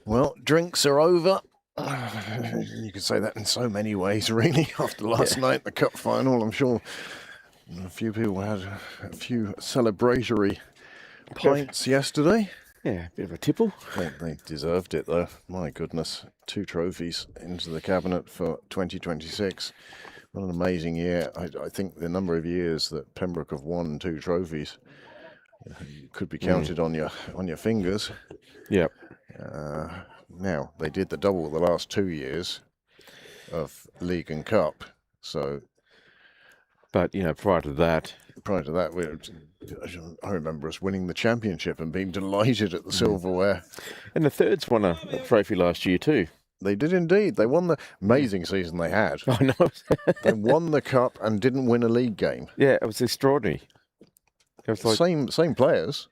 Well, drinks are over. You could say that in so many ways, really. After last night, the cup final, I'm sure a few people had a few celebratory pints yesterday. Yeah, a bit of a tipple. They deserved it, though. My goodness. 2 trophies into the cabinet for 2026. What an amazing year. I think the number of years that Pembroke have won 2 trophies could be counted on your fingers. Yep. Now, they did the double the last 2 years of League and Cup. So, But, you know, prior to that, I remember us winning the championship and being delighted at the silverware. and the Thirds won a trophy last year too. They did indeed. They won the amazing season they had. Oh, no. They won the cup and didn't win a league game. Yeah, it was extraordinary. It was like, Same players.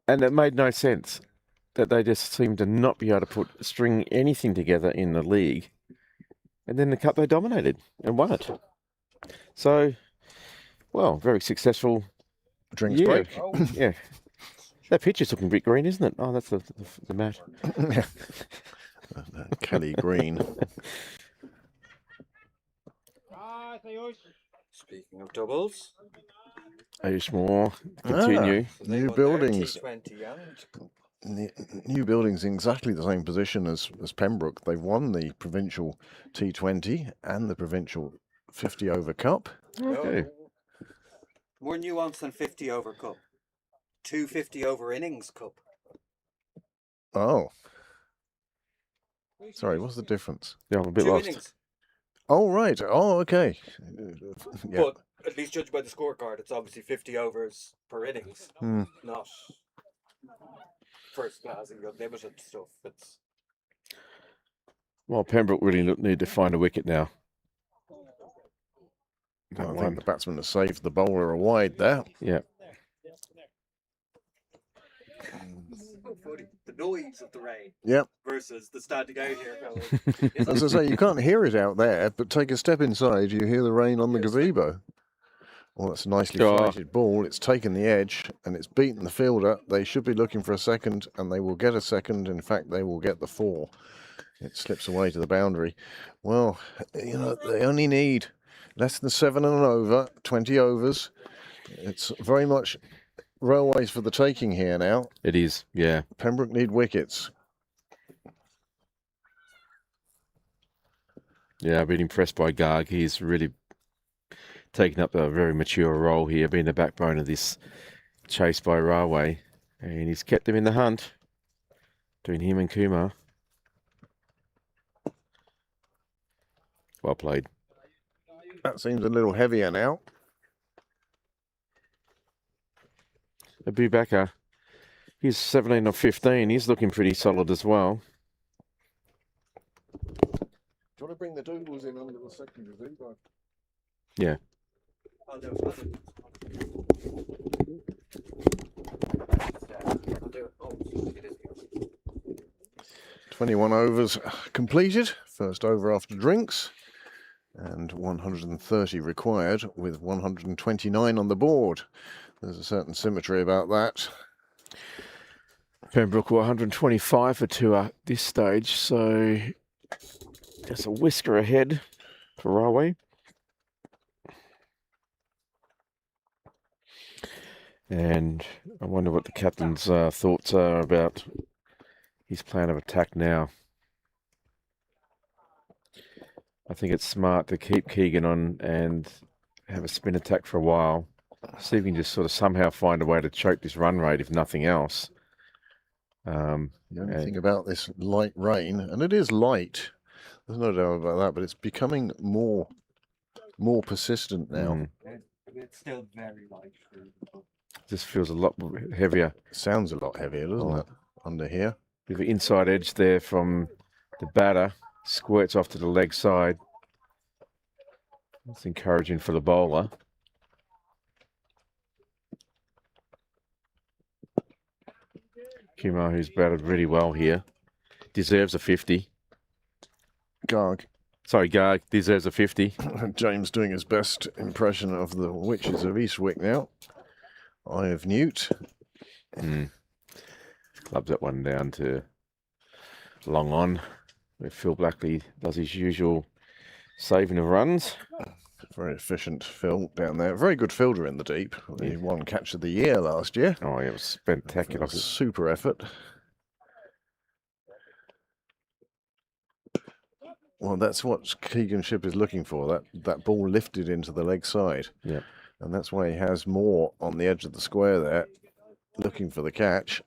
and it made no sense that they just seemed to not be able to string anything together in the league. And then the cup, they dominated and won it. So, well, very successful. Drinks Yeah. break. Yeah. That picture's looking a bit green, isn't it? Oh, that's the mat. Kelly Green. Speaking of doubles, Ashmore, continue. so they New won their buildings. T20 and New buildings in exactly the same position as Pembroke. They've won the provincial T20 and the provincial 50 over cup. Okay. No, more nuanced than 50 over cup. 250 over innings cup. Oh. Sorry, what's the difference? Yeah, I'm a bit 2 lost. innings. Oh, right. Oh, okay. Yeah. But at least judged by the scorecard, it's obviously 50 overs per innings, Hmm. not first class and limited stuff. It's Well, Pembroke really need to find a wicket now. I think the batsman has saved the bowler a wide there. Yeah. so funny. The noise of the rain Yep. versus the standing out here going. As I say, you can't hear it out there, but take a step inside, you hear the rain on the gazebo. Well, that's a nicely Oh. flighted ball. It's taken the edge and it's beaten the fielder. They should be looking for a second, and they will get a second. In fact, they will get the 4. It slips away to the boundary. Well, you know, they only need less than 7 and an over, 20 overs. It's very much railways for the taking here now. It is, yeah. Pembroke need wickets. Yeah, I've been impressed by Garg. He's really taken up a very mature role here, being the backbone of this chase by Railway. And he's kept them in the hunt, between him and Kumar. Well played. That seems a little heavier now. Abubakar, he's 17 or 15. He's looking pretty solid as well. Do you want to bring the doodles in under the second gazebo? Yeah. I'll do it. I'll do it. Oh, it is. 21 overs completed. First over after drinks. And 130 required with 129 on the board. There's a certain symmetry about that. Pembroke were 125 for 2 at this stage, so just a whisker ahead for Railway. And I wonder what the captain's thoughts are about his plan of attack now. I think it's smart to keep Keegan on and have a spin attack for a while. See if we can just sort of somehow find a way to choke this run rate, if nothing else. The only thing about this light rain, and it is light, there's no doubt about that, but it's becoming more persistent now. It's still very light. This feels a lot heavier. Sounds a lot heavier, doesn't it? Under here. With the inside edge there from the batter, squirts off to the leg side. That's encouraging for the bowler. Kumar, who's batted really well here, deserves a 50. Garg. Sorry, Garg deserves a 50. James doing his best impression of the witches of Eastwick now. Eye of Newt. Clubs that one down to long on, where Phil Blackley does his usual saving of runs. Very efficient Phil down there. Very good fielder in the deep. He won Catch of the Year last year. Oh, yeah, it was spectacular. Super effort. Well, that's what Keegan Shipp is looking for. That ball lifted into the leg side. Yeah. And that's why he has more on the edge of the square there, looking for the catch.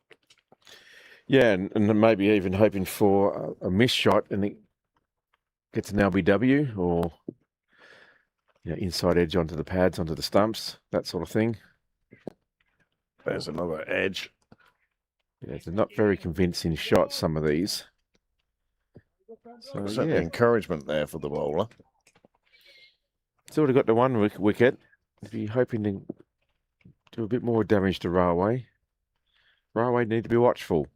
Yeah, and maybe even hoping for a missed shot and it gets an LBW or inside edge onto the pads, onto the stumps, that sort of thing. There's another edge. Yeah, it's a not very convincing shot, some of these. So, Certainly encouragement there for the bowler. So we've got the one wicket. If you're hoping to do a bit more damage to Railway, Railway need to be watchful.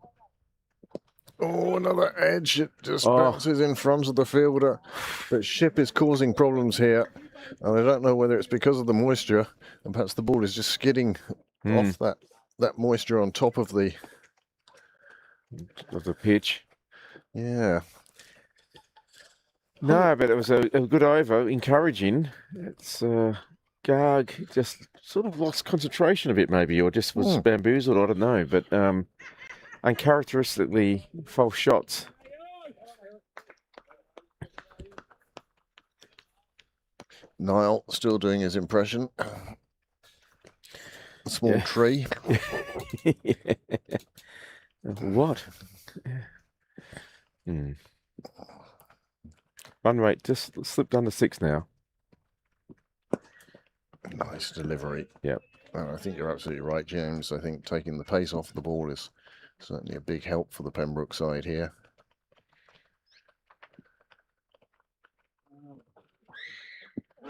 Oh, another edge. It just bounces in front of the fielder. But Shipp is causing problems here. And I don't know whether it's because of the moisture, and perhaps the ball is just skidding off that moisture on top of the pitch. Yeah. No, but it was a good over, encouraging. It's Garg just sort of lost concentration a bit, maybe, or just was bamboozled. I don't know, but uncharacteristically false shots. Niall still doing his impression. A small tree. What? Run rate just slipped under 6 now. Nice delivery. Yep. And I think you're absolutely right, James. I think taking the pace off the ball is certainly a big help for the Pembroke side here.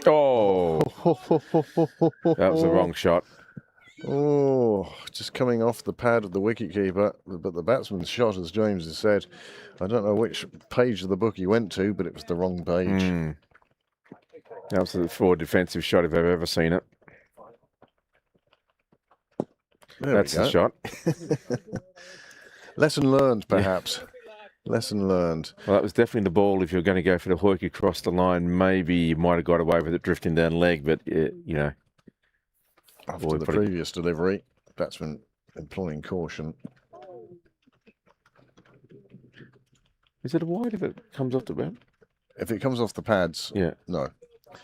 Oh, that was the wrong shot. Oh, just coming off the pad of the wicketkeeper, but the batsman's shot, as James has said, I don't know which page of the book he went to, but it was the wrong page. That was the forward defensive shot if I've ever seen it. That's the shot. Lesson learned, perhaps. Lesson learned. Well, that was definitely the ball. If you're going to go for the hook across the line, maybe you might have got away with it drifting down leg, but, After the previous delivery, batsman employing caution. Is it a wide if it comes off the bat? If it comes off the pads, no.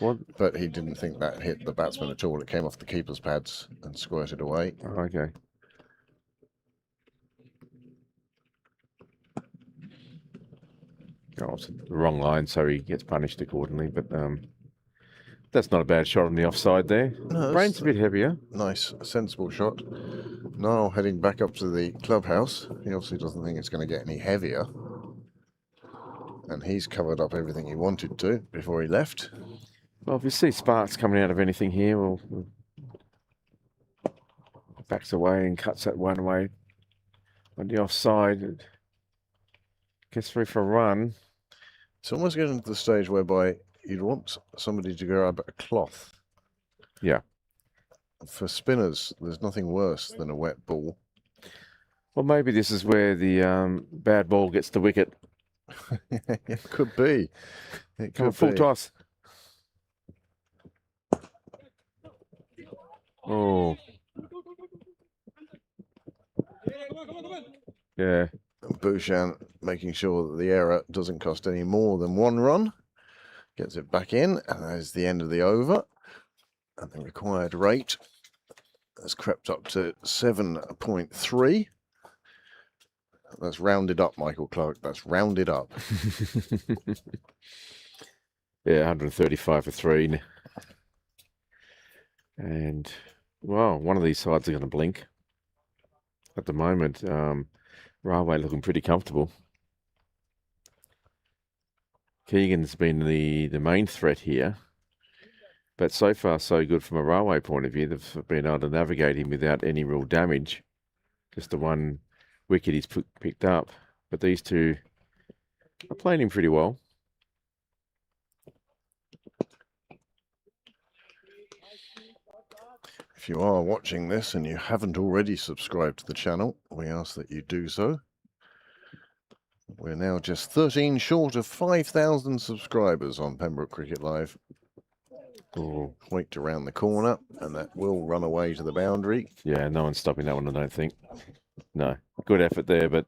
What? But he didn't think that hit the batsman at all. It came off the keeper's pads and squirted away. Oh, okay. Oh, it's the wrong line, so he gets punished accordingly. But that's not a bad shot on the offside there. No, Brain's a bit heavier. Nice, sensible shot. Now heading back up to the clubhouse. He obviously doesn't think it's going to get any heavier. And he's covered up everything he wanted to before he left. Well, if you see sparks coming out of anything here, we'll backs away and cuts that one away on the offside. It gets through for a run. It's almost getting to the stage whereby you'd want somebody to grab a cloth. Yeah. For spinners, there's nothing worse than a wet ball. Well, maybe this is where the bad ball gets the wicket. It could be. It could full be. toss. Oh. Yeah. Bhushan making sure that the error doesn't cost any more than 1 run. Gets it back in, and that is the end of the over. And the required rate has crept up to 7.3. That's rounded up, Michael Clark. That's rounded up. Yeah, 135 for 3. And, well, one of these sides are going to blink. At the moment, Railway looking pretty comfortable. Keegan's been the main threat here. But so far, so good from a Railway point of view. They've been able to navigate him without any real damage. Just the one wicket he's picked up. But these two are playing him pretty well. If you are watching this and you haven't already subscribed to the channel, we ask that you do so. We're now just 13 short of 5,000 subscribers on Pembroke Cricket Live. Oh, Waked around the corner, and that will run away to the boundary. yeah, no one's stopping that one, I don't think. No, good effort there, but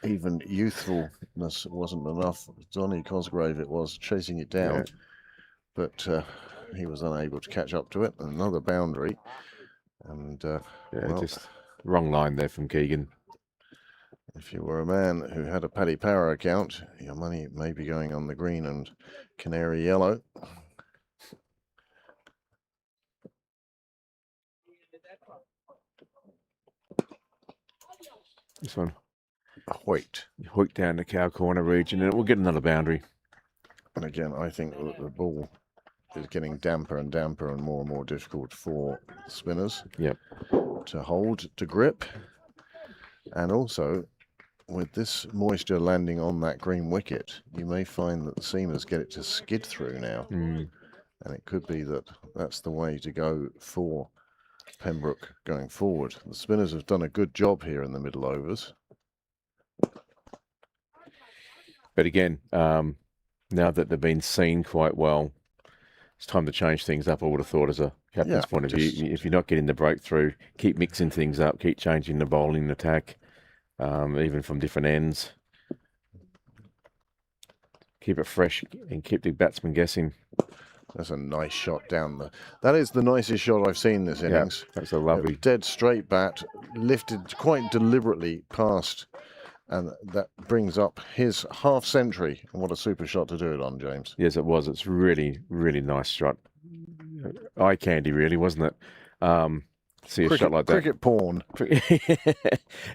Even youthfulness wasn't enough. Donny Cosgrave it was, chasing it down. Yeah. But he was unable to catch up to it. Another boundary. And, yeah, well, just wrong line there from Keegan. if you were a man who had a Paddy Power account, your money may be going on the green and canary yellow. This one, Hoyt. hooked down the cow corner region, and it will get another boundary. And again, I think that the ball is getting damper and damper and more difficult for spinners Yep. to hold, to grip. And also, with this moisture landing on that green wicket, you may find that the seamers get it to skid through now. Mm. And it could be that that's the way to go for Pembroke going forward. The spinners have done a good job here in the middle overs. But again, now that they've been seen quite well, it's time to change things up, I would have thought, as a captain's point of view. If you're not getting the breakthrough, keep mixing things up, keep changing the bowling attack, even from different ends. Keep it fresh and keep the batsman guessing. That's a nice shot down the... That is the nicest shot I've seen this innings. Yeah, that's a lovely... Dead straight bat, lifted quite deliberately past, and that brings up his half century. And what a super shot to do it on, James. Yes, it was. It's really, really nice shot. Eye candy, really, wasn't it? See a shot like that. Cricket porn.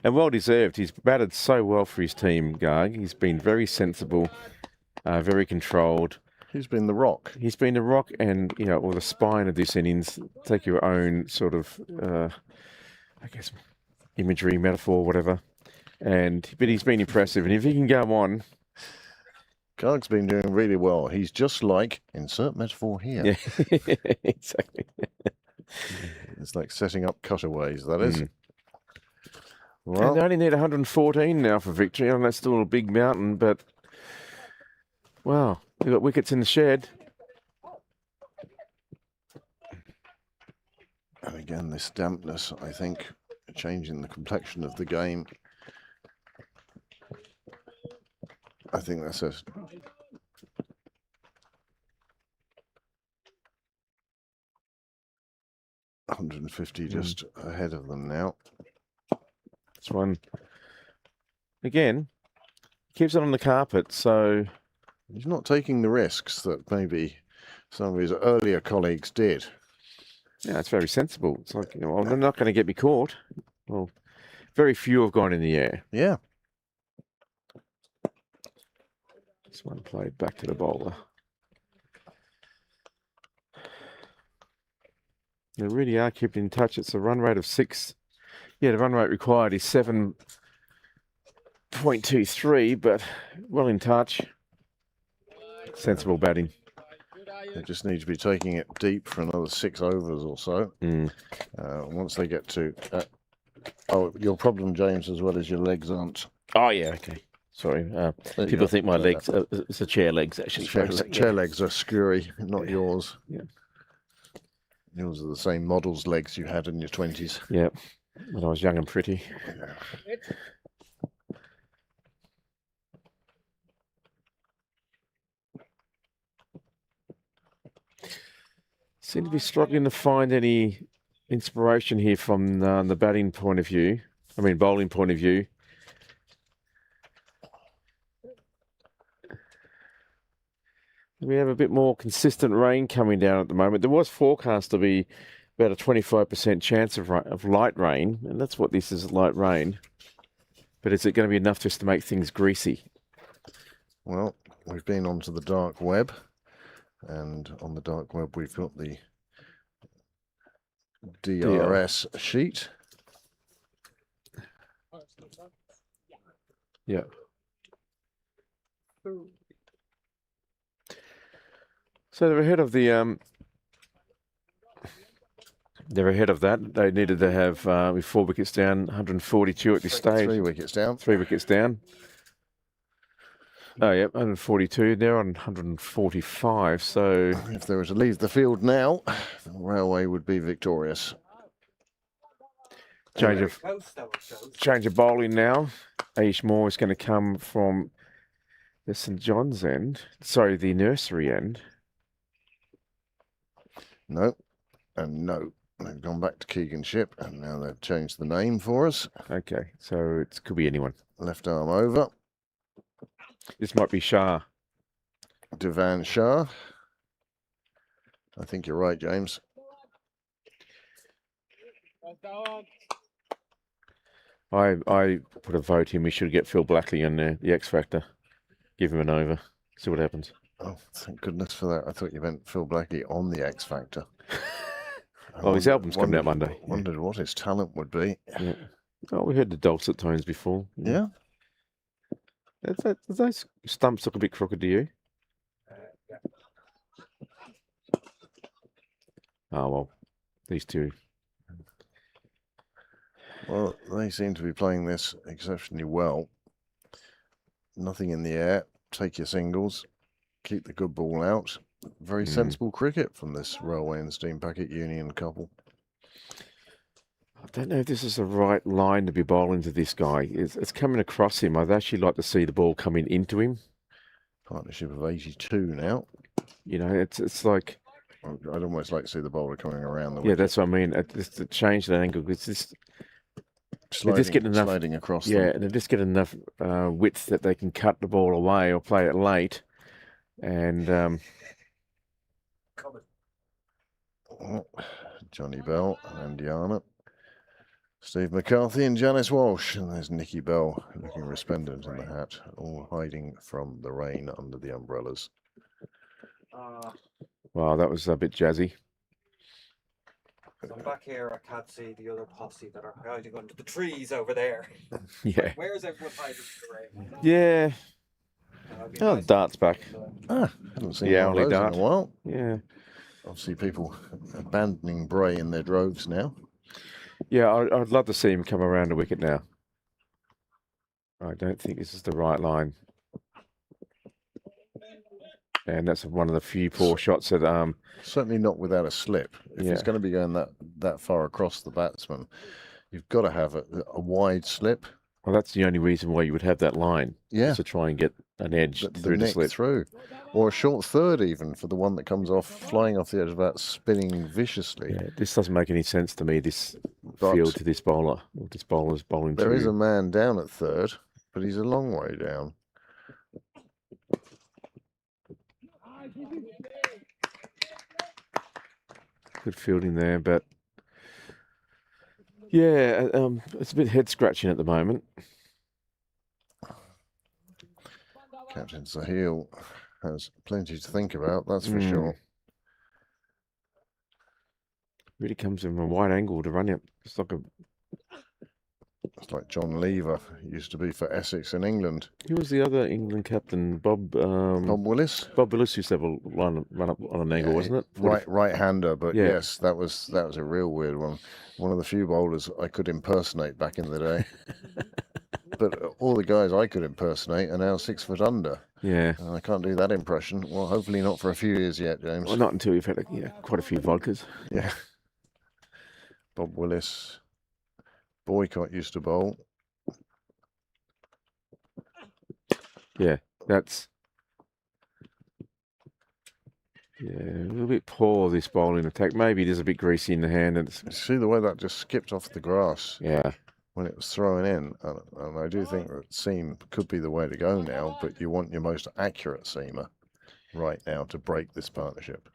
And well deserved. He's batted so well for his team, Garg. He's been very sensible, very controlled. He's been the rock. He's been the rock and, or the spine of this innings. Take your own sort of, I guess, imagery, metaphor, whatever. But he's been impressive. And if he can go on... Garg's been doing really well. He's just like, insert metaphor here. Yeah, exactly. It's like setting up cutaways, that is. Well, and they only need 114 now for victory. I know that's still a big mountain, but... Wow, they've got wickets in the shed. and again, this dampness, I think, changing the complexion of the game. I think that's a... $150 just ahead of them now. This one, again, keeps it on the carpet, so... He's not taking the risks that maybe some of his earlier colleagues did. Yeah, it's very sensible. It's like, well, they're not going to get me caught. Well, very few have gone in the air. Yeah. This one played back to the bowler. They really are kept in touch. It's a run rate of 6. Yeah, the run rate required is 7.23, but well in touch. Sensible batting. They just need to be taking it deep for another 6 overs or so. Once they get to... oh, your problem, James, as well as your legs aren't. Oh, yeah, okay. Sorry. People think my legs... it's the chair legs, actually. Chair legs are screwy, not yours. Yeah. Yours are the same model's legs you had in your 20s. Yeah, when I was young and pretty. Seem to be struggling to find any inspiration here from the batting point of view. I mean, bowling point of view. We have a bit more consistent rain coming down at the moment. There was forecast to be about a 25% chance of light rain, and that's what this is, light rain. But is it going to be enough just to make things greasy? Well, we've been onto the dark web, and on the dark web we've got the DRS sheet. Yeah. So they're ahead of the They're ahead of that. They needed to have, with 4 wickets down, 142 at this stage. 3 wickets down. 3 wickets down. Oh, yep, 142. They're on 145, so... If they were to leave the field now, the Railway would be victorious. Change of bowling now. Aish Moore is going to come from the St John's end. Sorry, the nursery end. No, and no. They've gone back to Keegan Ship, and now they've changed the name for us. Okay, so it could be anyone. Left arm over. This might be Shah. Divan Shah. I think you're right, James. I put a vote in. We should get Phil Blackley on the X Factor. Give him an over. See what happens. Oh, thank goodness for that. I thought you meant Phil Blackley on the X Factor. Well, his album's coming out Monday. Wondered what his talent would be. Yeah. Oh, we heard the dulcet tones before. Yeah. Does those stumps look a bit crooked to you? Oh, well, these two. Well, they seem to be playing this exceptionally well. Nothing in the air. Take your singles. Keep the good ball out. Very sensible cricket from this Railway and Steam Packet Union couple. I don't know if this is the right line to be bowling to this guy. It's coming across him. I'd actually like to see the ball coming into him. Partnership of 82 now. You know, it's like... I'd almost like to see the bowler coming around the wicket. Yeah, that's what I mean. Just to change that angle. It's just... Sliding across them. And they just get enough width that they can cut the ball away or play it late. And... Johnny Bell and Diana. Steve McCarthy and Janice Walsh. And there's Nicky Bell looking resplendent in the hat, all hiding from the rain under the umbrellas. Wow, that was a bit jazzy. I'm back here, I can't see the other posse that are hiding under the trees over there. Yeah. Where's everyone hiding in the rain? Yeah. Oh, nice. Dart's back. Haven't seen one of those in a while. Yeah. Obviously, people abandoning Bray in their droves now. Yeah, I'd love to see him come around the wicket now. I don't think this is the right line. And that's one of the few poor shots that... Certainly not without a slip. If it's going to be going that far across the batsman, you've got to have a wide slip. Well, that's the only reason why you would have that line. Yeah. To try and get an edge through the slip. Through. Or a short third even for the one that comes off, flying off the edge of that, spinning viciously. Yeah, this doesn't make any sense to me, this field to this bowler. Or this bowler's bowling There is a man down at third, but he's a long way down. Good fielding there, but yeah, it's a bit head scratching at the moment. Captain Sahil has plenty to think about, that's for sure. Really comes from a wide angle to run it. It's like John Lever used to be for Essex in England. Who was the other England captain? Bob Willis. Bob Willis used to have a run up on an angle, wasn't it? Right-hander, but yes, that was a real weird one. One of the few bowlers I could impersonate back in the day. But all the guys I could impersonate are now 6 foot under. Yeah. And I can't do that impression. Well, hopefully not for a few years yet, James. Well, not until you've had quite a few vodkas. Yeah. Bob Willis. Boycott used to bowl. Yeah, that's... Yeah, a little bit poor, this bowling attack. Maybe it is a bit greasy in the hand. And see the way that just skipped off the grass? Yeah. When it was thrown in. And I do think that seam could be the way to go now, but you want your most accurate seamer right now to break this partnership.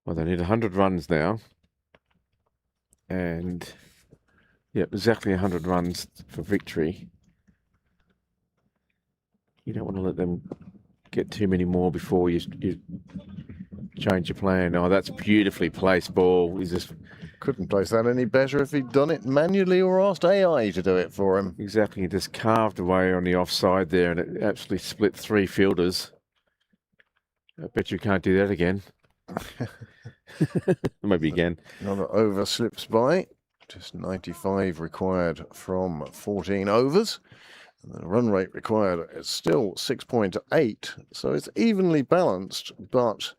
Well, they need 100 runs now. And... yeah, exactly 100 runs for victory. You don't want to let them get too many more before you change your plan. Oh, that's a beautifully placed ball. He's just... couldn't place that any better if he'd done it manually or asked AI to do it for him. Exactly. He just carved away on the offside there and it absolutely split 3 fielders. I bet you can't do that again. Maybe again. Another over slips by. Just 95 required from 14 overs. And the run rate required is still 6.8. So it's evenly balanced, but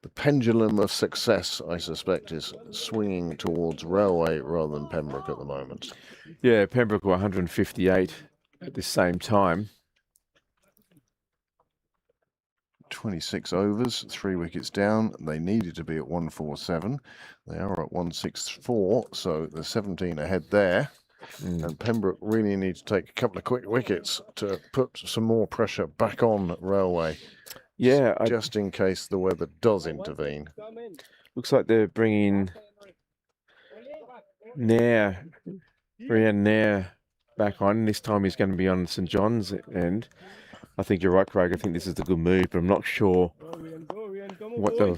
the pendulum of success, I suspect, is swinging towards Railway rather than Pembroke at the moment. Yeah, Pembroke were 158 at the same time. 26 overs, 3 wickets down. They needed to be at 147. They are at 164, so there's 17 ahead there. And Pembroke really need to take a couple of quick wickets to put some more pressure back on Railway. Yeah, just in case the weather does intervene. Looks like they're bringing Brian Nair back on. This time he's going to be on St John's end. I think you're right, Craig. I think this is a good move, but I'm not sure what the...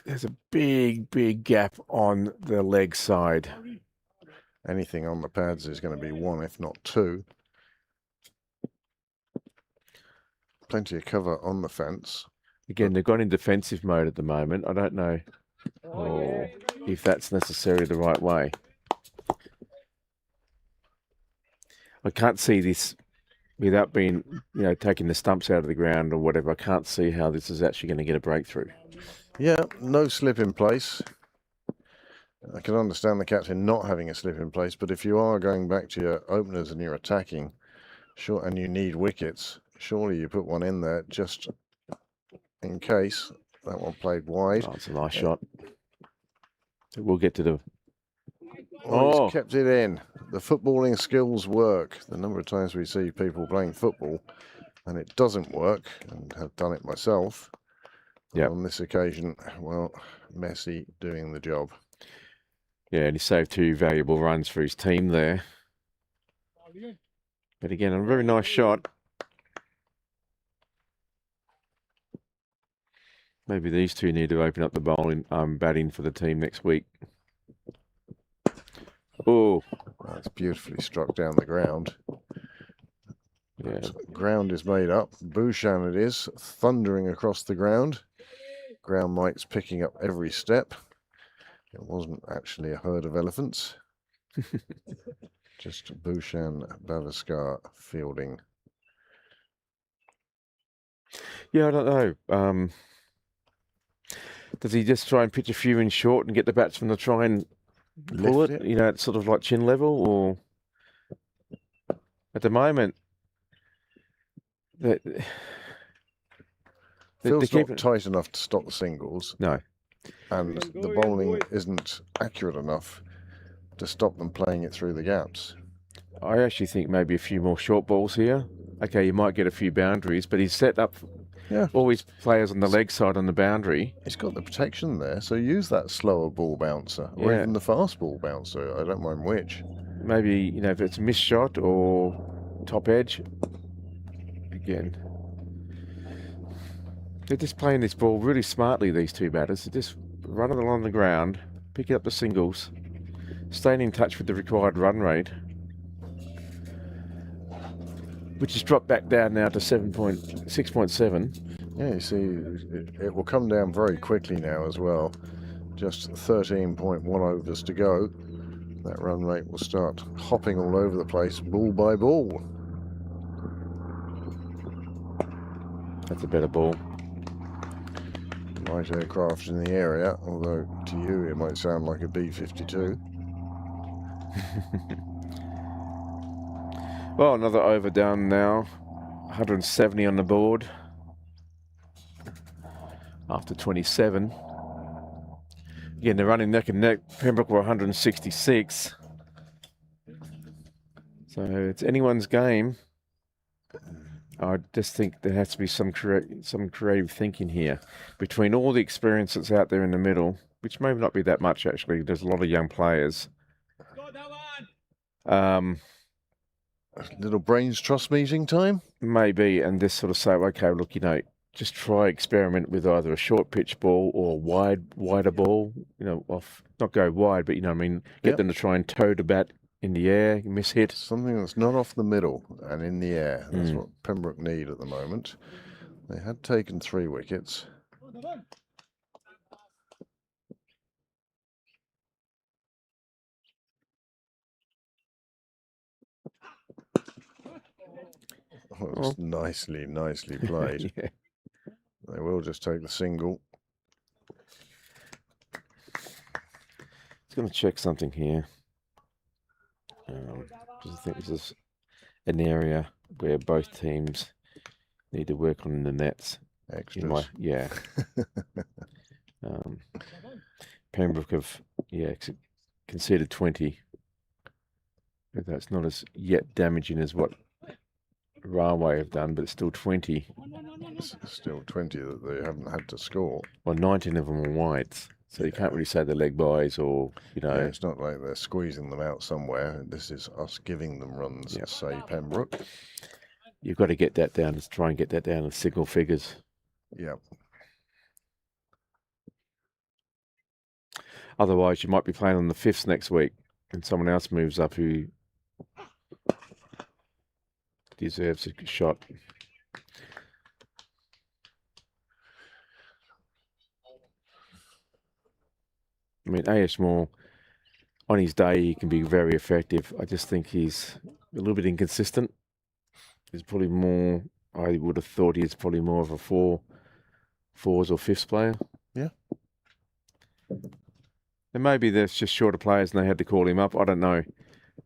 There's a big gap on the leg side. Anything on the pads is going to be 1, if not 2. Plenty of cover on the fence. Again, they've gone in defensive mode at the moment. I don't know if that's necessarily the right way. I can't see this without being, taking the stumps out of the ground or whatever. I can't see how this is actually going to get a breakthrough. Yeah, no slip in place. I can understand the captain not having a slip in place, but if you are going back to your openers and you're attacking, and you need wickets, surely you put one in there just in case. That one played wide. Oh, it's a nice shot. We'll get to the... He's kept it in. The footballing skills work. The number of times we see people playing football and it doesn't work, and have done it myself. Yeah. On this occasion, well, Messi doing the job. Yeah, and he saved 2 valuable runs for his team there. But again, a very nice shot. Maybe these two need to open up the bowling, batting for the team next week. Oh, that's beautifully struck down the ground. Yeah, ground is made up. Bouchan it is, thundering across the ground. Ground Mike's picking up every step. It wasn't actually a herd of elephants. Just Bouchan Bavaskar fielding. Yeah, I don't know. Does he just try and pitch a few in short and get the batsman to try and pull it? It's sort of like chin level, or at the moment that Feels not tight enough to stop the singles. No. And the bowling isn't accurate enough to stop them playing it through the gaps. I actually think maybe a few more short balls here. Okay, you might get a few boundaries, but he's set up all his players on the leg side on the boundary. He's got the protection there, so use that slower ball bouncer or even the fast ball bouncer. I don't mind which. Maybe, if it's a missed shot or top edge. Again, they're just playing this ball really smartly, these two batters. They're just running along the ground, picking up the singles, staying in touch with the required run rate, which has dropped back down now to 6.7. Yeah, you see, it will come down very quickly now as well. Just 13.1 overs to go. That run rate will start hopping all over the place, ball by ball. That's a better ball. Light aircraft in the area, although to you it might sound like a B-52. Well, another over down now. 170 on the board after 27. Again, they're running neck and neck. Pembroke were 166. So it's anyone's game. I just think there has to be some creative thinking here. Between all the experience that's out there in the middle, which may not be that much actually, there's a lot of young players. Little brains trust meeting time? Maybe, and just sort of say, okay, look, just try experiment with either a short pitch ball or a wider ball, off, not go wide, but get them to try and toe the bat in the air, miss hit. Something that's not off the middle and in the air. That's what Pembroke need at the moment. They had taken 3 wickets. Well, just nicely played. Yeah. They will just take the single. Just going to check something here. Because I think this is an area where both teams need to work on the nets. Extras. Yeah. Pembroke have conceded 20. But that's not as yet damaging as what Railway have done, but it's still 20. It's still 20 that they haven't had to score. Well, 19 of them are wides, so you can't really say they're leg buys or, Yeah, it's not like they're squeezing them out somewhere. This is us giving them runs, say Pembroke. You've got to get that down, to try and get that down to single figures. Yeah. Otherwise, you might be playing on the fifths next week, and someone else moves up who deserves a shot. I mean, A.S. Moore, on his day, he can be very effective. I just think he's a little bit inconsistent. He's probably more, I would have thought he's probably more of a fours or fifths player. Yeah. And maybe there's just shorter players and they had to call him up. I don't know.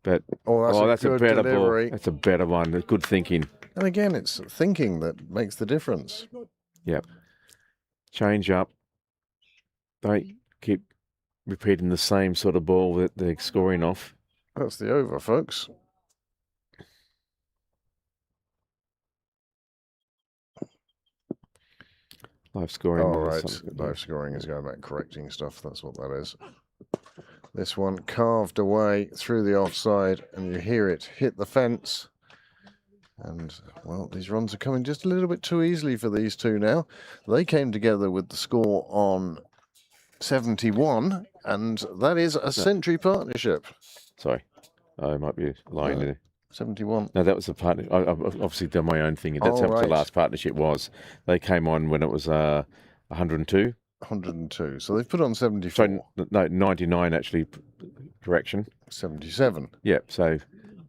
But that's a good better delivery. ball. That's a better one. Good thinking. And again, it's thinking that makes the difference. Yep. Change up. Don't keep repeating the same sort of ball that they're scoring off. That's the over, folks. Live scoring. All right. Live scoring is going back correcting stuff. That's what that is. This one carved away through the offside, and you hear it hit the fence. And, well, these runs are coming just a little bit too easily for these two now. They came together with the score on 71, and that is a century partnership. Sorry. I might be lying there. 71. No, that was a partner. I've obviously done my own thing. That's how the last partnership was. They came on when it was 102. 102. So they've put on 74. So, no, 99 actually. Correction. 77. Yep. So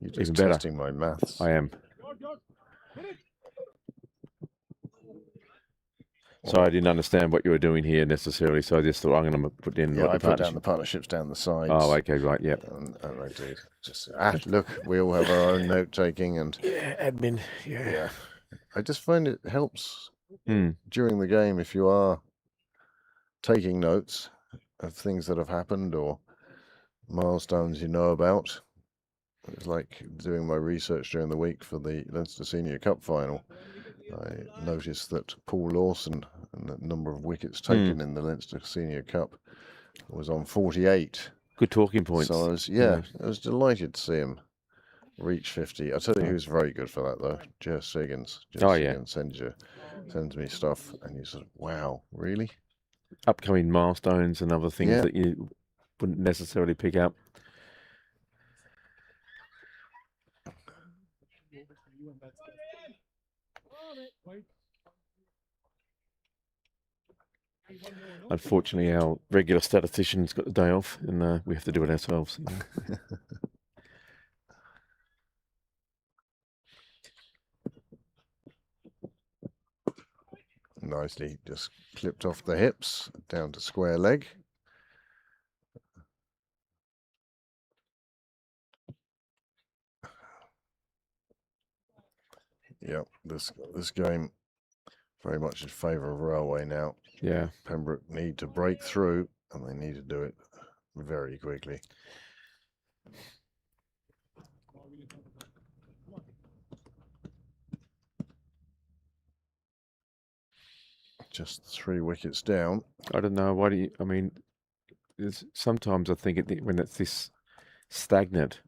You're just even better. testing my maths. I am. So I didn't understand what you were doing here necessarily. So I just thought I'm going to put in. Yeah, I put down the partnerships down the sides. Oh, okay, right, yeah. And I did. Just look, we all have our own note taking and admin. Yeah. I just find it helps during the game if you are taking notes of things that have happened or milestones you know about. It's like doing my research during the week for the Leinster Senior Cup final. I noticed that Paul Lawson and the number of wickets taken in the Leinster Senior Cup was on 48. Good talking points. So I was delighted to see him reach 50. I tell you who's very good for that though, Jess Siggins. Sends me stuff and he says, wow, really? Upcoming milestones and other things that you wouldn't necessarily pick up. Unfortunately, our regular statistician's got the day off, and we have to do it ourselves. You know? Nicely, just clipped off the hips down to square leg. Yep, this game very much in favour of Railway now. Yeah. Pembroke need to break through, and they need to do it very quickly. Just 3 wickets down. I don't know. Why do you? I mean, sometimes I think when it's this stagnant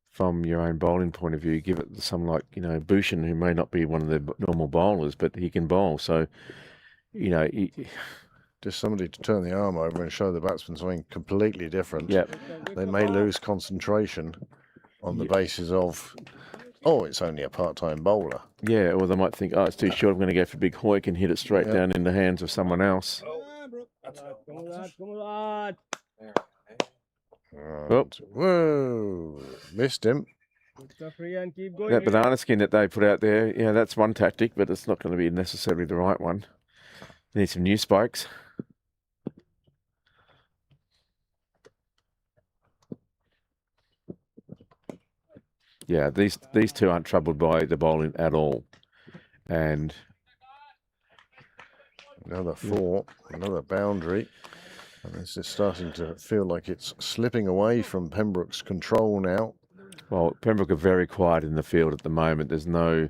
from your own bowling point of view, give it to someone like Bhushan, who may not be one of the normal bowlers, but he can bowl. So, just somebody to turn the arm over and show the batsman something completely different. Yep. They may lose concentration on the basis of, it's only a part-time bowler. Yeah, or they might think, it's too short, I'm going to go for big hoik and hit it straight down in the hands of someone else. And, whoa, missed him. Good stuff, Rian. Keep going. That Rian. banana skin that they put out there, yeah, that's one tactic, but it's not going to be necessarily the right one. Need some new spikes. Yeah, these two aren't troubled by the bowling at all. And Another 4, another boundary. And this is starting to feel like it's slipping away from Pembroke's control now. well, Pembroke are very quiet in the field at the moment. There's no,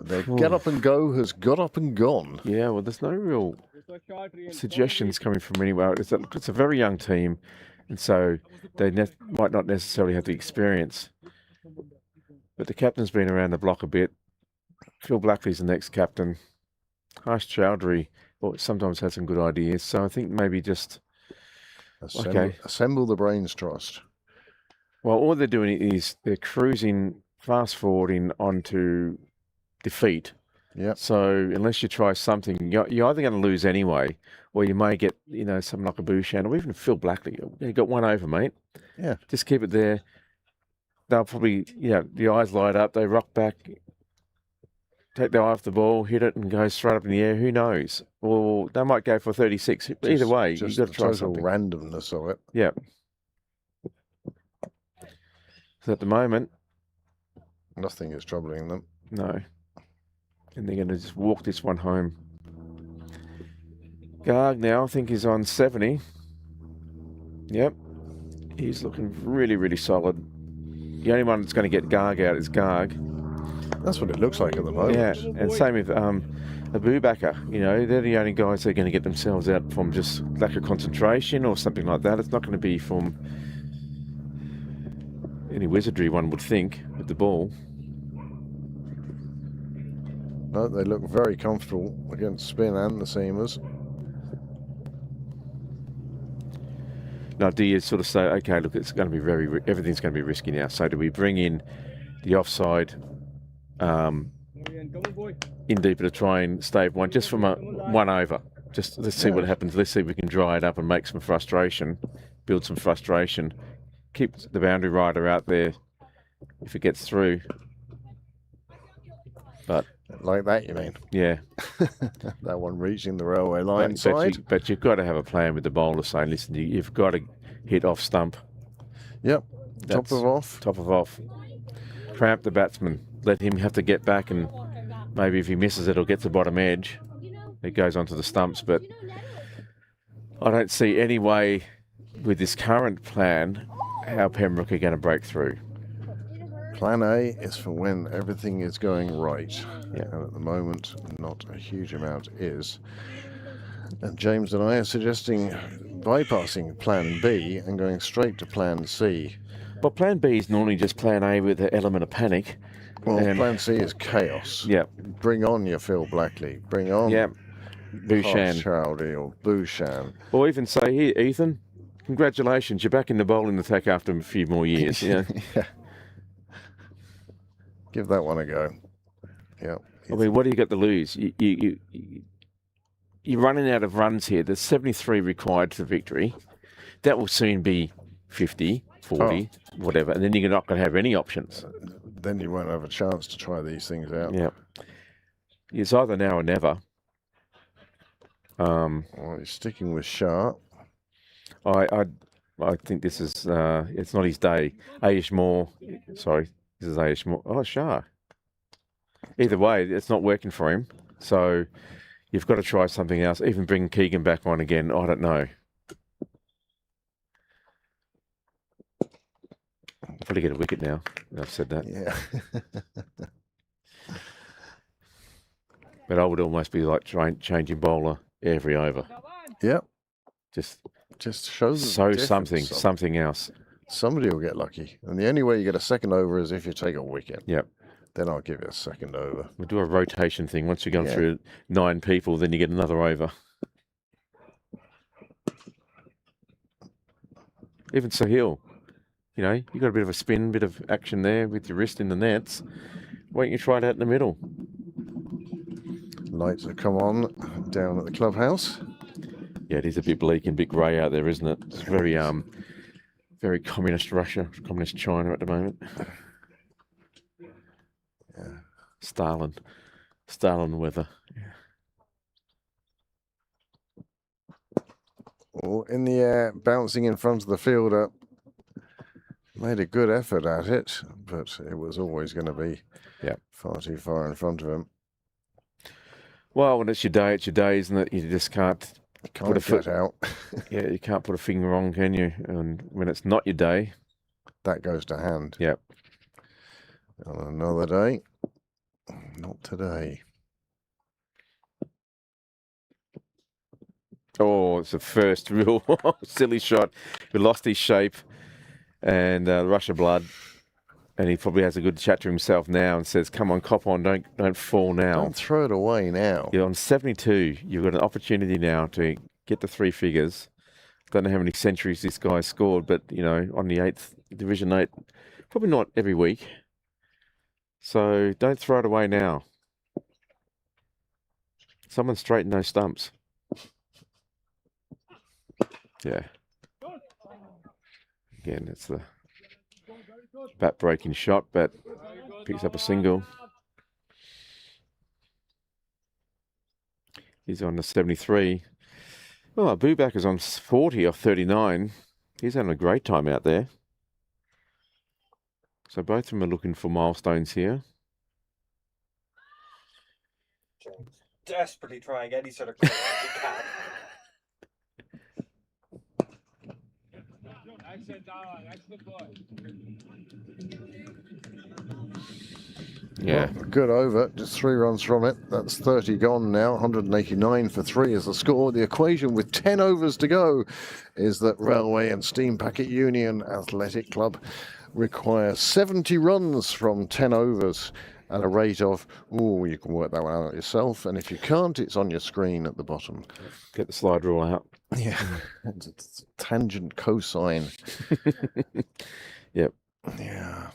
Their get up and go has got up and gone. yeah, well, there's no real This was short, Rian. suggestions coming from anywhere. It's a very young team, and so they might not necessarily have the experience. But the captain's been around the block a bit. Phil Blackley's the next captain. Harsh Chowdhury sometimes has some good ideas. So I think maybe just Assemble the brains trust. well, all they're doing is they're cruising fast forwarding onto defeat. Yeah. So unless you try something, you're either going to lose anyway, or you may get something like a Bouchan or even Phil Blackley. You got one over, mate. Yeah. Just keep it there. They'll probably the eyes light up. They rock back, take their eye off the ball, hit it, and go straight up in the air. Who knows? Or they might go for 36. Either way, you've got to try total something. randomness of it. Yeah. So at the moment, Nothing is troubling them. no. And they're going to just walk this one home. Garg now, I think, is on 70. Yep. He's looking really, really solid. The only one that's going to get Garg out is Garg. That's what it looks like at the moment. Yeah, and same with Abubakar. They're the only guys that are going to get themselves out from just lack of concentration or something like that. It's not going to be from any wizardry, one would think, with the ball. No, they look very comfortable against spin and the seamers. Now, do you sort of say, okay, look, it's going to be everything's going to be risky now. So do we bring in the offside Rian, come on, boy. in deeper to try and stave one just from a 1 over? Just let's see what happens. Let's see if we can dry it up and make some frustration, build some frustration, keep the boundary rider out there if it gets through. But Like that, you mean? yeah, That one reaching the railway line side. but you've got to have a plan with the bowler saying, listen, you've got to hit off stump. Yep. That's Top of off. Top of off. Cramp the batsman. Let him have to get back, and maybe if he misses it or gets the bottom edge, it goes onto the stumps. But I don't see any way with this current plan how Pembroke are going to break through. Plan A is for when everything is going right. Yeah. And at the moment, not a huge amount is. And James and I are suggesting bypassing Plan B and going straight to Plan C. But Plan B is normally just Plan A with an element of panic. Well, And- Plan C is chaos. Yeah, Bring on your Phil Blackley. Bring on yeah. Harsh Bouchan. Chowdhury or Bouchan. Or even say, here, Ethan, congratulations, you're back in the bowling attack after a few more years. Yeah. Yeah. Give that one a go. Yeah. I mean, what do you got to lose? You're running out of runs here. There's 73 required for victory. That will soon be 50, 40, whatever, and then you're not going to have any options. Then you won't have a chance to try these things out. Yeah. It's either now or never. Well, he's sticking with sharp. I think this is, it's not his day. Aish Moore, sorry, this is Aish Moore. Oh, Shah. Either way, it's not working for him. So you've got to try something else. Even bring Keegan back on again. I don't know. Probably get a wicket now. I've said that. Yeah. But I would almost be like changing bowler every over. Yep. Just Show the so difference. something else. Somebody will get lucky. And the only way you get a second over is if you take a wicket. Yep. Then I'll give you a second over. We'll do a rotation thing. Once you've gone Yeah. through 9 people, then you get another over. Even Sahil, you got a bit of a spin, bit of action there with your wrist in the nets. Why don't you try it out in the middle? Lights have come on down at the clubhouse. Yeah, it is a bit bleak and a bit grey out there, isn't it? It's very communist Russia, communist China at the moment. Stalin weather. Oh, in the air, bouncing in front of the fielder. Made a good effort at it, but it was always going to be far too far in front of him. Well, when it's your day, isn't it? You just can't put a foot out. Yeah, you can't put a finger wrong, can you? And when it's not your day, that goes to hand. Yep. On another day, not today. Oh, it's the first real silly shot. He lost his shape and rush of blood. And he probably has a good chat to himself now and says, come on, cop on, don't fall now. Don't throw it away now. You're on 72. You've got an opportunity now to get the 3 figures. Don't know how many centuries this guy scored, but, you know, on the 8th, Division 8, probably not every week. So don't throw it away now. Someone straighten those stumps. Yeah. Again, it's the bat breaking shot, but picks up a single. He's on the 73. Oh, Bubak is on 40 off 39. He's having a great time out there. So both of them are looking for milestones here. Desperately trying any sort of credit you can. Yeah. Well, good over, just 3 runs from it. That's 30 gone now. 189 for 3 is the score. The equation with 10 overs to go is that Railway and Steam Packet Union Athletic Club require 70 runs from 10 overs at a rate of, you can work that one out yourself. And if you can't, it's on your screen at the bottom. Get the slide rule out. Yeah, it's tangent cosine. Yep. Yeah.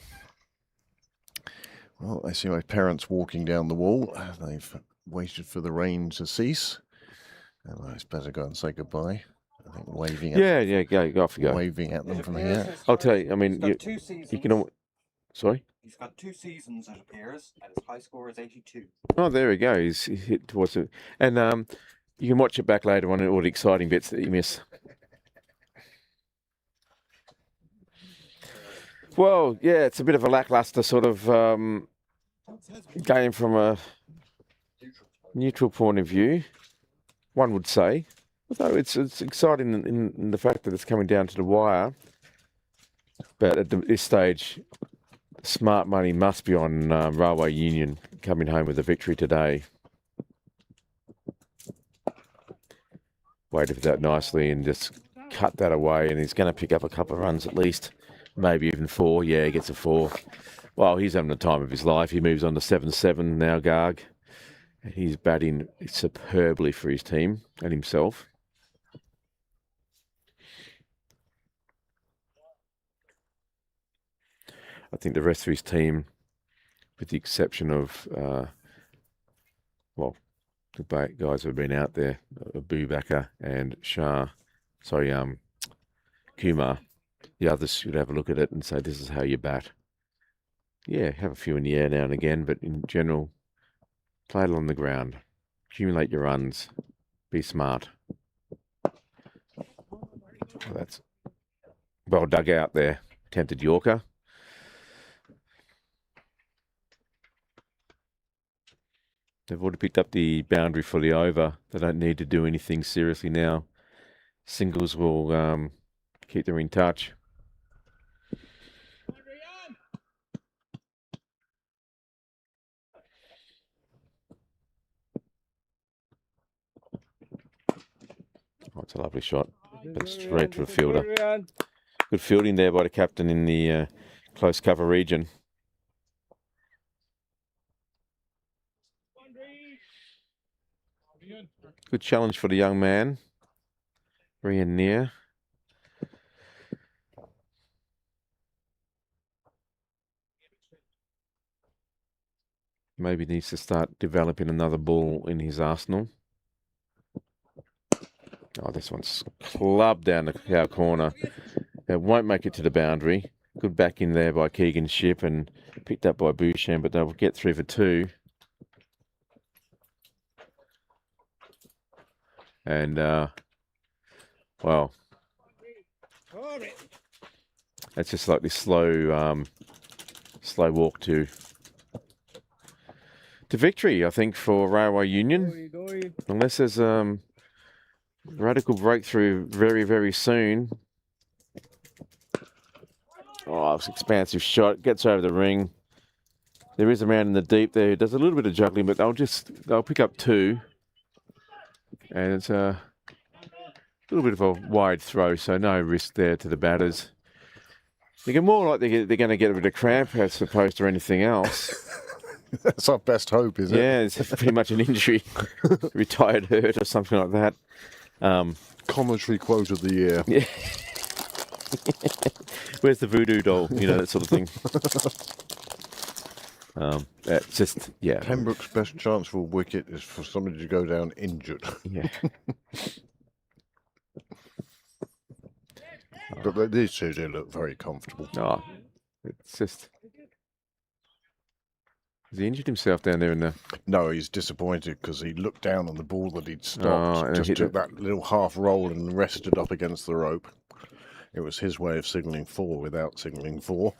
Well, I see my parents walking down the wall. They've waited for the rain to cease. And it's better go and say goodbye. I think waving at go off you go. Waving at them from here. I'll tell you, I mean, you can... Sorry? He's got 2 seasons, it appears, and his high score is 82. Oh, there we go. He's hit towards it. And you can watch it back later on all the exciting bits that you miss. Well, yeah, it's a bit of a lackluster sort of game from a neutral point of view, one would say. Although it's exciting in the fact that it's coming down to the wire. But at this stage, smart money must be on Railway Union coming home with a victory today. Waited for that nicely and just cut that away, and he's going to pick up a couple of runs at least, maybe even 4. Yeah, he gets a 4. Well, he's having the time of his life. He moves on to 7-7 now, Garg. He's batting superbly for his team and himself. I think the rest of his team, with the exception of, the guys who have been out there, Boubacar and Kumar, the others should have a look at it and say, this is how you bat. Yeah, have a few in the air now and again, but in general, play it on the ground. Accumulate your runs. Be smart. Well, that's well dug out there. Attempted Yorker. They've already picked up the boundary for the over. They don't need to do anything seriously now. Singles will keep them in touch. Oh, it's a lovely shot. But straight to the fielder. Good fielding there by the captain in the close cover region. Good challenge for the young man. Very near. Maybe needs to start developing another ball in his arsenal. Oh, this one's clubbed down the cow corner. It won't make it to the boundary. Good back in there by Keegan Ship and picked up by Boucham, but they'll get 3 for 2. And, well, it's just like this slow walk to victory, I think, for Railway Union. Unless there's radical breakthrough very, very soon. Oh, it's an expansive shot. Gets over the ring. There is a man in the deep there who does a little bit of juggling, but they'll pick up 2. And it's a little bit of a wide throw, so no risk there to the batters. They get more like they're going to get a bit of cramp as opposed to anything else. That's our best hope, is it? Yeah, it's pretty much an injury, retired hurt or something like that. Commentary quote of the year. Yeah. Where's the voodoo doll? You know, that sort of thing. It's just, yeah. Pembroke's best chance for a wicket is for somebody to go down injured. Yeah. But these two do look very comfortable. Oh, it's just... Has he injured himself down there in the... No, he's disappointed because he looked down on the ball that he'd Oh, stopped, and just hit took it. that little half roll and rested up against the rope. It was his way of signalling 4 without signalling 4.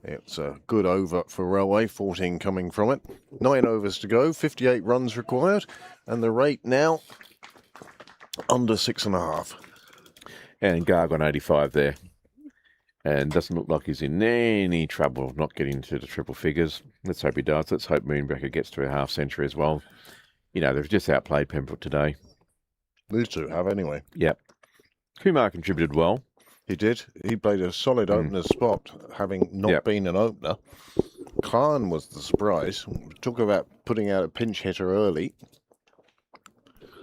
It's a good over for Railway, 14 coming from it. 9 overs to go, 58 runs required, and the rate now under 6.5. And Garg on 85 there. And doesn't look like he's in any trouble of not getting to the triple figures. Let's hope he does. Let's hope Moonbecker gets to a half century as well. You know, they've just outplayed Pembroke today. These two have anyway. Yep. Kumar contributed well. He did. He played a solid opener's spot, having not been an opener. Khan was the surprise. Talk about putting out a pinch hitter early.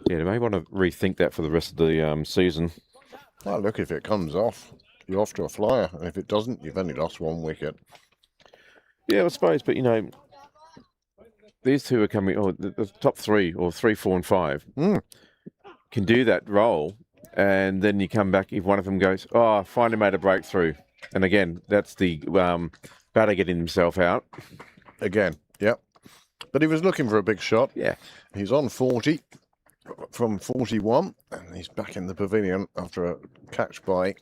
Yeah, they may want to rethink that for the rest of the season. Well, look, if it comes off, you're off to a flyer. And if it doesn't, you've only lost 1 wicket. Yeah, I suppose, but, you know, these two are coming, the top 3, or 3, 4 and 5, can do that role. And then you come back, if one of them goes, oh, I finally made a breakthrough. And again, that's the batter getting himself out. Again, yep. But he was looking for a big shot. Yeah. He's on 40 from 41, and he's back in the pavilion after a catch by,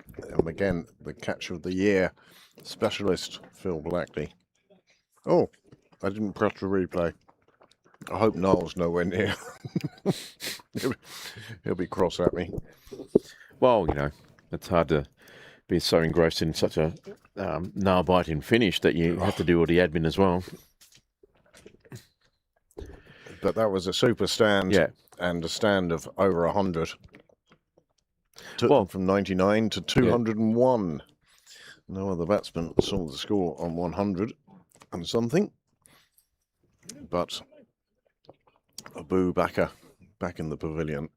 again, the catch of the year specialist, Phil Blackley. Oh, I didn't press the replay. I hope Niall's nowhere near. He'll be cross at me. Well, you know, it's hard to be so engrossed in such a nail-biting finish that you have to do all the admin as well. But that was a super stand, Yeah. and a stand of over 100. Took them from 99 to 201. No other batsman saw the score on 100 and something. But Abu Bakr back in the pavilion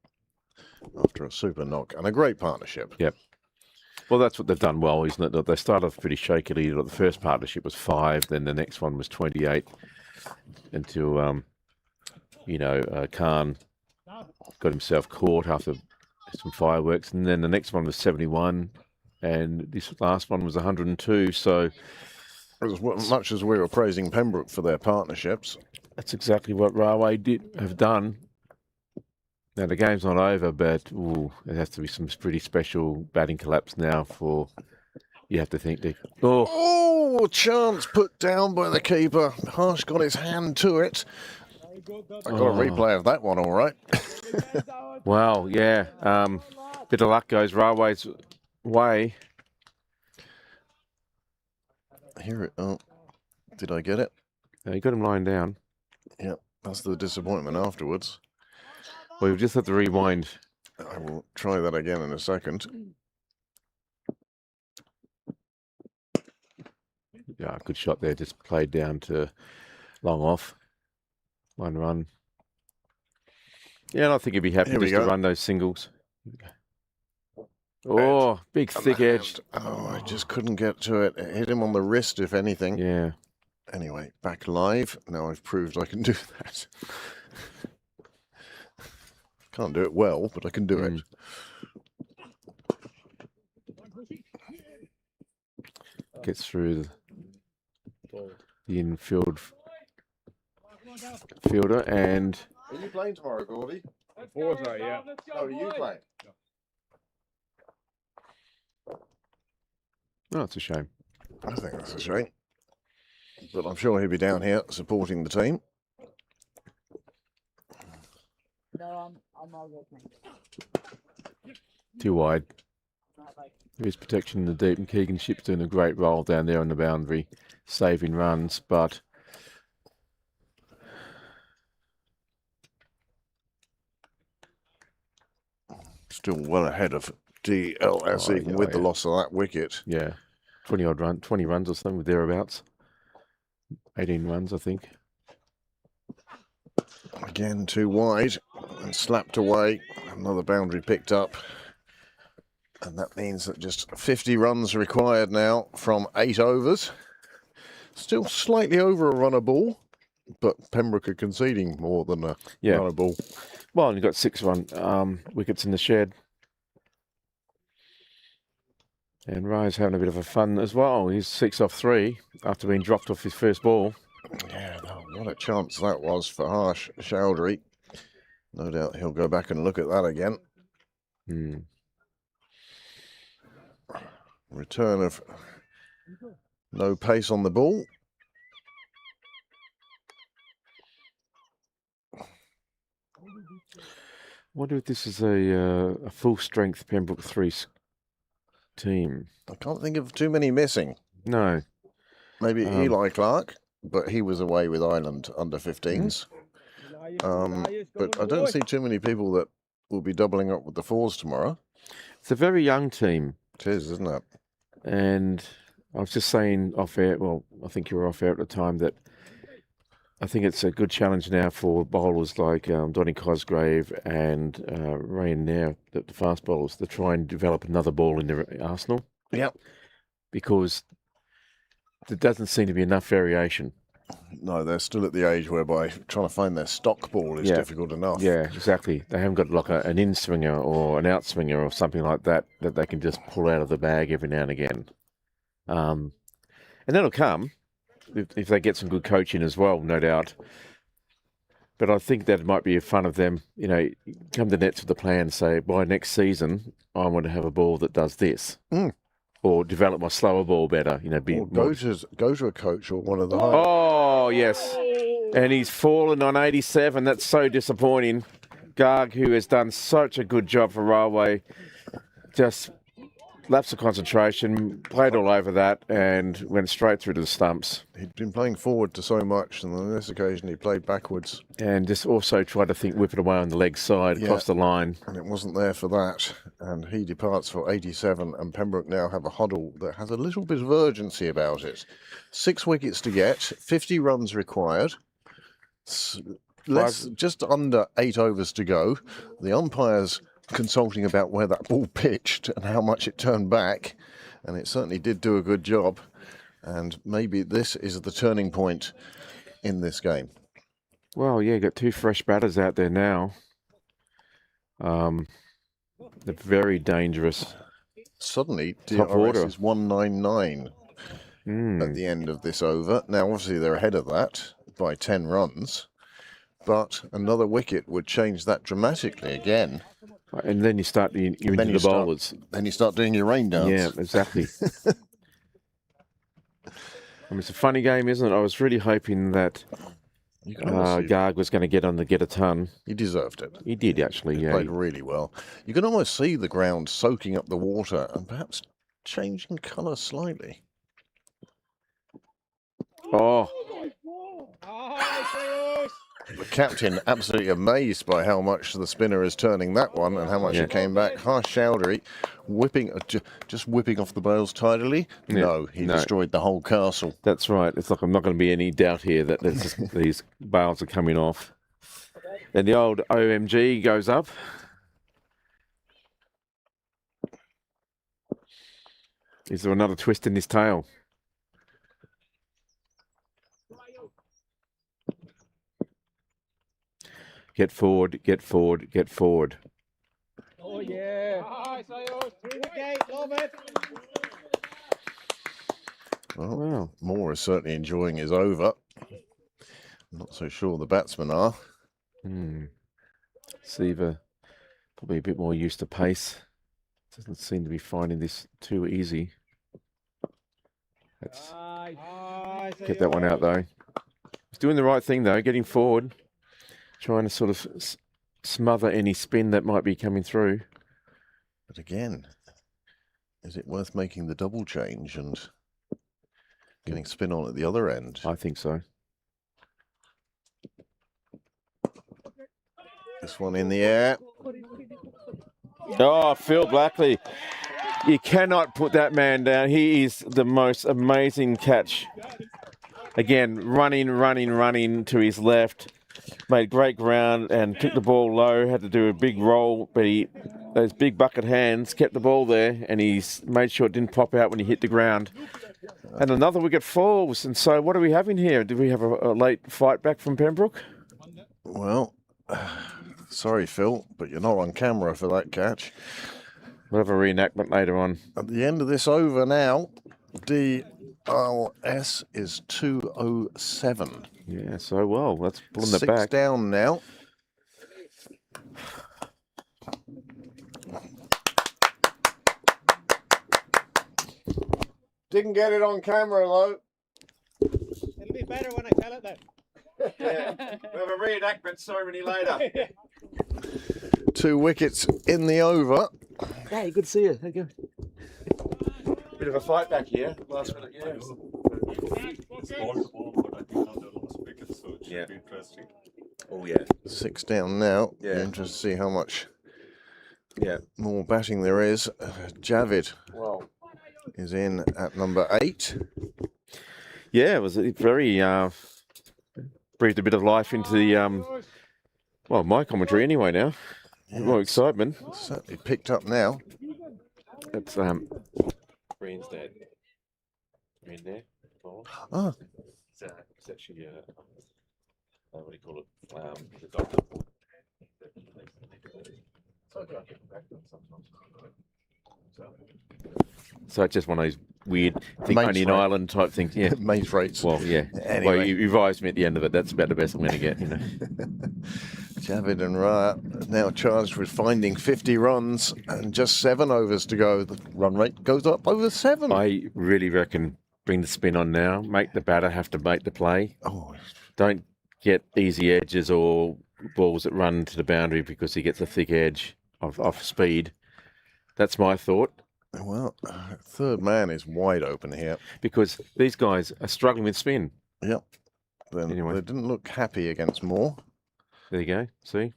after a super knock and a great partnership. Yep. Well, that's what they've done well, isn't it? They started off pretty shakily. The first partnership was 5, then the next one was 28 until, Khan got himself caught after some fireworks. And then the next one was 71, and this last one was 102. So, as much as we were praising Pembroke for their partnerships, that's exactly what Railway have done. Now, the game's not over, but it has to be some pretty special batting collapse now for you have to think. Oh, chance put down by the keeper. Harsh got his hand to it. I got a replay of that one, all right. Wow, yeah. Bit of luck goes Railway's way. Here it. Oh, did I get it? You got him lying down. Yep, that's the disappointment afterwards. Well, you'll just have to rewind. I will try that again in a second. Yeah, good shot there. Just played down to long off. 1 run. Yeah, and I think he'd be happy just to run those singles. Oh, big thick edge. Oh, I just couldn't get to it. It hit him on the wrist, if anything. Yeah. Anyway, back live. Now I've proved I can do that. Can't do it well, but I can do it. Gets through the infield fielder, and are you playing tomorrow, Gordy? Oh, you playing? Oh, it's a shame. I think that's a shame. But I'm sure he'll be down here supporting the team. No, I'm all good, mate. Too wide. Not like There is protection in the deep, and Keegan Ship's doing a great role down there on the boundary, saving runs, but Still well ahead of DLS, even with the loss of that wicket. yeah, 20 runs or something, thereabouts. 18 runs, I think. Again, too wide and slapped away. Another boundary picked up. And that means that just 50 runs required now from 8 overs. Still slightly over a runner ball, but Pembroke are conceding more than a runner ball. Well, and you've got 6 wickets in the shed. And Ray's having a bit of a fun as well. He's 6 off 3 after being dropped off his first ball. Yeah, what a chance that was for Harsh Chowdhury. No doubt he'll go back and look at that again. Return of no pace on the ball. I wonder if this is a full-strength Pembroke 3 team. I can't think of too many missing. No. Maybe Eli Clark, but he was away with Ireland under 15s. But I don't see too many people that will be doubling up with the 4s tomorrow. It's a very young team. It is, isn't it? And I was just saying off air, well, I think you were off air at the time, that I think it's a good challenge now for bowlers like Donny Cosgrave and Ryan Nair, the fast bowlers, to try and develop another ball in their arsenal. Yep. Because there doesn't seem to be enough variation. No, they're still at the age whereby trying to find their stock ball is difficult enough. Yeah, exactly. They haven't got like an in swinger or an out swinger or something like that they can just pull out of the bag every now and again. And that'll come if they get some good coaching as well, no doubt. But I think that might be fun of them, come to nets with a plan and say, by next season, I want to have a ball that does this. Or develop my slower ball better, Go to a coach or one of the Oh, yes. And he's fallen on 87. That's so disappointing. Garg, who has done such a good job for Railway, just lapse of concentration, played all over that and went straight through to the stumps. He'd been playing forward to so much, and on this occasion he played backwards. And just also tried to whip it away on the leg side, across the line. And it wasn't there for that. And he departs for 87, and Pembroke now have a huddle that has a little bit of urgency about it. 6 wickets to get, 50 runs required. Just under 8 overs to go. The umpire's consulting about where that ball pitched and how much it turned back, and it certainly did do a good job. And maybe this is the turning point in this game. Well, yeah, got 2 fresh batters out there now. They're very dangerous. Suddenly, Top order. DRS is 199 at the end of this over. Now, obviously, they're ahead of that by 10 runs, but another wicket would change that dramatically again. And then you start, you're into the bowlers. Then you start doing your rain dance. Yeah, exactly. It's a funny game, isn't it? I was really hoping that Garg was going to get a ton. He deserved it. He did, actually, He played really well. You can almost see the ground soaking up the water and perhaps changing colour slightly. Oh. The captain absolutely amazed by how much the spinner is turning that one and how much it came back. Harsh Chowdhury just whipping off the bails tidily. Yeah. No, he destroyed the whole castle. That's right. It's like I'm not going to be any doubt here that these bails are coming off. And the old OMG goes up. Is there another twist in his tail? Get forward, get forward, get forward. Oh, yeah. Okay, love it. Well, Wow. Moore is certainly enjoying his over. I'm not so sure the batsmen are. Seaver probably a bit more used to pace. Doesn't seem to be finding this too easy. Let's get that one out though. He's doing the right thing though, getting forward, trying to sort of smother any spin that might be coming through. But again, is it worth making the double change and getting spin on at the other end? I think so. This one in the air. Oh, Phil Blackley. You cannot put that man down. He is the most amazing catch. Again, running to his left. Made great ground and took the ball low. Had to do a big roll, but those big bucket hands kept the ball there, and he's made sure it didn't pop out when he hit the ground. And another wicket falls. And so what are we having here? Did we have a late fight back from Pembroke? Well, sorry, Phil, but you're not on camera for that catch. We'll have a reenactment later on. At the end of this over now, DLS is 207. Yeah, so well. That's pulling the 6 back. down now. Didn't get it on camera, though. It'll be better when I tell it then. Yeah, we'll have a reenactment ceremony later. 2 wickets in the over. Hey, good to see you. Thank you. Bit of a fight back here. Last minute, yeah. Yeah. Oh, yeah. 6 down now. Yeah. Be interested to see how much Yeah. more batting there is. Javid Well. is in at number 8. Yeah, it was a very breathed a bit of life into the well, my commentary anyway now. More excitement. Certainly picked up now. It's Green's dead. Green there. Ah, It's actually what do you call it? The doctor. So it's just one of those weird thing, Mate's only an rate. island type things. Yeah. mate rates. Well, yeah. Anyway. Well, you advised me at the end of it. That's about the best I'm going to get. You know. Javid and Raya now charged with finding 50 runs and just 7 overs to go. The run rate goes up over 7. I really reckon bring the spin on now. Make the batter have to make the play. Oh, Don't get easy edges or balls that run to the boundary because he gets a thick edge off speed. That's my thought. well, third man is wide open here. Because these guys are struggling with spin. Yep. Then Anyway. they didn't look happy against Moore. There you go. See?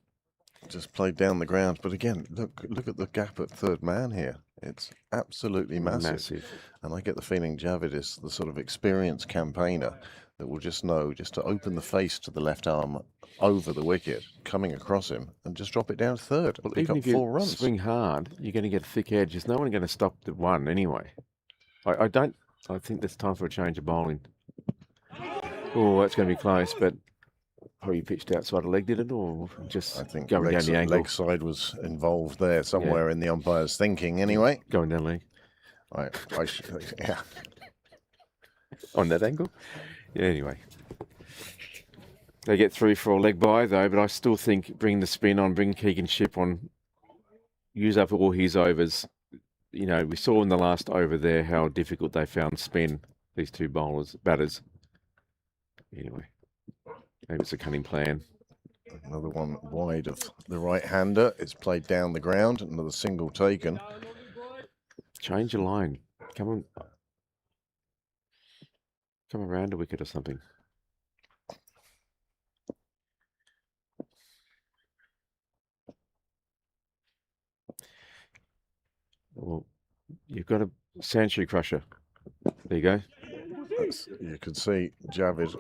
Just played down the ground. But again, look at the gap at third man here. It's absolutely massive. And I get the feeling Javid is the sort of experienced campaigner that will just know just to open the face to the left arm over the wicket, coming across him, and just drop it down to third. Well, Pick even up if 4 you runs. swing hard, you're going to get a thick edge. There's no one going to stop the one anyway. I think there's time for a change of bowling. Oh, that's going to be close, but probably pitched outside a leg, did it? Or just I think going down the angle? leg side was involved there somewhere in the umpire's thinking anyway. Going down leg. Yeah. On that angle? Yeah, anyway. They get through for a leg by, though, but I still think bring the spin on, bring Keegan Ship on, use up all his overs. You know, we saw in the last over there how difficult they found spin, these two batters. Anyway, maybe it's a cunning plan. Another one wide of the right-hander. It's played down the ground. Another single taken. Change your line. Come on. Come around a wicket or something. Well, you've got a Century Crusher. There you go. You can see Javid.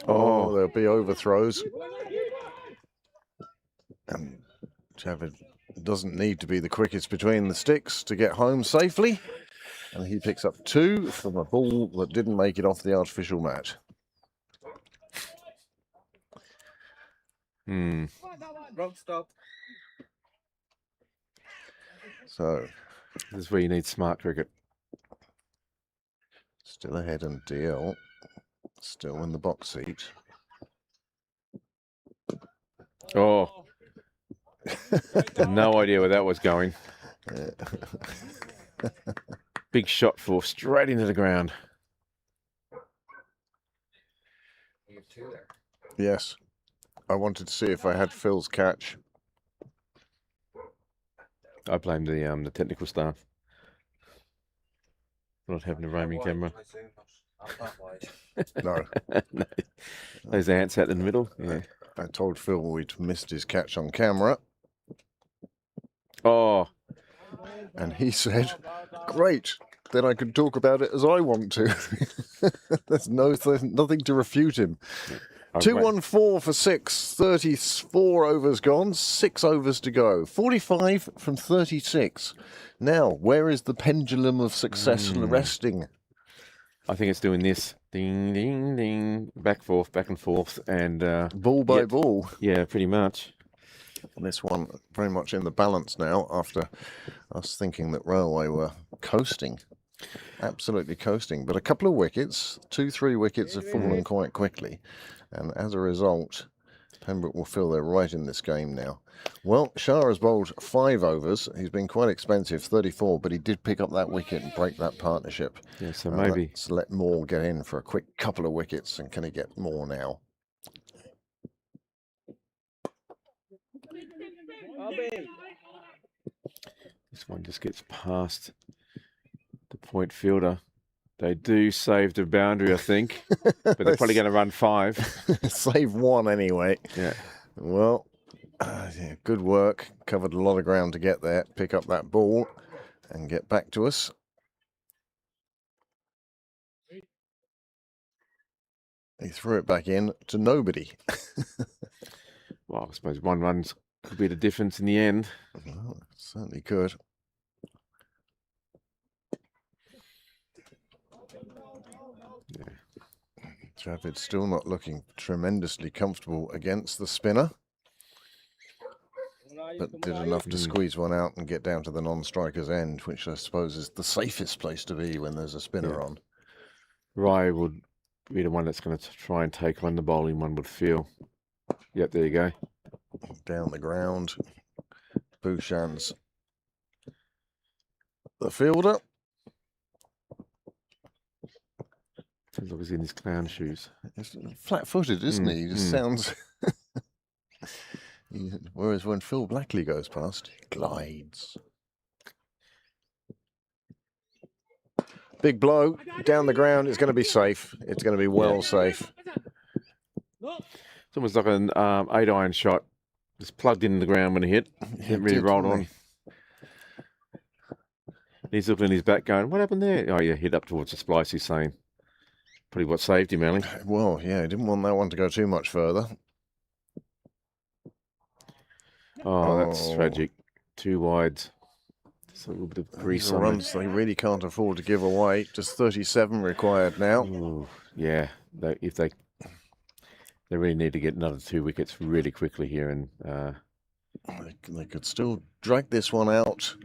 Oh, there'll be overthrows. And Javid doesn't need to be the quickest between the sticks to get home safely. And he picks up 2 from a ball that didn't make it off the artificial mat. Wrong stop. So, This is where you need smart cricket. still ahead and DL. Still in the box seat. Oh, No idea where that was going. Big shot for straight into the ground. You have two there. Yes. I wanted to see if I had Phil's catch. I blame the technical staff for not having a roaming camera. I assume, but not wide. No. No. Those ants out in the middle. Yeah. I told Phil we'd missed his catch on camera, Oh, and he said, "Great, then I can talk about it as I want to." there's nothing to refute him. I 2-1-4 for 6, 34 overs gone, 6 overs to go, 45 from 36. Now, where is the pendulum of success resting? I think it's doing this. Ding, ding, ding. Back and forth. And Ball by yep. ball. Yeah, pretty much. This one very much in the balance now after us thinking that Railway were coasting. Absolutely coasting. But a couple of wickets, 2-3 wickets have fallen quite quickly. And as a result, Pembroke will feel they're right in this game now. Well, Shah has bowled 5 overs. He's been quite expensive, 34, but he did pick up that wicket and break that partnership. Yeah, so maybe. Let's let Moore get in for a quick couple of wickets. And can he get more now? This one just gets past the point fielder. They do save the boundary, I think, but they're probably going to run 5. Save 1 anyway. Yeah. Well, yeah, good work. Covered a lot of ground to get there. Pick up that ball and get back to us. He threw it back in to nobody. Well, I suppose 1 run could be the difference in the end. Well, certainly could. Yeah. Trafford's still not looking tremendously comfortable against the spinner, but did enough to squeeze one out and get down to the non-striker's end, which I suppose is the safest place to be when there's a spinner on. Rai would be the one that's going to try and take on the bowling, one would feel. Yep, there you go. Down the ground. Bhushan's the fielder. Sounds like he's in his clown shoes. He's flat-footed, isn't he? He just sounds... Whereas when Phil Blackley goes past, he glides. Big blow down the ground. It's going to be safe. It's going to be well safe. It's almost like an 8-iron shot. Just plugged in the ground when it hit. Didn't really roll on. He's looking at his back going, what happened there? Oh, yeah, hit up towards the splice, he's saying. Probably what saved him, Ali. Well, yeah, he didn't want that one to go too much further. Oh, that's tragic. 2 wides. Just a little bit of grease on runs they really can't afford to give away. Just 37 required now. Ooh, yeah, if they really need to get another 2 wickets really quickly here, and they could still drag this one out.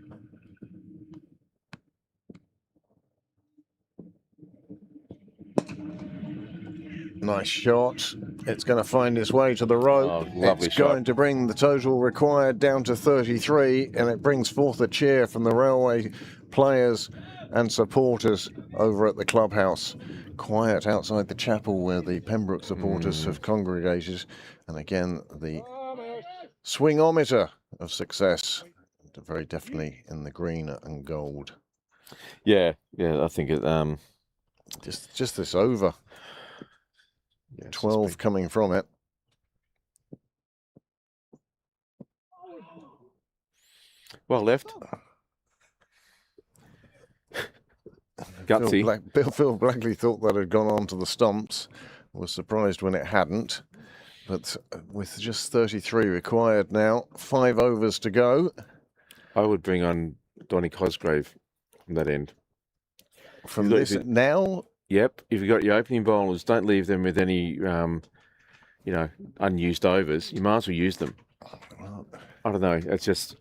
Nice shot. It's going to find its way to the rope. Oh, lovely it's shot. going to bring the total required down to 33, and it brings forth a cheer from the Railway players and supporters over at the clubhouse. Quiet outside the chapel where the Pembroke supporters have congregated. And again, the swingometer of success, very definitely in the green and gold. yeah, I think it. Just this over. Yeah, it's 12 coming from it. well left. Gutsy. Phil Blackley thought that had gone on to the stumps. Was surprised when it hadn't. But with just 33 required now, 5 overs to go. I would bring on Donny Cosgrave from that end. From this now? Yep. If you've got your opening bowlers, don't leave them with any, unused overs. You might as well use them. I don't know. It's just...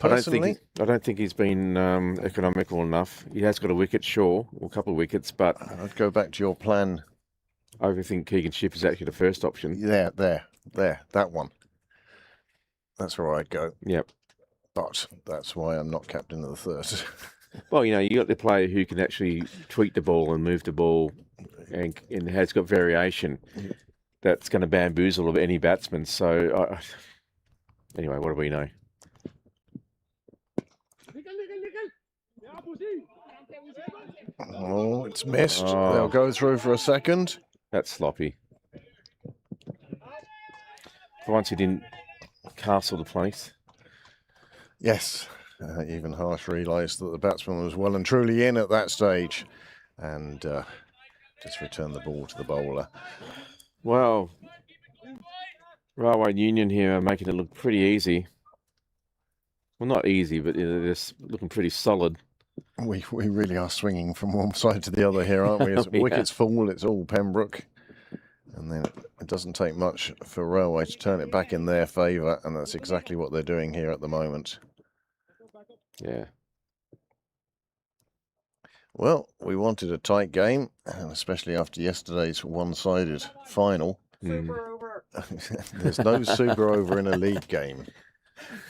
Personally? I don't think he's been economical enough. He has got a wicket, sure, or a couple of wickets, but... I'd go back to your plan. I think Keegan Shipp is actually the first option. There, that one. That's where I'd go. Yep. But that's why I'm not captain of the third. Well, you got the player who can actually tweak the ball and move the ball and has got variation. That's going to bamboozle any batsman. So, anyway, what do we know? Oh, it's missed. Oh. They'll go through for a second. That's sloppy. For once, he didn't castle the place. Yes. Even Harsh realised that the batsman was well and truly in at that stage and just returned the ball to the bowler. Well, Railway Union here are making it look pretty easy. Well, not easy, but they're just looking pretty solid. We really are swinging from one side to the other here, aren't we? As wickets fall, it's all Pembroke. And then it doesn't take much for Railway to turn it back in their favour, and that's exactly what they're doing here at the moment. Yeah. Well, we wanted a tight game, and especially after yesterday's one-sided final. Super over. There's no super over in a league game.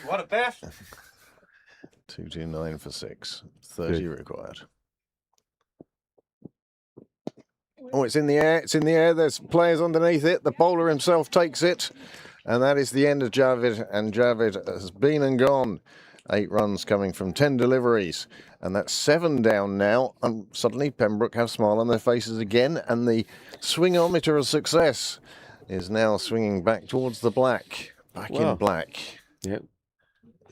What a bet. 229 for 6. 30 Good. required. Oh, it's in the air. It's in the air. There's players underneath it. The bowler himself takes it. And that is the end of Javid. And Javid has been and gone. 8 runs coming from 10 deliveries. And that's 7 down now. And suddenly Pembroke have a smile on their faces again. And the swingometer of success is now swinging back towards the black. Back in black. Yep.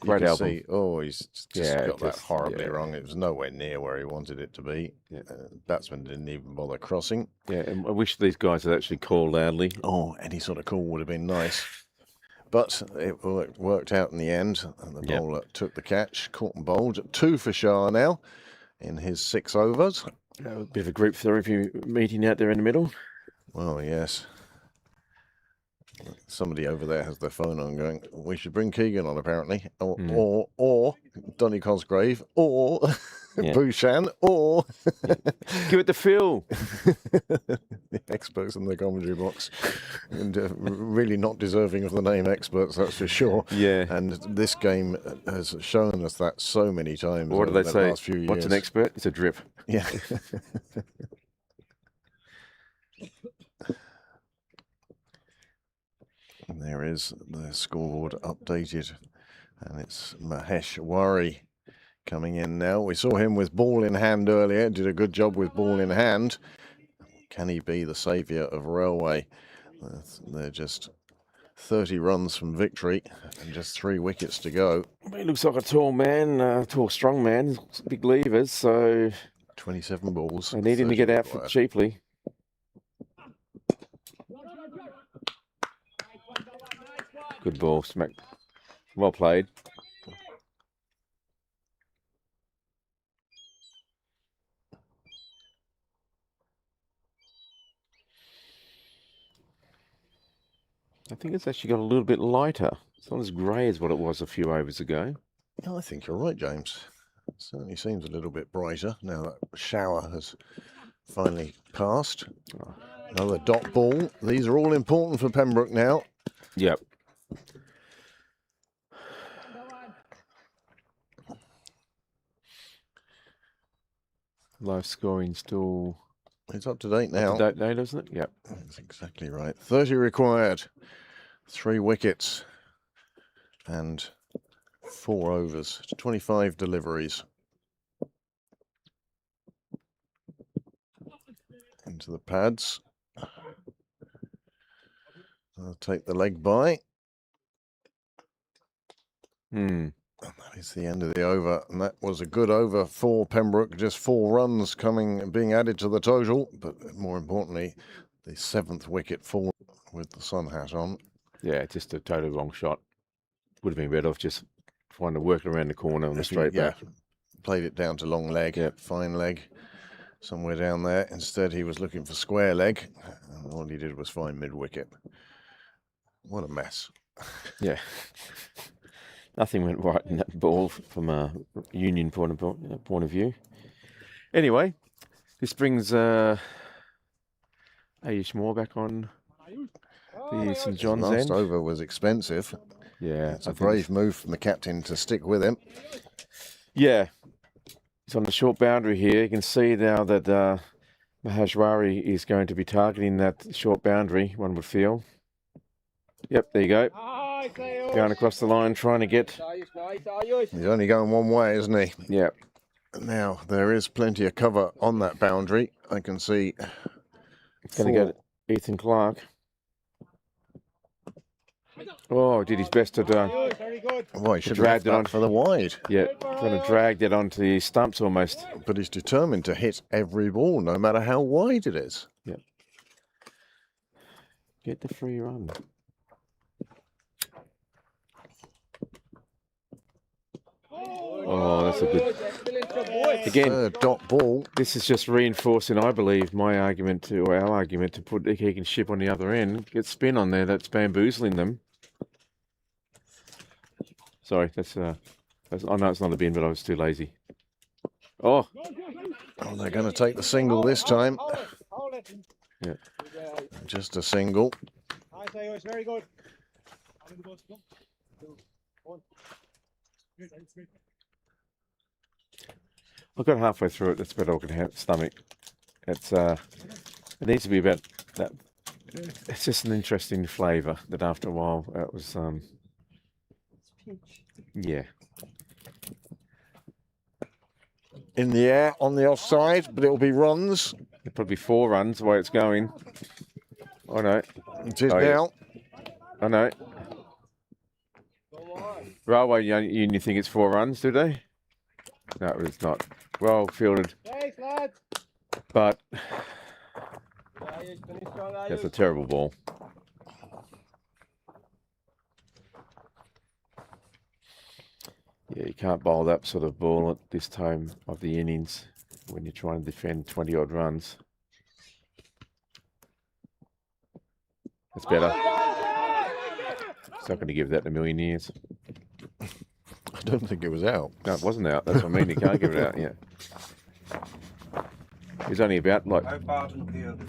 You Great can album. see, oh, he's just got that horribly yeah. wrong. It was nowhere near where he wanted it to be. Yeah. Batsman didn't even bother crossing. Yeah, and I wish these guys had actually called loudly. Oh, any sort of call would have been nice. But it worked out in the end. And the bowler took the catch, caught and bowled. 2 for Shah now in his 6 overs. A bit of a group therapy meeting out there in the middle. Well, yes. Somebody over there has their phone on going, we should bring Keegan on, apparently. Or Donny Cosgrave, or Bhushan, or... Give it to Phil. The experts in the commentary box. And really not deserving of the name experts, that's for sure. Yeah. And this game has shown us that so many times. What do over they the say? last few years. What's an expert? It's a drip. Yeah. And there is the scoreboard updated, and it's Mahesh Wari coming in now. We saw him with ball in hand earlier, did a good job with ball in hand. Can he be the saviour of Railway? They're just 30 runs from victory and just 3 wickets to go. He looks like a tall man, tall, strong man, big levers, so 27 balls. they need him to get out for cheaply. Good ball, smack. Well played. I think it's actually got a little bit lighter. It's not as grey as what it was a few overs ago. I think you're right, James. It certainly seems a little bit brighter now that shower has finally passed. Another dot ball. These are all important for Pembroke now. Yep. Low scoring still It's up to date now. up to date, doesn't it? Yep. That's exactly right. 30 required. 3 wickets. And 4 overs. 25 deliveries. Into the pads. I'll take the leg by. And that is the end of the over. And that was a good over for Pembroke. Just 4 runs being added to the total. But more importantly, the 7th wicket fall with the sun hat on. Yeah, just a totally wrong shot. Would have been better off just trying to work it around the corner on the straight back. Played it down to long leg, fine leg, somewhere down there. Instead, he was looking for square leg. And all he did was find mid-wicket. What a mess. Yeah. Nothing went right in that ball from a Union point of view. Anyway, this brings Ayush Moore back on the St John's Last end. over was expensive. Yeah, It's a brave move from the captain to stick with him. Yeah, he's on the short boundary here. You can see now that Maheshwari is going to be targeting that short boundary, one would feel. Yep, there you go. Going across the line, trying to get... He's only going one way, isn't he? Yeah. Now, there is plenty of cover on that boundary. I can see... It's going to go to Ethan Clark. Oh, did his best to Well, he should have dragged it on for the wide. Yeah, trying to drag that onto the stumps almost. But he's determined to hit every ball, no matter how wide it is. Yep. Get the free run. Oh, that's a good... Again, Third dot ball. this is just reinforcing, I believe, my argument to, or our argument to put the Keegan ship on the other end. Get spin on there, that's bamboozling them. Sorry, that's I know it's not a bin, but I was too lazy. Oh, Oh, they're going to take the single this time. yeah. Just a single. It's very good. I got halfway through it. That's about all I can stomach. It's it needs to be about that. It's just an interesting flavour that after a while it was yeah. In the air, on the offside, but it'll be runs. It'll probably 4 runs the way it's going. I know. It is Oh, yeah. now. I know. Railway Union think it's 4 runs, do they? No, it's not. Well fielded. Thanks, lads. But that's a terrible ball. Yeah, you can't bowl that sort of ball at this time of the innings when you're trying to defend 20-odd runs. That's better. It's not going to give that in a million years. I don't think it was out. No, it wasn't out. That's what I mean. You can't give it out, yeah. He's only about, like,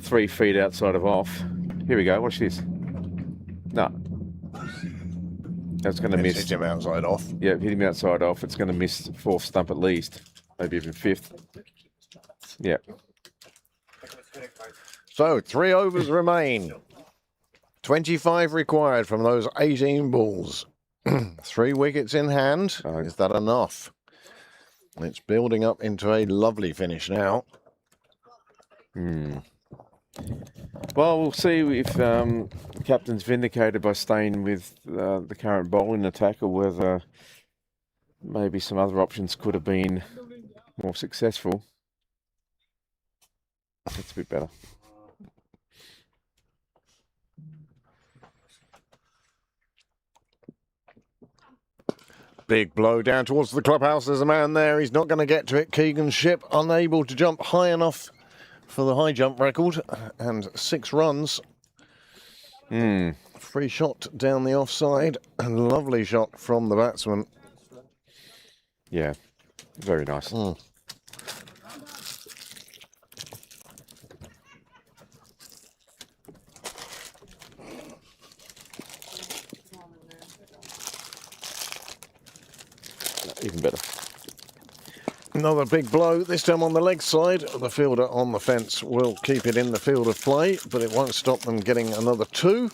3 feet outside of off. Here we go. Watch this. No. That's going to miss. Hit him outside off. Yeah, hit him outside off. It's going to miss 4th stump at least. Maybe even 5th. Yeah. So 3 overs remain. 25 required from those 18 balls. 3 wickets in hand. Is that enough? It's building up into a lovely finish now. Well, we'll see if the captain's vindicated by staying with the current bowling attack, or whether maybe some other options could have been more successful. That's a bit better. Big blow down towards the clubhouse. There's a man there. He's not going to get to it. Keegan's ship unable to jump high enough for the high jump record. And 6 runs. Free shot down the offside. And lovely shot from the batsman. Yeah, very nice. Even better. Another big blow, this time on the leg side. The fielder on the fence will keep it in the field of play, but it won't stop them getting another 2.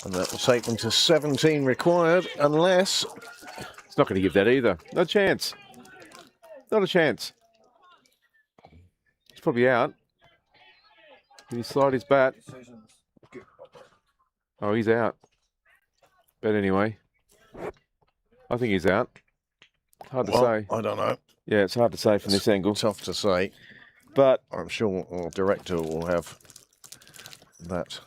And that will take them to 17 required, unless... It's not going to give that either. No chance. Not a chance. He's probably out. Did he slide his bat? Oh, he's out. But anyway, I think he's out. Hard to say. I don't know. Yeah, it's hard to say from this angle. Tough to say. But I'm sure our director will have that.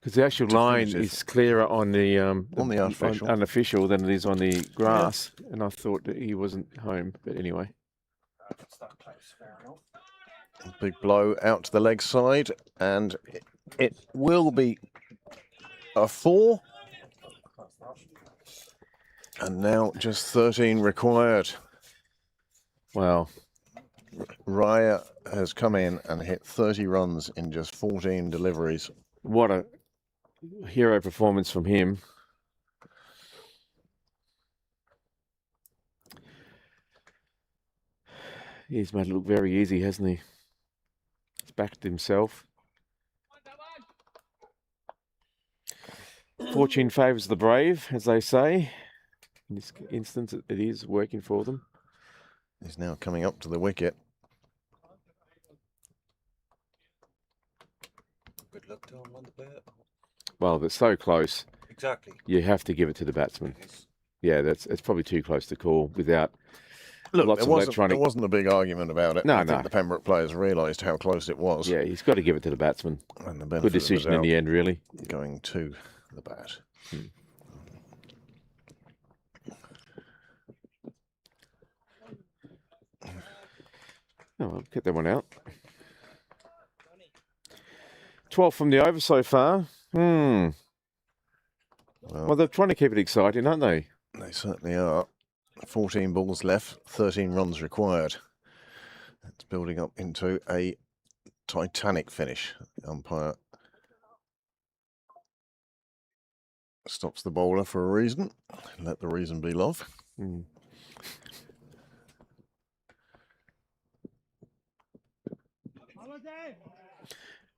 because the actual line is clearer on the unofficial. unofficial than it is on the grass, and I thought that he wasn't home. But anyway, Big blow out to the leg side, and it will be a 4. And now just 13 required. wow. Raya has come in and hit 30 runs in just 14 deliveries. What a hero performance from him. He's made it look very easy, hasn't he? He's backed himself. Fortune favours the brave, as they say. In this instance, it is working for them. He's now coming up to the wicket. Good luck to him on the bat. Well, it's so close. Exactly. You have to give it to the batsman. Yeah, it's probably too close to call without Look, lots of electronic. there wasn't a big argument about it. No, I no. think the Pembroke players realised how close it was. Yeah, he's got to give it to the batsman. And the benefit Good decision in the end, really. going to the bat. Oh, well, get that one out. 12 from the over so far. Well, they're trying to keep it exciting, aren't they? They certainly are. 14 balls left, 13 runs required. It's building up into a titanic finish. The umpire stops the bowler for a reason. Let the reason be love.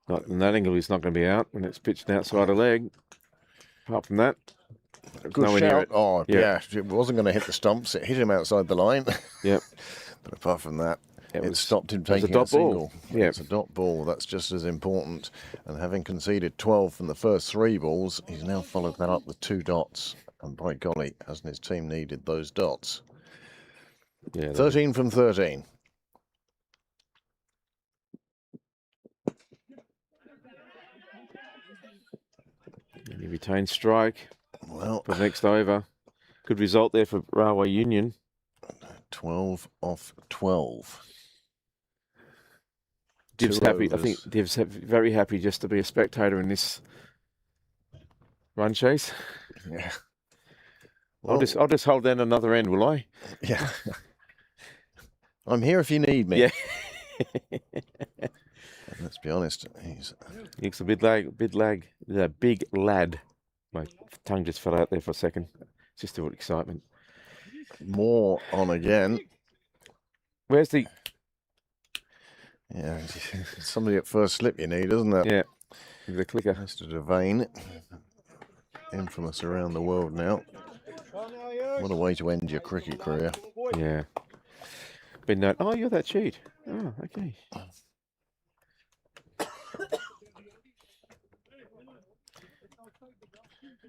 Not in that angle, he's not going to be out when it's pitched outside a leg. Apart from that, Good nowhere near shout. it. Oh, Yeah. yeah. It wasn't going to hit the stumps. It hit him outside the line. Yep. But apart from that, it stopped him was a taking dot a single. ball. Yeah. It's a dot ball. That's just as important. And having conceded 12 from the first 3 balls, he's now followed that up with 2 dots. And by golly, hasn't his team needed those dots? Yeah, 13 from 13. And he retains strike Well, for the next over. Good result there for Railway Union. 12 off 12. Div's 2 happy. I overs. think Div's very happy just to be a spectator in this run chase. Yeah. I'll just hold down another end, will I? Yeah. I'm here if you need me. Yeah. Let's be honest. He's a big lad. My tongue just fell out there for a second. Just the excitement. More on again. Where's the... Yeah, somebody at first slip you need, isn't it? Yeah, the clicker. Mr. Devane, infamous around the world now. What a way to end your cricket career. Yeah. Been known... Oh, you're that cheat. Oh, okay.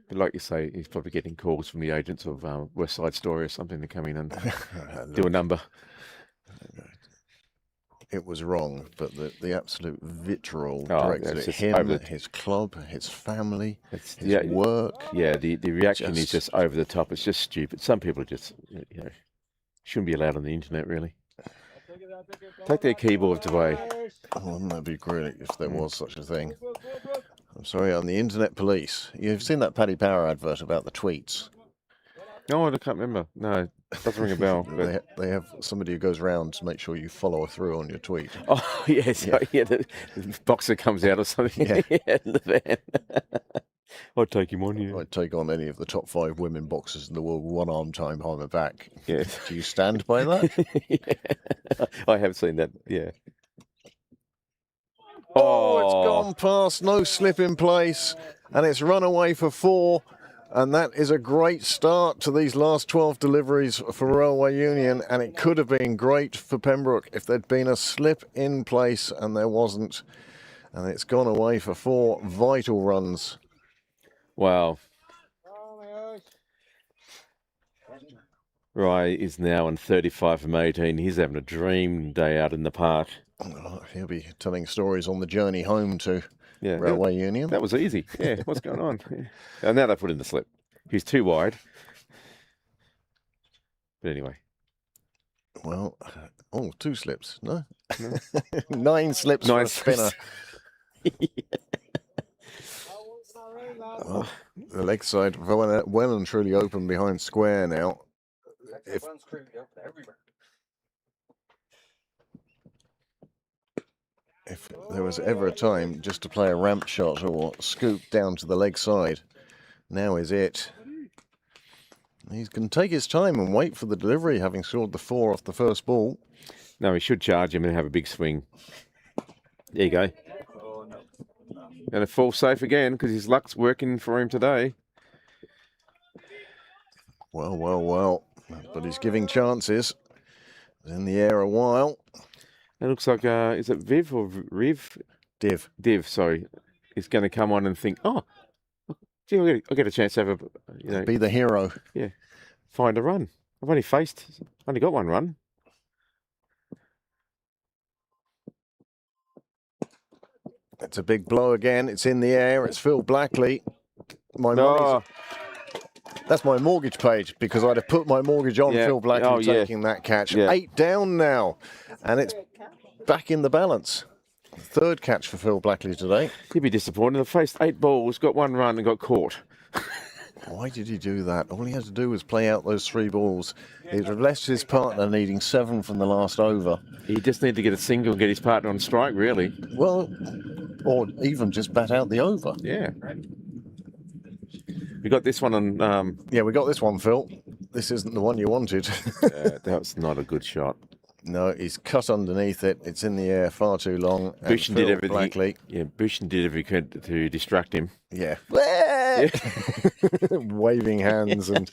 But like you say, he's probably getting calls from the agents of West Side Story or something to come in and do a number. It was wrong, but the absolute vitriol Oh, directed it's at just over him, his club, his family, It's, his yeah, work. yeah. The reaction is just over the top. It's just stupid. Some people are just, shouldn't be allowed on the internet, really. Take their keyboards away. Oh, wouldn't that be great if there was such a thing? I'm sorry, I'm the internet police. You've seen that Paddy Power advert about the tweets. No, I can't remember. No, it doesn't ring a bell. But... They have somebody who goes round to make sure you follow through on your tweet. Oh, yes. Yeah, the boxer comes out or something Yeah. in the van. I'd take him on, yeah. I'd take on any of the top 5 women boxers in the world with one arm tied behind my back. Yes. Do you stand by that? Yeah. I have seen that, yeah. Oh, it's gone past, no slip in place, and it's run away for 4. And that is a great start to these last 12 deliveries for Railway Union, and it could have been great for Pembroke if there'd been a slip in place, and there wasn't. And it's gone away for 4 vital runs. Wow. Rye is now on 35 from 18. He's having a dream day out in the park. Oh, he'll be telling stories on the journey home to Yeah, Railway Union. that was easy. Yeah, what's going on? Yeah. And now they put in the slip. He's too wide. But anyway. Well, 2 slips. No? 9 slips for a spinner. Oh, the leg side well and truly open behind square now. If there was ever a time just to play a ramp shot or scoop down to the leg side, now is it. He can take his time and wait for the delivery, having scored the 4 off the first ball. No, he should charge him and have a big swing. There you go. Oh no. And a fall safe again because his luck's working for him today. Well, well, well. But he's giving chances. He's in the air a while. It looks like, is it Viv or Riv? Div. Div, sorry. He's going to come on and think, oh, gee, I'll get a chance to have a, Be the hero. find a run. I've only got one run. It's a big blow again. It's in the air. It's Phil Blackley. That's my mortgage page because I'd have put my mortgage on Phil Blackley taking that catch. Yeah. 8 down now. And it's back in the balance. Third catch for Phil Blackley today. He'd be disappointed. He faced 8 balls, got 1 run and got caught. Why did he do that? All he had to do was play out those 3 balls. He'd have left his partner needing 7 from the last over. He just needed to get a single and get his partner on strike, really. Well, or even just bat out the over. Yeah. We got this one on... Yeah, we got this one, Phil. This isn't the one you wanted. That's not a good shot. No, he's cut underneath it. It's in the air far too long. Bushen did everything. Blackley. Yeah, Bushen did everything to distract him. Yeah. Waving hands and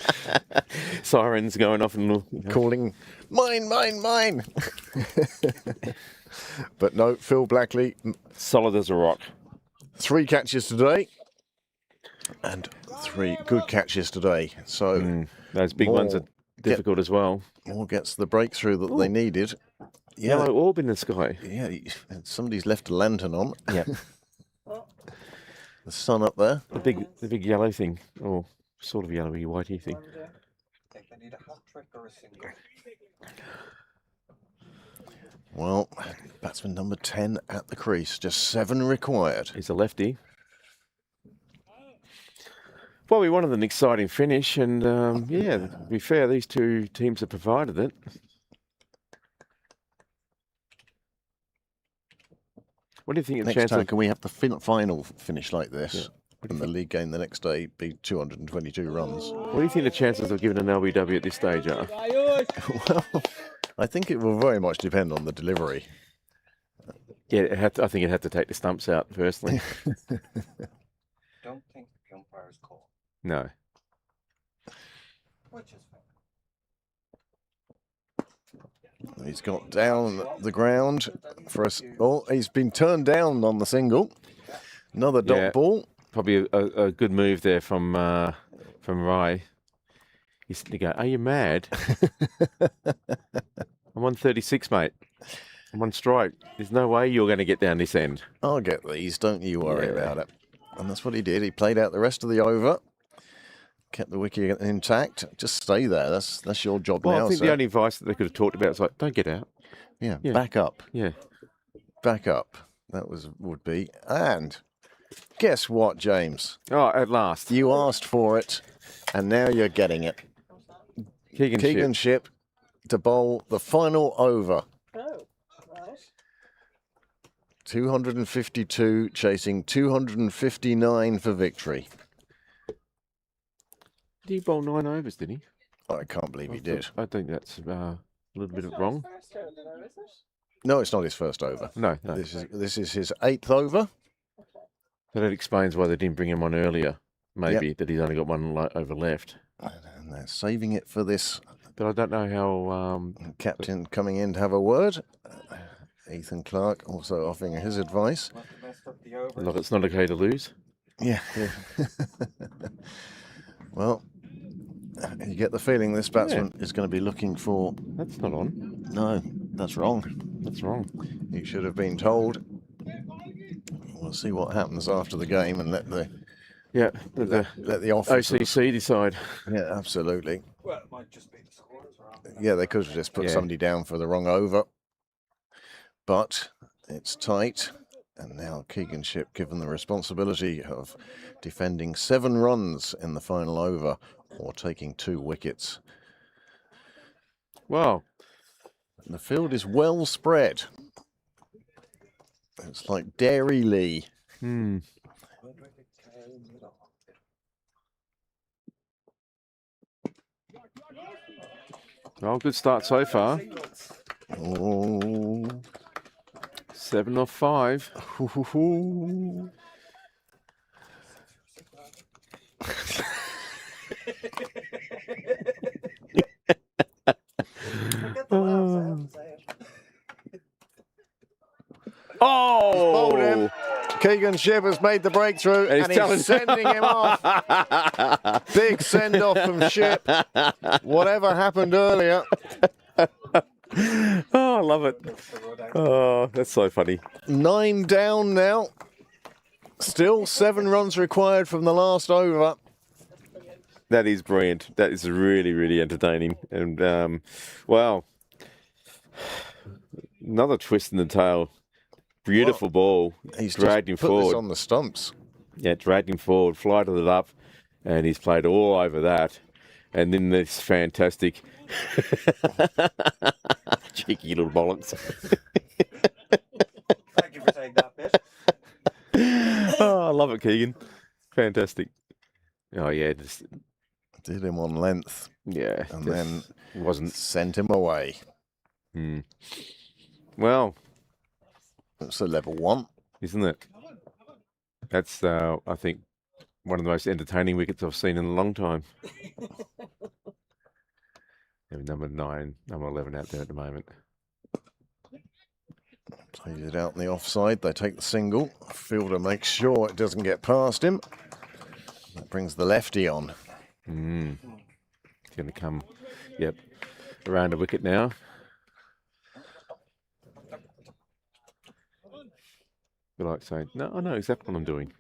sirens going off and calling, mine, mine, mine. But no, Phil Blackley. Solid as a rock. 3 catches today. And 3 good catches today. So those big ones are difficult as well. Moore gets the breakthrough that they needed. Yeah, Yellow orb in the sky. Yeah, somebody's left a lantern on. Yeah. The sun up there. The big yellow thing, or sort of yellowy whitey thing. I think they need a hat trick or a single. Well, batsman number 10 at the crease. Just 7 required. He's a lefty. Well, we wanted an exciting finish, and yeah, to be fair, these 2 teams have provided it. What do you think? Next time, can we have the final finish like this? And the league game the next day be 222 runs. What do you think the chances of giving an LBW at this stage are? Well, I think it will very much depend on the delivery. Yeah, I think it had to take the stumps out, personally. Don't think the umpire's call. No. Which is fair. He's got down the ground for us. Oh, he's been turned down on the single. Another dot ball. Probably a good move there from Rye. He's to go, are you mad? I'm on 36, mate. I'm on strike. There's no way you're going to get down this end. I'll get these. Don't you worry about it. And that's what he did. He played out the rest of the over. Kept the wicket intact. Just stay there. That's your job now. I think the only advice that they could have talked about is like, don't get out. Yeah, back up. Yeah. Back up. That would be. And guess what, James? Oh, at last. You asked for it, and now you're getting it. Keegan Ship to bowl the final over. Oh, right. 252 chasing 259 for victory. Did he bowl 9 overs, did he? I can't believe he did. I think that's a little bit wrong. First over, though, is it? No, it's not his first over. No. This is his 8th over. So that explains why they didn't bring him on earlier. Maybe that he's only got 1 over left. And they're saving it for this. But I don't know how... Captain coming in to have a word. Ethan Clark also offering his advice. Look, it's not okay to lose. Yeah. Well, you get the feeling this batsman is going to be looking for... That's not on. No, that's wrong. That's wrong. He should have been told. We'll see what happens after the game and let the... Yeah, let the officers... OCC decide. Yeah, absolutely. Well, it might just be the scores. Yeah, they could have just put somebody down for the wrong over. But it's tight. And now Keegan Ship given the responsibility of defending 7 runs in the final over or taking 2 wickets. Wow. The field is well spread. It's like Dairy Lee. Well, good start so far. Oh. 7 off 5. Hoo-hoo-hoo. Forget the laughs, I have to say it. Bowled him. Oh! Keegan Shipp has made the breakthrough and he's sending him off. Big send off from Shipp. Whatever happened earlier. Oh, I love it. Oh, that's so funny. 9 down now. Still 7 runs required from the last over. That is brilliant. That is really, really entertaining. And, wow. Another twist in the tail. Beautiful ball. He's dragged him just put this forward. on the stumps. Yeah, dragged him forward, flighted it up, and he's played all over that. And then this fantastic cheeky little bollocks. Thank you for saying that bit. Oh, I love it, Keegan. Fantastic. Oh yeah, just Did him on length yeah, and just then wasn't. sent him away. Well, It's a level 1. isn't it? That's I think one of the most entertaining wickets I've seen in a long time. Number 9, number 11 out there at the moment. Plays it out in the offside. They take the single. Fielder makes sure it doesn't get past him. That brings the lefty on. It's going to come, yep, around a wicket now. Be like saying, no, I know exactly what I'm doing.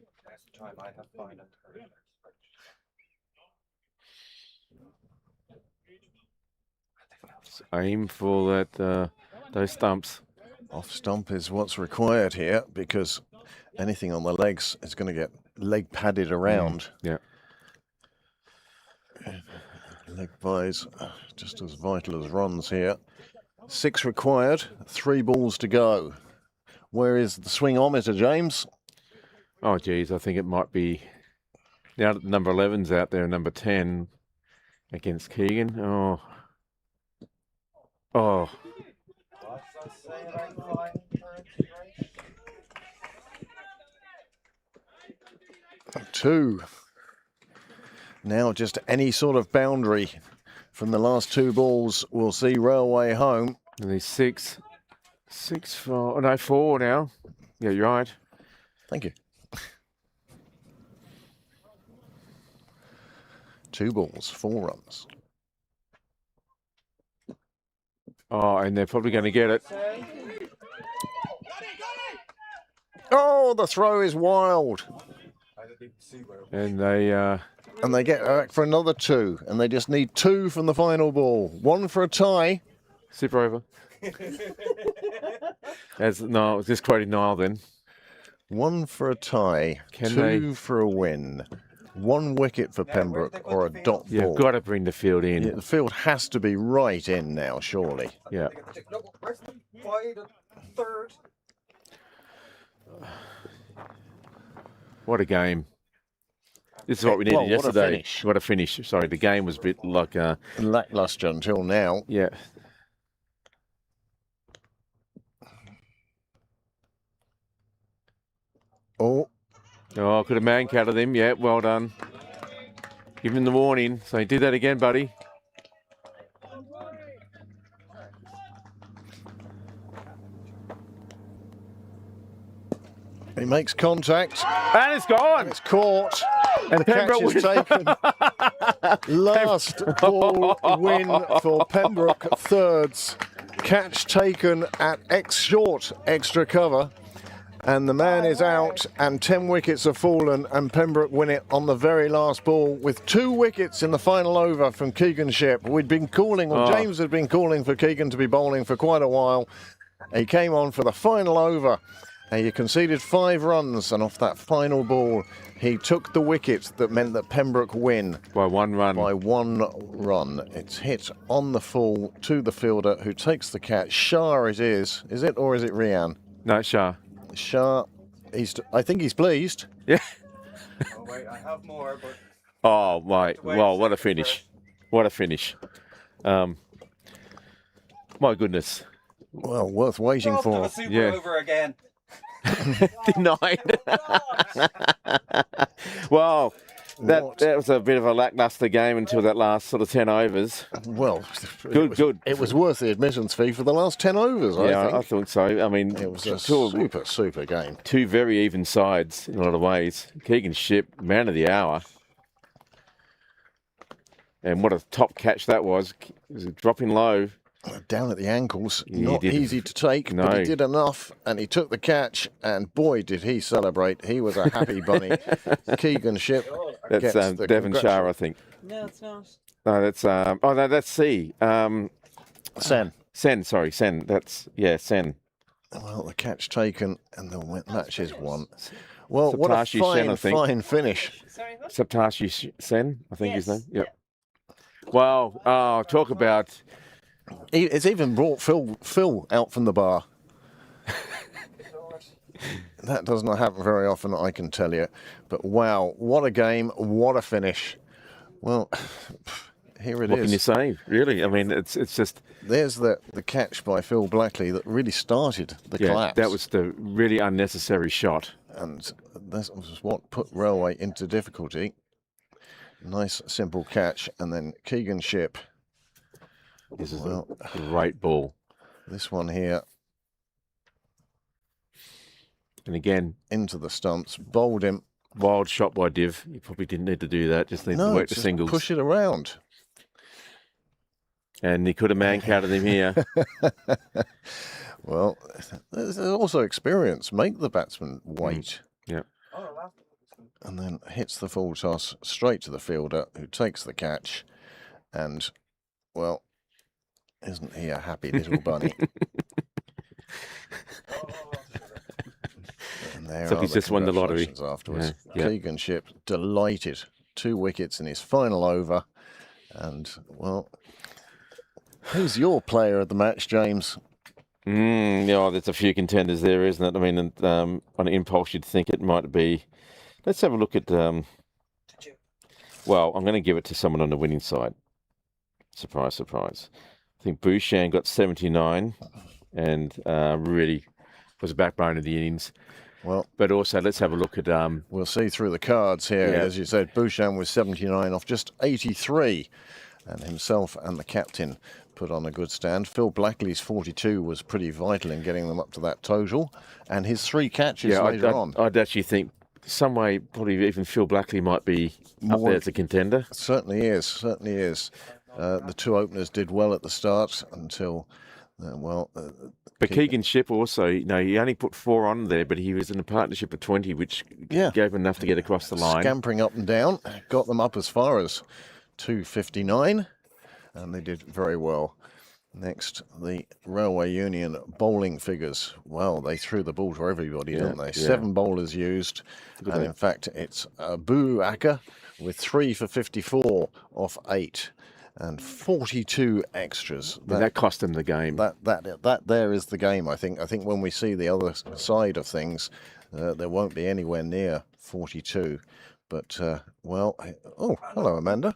Just aim for that those stumps. Off stump is what's required here because anything on the legs is going to get leg padded around. Yeah. Leg buys just as vital as runs here. 6 required, 3 balls to go. Where is the swingometer, James? Oh, geez, I think it might be now that number 11's out there, number 10 against Keegan. Oh. 2. Now just any sort of boundary from the last 2 balls will see Railway home. And he's 6 for, oh no, 4 now. Yeah, you're right. Thank you. 2 balls, 4 runs. Oh, and they're probably going to get it. Oh, the throw is wild. And they, And they get back for another 2. And they just need 2 from the final ball. 1 for a tie. super over. As no, I was just quoting Niall then. 1 for a tie. Can 2 for a win. 1 wicket for Pembroke or a dot You've ball. got to bring the field in. Yeah, the field has to be right in now, surely. Yeah. No, where's the wide and third? What a game. This is what we needed Well, what a yesterday. finish. What a finish. Sorry, the game was a bit like, Lacklustre until now. yeah. Oh, Oh, could have man-counted him. Yeah, well done. Give him the warning. So he did that again, buddy. he makes contact. And it's gone. It's caught. And The catch Pembroke is taken. Last ball win for Pembroke thirds. Catch taken at short extra cover. And the man is out and 10 wickets have fallen and Pembroke win it on the very last ball with 2 wickets in the final over from Keegan Shipp. We'd been calling, or James had been calling for Keegan to be bowling for quite a while. He came on for the final over. And he conceded 5 runs, and off that final ball, he took the wicket that meant that Pembroke win By 1 run. by 1 run. It's hit on the full to the fielder who takes the catch. Shah it is it, or is it Rian? No, Shah. Shah, I think he's pleased. Yeah. Oh wait, I have more, but Oh, mate. Well, what a finish. What a finish. My goodness. Well, worth waiting Robbed of for. a super Yeah. over again. Denied. Well, What? that was a bit of a lackluster game until that last sort of 10 overs. Well, Good. It was worth the admittance fee for the last 10 overs, Yeah, I I think. thought so. I mean, It was a two super game. very even sides in a lot of ways. Keegan Ship, man of the hour. And what a top catch that was. It was dropping low. Down at the ankles, He not did- easy to take, but No. he did enough, and he took the catch, and boy, did he celebrate. He was a happy bunny. Keegan Ship That's gets the Devon Shah, I think. No, it's not. No, that's no, that's C. Sen. Sen. That's Sen. Well, the catch taken, and the match is won. Well, what a Saptashi Sen, I think. fine finish. Sorry, what? Saptashi Sen, I think his name. Yes. Yep. Wow. Talk about. It's even brought Phil out from the bar. That does not happen very often, I can tell you. But wow, what a game, what a finish. Well, here it What is. can you say? Really? I mean, it's just. There's the catch by Phil Blackley that really started the collapse. That was the really unnecessary shot. And that was what put Railway into difficulty. Nice, simple catch. And then Keegan Ship. This is Well, a great ball. this one here And again, into the stumps, bowled him. wild shot by Div. You probably didn't need to do that. Just need to No, work the just singles. push it around. And he could have man-counted him here. Well, there's also experience. Make the batsman wait. Yeah. And then hits the full toss straight to the fielder, who takes the catch. And, well, isn't he a happy little bunny? And there So are he's the just won the lottery. congratulations afterwards. Yeah. Keegan Ship delighted. 2 wickets in his final over. And, well, who's your player of the match, James? Yeah, there's a few contenders there, isn't it? I mean, and, on impulse, you'd think it might be. Let's have a look at. Well, I'm going to give it to someone on the winning side. Surprise, surprise. I think Bouchan got 79 and really was a backbone of the innings. Well, But also, let's have a look at. we'll see through the cards here. Yeah. As you said, Bouchan was 79 off just 83. And himself and the captain put on a good stand. Phil Blackley's 42 was pretty vital in getting them up to that total. And his 3 catches later on. I'd actually think some way probably even Phil Blackley might be up More- there as a contender. Certainly is, certainly is. The 2 openers did well at the start until, But Keegan Ship also, he only put 4 on there, but he was in a partnership of 20, which Yeah. gave him enough to get across the line. scampering up and down, got them up as far as 259, and they did very well. Next, the Railway Union bowling figures. Well, they threw the ball to everybody, Yeah, didn't they? yeah. 7 bowlers used, and in fact, it's Abu Aka with 3 for 54 off 8, and 42 extras. And that cost him the game. That there is the game. I think when we see the other side of things, there won't be anywhere near 42. But hello, Amanda.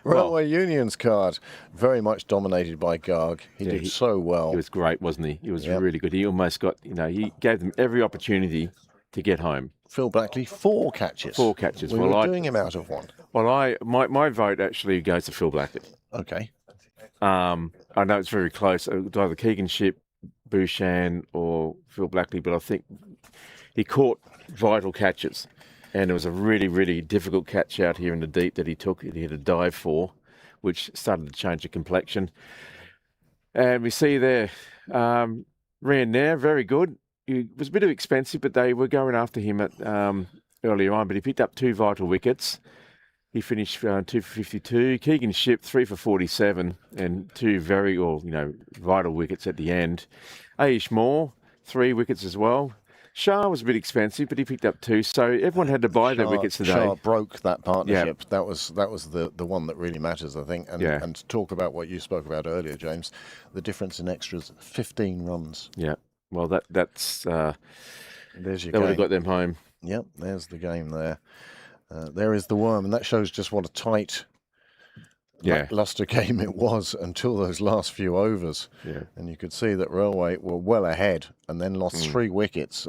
Railway Union's card, very much dominated by Garg. He did so well. He was great, wasn't he? He was Yep. really good. He almost got, he gave them every opportunity to get home. Phil Blackley, 4 catches. 4 catches. We Well, were I- doing him out of 1. Well, my vote actually goes to Phil Blackley. Okay. I know it's very close. It was either Keegan Ship, Bouchan, or Phil Blackley, but I think he caught vital catches. And it was a really, really difficult catch out here in the deep that he took. He had a dive for, which started to change the complexion. And we see there, ran there, very good. He was a bit expensive, but they were going after him at earlier on. But he picked up 2 vital wickets. He finished 2 for 52. Keegan Ship 3 for 47 and 2 vital wickets at the end. Aish Moore 3 wickets as well. Shah was a bit expensive, but he picked up 2. So everyone had to buy their wickets today. Shah broke that partnership. That was the one that really matters, I think. And Yeah. and to talk about what you spoke about earlier, James, the difference in extras, 15 runs. Yeah. Well, that's There's your that would have game. got them home. Yep, there's the game there. There is the worm, and that shows just what a tight lacklustre game it was until those last few overs. Yeah. And you could see that Railway were well ahead and then lost 3 wickets,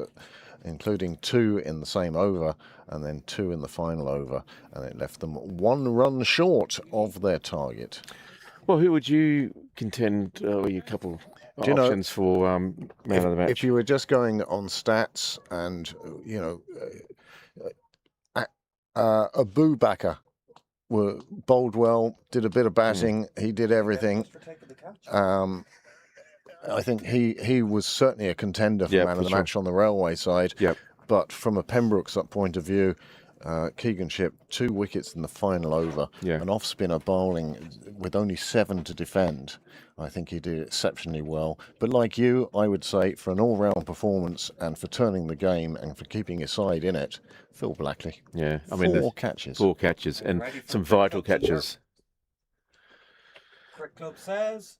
including 2 in the same over and then 2 in the final over. And it left them 1 run short of their target. Well, who would you contend were your couple Do you know, options for man of the match? If you were just going on stats and, Abu Bakr bowled well, did a bit of batting, he did everything. I think he was certainly a contender for man of the match on the Railway side. Yep. But from a Pembroke's point of view, Keegan Shipp, 2 wickets in the final over, an off-spinner bowling with only 7 to defend. I think he did exceptionally well. But like you, I would say for an all-round performance and for turning the game and for keeping his side in it, Phil Blackley. Yeah, I mean, 4 catches. 4 catches and some vital catches. Cricket Club says.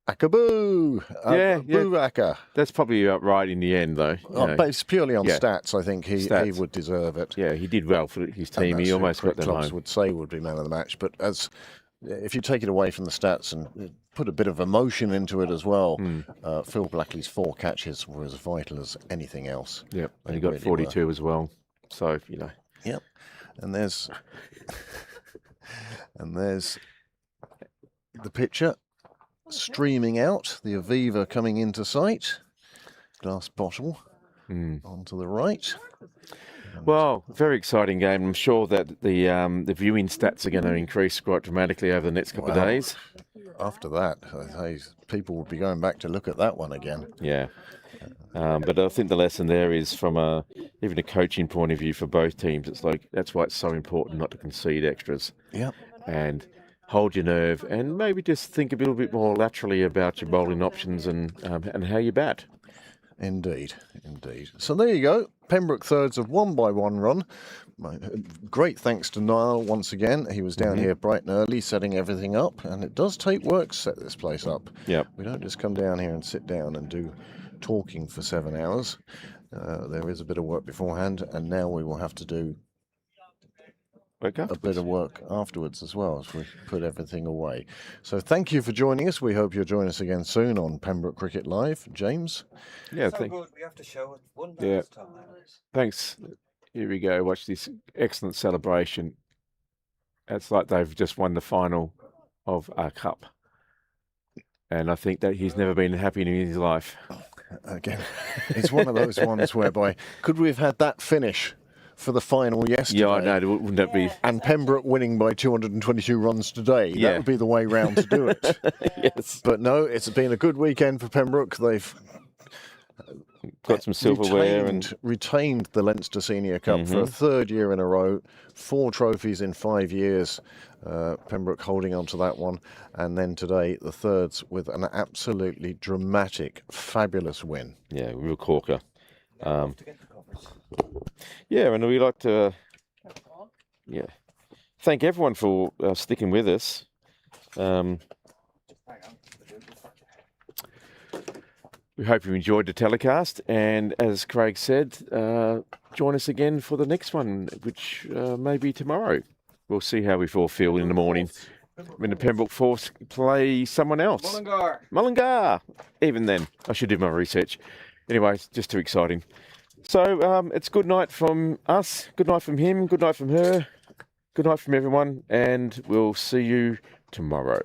Akaboo! Bakr. That's probably right in the end, though. Based purely on stats, I think he would deserve it. Yeah, he did well for his team. He almost got them home. Would say would be man of the match, but if you take it away from the stats and put a bit of emotion into it as well, Phil Blackley's 4 catches were as vital as anything else. Yep, and he got 42 as well. So Yep, and there's the picture. Streaming out, the Aviva coming into sight, glass bottle onto the right. Well, very exciting game. I'm sure that the viewing stats are going to increase quite dramatically over the next couple of days. After that, people will be going back to look at that one again. Yeah. But I think the lesson there is from even a coaching point of view for both teams. It's like that's why it's so important not to concede extras. Yep. And hold your nerve and maybe just think a little bit more laterally about your bowling options and how you bat. Indeed. So there you go. Pembroke thirds have won by 1 run. Great thanks to Niall once again. He was down here bright and early setting everything up, and it does take work to set this place up. Yeah. We don't just come down here and sit down and do talking for 7 hours. There is a bit of work beforehand, and now we will have to do a bit of work afterwards as well as we put everything away. So thank you for joining us. We hope you'll join us again soon on Pembroke Cricket Live. James? Yeah, good. We have to show it one day this time. Thanks. Here we go. Watch this excellent celebration. It's like they've just won the final of a cup. And I think that he's never been happy in his life. Again, it's one of those ones whereby could we have had that finish for the final yesterday? Yeah, I know. Wouldn't that be? And Pembroke winning by 222 runs today. That would be the way round to do it. Yes. But no, it's been a good weekend for Pembroke. They've got some silverware and retained the Leinster Senior Cup for a 3rd year in a row. 4 trophies in 5 years. Pembroke holding on to that one. And then today, the thirds with an absolutely dramatic, fabulous win. Yeah, real corker. Yeah, and we'd like to thank everyone for sticking with us. We hope you enjoyed the telecast, and as Craig said, join us again for the next one, which may be tomorrow. We'll see how we all feel in the morning when the Pembroke Force play someone else. Mullingar. Even then, I should do my research. Anyway, it's just too exciting. So it's good night from us, good night from him, good night from her, good night from everyone, and we'll see you tomorrow.